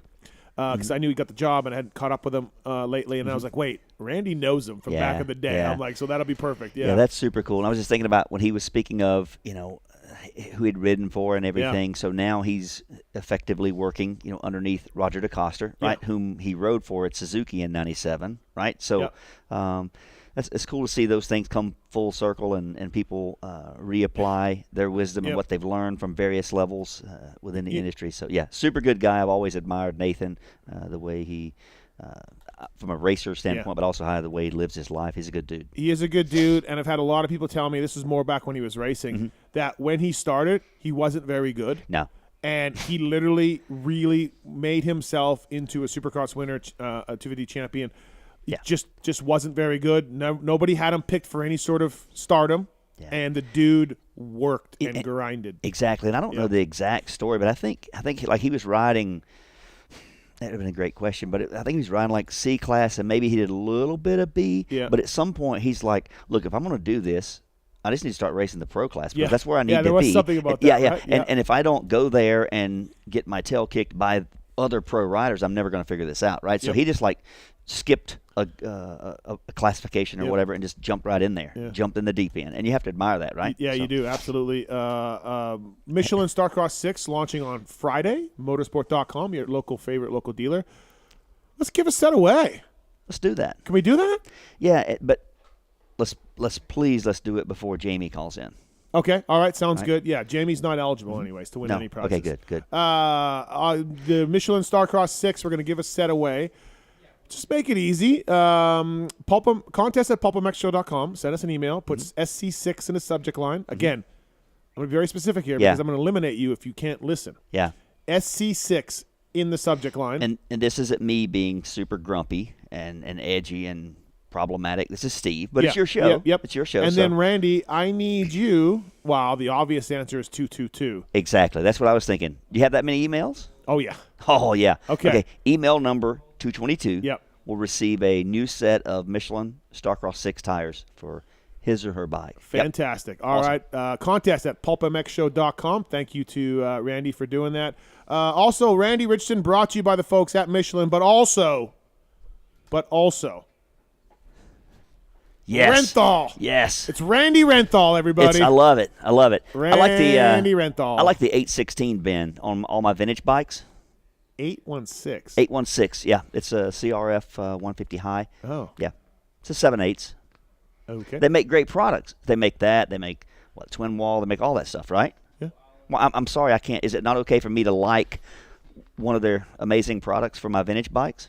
because I knew he got the job and I hadn't caught up with him lately. And I was like, wait, Randy knows him from back in the day. Yeah. I'm like, so that'll be perfect. Yeah, that's super cool. And I was just thinking about when he was speaking of, who he'd ridden for and everything. Yeah. So now he's effectively working, underneath Roger DeCoster, right? Yeah. Whom he rode for at Suzuki in '97, right? So, it's cool to see those things come full circle and people reapply their wisdom and what they've learned from various levels within the industry. So, yeah, super good guy. I've always admired Nathan, the way he, from a racer standpoint, but also the way he lives his life. He's a good dude. He is a good dude, and I've had a lot of people tell me, this was more back when he was racing, that when he started, he wasn't very good. No. And he literally really made himself into a Supercross winner, a 250 champion. He just wasn't very good. Nobody had him picked for any sort of stardom, and the dude worked and grinded. Exactly, and I don't know the exact story, but I think like he was riding. That would have been a great question, but I think he was riding like C class, and maybe he did a little bit of B. Yeah. But at some point, he's like, "Look, if I'm going to do this, I just need to start racing the pro class because Yeah. that's where I need to be." Yeah, there was something about that, Yeah, right? And if I don't go there and get my tail kicked by other pro riders, I'm never going to figure this out, right? So Yep. he just like skipped a classification or Yep. whatever and just jumped right in there, jumped in the deep end, and you have to admire that, right? Yeah, So- you do, absolutely. Michelin Starcross 6 launching on Friday, motorsport.com, your favorite local dealer. Let's give a set away. Let's do that. Can we do that? Yeah, but let's do it before Jamie calls in. Okay, all right, sounds good. Yeah, Jamie's not eligible anyways to win No. any prizes. Okay, good. The Michelin Starcross 6, we're going to give a set away. Just make it easy. Contest at PulpMXshow.com. Send us an email. Put SC6 in the subject line. Again, I'm going to be very specific here because I'm going to eliminate you if you can't listen. Yeah. SC6 in the subject line. And this isn't me being super grumpy and edgy and problematic. This is Steve, but it's your show. Yep. It's your show. And so. then, Randy, I need you. Wow, the obvious answer is 222. Exactly. That's what I was thinking. Do you have that many emails? Oh, yeah. Oh, yeah. Okay. Email number 222 Yep. will receive a new set of Michelin Starcross 6 tires for his or her bike. Fantastic. Yep. All Awesome. right. Contest at PulpMXshow.com. Thank you to Randy for doing that. Also, Randy Richardson brought to you by the folks at Michelin, but also, Yes. Renthal. Yes. It's Randy Renthal, everybody. I love it. Randy Renthal. I like the 816 bend on all my vintage bikes. 816. 816, yeah. It's a CRF 150 high. Oh. Yeah. It's a 7/8. Okay. They make great products. They make that. They make, twin wall. They make all that stuff, right? Yeah. Well, I'm sorry, I can't. Is it not okay for me to like one of their amazing products for my vintage bikes?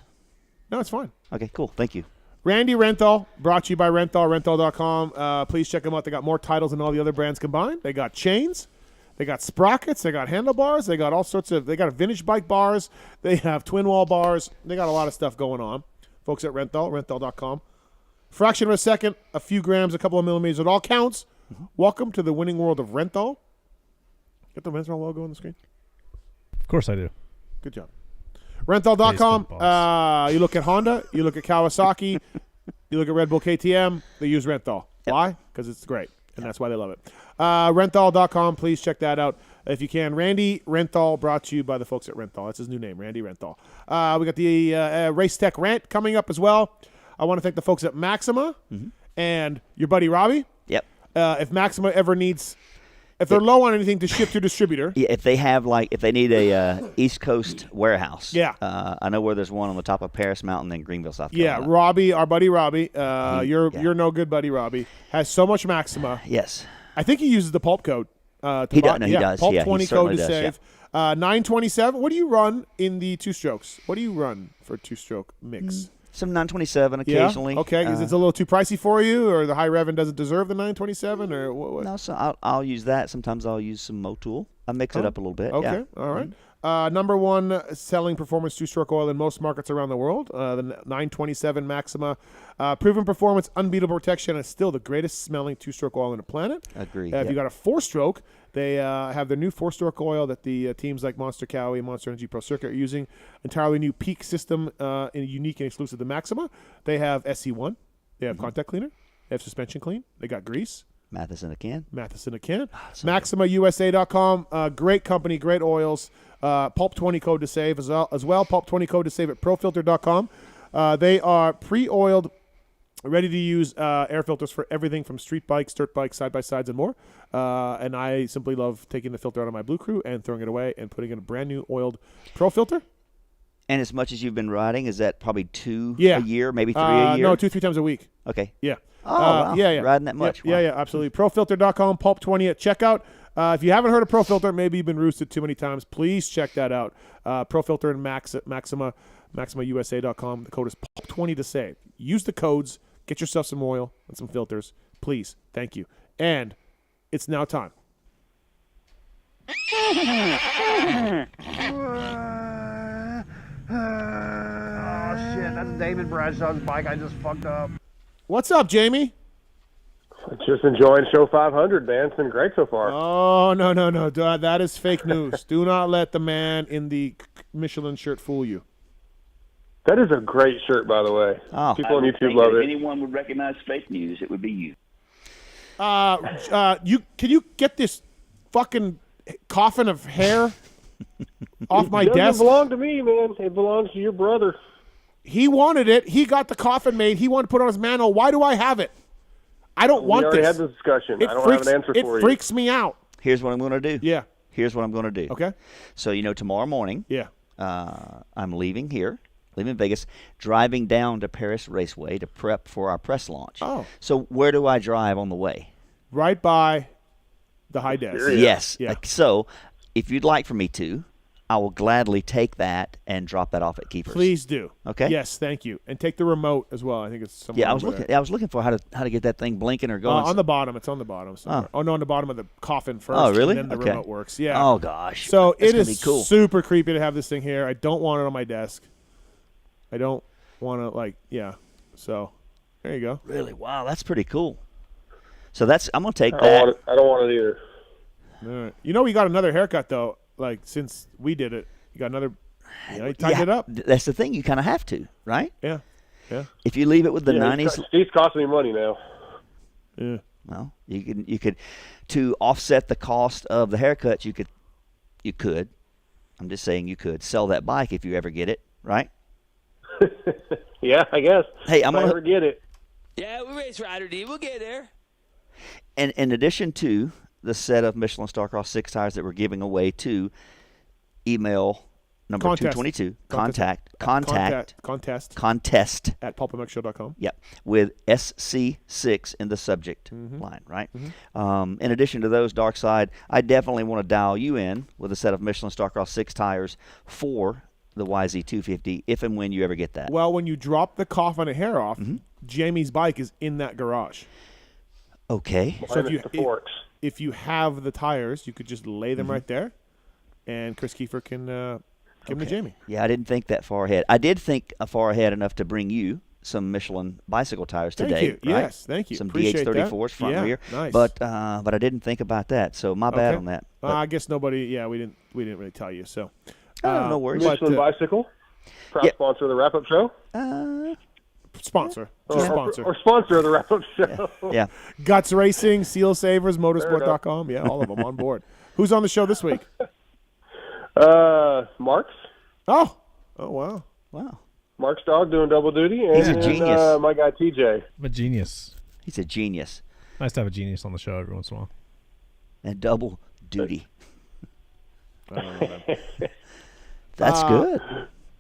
No, it's fine. Okay, cool. Thank you. Randy Renthal, brought to you by Renthal, renthal.com. Please check them out. They got more titles than all the other brands combined. They got chains. They got sprockets. They got handlebars. They got all sorts of – they got a vintage bike bars. They have twin wall bars. They got a lot of stuff going on. Folks at Renthal, renthal.com. Fraction of a second, a few grams, a couple of millimeters. It all counts. Welcome to the winning world of Renthal. Get the Renthal logo on the screen. Of course I do. Good job. Renthal.com. You look at Honda. You look at Kawasaki. You look at Red Bull KTM. They use Renthal. Why? Because it's great, and that's why they love it. Renthal.com. Please check that out if you can. Randy Renthal, brought to you by the folks at Renthal. That's his new name, Randy Renthal. We got the Race Tech Rant coming up as well. I want to thank the folks at Maxima and your buddy Robbie. Yep. If Maxima ever needs, if they're low on anything to ship to distributor. Yeah, if they need a East Coast warehouse. Yeah. I know where there's one on the top of Paris Mountain in Greenville, South Carolina. Yeah, Robbie, our buddy Robbie, you're no good buddy Robbie, has so much Maxima. Yes. I think he uses the Pulp code. He does. Pulp Yeah, 20 he certainly code to does, save. 927. What do you run in the two strokes? What do you run for a two-stroke mix? Some 927 occasionally. Yeah? Okay. Is it a little too pricey for you, or the high rev doesn't deserve the 927, or what? No, so I'll use that. Sometimes I'll use some Motul. I mix it up a little bit. Okay. Yeah. All right. Number one selling performance two-stroke oil in most markets around the world. The 927 Maxima. Proven performance, unbeatable protection, and still the greatest smelling two-stroke oil on the planet. Agreed. If you got a four-stroke, they have their new four-stroke oil that the teams like Monster Cowie and Monster Energy Pro Circuit are using. Entirely new peak system, unique and exclusive to Maxima. They have SC1. They have contact cleaner. They have suspension clean. They got grease. Mathis in a can. MaximaUSA.com. Great company, great oils. Pulp20 code to save as well. Pulp20 code to save at profilter.com. They are pre-oiled, ready to use air filters for everything from street bikes, dirt bikes, side-by-sides, and more. And I simply love taking the filter out of my Blue Crew and throwing it away and putting in a brand new oiled Pro filter. And as much as you've been riding, is that probably 2 a year, maybe 3 a year? No, 2-3 times a week. Okay. Yeah. Oh, wow. Yeah. Riding that much. Yeah, absolutely. Profilter.com, Pulp20 at checkout. If you haven't heard of ProFilter, maybe you've been roosted too many times, please check that out. ProFilter and Maxima, MaximaUSA.com. The code is Pulp20 to save. Use the codes. Get yourself some oil and some filters. Please. Thank you. And it's now time. Oh, shit. That's David Bradshaw's bike. I just fucked up. What's up, Jamie? Just enjoying show 500, man. It's been great so far. Oh, no. That is fake news. Do not let the man in the Michelin shirt fool you. That is a great shirt, by the way. Oh. People on YouTube love if it. anyone would recognize fake news, it would be you. Can you get this fucking coffin of hair off my desk? It doesn't belong to me, man. It belongs to your brother. He wanted it. He got the coffin made. He wanted to put it on his mantle. Why do I have it? I don't want this. We already had this discussion. I don't have an answer for you. It freaks me out. Here's what I'm going to do. Yeah. Here's what I'm going to do. Okay. So, tomorrow morning, yeah, I'm leaving Vegas, driving down to Paris Raceway to prep for our press launch. Oh. So where do I drive on the way? Right by the high desk. Yes. Yeah. So if you'd like for me to, I will gladly take that and drop that off at Keepers. Please do. Okay. Yes, thank you. And take the remote as well. I think it's somewhere. Yeah, I was looking for how to get that thing blinking or going. On the bottom. It's on the bottom. Oh, no, on the bottom of the coffin first. Oh, really? And then the remote works. Yeah. Oh, gosh. So That's it is cool. super creepy to have this thing here. I don't want it on my desk. I don't want to So there you go. Really? Wow, that's pretty cool. So I'm going to take I that. don't want it either. All right. We got another haircut though. Like since we did it, you got another. You tightened it up. That's the thing. You kind of have to, right? Yeah. Yeah. If you leave it with the 90s, Steve's costing me money now. Yeah. Well, you could to offset the cost of the haircut. You could. I'm just saying you could sell that bike if you ever get it, right? Yeah, I guess. Hey, I'm gonna gonna get it. Yeah, we race Rider D. We'll get there. And in addition to the set of Michelin Starcross 6 tires that we're giving away to email number Contest. 222 contest at PulpMXshow.com. Yep, with SC6 in the subject line, right? In addition to those, Dark Side, I definitely want to dial you in with a set of Michelin Starcross 6 tires for the YZ250 if and when you ever get that. Well, when you drop the coffin of hair off, Jamie's bike is in that garage. Okay. So if you have the tires, you could just lay them right there, and Chris Kiefer can give them to Jamie. Yeah, I didn't think that far ahead. I did think far ahead enough to bring you some Michelin bicycle tires today. Thank you. Right? Yes, thank you. Some Appreciate DH34s front and rear. Nice. But I didn't think about that, so my bad on that. I guess nobody. Yeah, we didn't really tell you. So no worries. Michelin bicycle, proud sponsor of the Wrap Up Show. Sponsor. Or sponsor of the Wrap Up Show. Yeah. Guts Racing, Seal Savers, Motorsport.com. Yeah, all of them on board. Who's on the show this week? Mark's. Oh, wow. Mark's dog doing double duty. And, He's a genius. My guy TJ. I'm a genius. He's a genius. Nice to have a genius on the show every once in a while. And double duty. I don't know that. That's good.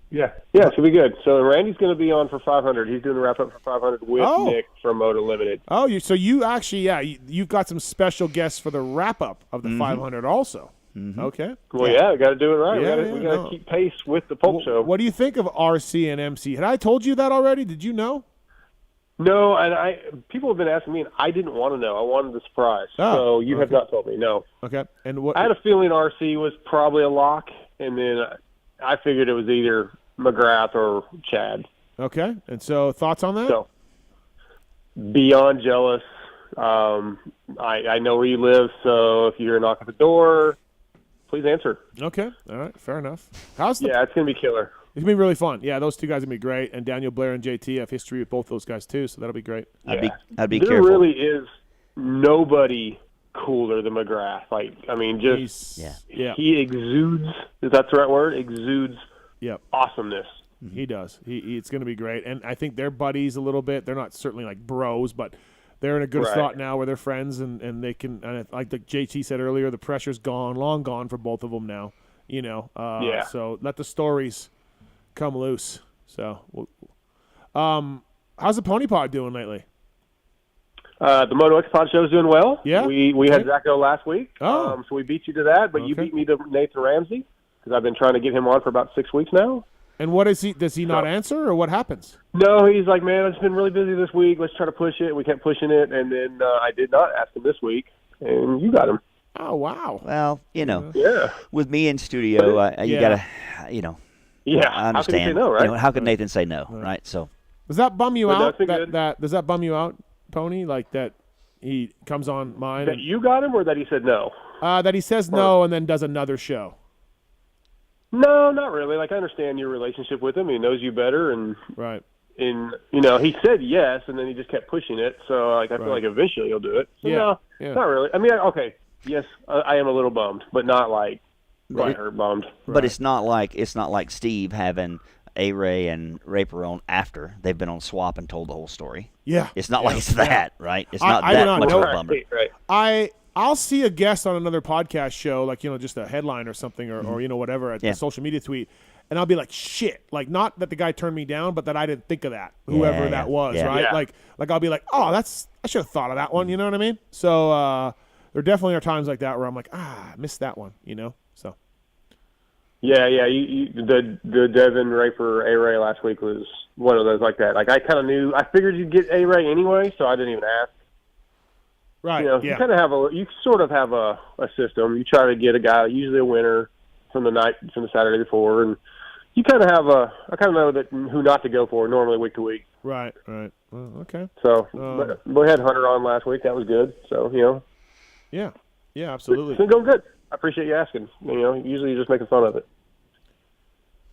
Yeah, it should be good. So Randy's going to be on for 500. He's doing the wrap up for 500 with Nick from Moto Limited. Oh, you actually, you've got some special guests for the wrap up of the 500 also. Okay. Well, we got to do it right. Yeah, we got to keep pace with the Pulp Show. What do you think of RC and MC? Had I told you that already? Did you know? No, and people have been asking me, and I didn't want to know. I wanted the surprise. So you have not told me. No. Okay. And what? I had a feeling RC was probably a lock, and then I figured it was either McGrath or Chad. Okay, and so thoughts on that? So, beyond jealous. I know where you live, so if you hear a knock at the door, please answer. Okay, all right, fair enough. It's going to be killer. It's going to be really fun. Yeah, those two guys are going to be great, and Daniel Blair and JT have history with both those guys too, so that'll be great. I'd be there careful. There really is nobody cooler than McGrath. He exudes, if that's the right word, exudes awesomeness. He does. It's going to be great. And I think they're buddies a little bit. They're not certainly like bros, but they're in a good spot now where they're friends, and they can, and like the JT said earlier, the pressure's gone, long gone for both of them now. So let the stories come loose. So, how's the Pony Pod doing lately? The Moto X Pod show is doing well. Yeah, we had Zacho last week. Oh. So we beat you to that, but you beat me to Nathan Ramsey because I've been trying to get him on for about 6 weeks now. And what is he? Does he not answer, or what happens? No, he's like, man, I've just been really busy this week. Let's try to push it. We kept pushing it, and then I did not ask him this week, and you got him. Oh, wow. Well, with me in studio, you gotta, I understand. How can he say no, right? How can Nathan say no, right? So, does that bum you out? That does that bum you out, Pony? Like that he comes on mine? That you got him, or that he said no? That he says no and then does another show. No, not really. Like, I understand your relationship with him. He knows you better, and he said yes, and then he just kept pushing it. So, I feel like eventually he'll do it. So, no, not really. I mean, okay, yes, I am a little bummed, but not like bummed. But it's not like Steve having A-Ray and Raper on after they've been on swap and told the whole story. Yeah, it's not like it's that, right? It's not that much of a bummer. Right. I'll see a guest on another podcast show, like, just a headline or something, or whatever, at the social media tweet, and I'll be like, shit. Like, not that the guy turned me down, but that I didn't think of that, whoever that was, right? Yeah. Like I'll be like, oh, I should have thought of that one, you know what I mean? So there definitely are times like that where I'm like, I missed that one, so. Yeah, the Devin Raper A-Ray last week was one of those like that. Like, I kind of knew, I figured you'd get A-Ray anyway, so I didn't even ask. Right. You kind of you sort of have a system. You try to get a guy, usually a winner, from the Saturday before, and you kind of have I kind of know that who not to go for normally week to week. Right. Well, okay. So we had Hunter on last week. That was good. So Yeah, absolutely. It's been going good. I appreciate you asking. Usually you're just making fun of it.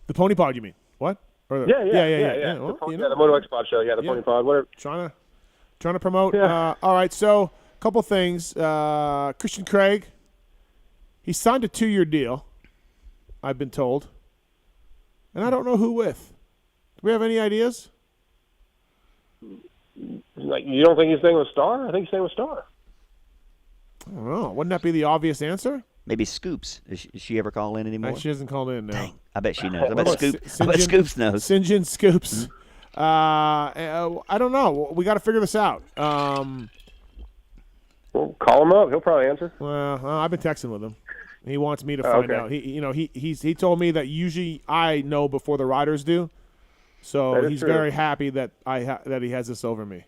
The Pony Pod, you mean? What? Yeah. Well, the Moto X Pod show. Yeah, the Pony Pod. Whatever. Trying to promote. All right, so. Couple things. Christian Craig, he signed a 2-year deal, I've been told. And I don't know who with. Do we have any ideas? Like, you don't think he's staying with Star? I think he's staying with Star. I don't know. Wouldn't that be the obvious answer? Maybe Scoops. Is she ever call in anymore? She hasn't called in now. Dang, I bet she knows. I bet Scoops knows. Sinjin Scoops. I don't know. We got to figure this out. Well, call him up. He'll probably answer. Well, I've been texting with him. He wants me to find out. He told me that usually I know before the riders do, so he's very happy that that he has this over me.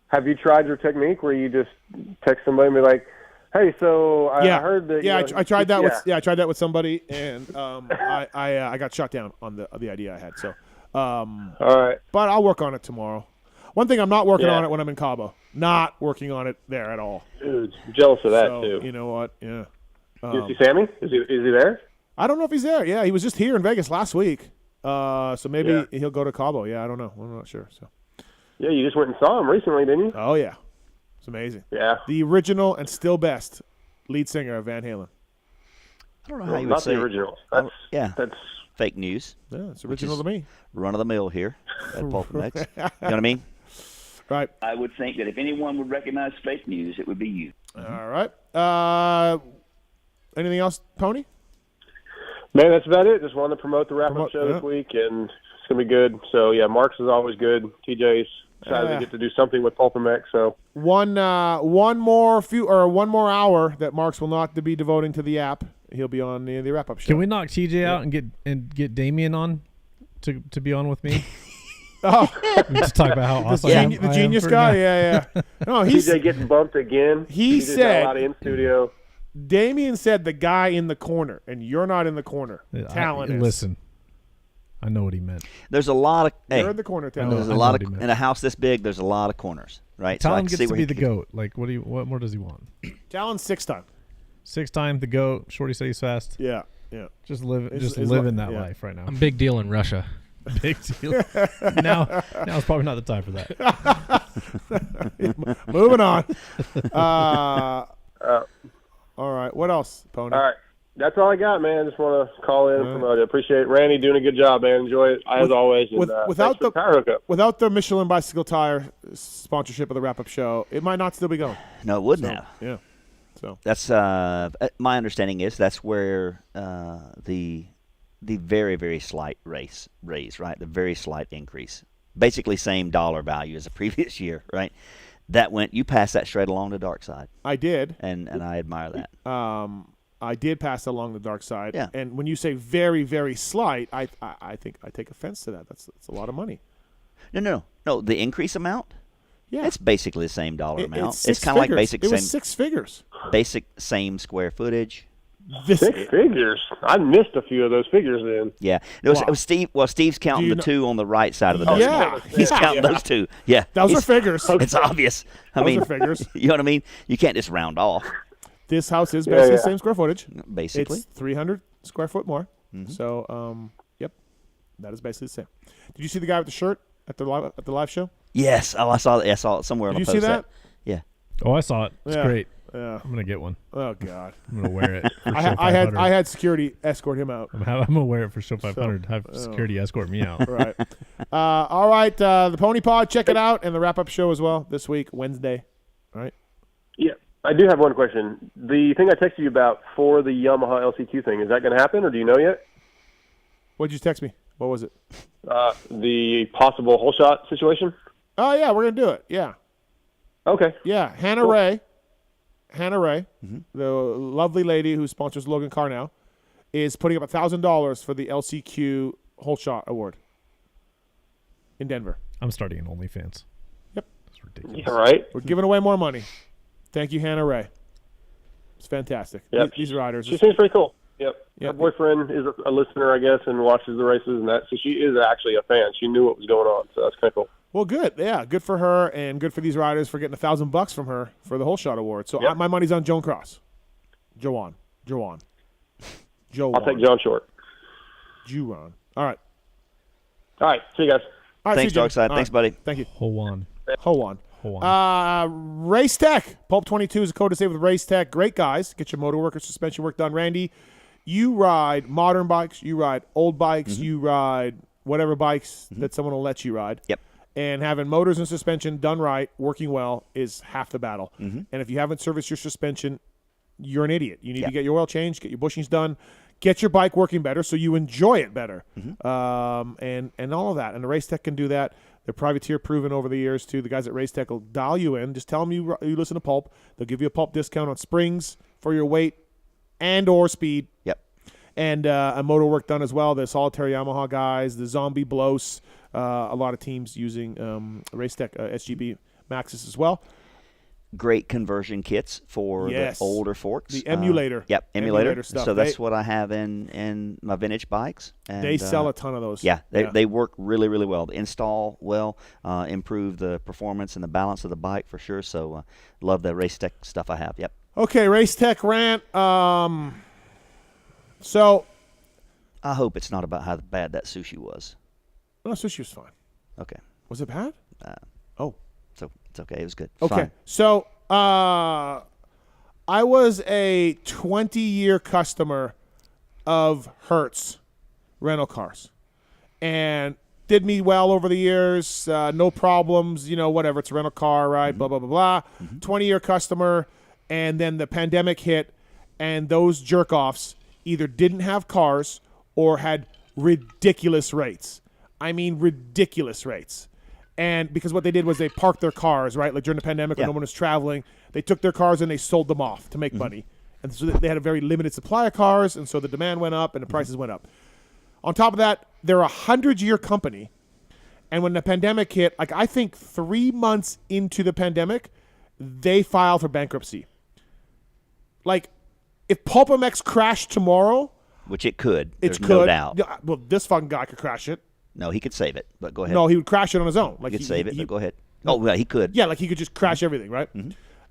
Have you tried your technique where you just text somebody and be like, "Hey, so I heard that." Yeah, I tried that I tried that with somebody, and I got shut down on the idea I had. So, all right, but I'll work on it tomorrow. One thing I'm not working on it when I'm in Cabo. Not working on it there at all. Dude, I'm jealous of that too. You know what? Yeah. You see Sammy? Is he there? I don't know if he's there. Yeah, he was just here in Vegas last week. So maybe he'll go to Cabo. Yeah, I don't know. I'm not sure. So. Yeah, you just went and saw him recently, didn't you? Oh yeah, it's amazing. Yeah. The original and still best lead singer of Van Halen. I don't know how you would say the original. That's fake news. Yeah, it's original to me. Run of the mill here at PulpMX. You know what I mean? Right. I would think that if anyone would recognize fake news, it would be you. All right. Anything else, Pony? Man, that's about it. Just wanted to promote the wrap-up show this week, and it's going to be good. So, yeah, Mark's is always good. TJ's excited to get to do something with PulpMX. So one more hour that Marks will not be devoting to the app. He'll be on the wrap-up show. Can we knock TJ out and get Damien on to be on with me? Oh, just talk about how awesome the genius guy. Yeah. No, TJ getting bumped again. He said a lot in studio. Damien said the guy in the corner, and you're not in the corner. Tallon is. Listen, I know what he meant. There's a lot of. You're in the corner, Tallon. There's a lot of in a house this big. There's a lot of corners, right? Tallon gets to be the goat. Like, what more does he want? Tallon's 6-time. 6-time, the goat. Shorty said he's fast. Yeah. Just living that life right now. A big deal in Russia. Big deal. now it's probably not the time for that. Moving on. All right. What else, Pony? All right. That's all I got, man. Just want to call in and promote it. Appreciate Randy doing a good job, man. Enjoy it as always. And, without the tire hookup. Without the Michelin bicycle tire sponsorship of the wrap-up show, it might not still be going. No, it wouldn't have. Yeah. So that's my understanding is that's where the very, very slight raise, right? The very slight increase, basically same dollar value as the previous year, right? You passed that straight along the dark side. I did, and I admire that. I did pass along the dark side. Yeah. And when you say very, very slight, I think I take offense to that. That's a lot of money. No. The increase amount. Yeah, it's basically the same dollar amount. It's kind of like basic. It was 6 figures. Basic same square footage. 6 figures. I missed a few of those figures then. Yeah, it was Steve. Well, Steve's counting the two on the right side of the document. Yeah, he's counting those two. Yeah, those are figures. It's obvious. Those are figures. You know what I mean? You can't just round off. This house is basically the same square footage. Basically, it's 300 square foot more. Mm-hmm. So, yep, that is basically the same. Did you see the guy with the shirt at the live show? Yes. Oh, I saw it. I saw it somewhere. Did on you the see post that? Yeah. Oh, I saw it. It's great. Yeah. I'm gonna get one. Oh God. I'm gonna wear it. For I had security escort him out. I'm gonna wear it for Show 500. Have security escort me out. Right. All right. The Pony Pod. Check it out, and the wrap up show as well this week, Wednesday. All right. Yeah. I do have one question. The thing I texted you about for the Yamaha LCQ thing, is that going to happen, or do you know yet? What did you text me? What was it? The possible hole shot situation. Oh yeah, we're gonna do it. Yeah. Okay. Yeah, Hannah Ray, the lovely lady who sponsors Logan Carr now, is putting up $1,000 for the LCQ Hole Shot Award in Denver. I'm starting an OnlyFans. Yep. That's ridiculous. Yeah, right. We're giving away more money. Thank you, Hannah Ray. It's fantastic. Yep. These riders. She seems pretty cool. Yep. Yep. Her boyfriend is a listener, I guess, and watches the races and that. So she is actually a fan. She knew what was going on. So that's kind of cool. Well, good. Yeah, good for her and good for these riders for getting $1,000 from her for the Hole Shot Award. So my money's on Joan Cross. Joan. I'll take John Short. Juwan. All right. All right. See you guys. All right, Thanks, Darkside. All Thanks, right. buddy. Thank you. Ho-Wan. Race Tech. Pulp 22 is a code to save with Race Tech. Great guys. Get your motor work or suspension work done. Randy, you ride modern bikes. You ride old bikes. You ride whatever bikes that someone will let you ride. Yep. And having motors and suspension done right, working well, is half the battle. And if you haven't serviced your suspension, you're an idiot. You need to get your oil changed, get your bushings done, get your bike working better so you enjoy it better, and all of that. And the Race Tech can do that. They're privateer proven over the years, too. The guys at Race Tech will dial you in. Just tell them you listen to Pulp. They'll give you a Pulp discount on springs for your weight and or speed. Yep. And a motor work done as well. The Solitaire Yamaha guys, the Zombie Blows, a lot of teams using Race Tech SGB Maxis as well. Great conversion kits for the older forks. The emulator. Yep, emulator stuff. So that's what I have in my vintage bikes. And, they sell a ton of those. Yeah, they work really, really well. They install well, improve the performance and the balance of the bike for sure. So love the Race Tech stuff I have. Yep. Okay, Race Tech Rant. So I hope it's not about how bad that sushi was. No, sushi was fine. Okay. Was it bad? So it's okay. It was good. Okay. Fine. So I was a 20-year customer of Hertz rental cars and did me well over the years. No problems, whatever. It's a rental car, right? Blah, blah, blah, blah. 20-year customer. And then the pandemic hit and those jerk-offs either didn't have cars or had ridiculous rates. I mean, ridiculous rates. And because what they did was they parked their cars, right? Like during the pandemic when no one was traveling, they took their cars and they sold them off to make money. And so they had a very limited supply of cars, and so the demand went up and the prices went up. On top of that, they're a 100-year company. And when the pandemic hit, like I think 3 months into the pandemic, they filed for bankruptcy. Like If PulpMX crashed tomorrow, which it could, it there's no doubt. Yeah, well, this fucking guy could crash it. No, he could save it, but go ahead. No, he would crash it on his own. Like he could save it, but go ahead. Oh, yeah, he could. Yeah, like he could just crash everything, right?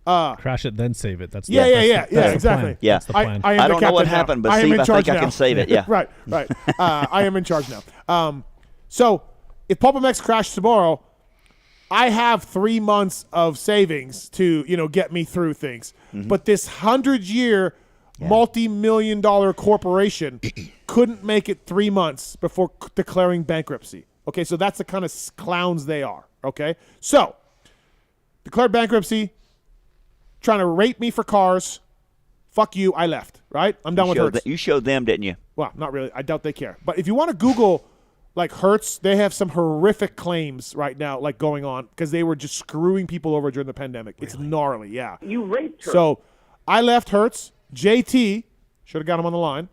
Crash it, then save it. That's yeah, that's exactly. Yeah, that's the plan. I don't know what happened, but Steve, I think I can save it. Yeah, right. I am in charge now. So if PulpMX crashed tomorrow, I have 3 months of savings to get me through things. But this 100-year, multi-million-dollar corporation couldn't make it 3 months before declaring bankruptcy. Okay, so that's the kind of clowns they are. Okay, so declared bankruptcy, trying to rape me for cars. Fuck you, I left, right? I'm done with Hertz. You showed them, didn't you? Well, not really. I doubt they care. But if you want to Google, like, Hertz, they have some horrific claims right now, like, going on because they were just screwing people over during the pandemic. Really? It's gnarly, yeah. You raped her. So I left Hertz. JT, should have got him on the line.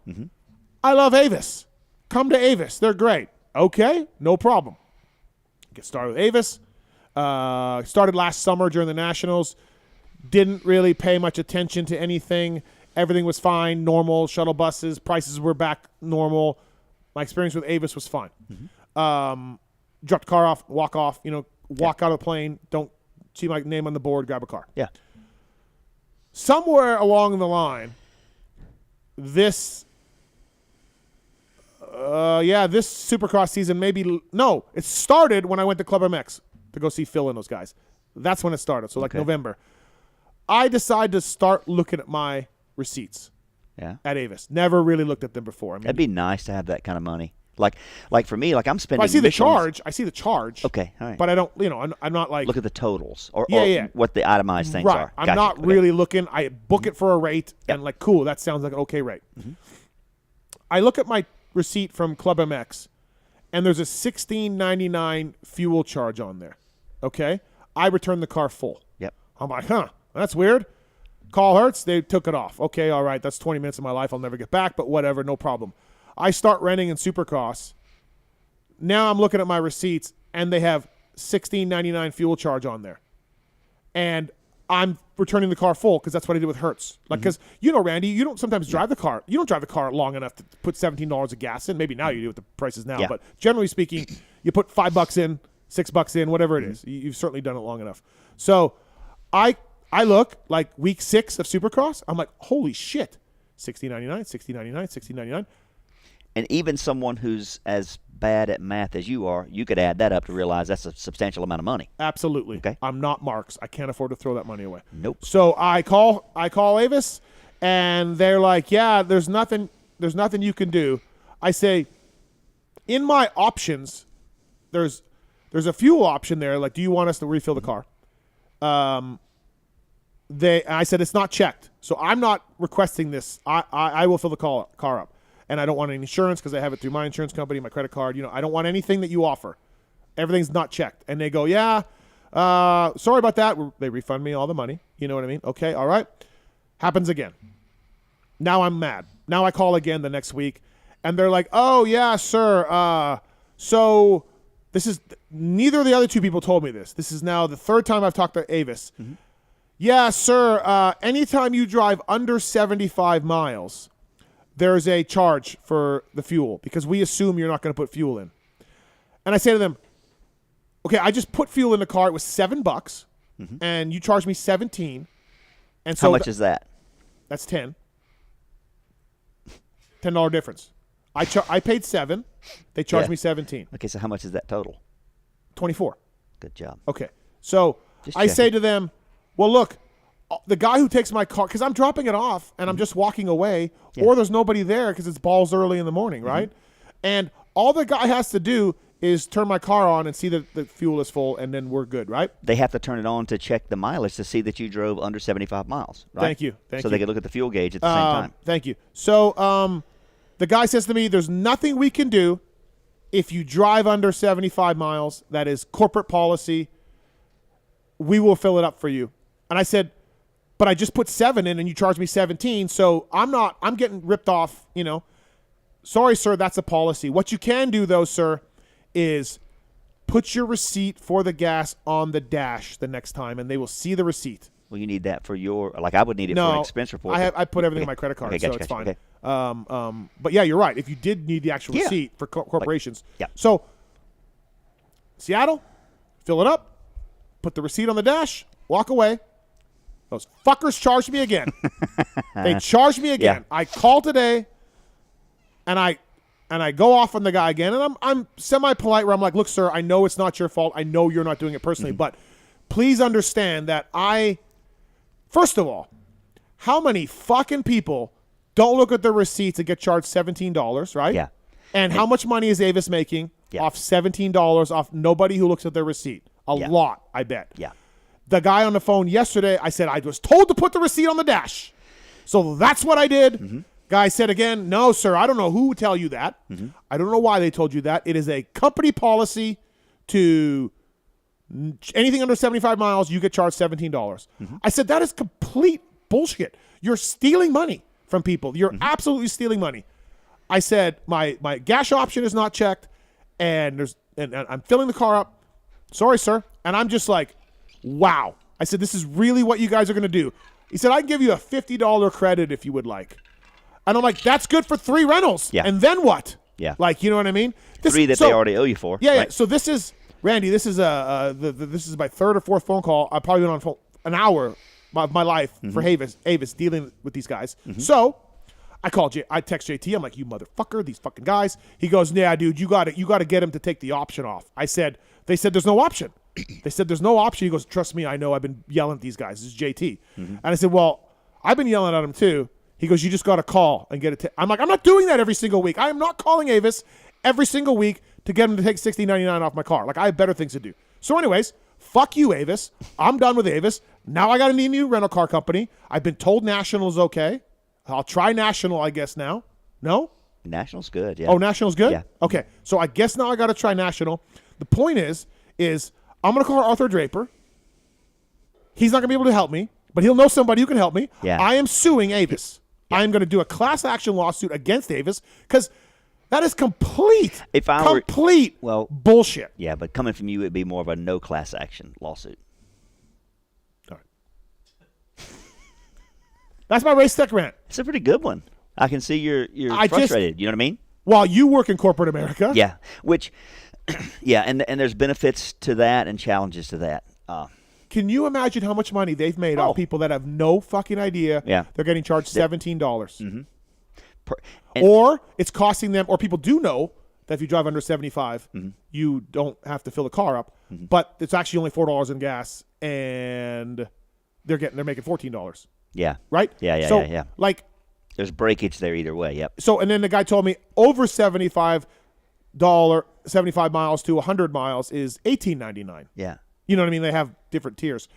I love Avis. Come to Avis. They're great. Okay, no problem. Get started with Avis. Started last summer during the Nationals. Didn't really pay much attention to anything. Everything was fine, normal. Shuttle buses, prices were back normal. My experience with Avis was fine. Drop the car off, walk off, walk out of the plane. Don't see my name on the board, grab a car. Yeah. Somewhere along the line, this Supercross season it started when I went to PulpMX to go see Phil and those guys. That's when it started. So November. I decided to start looking at my receipts. Yeah. At Avis. Never really looked at them before. I mean, it'd be nice to have that kind of money. Like for me, like I'm spending. I see the charge. Okay, all right. But I don't. I'm not like look at the totals or what the itemized things right. are. I'm not really looking. I book it for a rate and cool. That sounds like an okay rate. I look at my receipt from PulpMX, and there's a $16.99 fuel charge on there. Okay, I return the car full. Yep. I'm like, that's weird. Call Hertz, they took it off. Okay, all right, that's 20 minutes of my life I'll never get back, but whatever, no problem. I start renting in Supercross. Now I'm looking at my receipts, and they have $16.99 fuel charge on there. And I'm returning the car full because that's what I did with Hertz. Because, Randy, you don't sometimes drive the car. You don't drive the car long enough to put $17 of gas in. Maybe now you do with the prices now. Yeah. But generally speaking, you put $5 in, $6 in, whatever it is. You've certainly done it long enough. So I look like week 6 of Supercross. I'm like, holy shit, $16.99, $16.99, $16.99. And even someone who's as bad at math as you are, you could add that up to realize that's a substantial amount of money. Absolutely. Okay. I'm not Marks. I can't afford to throw that money away. Nope. So I call Avis, and they're like, yeah, there's nothing you can do. I say, in my options, there's a fuel option there. Like, do you want us to refill the car? I said it's not checked, so I'm not requesting this. I will fill the car up, and I don't want any insurance because I have it through my insurance company, my credit card. I don't want anything that you offer. Everything's not checked, and they go, yeah, sorry about that. They refund me all the money. You know what I mean? Okay, all right. Happens again. Now I'm mad. Now I call again the next week, and they're like, oh yeah, sir. So this is neither of the other two people told me this. This is now the third time I've talked to Avis. Yeah, sir, anytime you drive under 75 miles, there's a charge for the fuel because we assume you're not going to put fuel in. And I say to them, okay, I just put fuel in the car. It was $7, and you charged me 17. And so how much is that? That's 10. $10 difference. I paid 7. They charged me 17. Okay, so how much is that total? 24. Good job. Okay, so I say to them, well, look, the guy who takes my car, because I'm dropping it off and I'm just walking away, or there's nobody there because it's balls early in the morning, right? And all the guy has to do is turn my car on and see that the fuel is full, and then we're good, right? They have to turn it on to check the mileage to see that you drove under 75 miles, right? Thank you. So they can look at the fuel gauge at the same time. Thank you. So the guy says to me, there's nothing we can do if you drive under 75 miles. That is corporate policy. We will fill it up for you. And I said, but I just put 7 in and you charged me 17, so I'm getting ripped off, Sorry, sir, that's a policy. What you can do, though, sir, is put your receipt for the gas on the dash the next time, and they will see the receipt. Well, you need that for your, like I would need it for an expense report. I put everything on my credit card, so it's fine. Okay. But yeah, you're right. If you did need the actual receipt for corporations. So, Seattle, fill it up, put the receipt on the dash, walk away. Those fuckers charged me again. They charged me again. I call today, and I go off on the guy again, and I'm semi-polite where I'm like, look, sir, I know it's not your fault. I know you're not doing it personally, but please understand that first of all, how many fucking people don't look at their receipts and get charged $17, right? Yeah. And how much money is Avis making off $17 off nobody who looks at their receipt? A lot, I bet. Yeah. The guy on the phone yesterday, I said, I was told to put the receipt on the dash. So that's what I did. Guy said again, no, sir, I don't know who would tell you that. I don't know why they told you that. It is a company policy to anything under 75 miles, you get charged $17. I said, that is complete bullshit. You're stealing money from people. You're absolutely stealing money. I said, my gas option is not checked, and I'm filling the car up. Sorry, sir. And I'm just like, wow. I said, this is really what you guys are going to do. He said, I can give you a $50 credit if you would like. And I'm like, that's good for 3 rentals. Yeah. And then what? Yeah. Like, you know what I mean? 3 that they already owe you for. Yeah, right? yeah. So this is, Randy, this is this is my 3rd or 4th phone call. I've probably been on phone an hour of my life for Avis dealing with these guys. So I text JT. I'm like, you motherfucker, these fucking guys. He goes, yeah, dude, you got to get him to take the option off. They said there's no option. They said there's no option. He goes, trust me, I know. I've been yelling at these guys. This is JT. And I said, well, I've been yelling at him too. He goes, you just got to call and get it. I'm like, I'm not doing that every single week. I am not calling Avis every single week to get him to take $60.99 off my car. Like, I have better things to do. So anyways, fuck you, Avis. I'm done with Avis. Now I got to need a new rental car company. I've been told National is okay. I'll try National, I guess, now. No? National's good, yeah. Oh, National's good? Yeah. Okay. So I guess now I got to try National. The point is I'm going to call Arthur Draper. He's not going to be able to help me, but he'll know somebody who can help me. Yeah. I am suing Avis. Yeah. I am going to do a class action lawsuit against Avis because that is complete bullshit. Yeah, but coming from you, it'd be more of a no class action lawsuit. All right. That's my race tech rant. It's a pretty good one. I can see you're frustrated. You know what I mean? While you work in corporate America. Yeah, which, yeah, and there's benefits to that and challenges to that. Can you imagine how much money they've made off people that have no fucking idea they're getting charged $17? Or it's costing them, or people do know that if you drive under 75, you don't have to fill the car up, but it's actually only $4 in gas, and they're making $14. Yeah. Right? Yeah. Like, there's breakage there either way. Yep. So, and then the guy told me over $75 miles to 100 miles is $18.99. Yeah. You know what I mean? They have different tiers.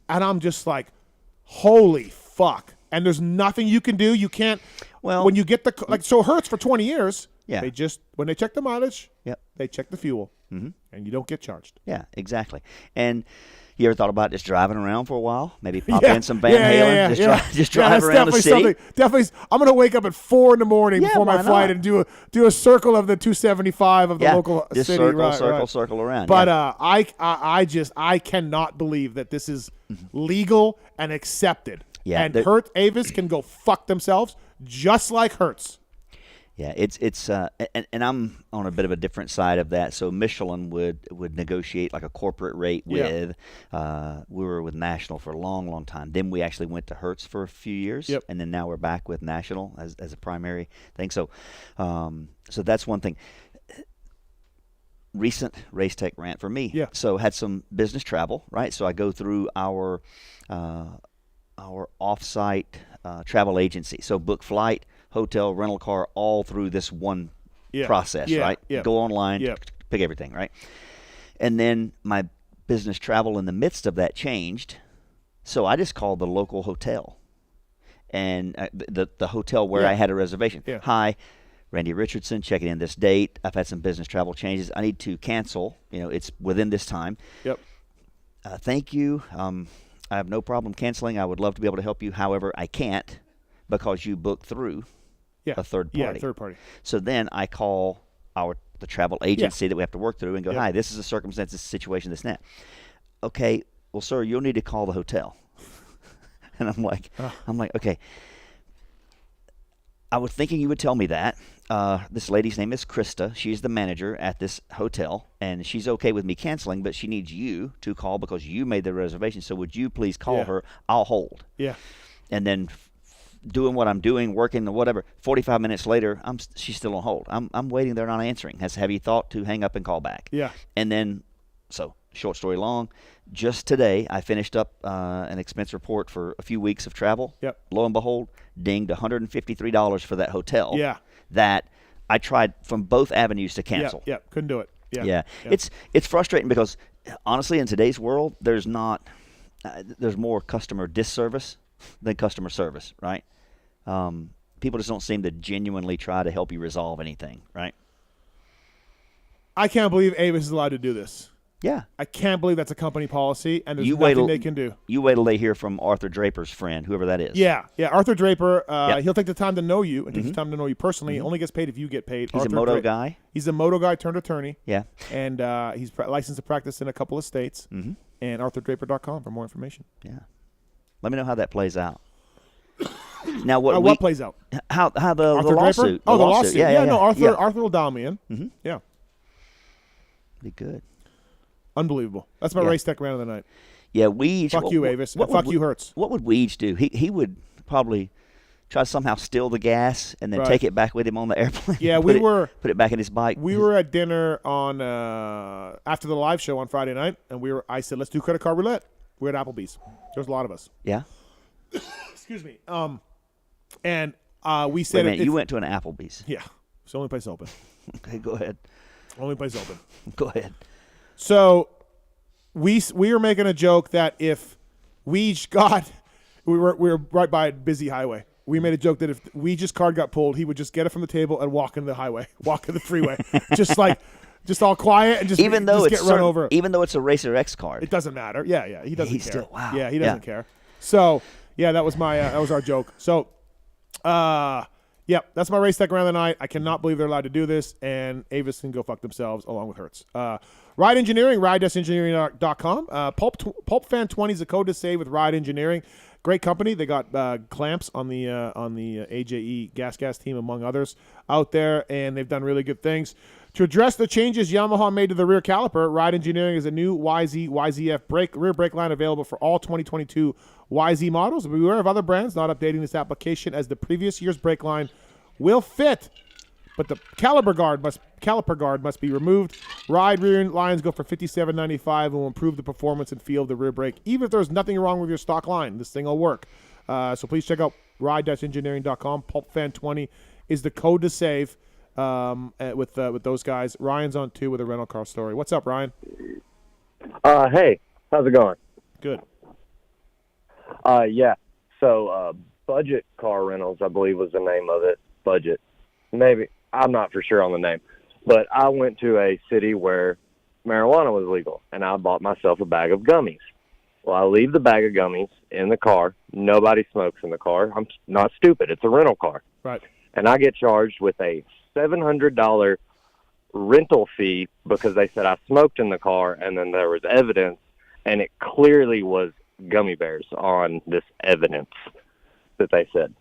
And I'm just like, holy fuck. And there's nothing you can do. You can't, when you get so Hertz for 20 years, they just, when they check the mileage, they check the fuel, and you don't get charged. Yeah, exactly. And you ever thought about just driving around for a while? Maybe pop in some Van Halen, just drive around the city? Definitely. I'm going to wake up at 4 a.m. before my flight and do a circle of the 275 of the local just city. Circle around. But I cannot believe that this is legal and accepted. Yeah, and Avis can go fuck themselves, just like Hertz. Yeah, it's and I'm on a bit of a different side of that. So Michelin would negotiate like a corporate rate with. We were with National for a long time. Then we actually went to Hertz for a few years, and then now we're back with National as a primary thing. So, so that's one thing. Recent race tech rant for me. Yeah. So had some business travel, right? So I go through our off-site travel agency. So book flight, hotel, rental car, all through this one process, right? Yeah. Go online, pick everything, right? And then my business travel in the midst of that changed, so I just called the local hotel, and the hotel where I had a reservation. Yeah. Hi, Randy Richardson, checking in this date. I've had some business travel changes. I need to cancel. It's within this time. Yep. Thank you. I have no problem canceling. I would love to be able to help you. However, I can't because you booked through a third party. Yeah, third party. So then I call the travel agency that we have to work through and go, hi, this is a circumstance, this is a situation, this and that. Okay, well, sir, you'll need to call the hotel. And I'm like, okay. I was thinking you would tell me that. This lady's name is Krista. She's the manager at this hotel, and she's okay with me canceling, but she needs you to call because you made the reservation. So would you please call her? I'll hold. Yeah. And then doing what I'm doing, working or whatever. 45 minutes later, she's still on hold. I'm waiting there, not answering. Have you thought to hang up and call back? Yeah. And then, so short story long, just today I finished up an expense report for a few weeks of travel. Yep. Lo and behold, dinged $153 for that hotel. Yeah. That I tried from both avenues to cancel. Yeah. Couldn't do it. Yeah. Yeah. It's frustrating because honestly, in today's world, there's more customer disservice than customer service, right? People just don't seem to genuinely try to help you resolve anything, right? I can't believe Avis is allowed to do this. Yeah. I can't believe that's a company policy, and there's nothing they can do. You wait till they hear from Arthur Draper's friend, whoever that is. Yeah. Arthur Draper, he'll take the time to know you and take the time to know you personally. Mm-hmm. He only gets paid if you get paid. He's Arthur a moto guy? He's a moto guy turned attorney. Yeah. And he's licensed to practice in a couple of states. Mm-hmm. And ArthurDraper.com for more information. Yeah. Let me know how that plays out. Now, what plays out? How the Arthur lawsuit? Draper? The lawsuit. Yeah. No, Arthur will dial me in. Mm-hmm. Yeah. Be good. Unbelievable. That's my race tech round of the night. Yeah, Weege. Fuck you, Avis. Fuck you, Hertz. What would Weege do? He would probably try to somehow steal the gas and then take it back with him on the airplane. Yeah, put it back in his bike. We were at dinner on after the live show on Friday night, and I said, let's do credit card roulette. We're at Applebee's. There's a lot of us. Yeah. Excuse me. And we said, wait a minute, you went to an Applebee's. Yeah, it's the only place open. Okay, go ahead. Only place open. Go ahead. So we were making a joke that if we were right by a busy highway. We made a joke that if Weege's card got pulled, he would just get it from the table and walk into the highway, walk in the freeway, just all quiet and just get run over. Even though it's a Racer X card, it doesn't matter. Yeah, he doesn't care. Still, wow. Yeah, he doesn't care. So yeah, that was our joke. So that's my race tech round of the night. I cannot believe they're allowed to do this, and Avis can go fuck themselves along with Hertz. Ride Engineering, ride-engineering.com. Pulp Fan 20 is the code to save with Ride Engineering. Great company. They got clamps on the AJE gas team, among others, out there, and they've done really good things. To address the changes Yamaha made to the rear caliper, Ride Engineering is a new YZF rear brake line available for all 2022 YZ models. Beware of other brands not updating this application, as the previous year's brake line will fit, but the caliper guard must be removed. Ride rear lines go for $57.95 and will improve the performance and feel of the rear brake. Even if there's nothing wrong with your stock line, this thing will work. So please check out ride-engineering.com. PulpFan20 is the code to save with those guys. Ryan's on too with a rental car story. What's up, Ryan? Hey, how's it going? Good. Yeah. So Budget Car Rentals, I believe was the name of it. Budget. Maybe. I'm not for sure on the name. But I went to a city where marijuana was legal, and I bought myself a bag of gummies. Well, I leave the bag of gummies in the car. Nobody smokes in the car. I'm not stupid. It's a rental car. Right. And I get charged with a $700 rental fee because they said I smoked in the car, and then there was evidence, and it clearly was gummy bears on this evidence that they said.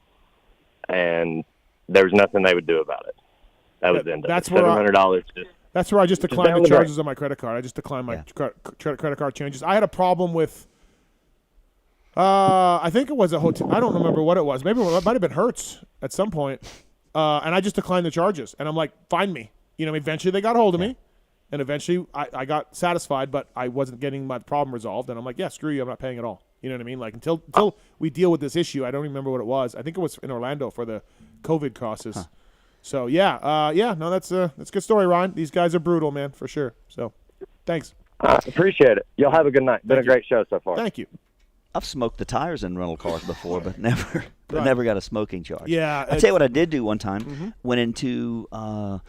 And there was nothing they would do about it. That was the end of it. $700 That's where I just declined the charges on my credit card. I just declined my credit card changes. I had a problem with, I think it was a hotel. I don't remember what it was. Maybe it might have been Hertz at some point. And I just declined the charges. And I'm like, find me. Eventually they got a hold of me. And eventually I got satisfied, but I wasn't getting my problem resolved. And I'm like, yeah, screw you. I'm not paying at all. You know what I mean? Like until we deal with this issue, I don't remember what it was. I think it was in Orlando for the COVID crosses. Huh. So no, that's a good story, Ryan. These guys are brutal, man, for sure. So, thanks. Appreciate it. Y'all have a good night. Been a great show so far. Thank you. I've smoked the tires in rental cars before, but never got a smoking charge. Yeah, I'll tell you what I did do one time. Mm-hmm. Went into a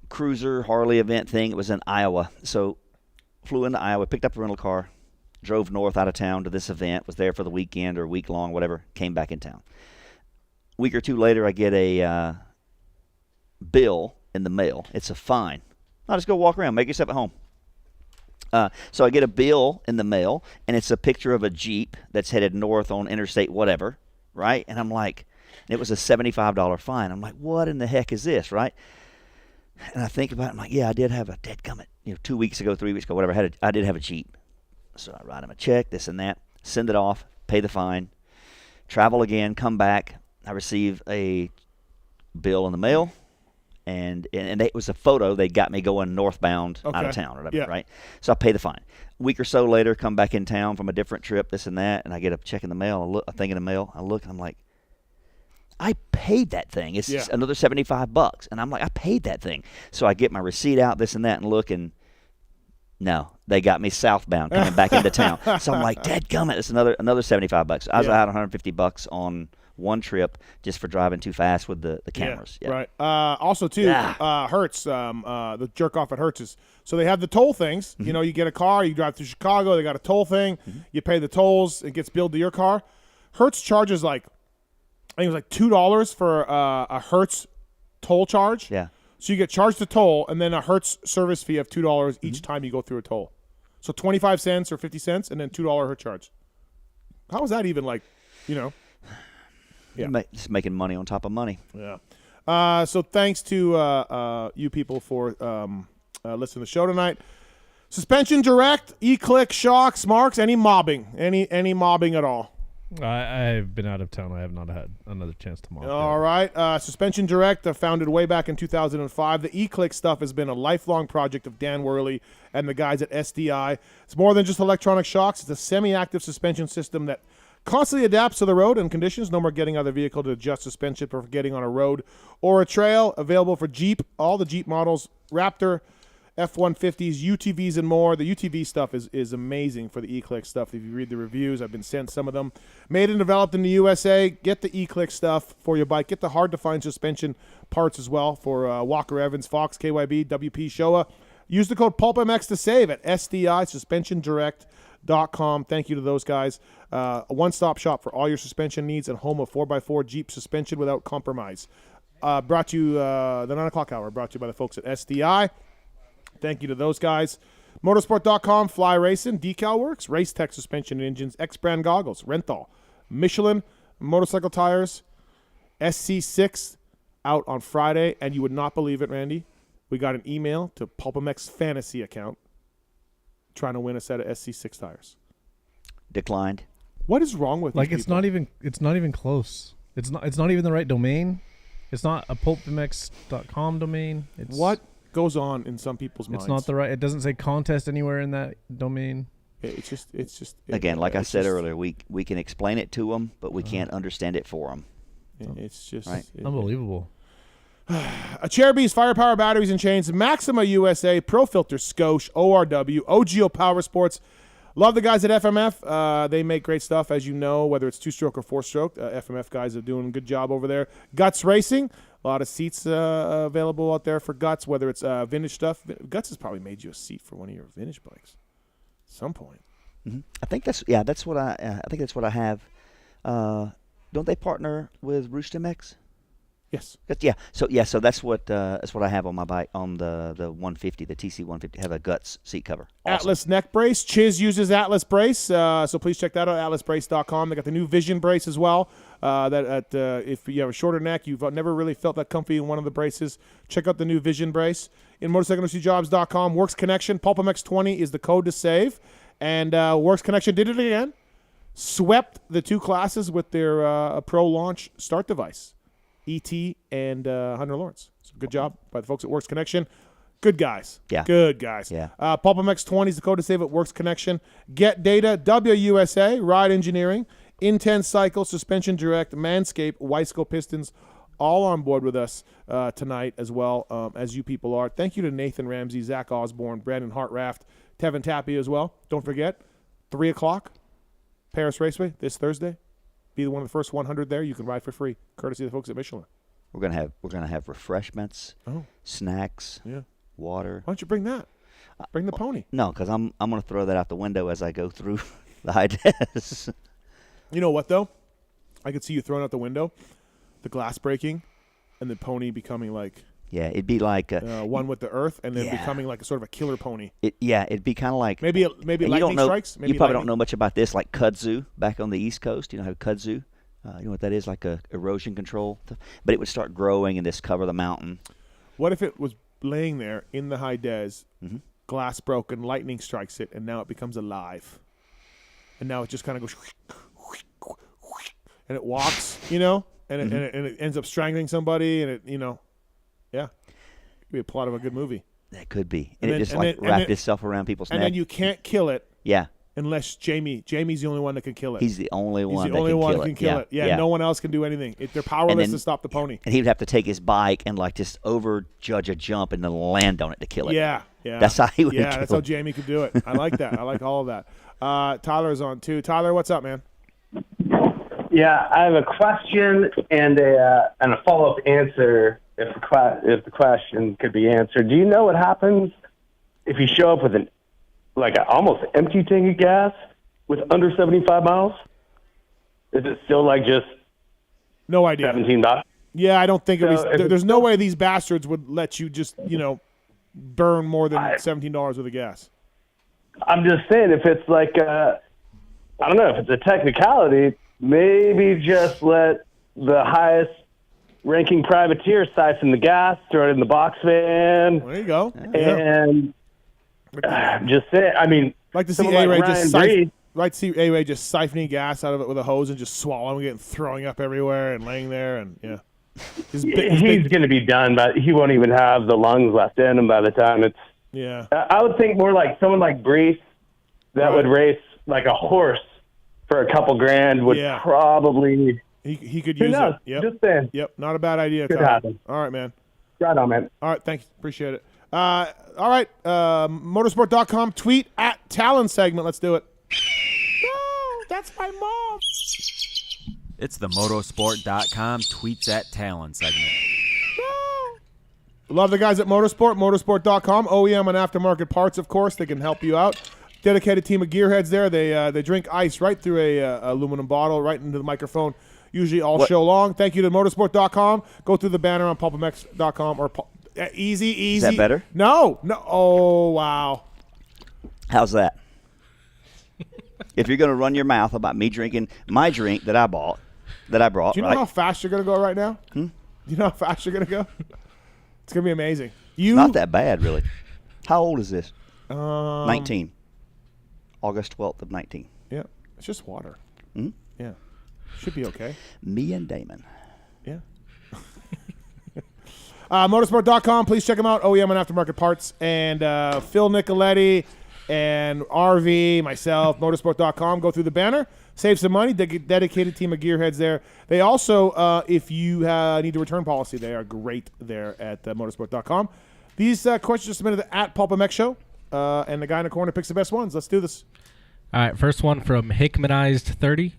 cruiser Harley event thing. It was in Iowa, so flew into Iowa, picked up a rental car, drove north out of town to this event. Was there for the weekend or week long, whatever. Came back in town. A week or two later, I get a bill in the mail. It's a fine. I'll just go walk around, make yourself at home. So I get a bill in the mail, and it's a picture of a Jeep that's headed north on Interstate whatever, right? And I'm like, it was a $75 fine. I'm like, what in the heck is this, right? And I think about it. I'm like, yeah, I did have a dadgummit, 2 weeks ago, 3 weeks ago, whatever. I did have a Jeep. So I write him a check, this and that, send it off, pay the fine, travel again, come back. I receive a bill in the mail. And it was a photo. They got me going northbound out of town or whatever, right? So I pay the fine. A week or so later, come back in town from a different trip, this and that, and I get a check in the mail, a thing in the mail. I look, and I'm like, I paid that thing. It's just another $75. And I'm like, I paid that thing. So I get my receipt out, this and that, and look, and no, they got me southbound coming back into town. So I'm like, dadgummit, it's another $75. I was out $150 on one trip just for driving too fast with the cameras. Yeah. Right. Also, too, Hertz, the jerk off at Hertz is, so they have the toll things. Mm-hmm. You get a car, you drive through Chicago, they got a toll thing. Mm-hmm. You pay the tolls, it gets billed to your car. Hertz charges I think it was like $2 for a Hertz toll charge. Yeah. So you get charged the toll and then a Hertz service fee of $2 each time you go through a toll. So 25 cents or 50 cents and then $2 Hertz charge. How is that even Yeah. Just making money on top of money. Yeah. So thanks to you people for listening to the show tonight. Suspension Direct, E-Click, shocks, marks, any mobbing? Any mobbing at all? I've been out of town. I have not had another chance to mob. All right. Suspension Direct, founded way back in 2005. The E-Click stuff has been a lifelong project of Dan Worley and the guys at SDI. It's more than just electronic shocks. It's a semi-active suspension system that constantly adapts to the road and conditions. No more getting out of the vehicle to adjust suspension for getting on a road or a trail. Available for Jeep, all the Jeep models, Raptor, F-150s, UTVs, and more. The UTV stuff is amazing for the E-Click stuff. If you read the reviews, I've been sent some of them. Made and developed in the USA. Get the E-Click stuff for your bike. Get the hard-to-find suspension parts as well for Walker Evans, Fox, KYB, WP, Showa. Use the code PulpMX to save at SDISuspensionDirect.com. Thank you to those guys. A one-stop shop for all your suspension needs and home of 4x4 Jeep suspension without compromise. Brought to you, the 9 o'clock hour, brought to you by the folks at SDI. Thank you to those guys. Motorsport.com, Fly Racing, Decal Works, Race Tech Suspension and Engines, X-Brand Goggles, Renthal, Michelin, Motorcycle Tires, SC6 out on Friday. And you would not believe it, Randy. We got an email to PulpMX Fantasy account trying to win a set of SC6 tires. Declined. What is wrong with these it's people? It's not even close. It's not even the right domain. It's not a PulpMX.com domain. What goes on in some people's minds? It's not the right. It doesn't say contest anywhere in that domain. It's just again, like I said earlier, we can explain it to them, but we can't understand it for them. It's just right. Unbelievable. Cherubies, Firepower Batteries and Chains, Maxima USA, Pro Filter, Scosh, ORW, OGO Power Sports. Love the guys at FMF. They make great stuff, as you know, whether it's two-stroke or four-stroke. FMF guys are doing a good job over there. Guts Racing, a lot of seats available out there for Guts, whether it's vintage stuff. Guts has probably made you a seat for one of your vintage bikes at some point. Mm-hmm. I think that's what I think that's what I have. Don't they partner with Roost.MX? Yes. So that's what I have on my bike on the 150, the TC 150. Have a Guts seat cover. Awesome. Atlas neck brace. Chiz uses Atlas brace, so please check that out. AtlasBrace.com. They got the new Vision brace as well. If you have a shorter neck, you've never really felt that comfy in one of the braces, check out the new Vision brace. In motorcycleindustryjobs.com. Works Connection. PulpMX20 is the code to save, and Works Connection did it again. Swept the two classes with their Pro Launch start device. ET and Hunter Lawrence. So good job by the folks at Works Connection. Good guys. Yeah. Good guys. Yeah. PulpMX20 is the code to save at Works Connection. Get Data, WUSA, Ride Engineering, Intense Cycle, Suspension Direct, Manscaped, Weisco Pistons, all on board with us tonight as well as you people are. Thank you to Nathan Ramsey, Zach Osborne, Brandon Hartranft, Tevin Tapia as well. Don't forget, 3 o'clock, Paris Raceway this Thursday. Be one of the first 100 there. You can ride for free, courtesy of the folks at Michelin. We're gonna have refreshments, snacks, water. Why don't you bring that? Bring the pony. No, because I'm gonna throw that out the window as I go through the high des. You know what though? I could see you throwing out the window, the glass breaking, and the pony becoming like Yeah, it'd be like one with the earth, and then becoming like a sort of a killer pony. It'd be kind of like maybe lightning strikes. Maybe you probably don't know much about this, like kudzu back on the East Coast. You know how kudzu, you know what that is, like a erosion control. But it would start growing and just cover the mountain. What if it was laying there in the high des, glass broken, lightning strikes it, and now it becomes alive, and now it just kind of goes, and it walks, you know, and it ends up strangling somebody, and it, you know. Yeah, it could be a plot of a good movie. That could be, and it just wrapped itself around people's neck. And then you can't kill it. Yeah. Unless Jamie's the only one that can kill it. He's the only one. He's the only one that can kill it. Yeah, no one else can do anything. They're powerless to stop the pony. And he would have to take his bike and like just overjudge a jump and then land on it to kill it. Yeah. That's how he would. Yeah, that's how Jamie could do it. I like that. I like all of that. Tyler's on too. Tyler, what's up, man? Yeah, I have a question and a follow-up answer. If the question could be answered, do you know what happens if you show up with an almost empty tank of gas with under 75 miles? Is it still like just no idea $17? Yeah, I don't think it was. There's no way these bastards would let you just burn more than $17 worth of gas. I'm just saying, if it's like I don't know, if it's a technicality, maybe just let the highest ranking privateer siphon the gas, throw it in the box van. There you go. And just say, I mean, like to see A-Ray just siphoning gas out of it with a hose and just swallowing it and throwing up everywhere and laying there and he's going to be done, but he won't even have the lungs left in him by the time it's. Yeah. I would think more like someone like Brees that would race like a horse for a couple grand would probably. He could use it. Yep. Just saying. Yep. Not a bad idea. Could happen. All right, man. Right on, man. All right. Thanks. Appreciate it. All right. Motorsport.com tweet at Tallon segment. Let's do it. No, that's my mom. It's the Motorsport.com tweets at Tallon segment. Love the guys at Motorsport.com. OEM and aftermarket parts, of course. They can help you out. Dedicated team of gearheads there. They drink ice right through a aluminum bottle, right into the microphone, usually all show long. Thank you to Motorsport.com. Go through the banner on PulpMX.com or easy. Is that better? No. Oh, wow. How's that? If you're going to run your mouth about me drinking my drink that I brought, do you know how fast you're going to go right now? Do you know how fast you're going to go? It's going to be amazing. Not that bad, really. How old is this? 19. August 12th of 19. Yeah. It's just water. Mm-hmm. Yeah. Should be okay. Me and Damon. Yeah. Motorsport.com. Please check them out. OEM and aftermarket parts. And Phil Nicoletti and RV, myself, Motorsport.com. Go through the banner. Save some money. Dedicated team of gearheads there. They also, if you need a return policy, they are great there at Motorsport.com. These questions are submitted at PulpMX Show, and the guy in the corner picks the best ones. Let's do this. All right, first one from Hickmanized30.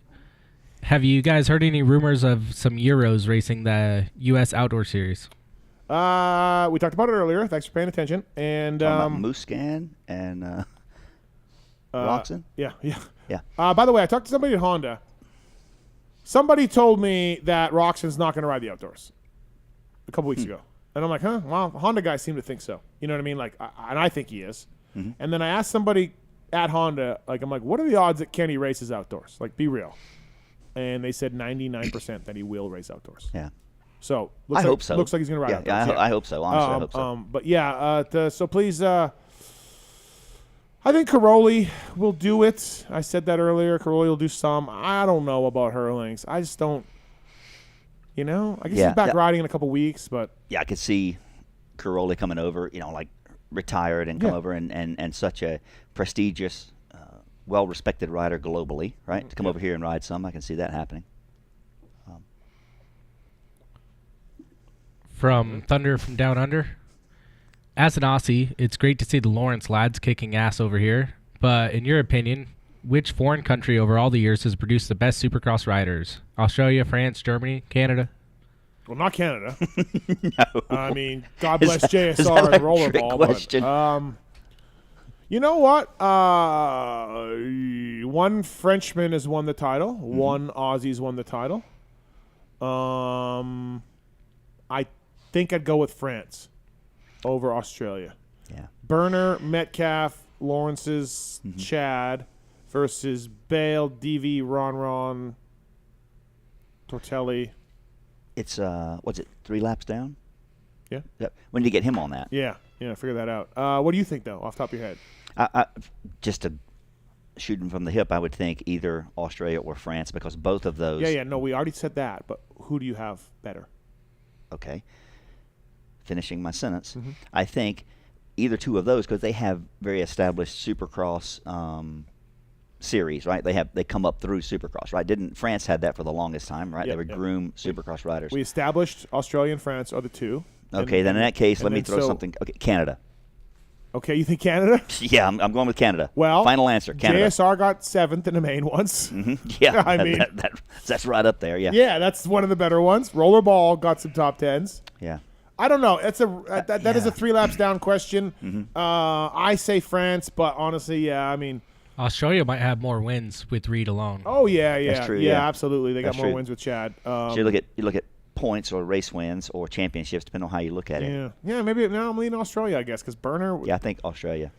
Have you guys heard any rumors of some Euros racing the U.S. Outdoor Series? We talked about it earlier. Thanks for paying attention. And Muscan and Roxon? Yeah. Yeah. By the way, I talked to somebody at Honda. Somebody told me that Roxon's not going to ride the outdoors a couple weeks ago. And I'm like, huh? Well, Honda guys seem to think so. You know what I mean? Like, and I think he is. Mm-hmm. And then I asked somebody at Honda, I'm like, what are the odds that Kenny races outdoors? Like, be real. And they said 99% that he will race outdoors. Yeah. So I hope so. Looks like he's going to ride outdoors. Yeah, I hope so. Honestly, I hope so. But yeah, so please, I think Caroli will do it. I said that earlier. Caroli will do some. I don't know about Hurlings. I just don't. I guess he's back riding in a couple weeks, but yeah, I could see Caroli coming over. Like retired and come over and such a prestigious, well-respected rider globally, right? To come over here and ride some, I can see that happening. From Thunder from Down Under. As an Aussie, it's great to see the Lawrence lads kicking ass over here. But in your opinion, which foreign country over all the years has produced the best Supercross riders? Australia, France, Germany, Canada? Well, not Canada. No. I mean, God bless JSR and Rollerball. But, you know what? One Frenchman has won the title. Mm-hmm. One Aussie's won the title. I think I'd go with France over Australia. Yeah. Burner, Metcalf, Lawrence's, Chad versus Bale, DV, Ron, Tortelli. It's what's it? 3 laps down. Yeah. Yep. When did you get him on that? Yeah. Figure that out. What do you think though, off the top of your head? I just to shooting from the hip, I would think either Australia or France because both of those. Yeah. No, we already said that. But who do you have better? Okay. Finishing my sentence, I think either two of those because they have very established Supercross series, right? They come up through Supercross, right? Didn't France had that for the longest time, right? Yep, They would groom Supercross riders. We established Australia and France are the two. Okay, then in that case, let me throw something. Okay, Canada. Okay, you think Canada? Yeah, I'm going with Canada. Well, final answer, Canada. JSR got 7th in the main once. Yeah, I mean that's right up there. Yeah. Yeah, that's one of the better ones. Rollerball got some top 10s. Yeah. I don't know. It's that is a 3 laps down question. I say France, but honestly, yeah, I mean. Australia might have more wins with Reed alone. Oh yeah. That's true, yeah, absolutely. They That's got more true. wins with Chad. So you look at points or race wins or championships, depending on how you look at it. Yeah. Maybe now I'm leaning Australia, I guess, because Burner. Yeah, I think Australia.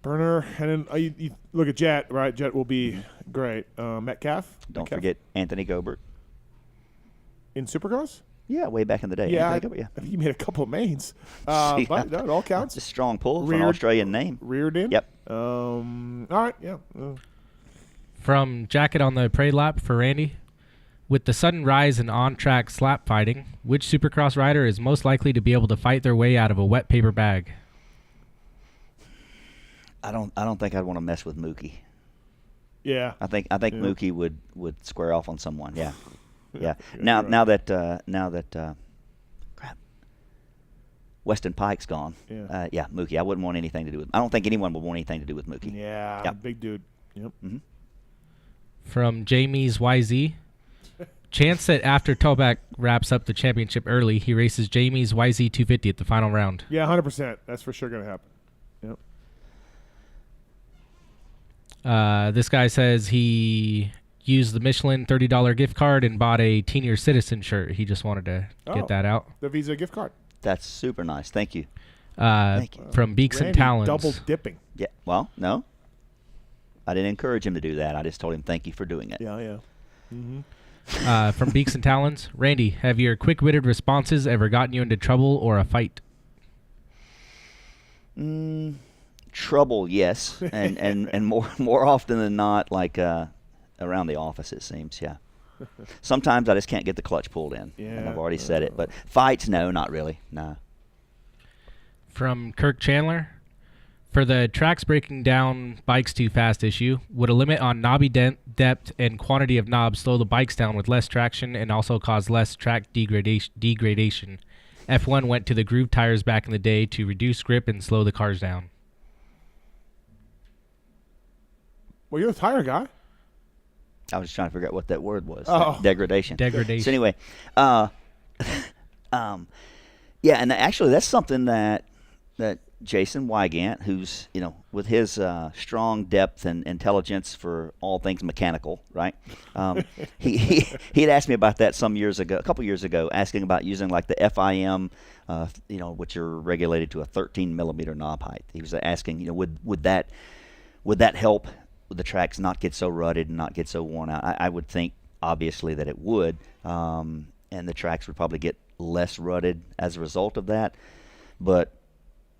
Burner, and then you look at Jet. Right, Jet will be great. Metcalf. Don't forget Anthony Gobert in Supercross. Yeah, way back in the day. Yeah, I Gobert, think he made a couple of mains. But no, it all counts. It's a strong pull for an Australian name. Reared in. Yep. All right. Yeah. From Jacket on the Parade Lap for Randy. With the sudden rise in on-track slap fighting, which Supercross rider is most likely to be able to fight their way out of a wet paper bag? I don't think I'd want to mess with Mookie. Yeah. I think Mookie would square off on someone. Yeah. Yeah. Now that crap, Weston Pike's gone. Yeah. Mookie. I wouldn't want anything to do with. I don't think anyone would want anything to do with Mookie. Yeah. Yep. Big dude. Yep. From Jamie's YZ. Chance that after Toback wraps up the championship early, he races Jamie's YZ 250 at the final round. Yeah, 100%. That's for sure going to happen. Yep. This guy says he used the Michelin $30 gift card and bought a Senior Citizen shirt. He just wanted to get that out. The Visa gift card. That's super nice. Thank you. Thank you. From Beaks and Tallons. Double dipping. Yeah. Well, no. I didn't encourage him to do that. I just told him thank you for doing it. Yeah. From Beaks and Talons, Randy, have your quick-witted responses ever gotten you into trouble or a fight? Trouble, yes, and more often than not, like around the office, it seems. Yeah. Sometimes I just can't get the clutch pulled in, and I've already said it. But fights, no, not really, no. From Kirk Chandler. For the tracks breaking down bikes too fast issue, would a limit on knobby depth and quantity of knobs slow the bikes down with less traction and also cause less track degradation? F1 went to the groove tires back in the day to reduce grip and slow the cars down. Well, you're a tire guy. I was trying to figure out what that word was. Oh. Degradation. Degradation. So anyway, yeah, and actually that's something that Jason Wygant, who's, with his strong depth and intelligence for all things mechanical, right? He had asked me about that a couple years ago, asking about using like the FIM, which are regulated to a 13 millimeter knob height. He was asking, would that help the tracks not get so rutted and not get so worn out? I would think obviously that it would, and the tracks would probably get less rutted as a result of that, but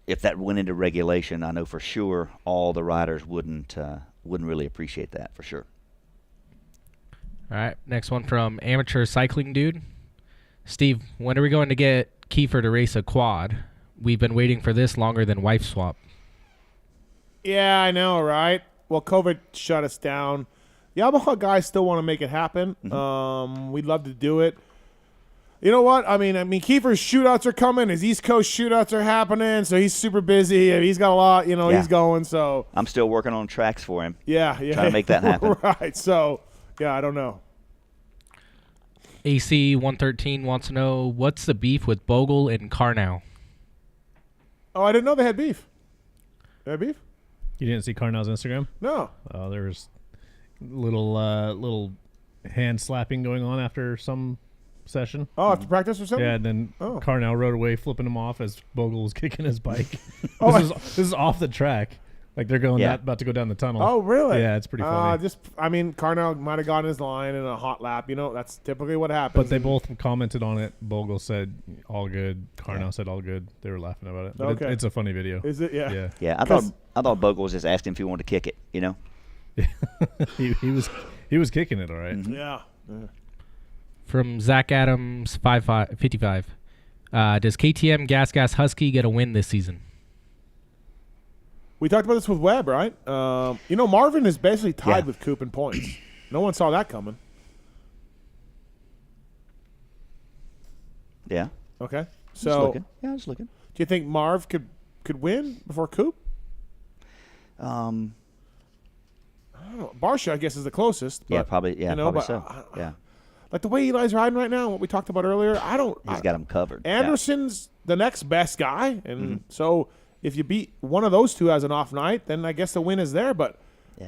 if that went into regulation, I know for sure all the riders wouldn't really appreciate that for sure. All right, next one from Amateur Cycling Dude. Steve, when are we going to get Kiefer to race a quad? We've been waiting for this longer than Wife Swap. Yeah, I know, right? Well, COVID shut us down. Yamaha guys still want to make it happen. We'd love to do it. You know what? I mean, Kiefer's shootouts are coming. His East Coast shootouts are happening, so he's super busy. He's got a lot, he's going. So I'm still working on tracks for him. Yeah. Trying to make that happen. Right. So, yeah, I don't know. AC 113 wants to know, what's the beef with Bogle and Carnow? Oh, I didn't know they had beef. They had beef? You didn't see Carnow's Instagram? No. Oh, there was little hand slapping going on after some session. Oh, after practice or something? Yeah, and then Carnell rode away, flipping him off as Bogle was kicking his bike. Oh, this is off the track. Like they're going about to go down the tunnel. Oh, really? Yeah, it's pretty funny. Carnell might have gotten his line in a hot lap. That's typically what happens. But they both commented on it. Bogle said all good. Carnell said all good. They were laughing about it. But it's a funny video. Is it? Yeah. Yeah. Yeah. I thought Bogle was just asking if he wanted to kick it. he was kicking it all right. Mm-hmm. Yeah. From Zach Adams 55. Does KTM Gas Husky get a win this season? We talked about this with Webb, right? Marvin is basically tied with Coop in points. No one saw that coming. Yeah. Okay. So I was looking. Do you think Marv could win before Coop? I don't know. Barsha, I guess, is the closest. But, probably. Yeah, probably so. Yeah. Like the way Eli's riding right now, what we talked about earlier, He's got him covered. Anderson's the next best guy, and so if you beat one of those two as an off night, then I guess the win is there. But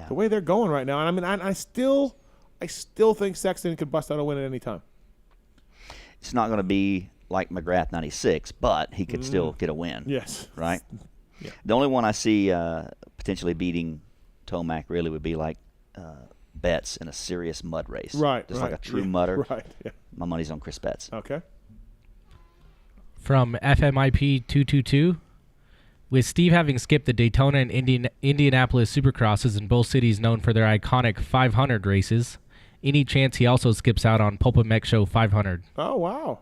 the way they're going right now, and I still think Sexton could bust out a win at any time. It's not going to be like McGrath 96, but he could still get a win. Yes. Right? Yeah. The only one I see potentially beating Tomac really would be like Betts in a serious mud race. Right. Just like a true mudder. Right. Yeah. My money's on Chris Betts. Okay. From FMIP 222. With Steve having skipped the Daytona and Indianapolis Supercrosses in both cities known for their iconic 500 races, any chance he also skips out on PulpMX Show 500? Oh, wow.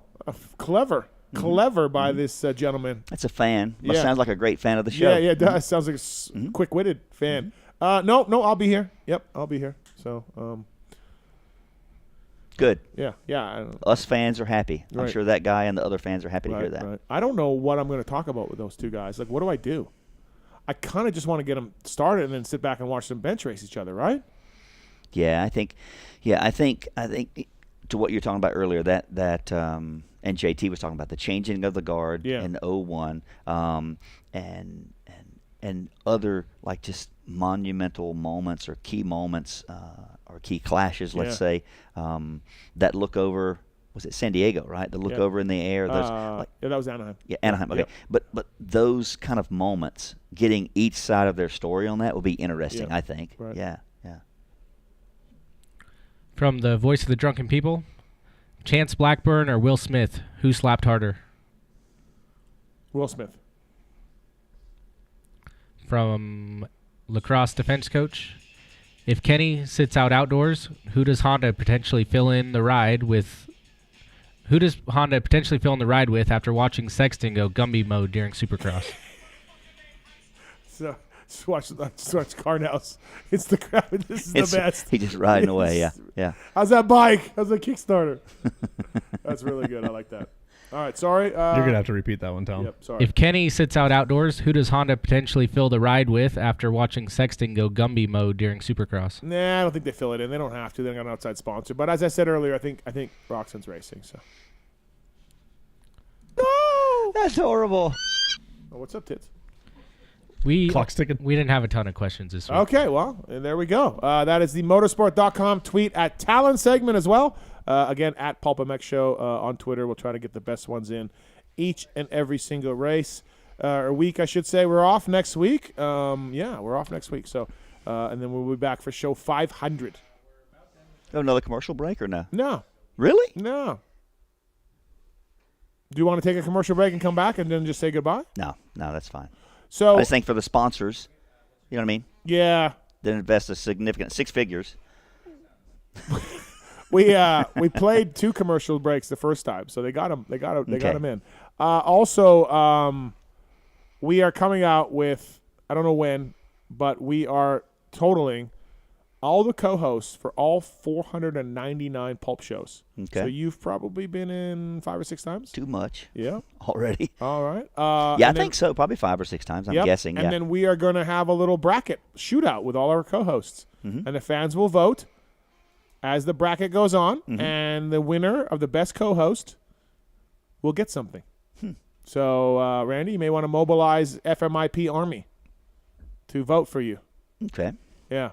Clever by this gentleman. That's a fan. Sounds like a great fan of the show. Yeah, it does. Sounds like a quick-witted fan. No, I'll be here. Yep, I'll be here. So, good. Yeah. Us fans are happy. Right. I'm sure that guy and the other fans are happy to hear that. Right. I don't know what I'm going to talk about with those two guys. Like, what do I do? I kind of just want to get them started and then sit back and watch them bench race each other, right? Yeah, I think to what you're talking about earlier, that and JT was talking about the changing of the guard in 01, and other like just monumental moments or key moments or key clashes, let's say, that look over. Was it San Diego, right? The look over in the air. That was Anaheim. Yeah, Anaheim. Okay, but those kind of moments, getting each side of their story on that will be interesting. I think. Right. Yeah. From the Voice of the Drunken People, Chance Blackburn or Will Smith, who slapped harder? Will Smith. From Lacrosse Defense Coach, if Kenny sits out outdoors, who does Honda potentially fill in the ride with? Who does Honda potentially fill in the ride with after watching Sexton go Gumby mode during Supercross? So just watch Carnell's. It's the crowd. This is the best. He just riding away. Yeah. How's that bike? How's that Kickstarter? That's really good. I like that. All right, sorry. You're going to have to repeat that one, Tom. Yep, sorry. If Kenny sits out outdoors, who does Honda potentially fill the ride with after watching Sexton go Gumby mode during Supercross? Nah, I don't think they fill it in. They don't have to. They got an outside sponsor. But as I said earlier, I think Roxon's racing. So. No, that's horrible. Oh, what's up, Tits? Clock's ticking. We didn't have a ton of questions this week. Okay, well, there we go. That is the motorsport.com tweet at Tallon segment as well. Again, at PulpMX Show on Twitter. We'll try to get the best ones in each and every single race or week, I should say. We're off next week. We're off next week. So, and then we'll be back for show 500. Oh, another commercial break or no? No. Really? No. Do you want to take a commercial break and come back and then just say goodbye? No, that's fine. So I just think for the sponsors, you know what I mean? Yeah. They invest a significant 6 figures. We played 2 commercial breaks the first time, so they got them. They got them in. Also, we are coming out with, I don't know when, but we are totaling all the co-hosts for all 499 Pulp shows. Okay. So you've probably been in 5 or 6 times? Too much. Yeah. Already. All right. I think so. Probably 5 or 6 times, I'm guessing. And then we are going to have a little bracket shootout with all our co-hosts. Mm-hmm. And the fans will vote as the bracket goes on, and the winner of the best co-host will get something. So, Randy, you may want to mobilize FMIP Army to vote for you. Okay. Yeah.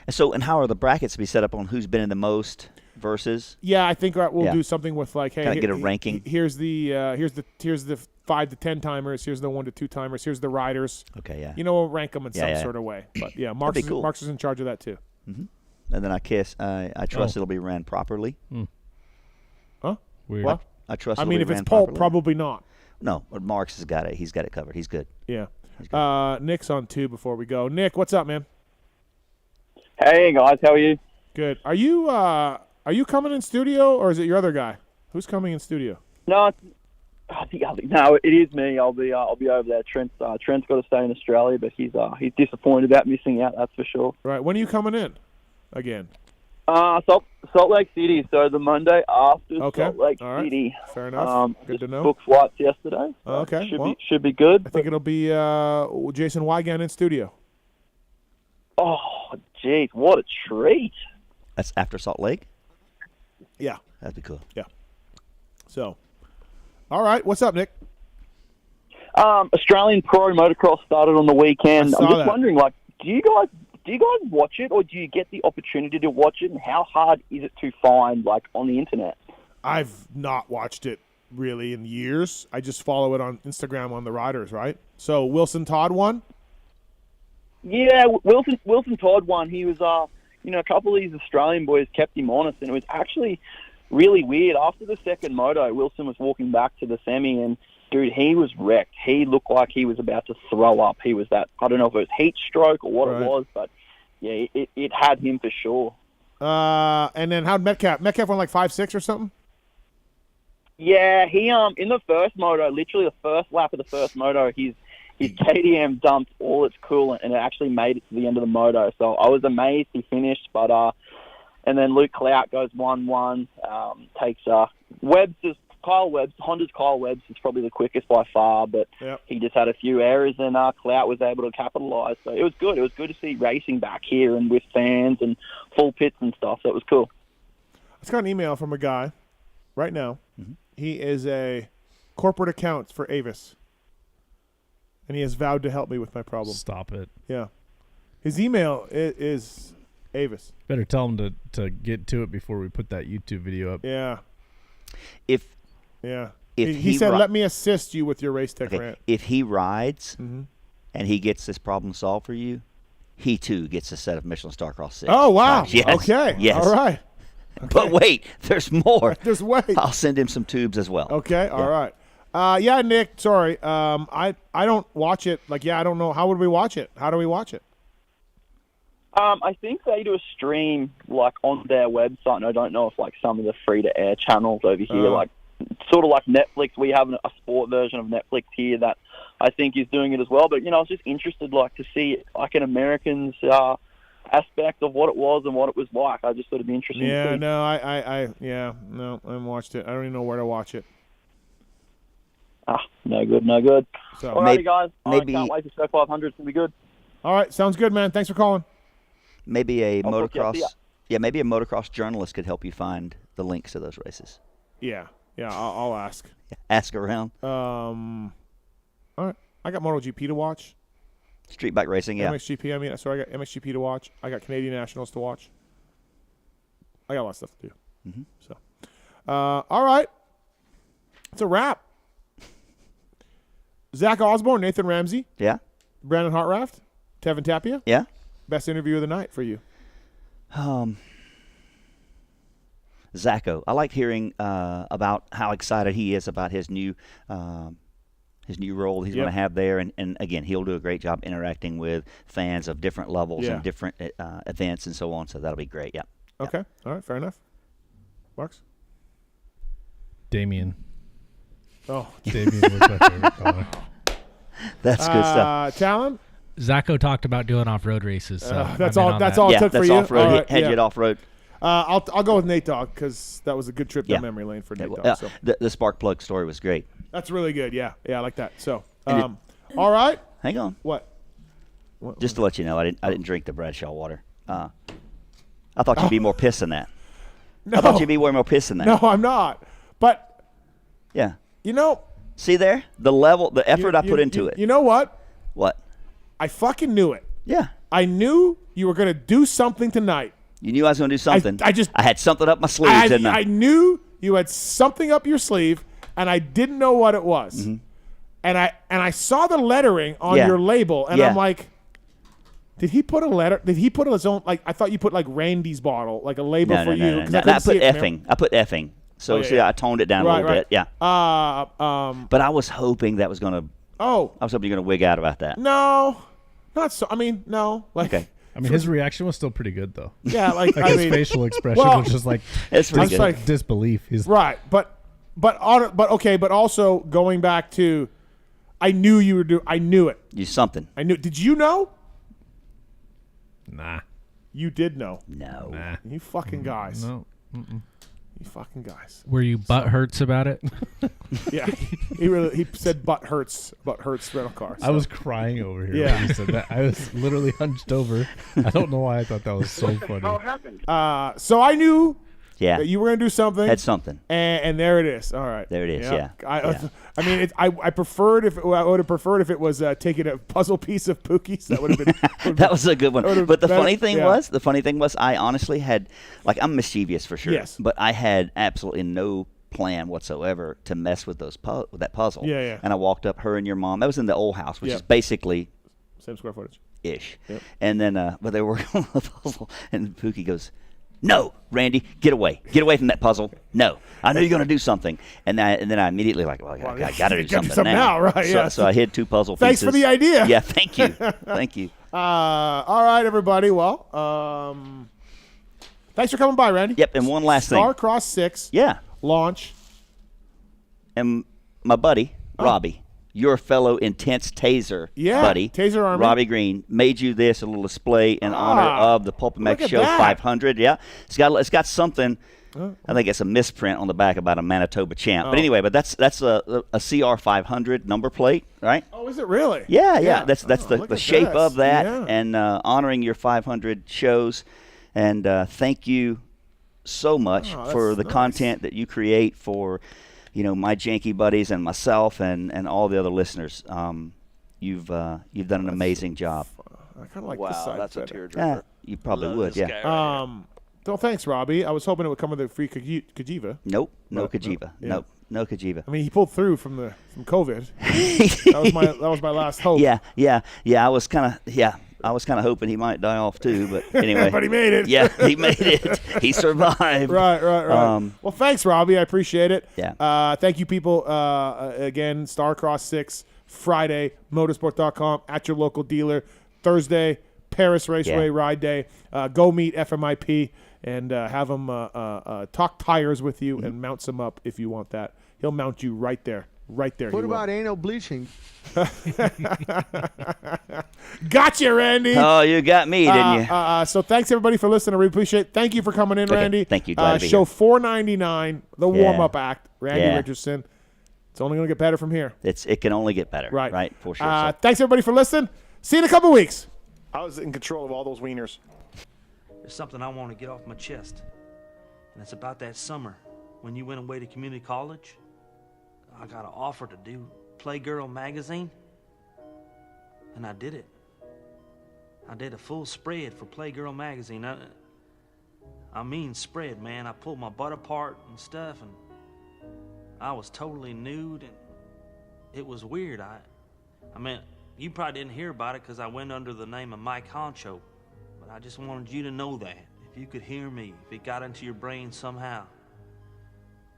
So, and how are the brackets to be set up on who's been in the most? versus. Yeah, I think we'll do something with like, hey, get a ranking. Here's the 5 to 10 timers. Here's the 1 to 2 timers. Here's the riders. Okay, yeah. We'll rank them in some sort of way. But yeah, Marks is in charge of that too. Mm-hmm. And then I trust it'll be ran properly. Huh? Weird. What? I trust. I mean, if it's Pulp, probably not. No, but Marks has got it. He's got it covered. He's good. Yeah. Nick's on 2 before we go. Nick, what's up, man? Hey guys, how are you? Good. Are you coming in studio, or is it your other guy? Who's coming in studio? No, no, it is me. I'll be over there. Trent's got to stay in Australia, but he's disappointed about missing out. That's for sure. Right. When are you coming in again? Salt Lake City. So the Monday after Salt Lake City. Fair enough. Good to know. Booked flights yesterday. Okay. Should be good. I think it'll be Jason Wygant in studio. Oh, jeez, what a treat! That's after Salt Lake? Yeah. That'd be cool. Yeah. So, all right. What's up, Nick? Australian Pro Motocross started on the weekend. I'm just wondering, like, do you guys watch it, or do you get the opportunity to watch it, and how hard is it to find, like, on the internet? I've not watched it really in years. I just follow it on Instagram on the riders, right? So Wilson Todd won? Yeah, Wilson Todd won. He was, a couple of these Australian boys kept him honest, and it was actually really weird. After the second moto, Wilson was walking back to the semi, and dude, he was wrecked. He looked like he was about to throw up. He was I don't know if it was heat stroke or what it was, but yeah, it had him for sure. And then how'd Metcalf? Metcalf won like 5-6 or something? Yeah, he in the first moto, literally the first lap of the first moto, his KTM dumped all its coolant, and it actually made it to the end of the moto. So I was amazed he finished, but and then Luke Clout goes 1-1, takes Honda's Kyle Webbs is probably the quickest by far, but he just had a few errors, and Clout was able to capitalise. So it was good. It was good to see racing back here and with fans and full pits and stuff. So it was cool. I just got an email from a guy right now. Mm-hmm. He is a corporate account for Avis, and he has vowed to help me with my problem. Stop it. Yeah. His email is Avis. Better tell him to get to it before we put that YouTube video up. Yeah. If he said, let me assist you with your race tech rant. If he rides and he gets this problem solved for you, he too gets a set of Michelin Starcross 6. Oh, wow. Yes. Okay. Yes. All right. Okay. But wait, there's more. There's wait. I'll send him some tubes as well. Okay. All right. Yeah, Nick, sorry. I don't watch it. Like, I don't know. How would we watch it? How do we watch it? I think they do a stream, like, on their website, and I don't know if, like, some of the free-to-air channels over here, like, sort of like Netflix. We have a sport version of Netflix here that I think is doing it as well. But, I was just interested, like, to see, like, an American's aspect of what it was and what it was like. I just thought it'd be interesting to see. No, I haven't watched it. I don't even know where to watch it. No good. So, alrighty, guys. I can't wait to Stoke 500. It's going to be good. All right, sounds good, man. Thanks for calling. Maybe a motocross. Yeah, maybe a motocross journalist could help you find the links to those races. Yeah, I'll ask. Ask around. All right, I got MotoGP to watch. Street bike racing, yeah. MXGP, I got MXGP to watch. I got Canadian Nationals to watch. I got a lot of stuff to do. Mm-hmm. So, all right, it's a wrap. Zach Osborne, Nathan Ramsey. Yeah. Brandon Hartranft, Tevin Tapia. Yeah. Best interview of the night for you. Zacho. I like hearing about how excited he is about his new role he's going to have there, and again, he'll do a great job interacting with fans of different levels and different events and so on. So that'll be great. Yeah. Okay. All right. Fair enough. Marks. Damien. Oh, Damien was my favorite caller. That's good stuff. Tallon. Zacho talked about doing off-road races. So that's all. That's all it took for you. Off-road. Right, Head it off-road. I'll go with Nate Dogg because that was a good trip down memory lane for Nate Dogg. So. The spark plug story was great. That's really good. Yeah, I like that. So, all right. Hang on. What? Just to let you know, I didn't drink the Bradshaw water. I thought you'd be more pissed than that. No. I thought you'd be way more pissed than that. No, I'm not. But yeah, see there the effort I put into it. You know what? What? I fucking knew it. Yeah. I knew you were going to do something tonight You knew I was going to do something. I had something up my sleeve, didn't I? I knew you had something up your sleeve, and I didn't know what it was. Mm-hmm. And I saw the lettering on your label, and I'm like, did he put a letter? Did he put his own? Like, I thought you put like Randy's bottle, like a label for you. No. I put effing. I put effing. So I toned it down a little bit. Yeah. But I was hoping that was going to. Oh. I was hoping you're going to wig out about that. No, not so. I mean, no. Like, okay. I mean, his reaction was still pretty good, though. Yeah, like his facial expression was just like it's pretty like disbelief. He's right, but also going back to, I knew you were doing. I knew it. You something. I knew. Did you know? Nah. You did know. No. Nah. You fucking guys. No. Mm-mm. You fucking guys. Were you butt hurts about it? Yeah, he said butt hurts rental car. So. I was crying over here when he said that. I was literally hunched over. I don't know why I thought that was so funny. How it happened? So I knew Yeah. that you were going to do something. Had something. And there it is. All right. There it is, yeah. I mean, I preferred I would have preferred if it was taking a puzzle piece of Pookie's. That would have been. That was a good one. But the funny thing was, I honestly had, like, I'm mischievous for sure. Yes. But I had absolutely no plan whatsoever to mess with with that puzzle. Yeah. And I walked up, her and your mom. That was in the old house, which is basically same square footage. Ish. Yep. And then, but they were on the puzzle, and Pookie goes, "No, Randy, get away from that puzzle. No, I know you're going to do something." And then I immediately I got to do something now. Right? So I hid 2 puzzle pieces. Thanks for the idea. Yeah, thank you, thank you. All right, everybody. Well, thanks for coming by, Randy. Yep. And one last thing. Starcross 6. Yeah. Launch. And my buddy Robbie, your fellow intense taser buddy, Taser Army, Robbie Green, made you this a little display in honor of the PulpMX Show 500. Yeah, it's got something. I think it's a misprint on the back about a Manitoba champ. But anyway, that's a CR 500 number plate, right? Oh, is it really? Yeah. That's the shape of that, Yeah. and honoring your 500 shows. And thank you so much for the content that you create for, my janky buddies and myself and all the other listeners. You've done an amazing job. I kind of like this side. That's better. a tearjerker. You probably would, yeah. Well, thanks, Robbie. I was hoping it would come with a free Kajiva. Nope, no Kajiva. Nope, no Kajiva. I mean, he pulled through from COVID. that was my last hope. Yeah. I was kind of hoping he might die off too, but anyway. But he made it. Yeah, he made it. He survived. Right. Well, thanks, Robbie. I appreciate it. Yeah. Thank you, people. Again, Starcross 6, Friday, motorsport.com, at your local dealer. Thursday, Paris Raceway Ride Day. Go meet FMIP and have him talk tires with you and mount some up if you want that. He'll mount you right there. Right there. What about anal bleaching? Gotcha, Randy. Oh, you got me, didn't you? So thanks, everybody, for listening. I really appreciate it. Thank you for coming in, Randy. Thank you. Glad to be Show here. 499, the warm-up act. Randy Richardson. It's only going to get better from here. It can only get better. Right, for sure. Thanks, everybody, for listening. See you in a couple weeks. I was in control of all those wieners. There's something I want to get off my chest, and it's about that summer when you went away to community college. I got an offer to do Playgirl magazine, and I did it. I did a full spread for Playgirl magazine. I mean spread, man. I pulled my butt apart and stuff, and I was totally nude, and it was weird. I mean, you probably didn't hear about it because I went under the name of Mike Honcho, but I just wanted you to know that. If you could hear me, if it got into your brain somehow,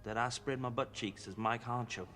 that I spread my butt cheeks as Mike Honcho.